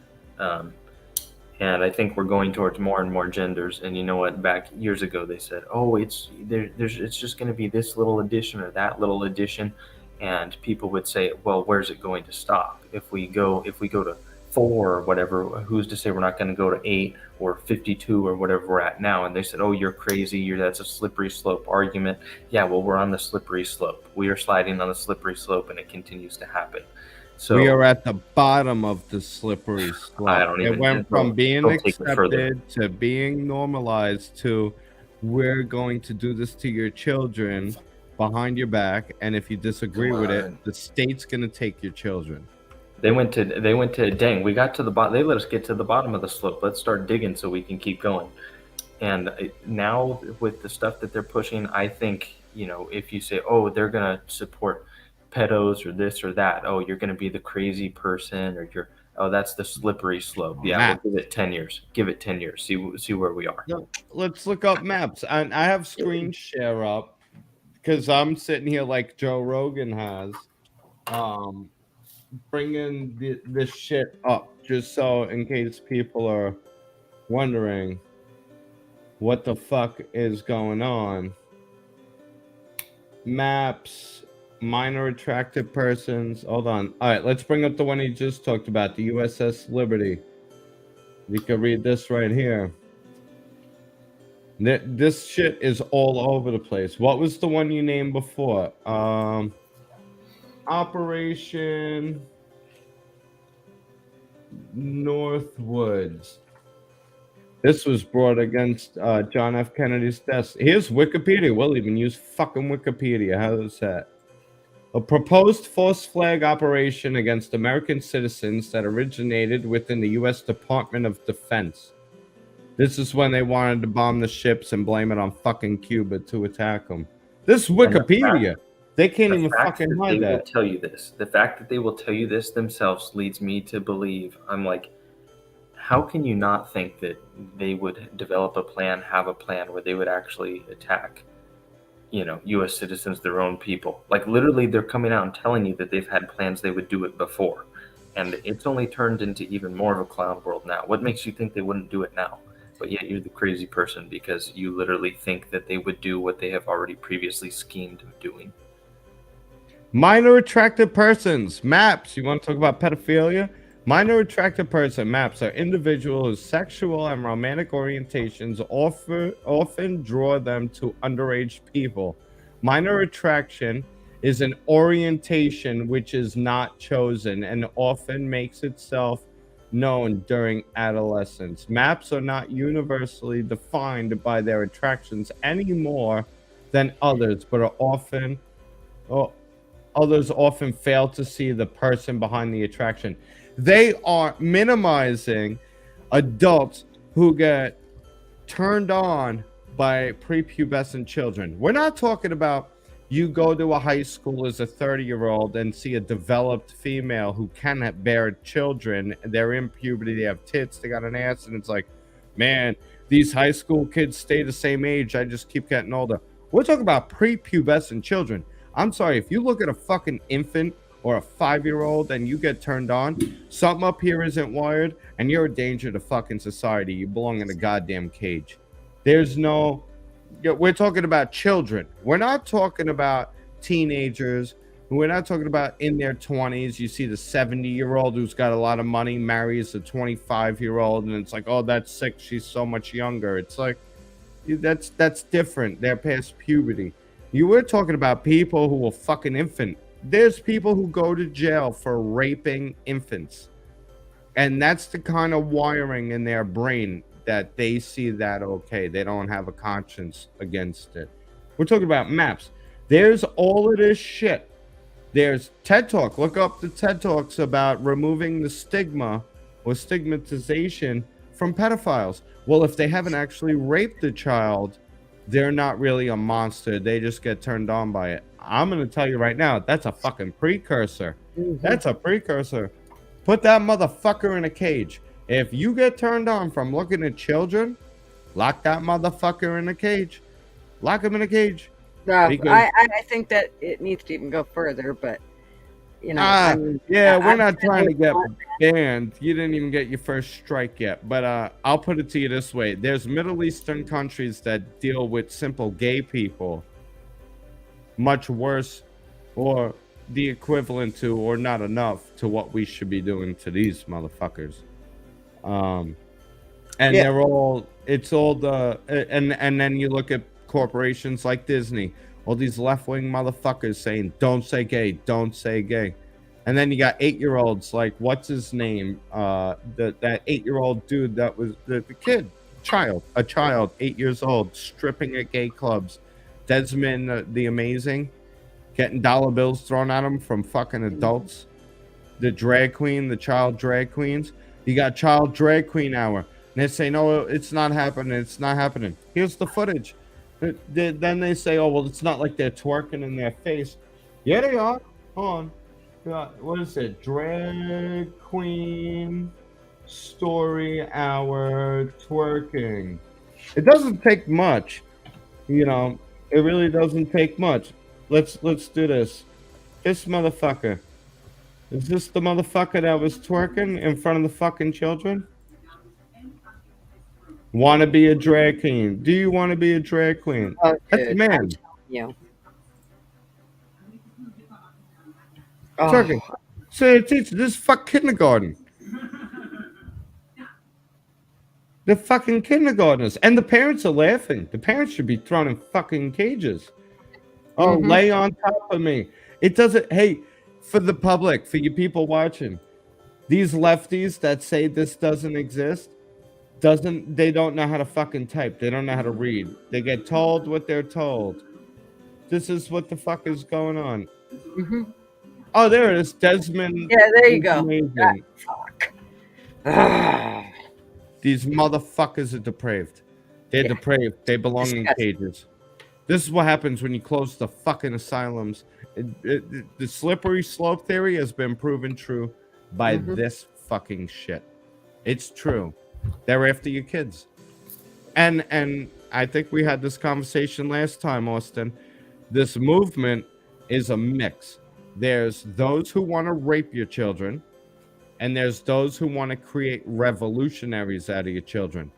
And I think we're going towards more and more genders. And you know what? Back years ago, they said, "Oh, it's just going to be this little addition or that little addition," and people would say, "Well, where's it going to stop? If we go to 4 or whatever, who's to say we're not going to go to 8 or 52 or whatever we're at now?" And they said, "Oh, you're crazy. That's a slippery slope argument." Yeah, well, we're on the slippery slope. We are sliding on the slippery slope, and it continues to happen. So we are at the bottom of the slippery slope. It went from being accepted to being normalized to, we're going to do this to your children behind your back, and if you disagree with it, the state's going to take your children. They went to dang, we got to the bottom. They let us get to the bottom of the slope. Let's start digging so we can keep going. And now with the stuff that they're pushing, I think, if you say, oh, they're going to support pedos or this or that, oh, you're going to be the crazy person, or that's the slippery slope. Yeah, we'll give it 10 years. Give it 10 years. See where we are. Let's look up maps. And I have screen share up because I'm sitting here like Joe Rogan has, bringing this shit up just so in case people are wondering what the fuck is going on. Maps. Minor attractive persons. Hold on. All right, let's bring up the one he just talked about, the USS Liberty. You can read this right here. This shit is all over the place. What was the one you named before? Operation Northwoods. This was brought against John F. Kennedy's desk. Here's Wikipedia. We'll even use fucking Wikipedia. How's that? A proposed false flag operation against American citizens that originated within the U.S. Department of Defense. This is when they wanted to bomb the ships and blame it on fucking Cuba to attack them. This is Wikipedia. They can't even fucking hide that. They will tell you this. The fact that they will tell you this themselves leads me to believe, I'm like, how can you not think that they would develop a plan, have a plan where they would actually attack, U.S. citizens, their own people? Like literally, they're coming out and telling you that they've had plans they would do it before, and it's only turned into even more of a clown world now. What makes you think they wouldn't do it now? But yet you're the crazy person because you literally think that they would do what they have already previously schemed of doing. Minor attracted persons, MAPS. You want to talk about pedophilia? Minor attracted person, MAPS, are individuals whose sexual and romantic orientations often draw them to underage people. Minor attraction is an orientation which is not chosen and often makes itself known during adolescence. MAPS are not universally defined by their attractions any more than others, but are often... others often fail to see the person behind the attraction. They are minimizing adults who get turned on by prepubescent children. We're not talking about you go to a high school as a 30-year-old and see a developed female who can bear children. They're in puberty, they have tits, they got an ass, and it's like, man, these high school kids stay the same age. I just keep getting older. We're talking about prepubescent children. I'm sorry, if you look at a fucking infant or a 5-year-old and you get turned on, something up here isn't wired, and you're a danger to fucking society. You belong in a goddamn cage. There's no... We're talking about children. We're not talking about teenagers. We're not talking about in their 20s. You see the 70-year-old who's got a lot of money marries a 25-year-old, and it's like, oh, that's sick. She's so much younger. It's like, that's different. They're past puberty. You were talking about people who will fucking infant. There's people who go to jail for raping infants. And that's the kind of wiring in their brain that they see that okay. They don't have a conscience against it. We're talking about MAPS. There's all of this shit. There's TED Talk. Look up the TED Talks about removing the stigma or stigmatization from pedophiles. Well, if they haven't actually raped a child, they're not really a monster. They just get turned on by it. I'm going to tell you right now, that's a fucking precursor. That's a precursor. Put that motherfucker in a cage. If you get turned on from looking at children, lock that motherfucker in a cage. Lock him in a cage. I think that it needs to even go further, but we're not trying to get banned. You didn't even get your first strike yet. But I'll put it to you this way. There's Middle Eastern countries that deal with simple gay people much worse or the equivalent to or not enough to what we should be doing to these motherfuckers. They're all, it's all the, and then you look at corporations like Disney, all these left-wing motherfuckers saying, don't say gay, don't say gay. And then you got 8-year-olds like, what's his name? That 8-year-old dude that was the kid, a child, 8 years old, stripping at gay clubs. Desmond the Amazing, getting dollar bills thrown at him from fucking adults. The drag queen, the child drag queens. You got child drag queen hour. And they say, no, it's not happening. It's not happening. Here's the footage. Then they say, oh, well, it's not like they're twerking in their face. Yeah, they are. Hold on. What is it? Drag queen story hour twerking. It doesn't take much. It really doesn't take much. Let's do this. This motherfucker. Is this the motherfucker that was twerking in front of the fucking children? Want to be a drag queen? Do you want to be a drag queen? That's a man. Yeah. Twerking. Say, teacher, this is fuck kindergarten. They're fucking kindergartners. And the parents are laughing. The parents should be thrown in fucking cages. Oh, lay on top of me. It doesn't, hey, for the public, for you people watching, these lefties that say this doesn't exist, they don't know how to fucking type. They don't know how to read. They get told what they're told. This is what the fuck is going on. Oh, there it is. Desmond. Yeah, there you go. Fuck. These motherfuckers are depraved. They're depraved. They belong in cages. This is what happens when you close the fucking asylums. The slippery slope theory has been proven true by this fucking shit. It's true. They're after your kids. And I think we had this conversation last time, Austin. This movement is a mix. There's those who want to rape your children, and there's those who want to create revolutionaries out of your children.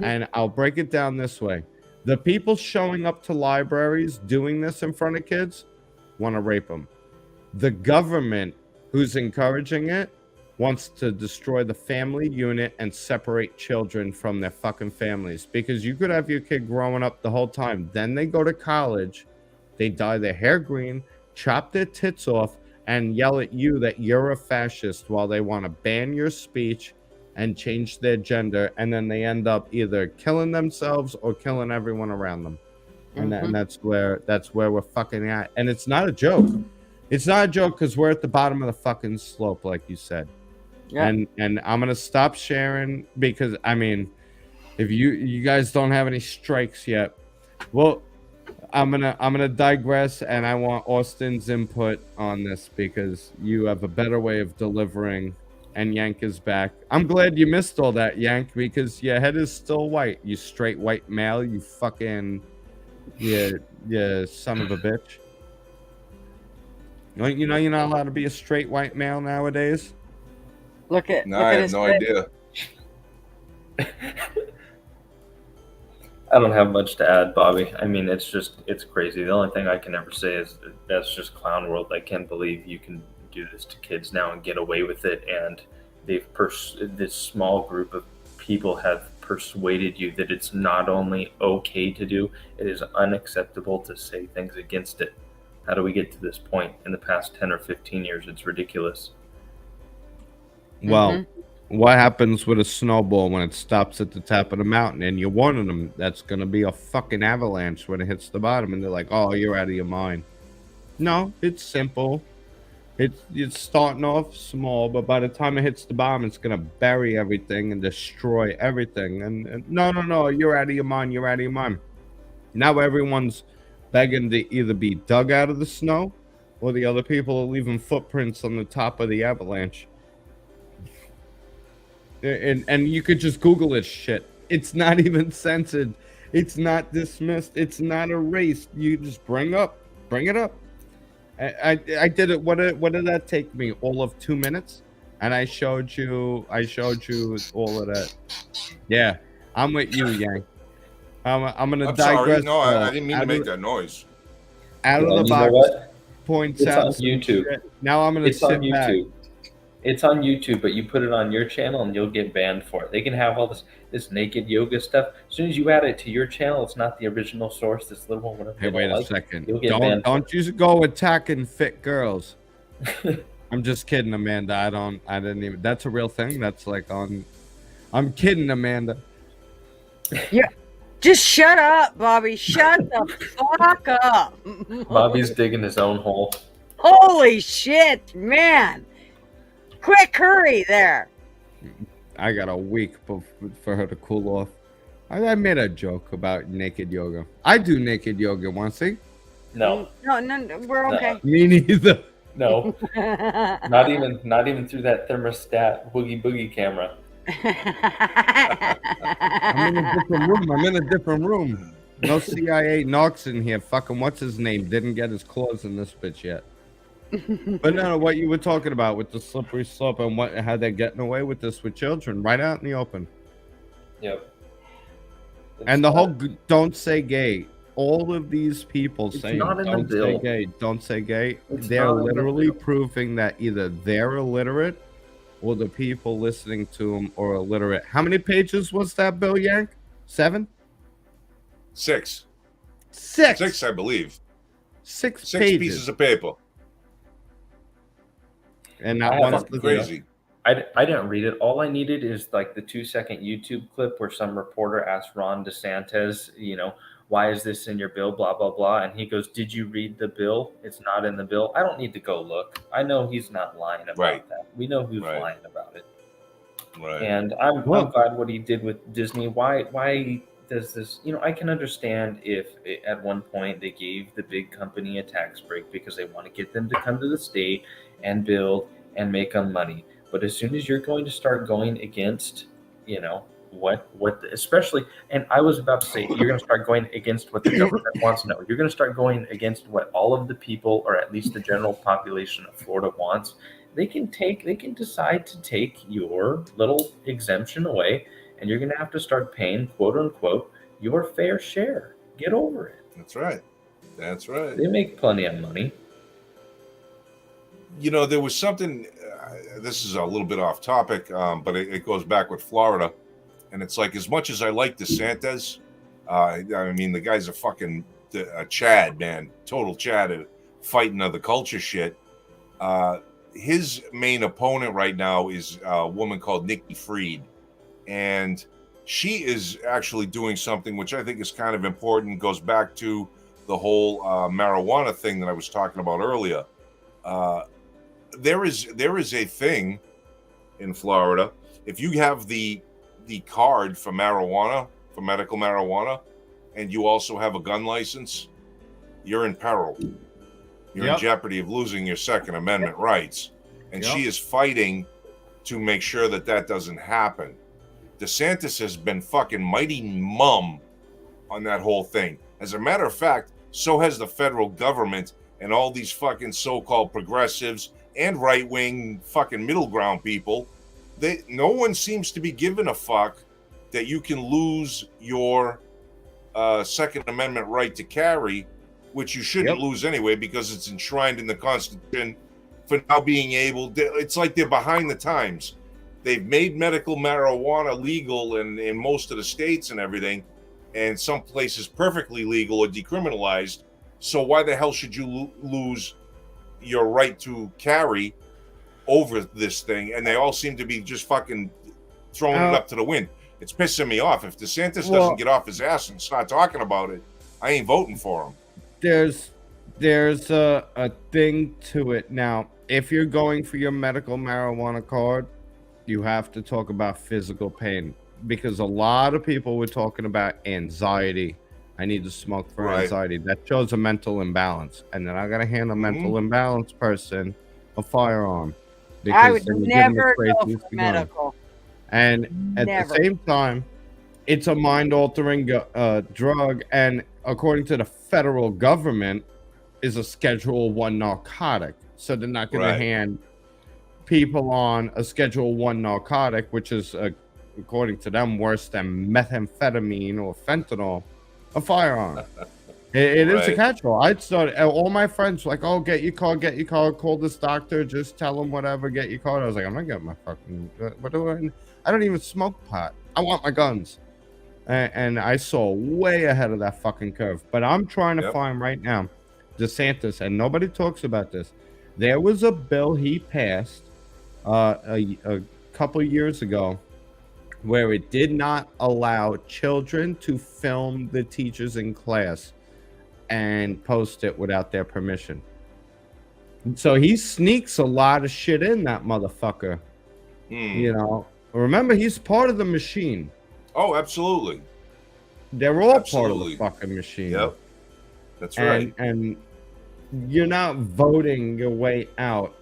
And I'll break it down this way. The people showing up to libraries doing this in front of kids want to rape them. The government who's encouraging it wants to destroy the family unit and separate children from their fucking families. Because you could have your kid growing up the whole time. Then they go to college, they dye their hair green, chop their tits off, and yell at you that you're a fascist while they want to ban your speech and change their gender. And then they end up either killing themselves or killing everyone around them. And that's where we're fucking at. And it's not a joke. It's not a joke because we're at the bottom of the fucking slope, like you said. Yeah. And I'm gonna stop sharing because I mean, if you guys don't have any strikes yet, well, I'm gonna digress, and I want Austin's input on this because you have a better way of delivering. And Yank is back. I'm glad you missed all that, Yank, because your head is still white. You straight white male. You fucking you son of a bitch. You know you're not allowed to be a straight white male nowadays. Look at I have no idea. I don't have much to add, Bobby. I mean, it's crazy. The only thing I can ever say is that's just clown world. I can't believe you can do this to kids now and get away with it. And this small group of people have persuaded you that it's not only okay to do, it is unacceptable to say things against it. How do we get to this point? In the past 10 or 15 years, it's ridiculous. Well, what happens with a snowball when it stops at the top of the mountain and you're warning them that's going to be a fucking avalanche when it hits the bottom, and they're like, oh, you're out of your mind. No, it's simple. It's starting off small, but by the time it hits the bottom, it's going to bury everything and destroy everything. And no, you're out of your mind. You're out of your mind. Now everyone's begging to either be dug out of the snow or the other people are leaving footprints on the top of the avalanche. And you could just Google this shit. It's not even censored. It's not dismissed. It's not erased. You just bring it up. I did it. What did that take me? All of 2 minutes, and I showed you all of that. Yeah, I'm with you, Yang. I'm gonna digress. Sorry. No, I didn't mean to make that noise. Out of the box points it's out on YouTube. Shit. Now I'm gonna sit back. It's on YouTube, but you put it on your channel and you'll get banned for it. They can have all this naked yoga stuff. As soon as you add it to your channel, it's not the original source. This little one, whatever. Hey, wait a second. Don't you go attacking fit girls. I'm just kidding, Amanda. I didn't even. That's a real thing. That's like on. I'm kidding, Amanda. Yeah. Just shut up, Bobby. Shut the fuck up. Bobby's digging his own hole. Holy shit, man. Quick, hurry there. I got a week for her to cool off. I made a joke about naked yoga. I do naked yoga, want to see? No, we're okay. Me neither. No. not even through that thermostat boogie camera. I'm in a different room. No CIA narcs in here. Fucking what's his name? Didn't get his claws in this bitch yet. But no, what you were talking about with the slippery slope and how they're getting away with this with children right out in the open. Yep. And the whole don't say gay. All of these people saying don't say gay, don't say gay. They're literally proving that either they're illiterate or the people listening to them are illiterate. How many pages was that, Bill Yank? 7? 6. 6. 6, I believe. 6 pages. Pieces of paper. And that one's crazy. I didn't read it. All I needed is like the 2-second YouTube clip where some reporter asked Ron DeSantis, why is this in your bill, blah, blah, blah. And he goes, did you read the bill? It's not in the bill. I don't need to go look. I know he's not lying about that. We know who's lying about it. Right. And I'm glad what he did with Disney. Why does this, I can understand if at one point they gave the big company a tax break because they want to get them to come to the state and build and make them money. But as soon as you're going to start going against you know, what especially, and I was about to say, you're going to start going against what the government wants. No, you're going to start going against what all of the people, or at least the general population of Florida wants. They can decide to take your little exemption away, and you're going to have to start paying, quote unquote, your fair share. Get over it. That's right. That's right. They make plenty of money. You know, there was something, this is a little bit off topic, but it goes back with Florida. And it's like, as much as I like DeSantis, I mean, the guy's a fucking Chad, man. Total Chad, fighting of the culture shit. His main opponent right now is a woman called Nikki Fried. And she is actually doing something which I think is kind of important. Goes back to the whole marijuana thing that I was talking about earlier. There is a thing in Florida. If you have the card for marijuana, for medical marijuana, and you also have a gun license, you're in peril. You're in jeopardy of losing your Second Amendment rights. And she is fighting to make sure that that doesn't happen. DeSantis has been fucking mighty mum on that whole thing. As a matter of fact, so has the federal government and all these fucking so-called progressives and right-wing fucking middle ground people. No one seems to be giving a fuck that you can lose your Second Amendment right to carry, which you shouldn't lose anyway because it's enshrined in the Constitution for now being able. It's like they're behind the times. They've made medical marijuana legal in most of the states and everything, and some places perfectly legal or decriminalized. So why the hell should you lose your right to carry over this thing? And they all seem to be just fucking throwing it up to the wind. It's pissing me off. If DeSantis doesn't get off his ass and start talking about it, I ain't voting for him. There's a thing to it. Now, if you're going for your medical marijuana card, you have to talk about physical pain, because a lot of people were talking about anxiety. I need to smoke for anxiety. That shows a mental imbalance, and then I gotta hand a mental imbalance person a firearm. I would never go for medical. And at the same time, it's a mind-altering drug, and according to the federal government, is a Schedule 1 narcotic. So they're not going to hand people on a Schedule 1 narcotic, which is, according to them, worse than methamphetamine or fentanyl, a firearm. It is a catch-all. I started, all my friends were like, oh, get your card, call this doctor, just tell him whatever, get your card. I was like, I'm not getting my fucking, what do I don't even smoke pot. I want my guns. And I saw way ahead of that fucking curve. But I'm trying to find right now, DeSantis, and nobody talks about this. There was a bill he passed a couple years ago where it did not allow children to film the teachers in class and post it without their permission. So he sneaks a lot of shit in, that motherfucker. You know, remember, he's part of the machine. Oh, absolutely. They're all part of the fucking machine. Yep. That's right. And you're not voting your way out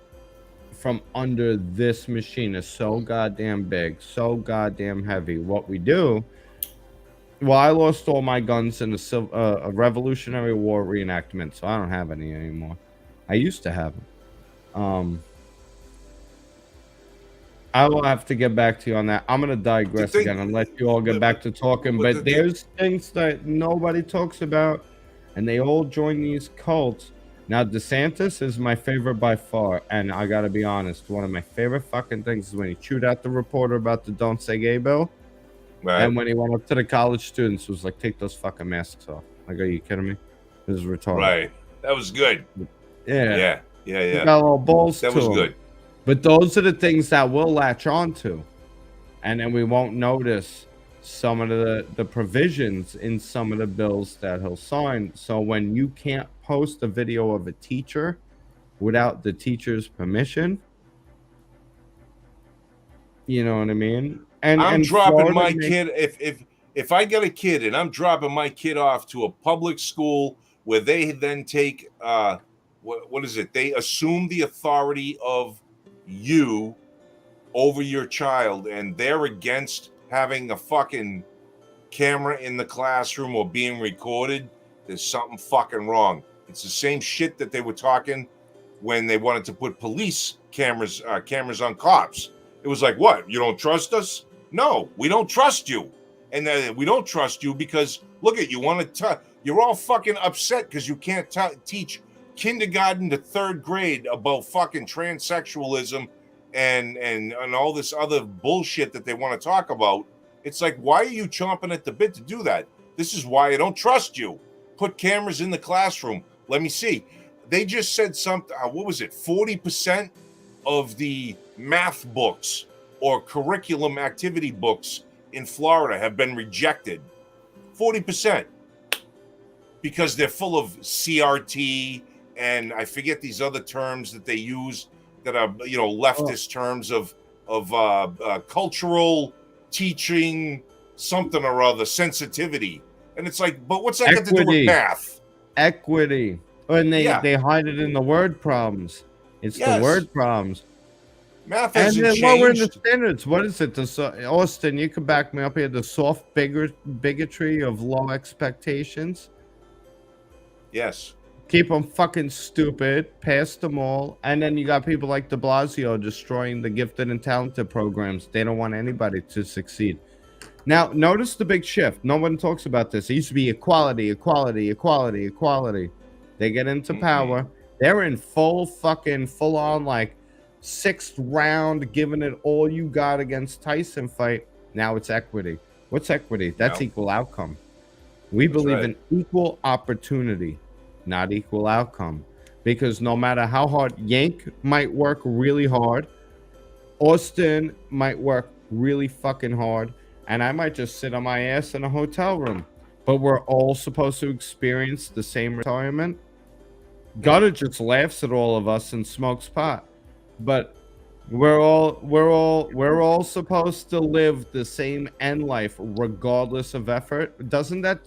from under this machine. Is so goddamn big, so goddamn heavy. What we do, well, I lost all my guns in a Revolutionary War reenactment, so I don't have any anymore. I used to have them. I will have to get back to you on that. I'm going to digress again and let you all get back to talking. But there's things that nobody talks about, and they all join these cults. Now, DeSantis is my favorite by far, and I got to be honest, one of my favorite fucking things is when he chewed out the reporter about the Don't Say Gay bill. Right. And when he went up to the college students, was like, take those fucking masks off. Like, are you kidding me? This is retarded. Right. That was good. Yeah. He got a little balls to him. That was good. But those are the things that we'll latch on to. And then we won't notice some of the provisions in some of the bills that he'll sign. So when you can't post a video of a teacher without the teacher's permission, you know what I mean? I'm dropping my kid. If I get a kid and I'm dropping my kid off to a public school where they then take, what is it? They assume the authority of you over your child, and they're against having a fucking camera in the classroom or being recorded, there's something fucking wrong. It's the same shit that they were talking when they wanted to put police cameras on cops. It was like, what? You don't trust us? No, we don't trust you. And we don't trust you because look at you want to. You're all fucking upset because you can't teach kindergarten to third grade about fucking transsexualism and all this other bullshit that they want to talk about. It's like, why are you chomping at the bit to do that? This is why I don't trust you. Put cameras in the classroom. Let me see. They just said something. What was it? 40% of the math books or curriculum activity books in Florida have been rejected. 40%. Because they're full of CRT and I forget these other terms that they use that are, leftist terms of cultural teaching, something or other, sensitivity. And it's like, but what's that got to do with math? Equity. And they hide it in the word problems. It's the word problems. Math hasn't and then changed. lowering the standards. What is it? Austin, you can back me up here. The soft bigotry of low expectations. Yes. Keep them fucking stupid, pass them all, and then you got people like de Blasio destroying the gifted and talented programs. They don't want anybody to succeed. Now, notice the big shift. No one talks about this. It used to be equality, equality, equality, equality. They get into power. They're in full on, like, 6th round, giving it all you got against Tyson fight. Now it's equity. What's equity? That's equal outcome. We believe in equal opportunity, not equal outcome. Because no matter how hard, Yank might work really hard, Austin might work really fucking hard, and I might just sit on my ass in a hotel room. But we're all supposed to experience the same retirement. Gutter just laughs at all of us and smokes pot. But we're all supposed to live the same end life regardless of effort. Doesn't that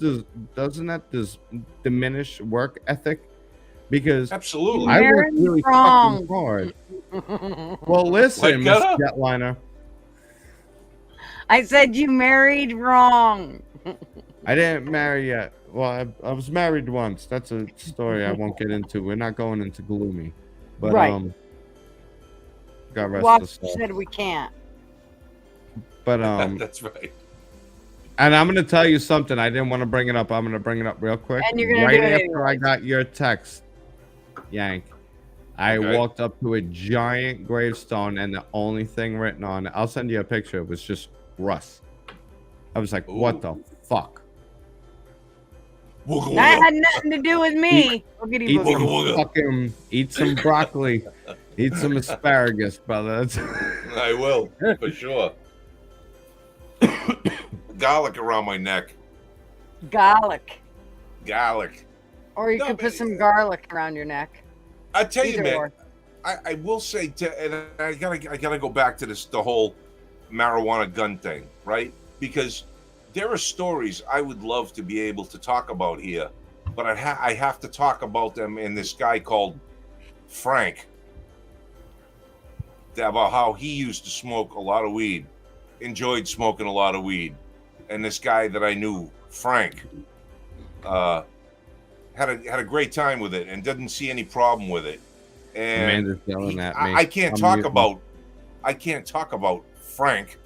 diminish work ethic? Because absolutely, I work really fucking hard. Well, listen, Miss Jetliner. I said you married wrong. I didn't marry yet. Well, I was married once. That's a story I won't get into. We're not going into gloomy. But God rest the soul. Said we can't. But that's right. And I'm gonna tell you something. I didn't want to bring it up. I'm gonna bring it up real quick. And you're gonna right do it after anyway. I got your text, Yank, I walked up to a giant gravestone, and the only thing written on it, I'll send you a picture. It was just Russ. I was like, what the fuck? That had nothing to do with me. Eat some broccoli. Eat some asparagus, brother. I will, for sure. Garlic around my neck. Garlic. Or you could put some garlic around your neck. I tell you, man, I will say, and I gotta go back to the whole marijuana gun thing, right? Because there are stories I would love to be able to talk about here, but I have to talk about them in this guy called Frank, about how he used to smoke a lot of weed, enjoyed smoking a lot of weed, and this guy that I knew, Frank, had a great time with it and didn't see any problem with it. And Amanda's yelling at me. I can't talk about Frank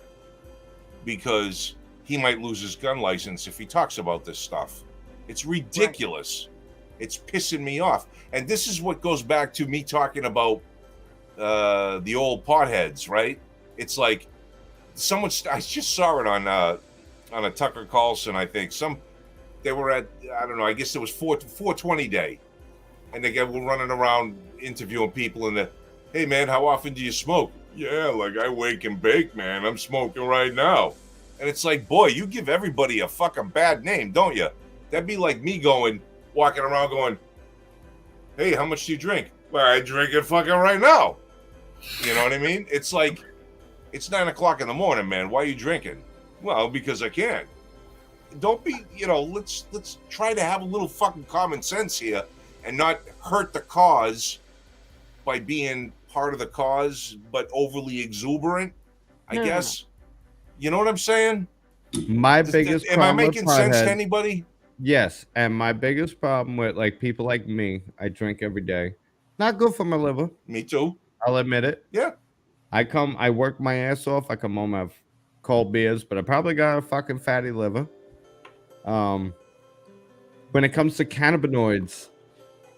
because he might lose his gun license if he talks about this stuff. It's ridiculous. Right. It's pissing me off. And this is what goes back to me talking about the old potheads, right? It's like I just saw it on a Tucker Carlson, I think. They were at, I don't know, I guess it was 420 day. And they were running around interviewing people and hey man, how often do you smoke? Yeah, like I wake and bake, man. I'm smoking right now. And it's like, boy, you give everybody a fucking bad name, don't you? That'd be like me walking around going, hey, how much do you drink? Well, I drink it fucking right now. You know what I mean? It's like, it's 9 o'clock in the morning, man. Why are you drinking? Well, because I can. Don't be, let's try to have a little fucking common sense here and not hurt the cause by being part of the cause, but overly exuberant, I guess. You know what I'm saying? My biggest Am I problem with making sense to potheads- anybody? Yes, and my biggest problem with like people like me, I drink every day. Not good for my liver. Me too. I'll admit it. Yeah. I work my ass off. I come home, have cold beers, but I probably got a fucking fatty liver. When it comes to cannabinoids,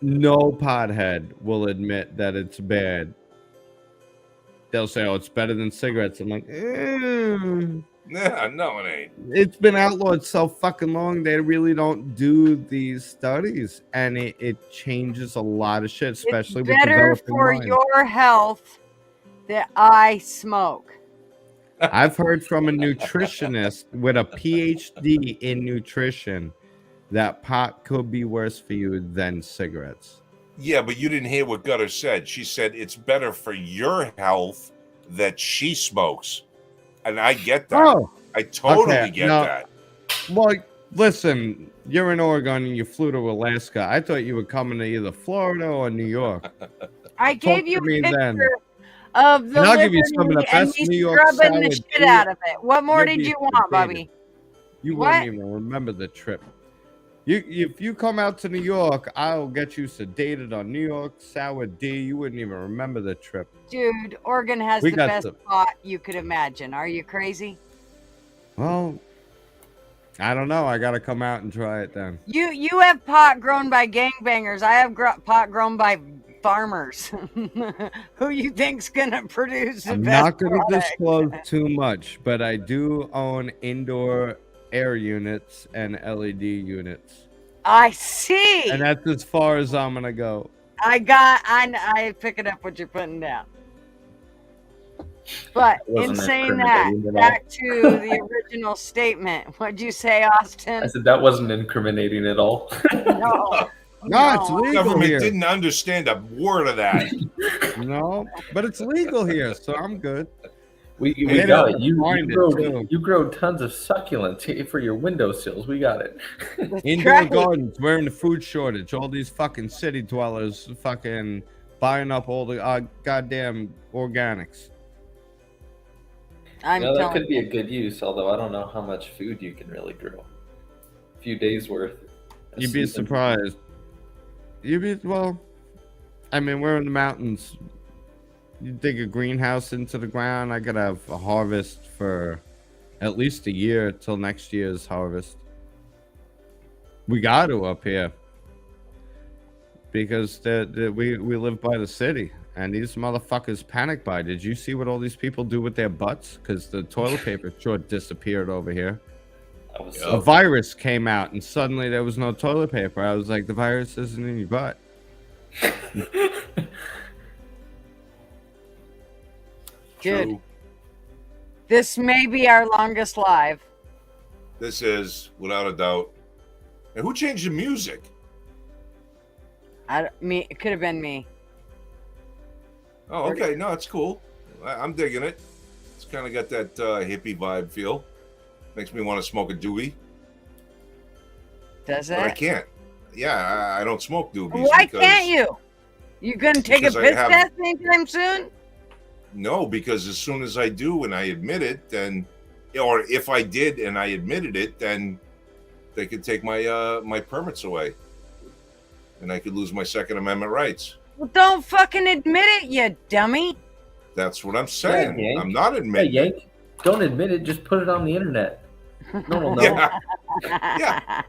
no pothead will admit that it's bad. They'll say, "Oh, it's better than cigarettes." I'm like, Yeah, no, it ain't. it's been outlawed so fucking long. They really don't do these studies, and it changes a lot of shit, especially It's with better developing for minds. your health that I smoke. I've heard from a nutritionist with a PhD in nutrition that pot could be worse for you than cigarettes. Yeah, but you didn't hear what Gutter said. She said it's better for your health that she smokes. And I get that. Oh, I totally okay, get no. that. Well, listen, you're in Oregon and you flew to Alaska. I thought you were coming to either Florida or New York. I gave you to me a picture then. of the And I'll give you some of the Liberty and best me New York scrubbing the salad shit out of it. What more You'll did be you want, Bobby? sedated. You What? wouldn't even remember the trip. If you come out to New York, I'll get you sedated on New York sour D. You wouldn't even remember the trip. Dude, Oregon has We the got best the- pot you could imagine. Are you crazy? Well, I don't know. I gotta come out and try it then. You have pot grown by gangbangers. I have pot grown by farmers. Who you think's gonna produce the I'm best not gonna product? disclose too much, but I do own indoor air units and LED units, I see. and that's as far as I'm gonna go. I pick it up what you're putting down. But in Wasn't saying that, incriminating at all. back to the original statement. What'd you say, Austin? I said that wasn't incriminating at all. No. No, it's The legal government here. didn't understand a word of that. No, but it's legal here, so I'm good. We They got don't it. You find it, grow too. you grow tons of succulents for your windowsills. We got it. Indoor right. gardens, we're in the food shortage. All these fucking city dwellers fucking buying up all the goddamn organics. I'm That telling could be you. a good use, although I don't know how much food you can really grow. A few days worth. a You'd be season. surprised. Well, I mean, we're in the mountains. You dig a greenhouse into the ground, I could have a harvest for at least a year till next year's harvest. We got to up here because we live by the city, and these motherfuckers panic buy. Did you see what all these people do with their butts? Because the toilet paper sure disappeared over here. I was A virus came out, and suddenly there was no toilet paper. I was like, the virus isn't in your butt. Dude, True. this may be our longest live. This is, without a doubt. And who changed the music? It could have been me. Oh, okay. No, it's cool. I'm digging it. It's kind of got that hippie vibe feel. Makes me want to smoke a doobie, Does but I it? can't. Yeah, I don't smoke doobies. Why because- can't you? You gonna take a Because I piss have- test anytime soon? No, because as soon as I do and I admit it, then, or if I did and I admitted it, then they could take my my permits away, and I could lose my Second Amendment rights. Well, don't fucking admit it, you dummy. That's what I'm saying. Yank. I'm not Hey, admitting. it. Yank, don't admit it. Just put it on the internet. No one will know. Yeah,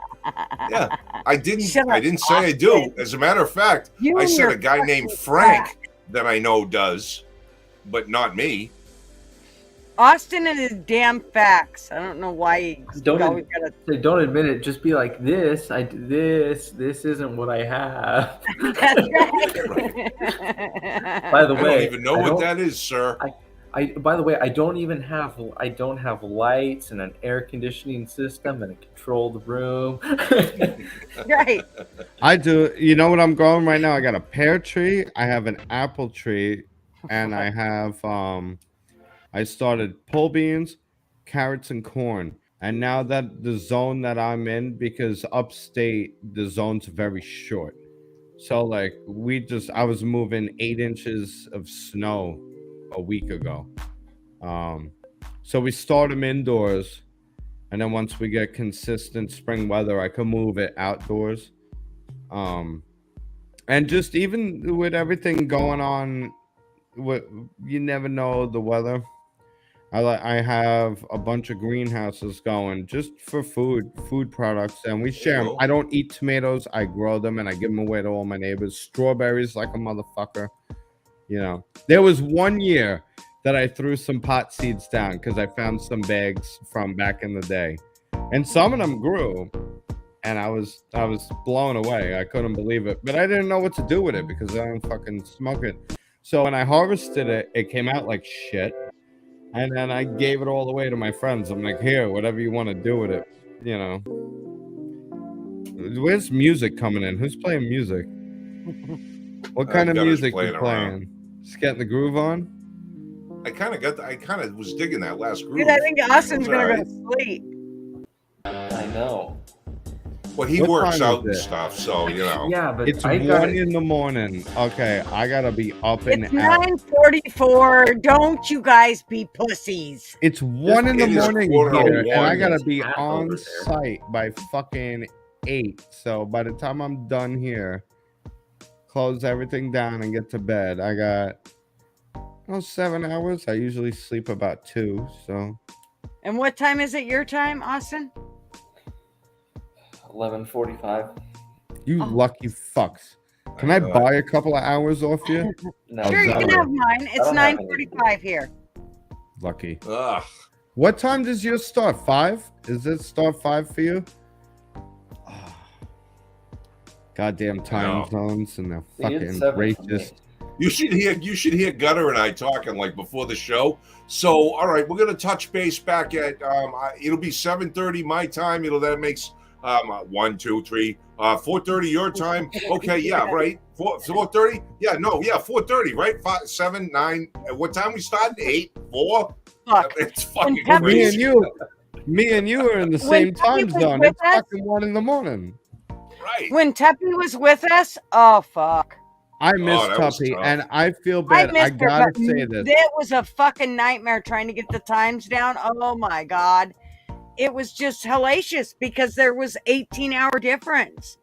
yeah. I didn't. Shut I up, didn't say I do. Austin. As a matter of fact, You I and said your a guy named fucking Frank crack. that I know does, but not me. Austin and his damn facts. I don't know why he's Don't always gotta. Say, don't admit it. Just be like this. This isn't what I have. That's right. By the I way, don't even know I what don't- that is, sir. By the way, I don't have lights and an air conditioning system and a controlled room. Right. I do. You know what I'm growing right now? I got a pear tree, I have an apple tree, and I have I started pole beans, carrots, and corn. And now that the zone that I'm in, because upstate the zone's very short. So like I was moving 8 inches of snow a week ago. So we start them indoors, and then once we get consistent spring weather, I can move it outdoors. And just even with everything going on, you never know the weather. I have a bunch of greenhouses going just for food products, and we share them. I don't eat tomatoes. I grow them and I give them away to all my neighbors. Strawberries like a motherfucker. You know, there was one year that I threw some pot seeds down because I found some bags from back in the day, and some of them grew, and I was blown away. I couldn't believe it, but I didn't know what to do with it because I don't fucking smoke it. So when I harvested it, it came out like shit. And then I gave it all away to my friends. I'm like, here, whatever you want to do with it, you know. Where's music coming in? Who's playing music? What kind of music you playing? Just getting the groove on? I kind of was digging that last groove. Dude, I think Austin's gonna go to sleep. I know. Well, he works out and stuff, so you know. Yeah, but it's 1 in the morning. Okay, I gotta be up and It's out. 9:44. Don't you guys be pussies. It's 1 in the morning here, and I gotta be It's on over there. site by fucking 8. So by the time I'm done here, close everything down and get to bed, I got 7 hours. I usually sleep about 2. So. And what time is it your time, Austin? 11:45. You lucky fucks. Can I buy a couple of hours off you? No, Sure, you can have mine. It's don't have 9:45 here. Lucky. Ugh. What time does yours start? 5? Is it start 5 for you? Goddamn time zones and the See, it's fucking 7 for me. racist. You should hear Gutter and I talking like before the show. So, all right, we're gonna touch base back at it'll be 7:30 my time. That makes 1, 2, 3, 4:30 your time. Okay, yeah, right. 4:30. Yeah, no, yeah, 4:30, right? 5, 7, 9. At what time we start? 8, 4. Fuck. It's fucking When Peppy- crazy. Me and you are in the When same time Peppy was zone. with It's us- fucking 1 in the morning. Right. When Teppy was with us, oh fuck. I miss that was Tuppy, tough. and I feel I bad. I missed her, gotta but say this. it was a fucking nightmare trying to get the times down. Oh my god. It was just hellacious because there was 18-hour difference.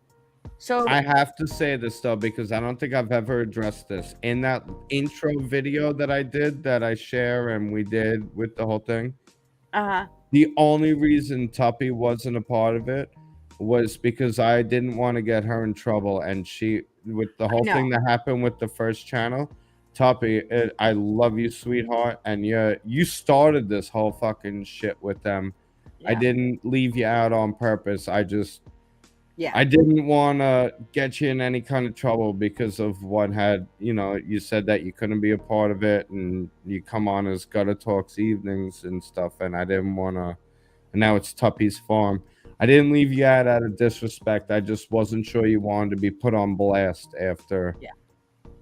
So I have to say this though, because I don't think I've ever addressed this. In that intro video that I did, that I share and we did with the whole thing, the only reason Tuppy wasn't a part of it was because I didn't want to get her in trouble. And she, with the whole thing that happened with the first channel, Tuppy, I love you, sweetheart. And you started this whole fucking shit with them. I didn't leave you out on purpose. I didn't want to get you in any kind of trouble because of what had, you said that you couldn't be a part of it and you come on as Gutter Talks evenings and stuff. And I didn't want to, and now it's Tuppy's farm. I didn't leave you out of disrespect. I just wasn't sure you wanted to be put on blast after. Yeah.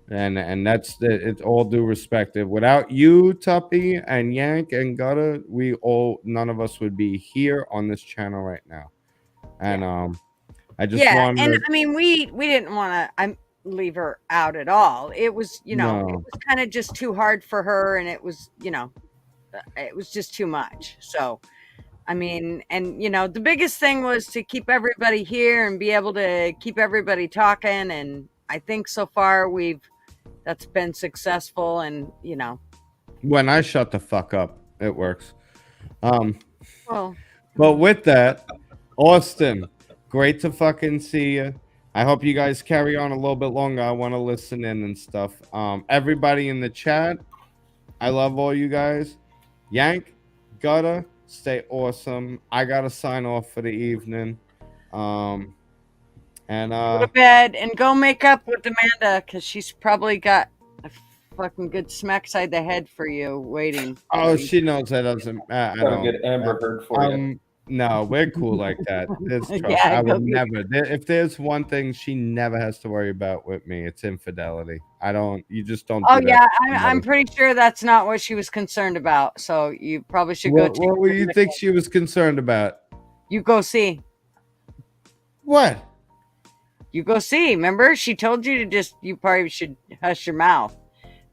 And that's it's all due respect. Without you, Tuppy and Yank and Gutter, none of us would be here on this channel right now. And I just wanted and I mean we didn't want to leave her out at all. It was it was kind of just too hard for her, and it was it was just too much. So I mean, and the biggest thing was to keep everybody here and be able to keep everybody talking, and I think so far that's been successful. And when I shut the fuck up, it works. well, but with that, Austin, great to fucking see you. I hope you guys carry on a little bit longer. I want to listen in and stuff. Everybody in the chat, I love all you guys. Yank, Gutter, stay awesome. I gotta sign off for the evening. And go to bed and go make up with Amanda, because she's probably got a fucking good smack side the head for you waiting. Oh, she knows that doesn't. I Got a don't. good Amber Heard for you. No, we're cool like that. Trust. Yeah, I would go get- never. If there's one thing she never has to worry about with me, it's infidelity. I don't. You just don't. Oh do yeah, that to I'm somebody. pretty sure that's not what she was concerned about. So you probably should go. What do you think she was concerned about? You go see. What? You go see. Remember, she told you to you probably should hush your mouth.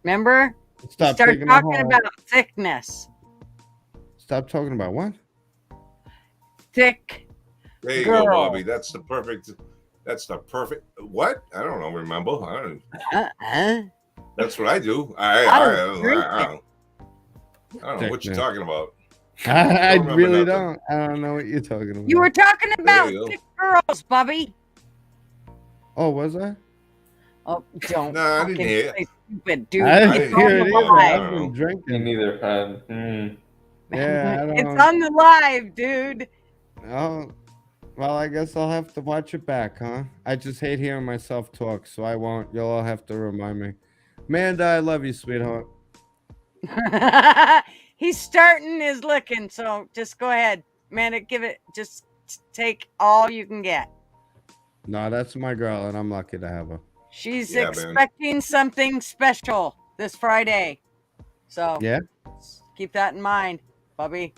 Remember? Stop Start digging a talking hole. about thickness. Stop talking about what? Thick There you girl. go, Bobby. That's the perfect. What? I don't know. Remember? That's what I do. I don't know what you're talking about. I Don't remember really nothing. don't. I don't know what you're talking about. You were talking about you go. thick girls, Bobby. Oh, was I? Oh, don't. Nah, I didn't fucking hear it. say stupid, dude. I I didn't didn't hear hear it it. either. I I've don't been know. Me drinking. neither. Yeah, I don't It's on the live, dude. Oh, well, I guess I'll have to watch it back, huh? I just hate hearing myself talk, so I won't. You'll all have to remind me. Amanda, I love you, sweetheart. He's starting his licking, so just go ahead, man. Just take all you can get. No, that's my girl, and I'm lucky to have her. She's Yeah, man. expecting something special this Friday, so Yeah? keep that in mind, Bubby.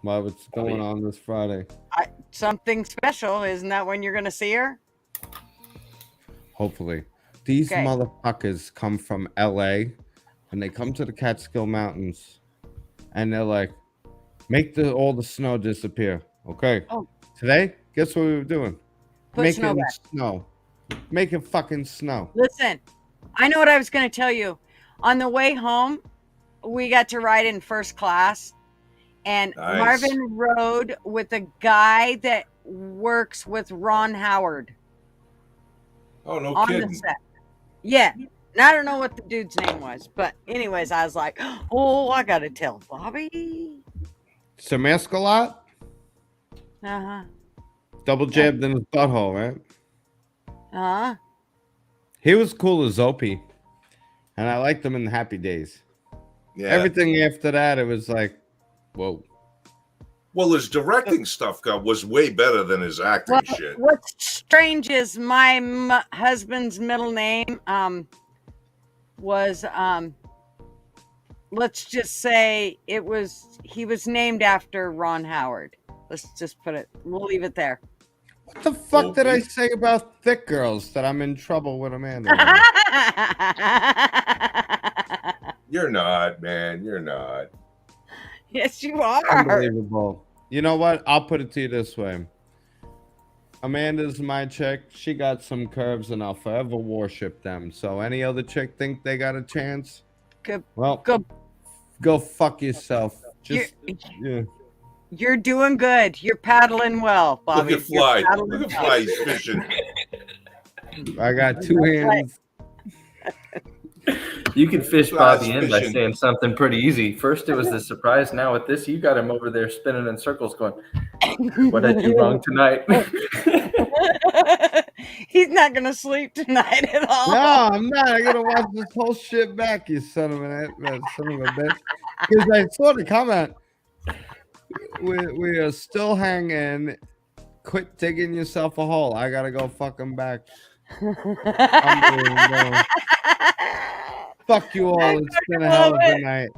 Well, what's going on this Friday? Something special, isn't that when you're gonna see her? Hopefully. These Okay. motherfuckers come from LA, and they come to the Catskill Mountains, and they're like, make all the snow disappear. Okay. Oh. Today, guess what we were doing? Put snow Making back. snow. Making fucking snow. Listen, I know what I was going to tell you. On the way home, we got to ride in first class, and Nice. Marvin rode with a guy that works with Ron Howard Oh, no on kidding. the set. Yeah. And I don't know what the dude's name was, but anyways, I was like, oh, I got to tell Bobby. Some Escalot? Uh-huh. Double jabbed in his butthole, right? Uh-huh. He was cool as Opie, and I liked him in the Happy Days. Yeah. Everything after that, it was like, whoa. Well, his directing stuff was way better than his acting shit. What's strange is my husband's middle name was let's just say he was named after Ron Howard. Let's just we'll leave it there. What the fuck did I say about thick girls that I'm in trouble with Amanda? You're not, man. You're not. Yes, you are. Unbelievable. You know what? I'll put it to you this way. Amanda's my chick. She got some curves, and I'll forever worship them. So any other chick think they got a chance? Well, go fuck yourself. Just yeah. You're doing good. You're paddling well, Bobby. Look at Fly. Look at Fly. He's fishing. I got two hands. You can fish Bobby in by fishing. saying something pretty easy. First it was the surprise. Now with this, you got him over there spinning in circles going, what I do wrong tonight? He's not going to sleep tonight at all. No, I'm not. I gotta watch this whole shit back, you son of a bitch. Because I saw the comment. We are still hanging. Quit digging yourself a hole. I gotta go fucking back. Unbelievable. Fuck you all. It's been a hell of a night.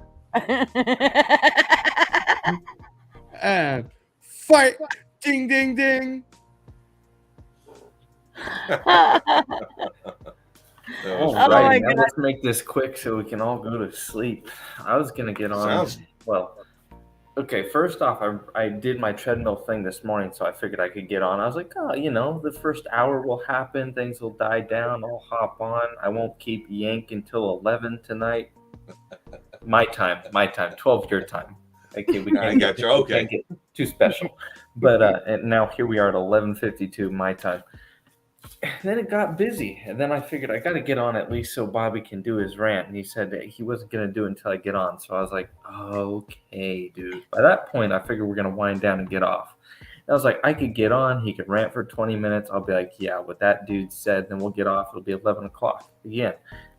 And fight. Ding, ding, ding. All Oh right, my now God. let's make this quick so we can all go to sleep. I was gonna get on. Well, okay. First off, I did my treadmill thing this morning, so I figured I could get on. I was like, oh, the first hour will happen, things will die down. I'll hop on. I won't keep yanking till 11 tonight. My time, 12 your time. Okay, we I can't got you. Okay. can't get too special. But and now here we are at 11:52 my time. Then it got busy, and then I figured I got to get on at least so Bobby can do his rant. And he said that he wasn't going to do it until I get on. So I was like, okay, dude. By that point, I figured we're going to wind down and get off. And I was like, I could get on. He could rant for 20 minutes. I'll be like, yeah, what that dude said. Then we'll get off. It'll be 11 o'clock. Again,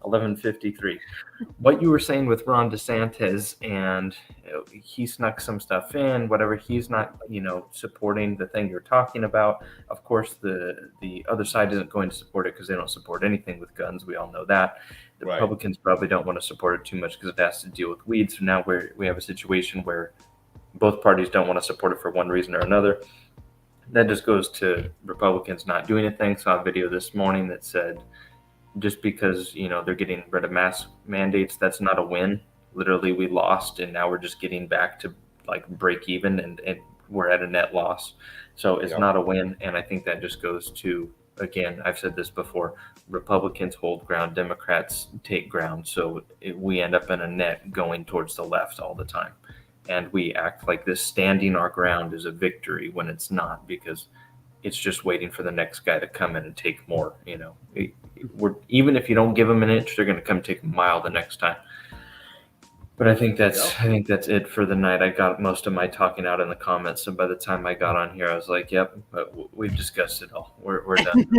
11:53. What you were saying with Ron DeSantis, and he snuck some stuff in, whatever. He's not, supporting the thing you're talking about. Of course, the other side isn't going to support it because they don't support anything with guns. We all know that. The Right. Republicans probably don't want to support it too much because it has to deal with weeds. So now we have a situation where both parties don't want to support it for one reason or another. That just goes to Republicans not doing anything. Saw a video this morning that said just because they're getting rid of mask mandates, that's not a win. Literally, we lost, and now we're just getting back to like break even, and we're at a net loss. So it's not a win. And I think that just goes to, again, I've said this before, Republicans hold ground, Democrats take ground. So we end up in a net going towards the left all the time. And we act like this standing our ground is a victory when it's not, because it's just waiting for the next guy to come in and take more. You know, even if you don't give them an inch, they're going to come take a mile the next time. But I think that's it for the night. I got most of my talking out in the comments, so by the time I got on here, I was like, "Yep, we've discussed it all. We're done."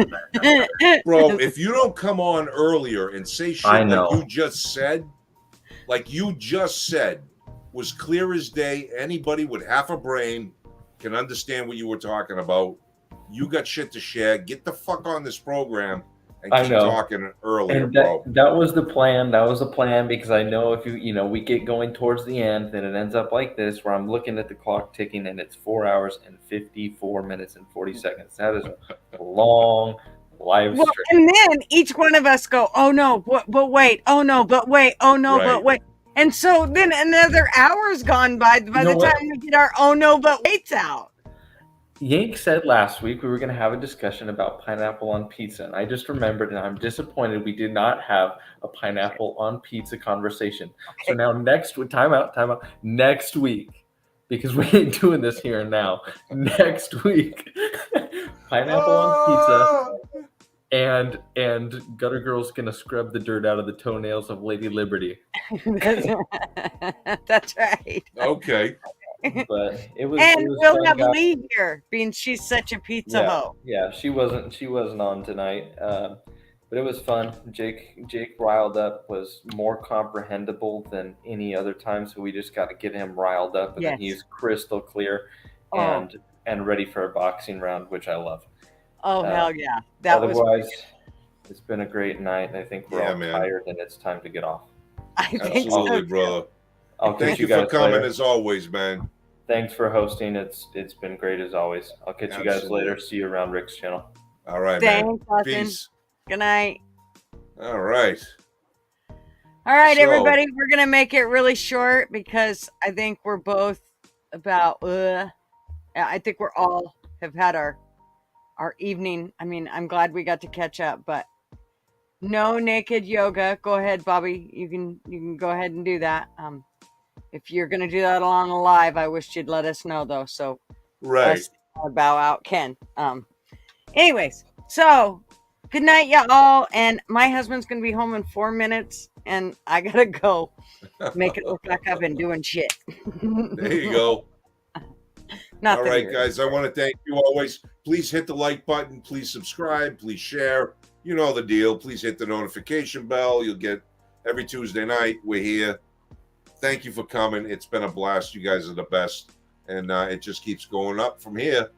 Bro, if you don't come on earlier and say shit like you just said, was clear as day. Anybody with half a brain can understand what you were talking about. You got shit to share. Get the fuck on this program and keep talking earlier, and bro. That was the plan. That was the plan, because I know if we get going towards the end, then it ends up like this, where I'm looking at the clock ticking, and it's 4 hours and 54 minutes and 40 seconds. That is a long live stream. And then each one of us go, "Oh no, but wait, oh no, but wait, oh no, but wait." And so then another hour's gone by the time we get our "oh no, but waits" out. Yank said last week we were going to have a discussion about pineapple on pizza, and I just remembered, and I'm disappointed we did not have a pineapple on pizza conversation. So now time out, next week, because we ain't doing this here and now, next week, pineapple on pizza, and Gutter Girl's going to scrub the dirt out of the toenails of Lady Liberty. That's right. Okay. But we'll have Lee here, being she's such a pizza hoe. Yeah, she wasn't on tonight, but it was fun. Jake riled up, was more comprehensible than any other time, so we just got to get him riled up, and then he's crystal clear and ready for a boxing round, which I love. Oh hell yeah! Otherwise, it's been a great night, and I think we're all tired, and it's time to get off. I think absolutely, brother. Thank you for coming as always, man. Thanks for hosting. It's been great as always. I'll catch you guys later. See you around Rick's channel. All right, man. Peace. Good night. All right. All right, everybody. We're gonna make it really short because I think we're both about. I think we're all have had our evening. I mean, I'm glad we got to catch up, but no naked yoga. Go ahead, Bobby. You can go ahead and do that. If you're going to do that along live, I wish you'd let us know, though. So, bow out, Ken. Anyways, so good night, y'all. And my husband's going to be home in 4 minutes, and I got to go make it look like I've been doing shit. There you go. All right, guys. I want to thank you always. Please hit the like button. Please subscribe. Please share. You know the deal. Please hit the notification bell. You'll get every Tuesday night. We're here. Thank you for coming. It's been a blast. You guys are the best. And it just keeps going up from here.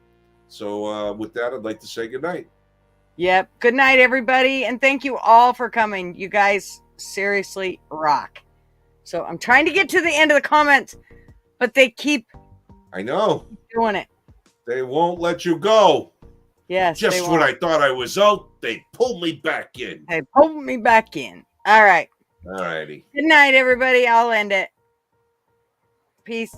So with that, I'd like to say good night. Yep. Good night, everybody. And thank you all for coming. You guys seriously rock. So I'm trying to get to the end of the comments, but they keep doing it. They won't let you go. Yes. Just when I thought I was out, they pulled me back in. All right. All righty. Good night, everybody. I'll end it. Peace.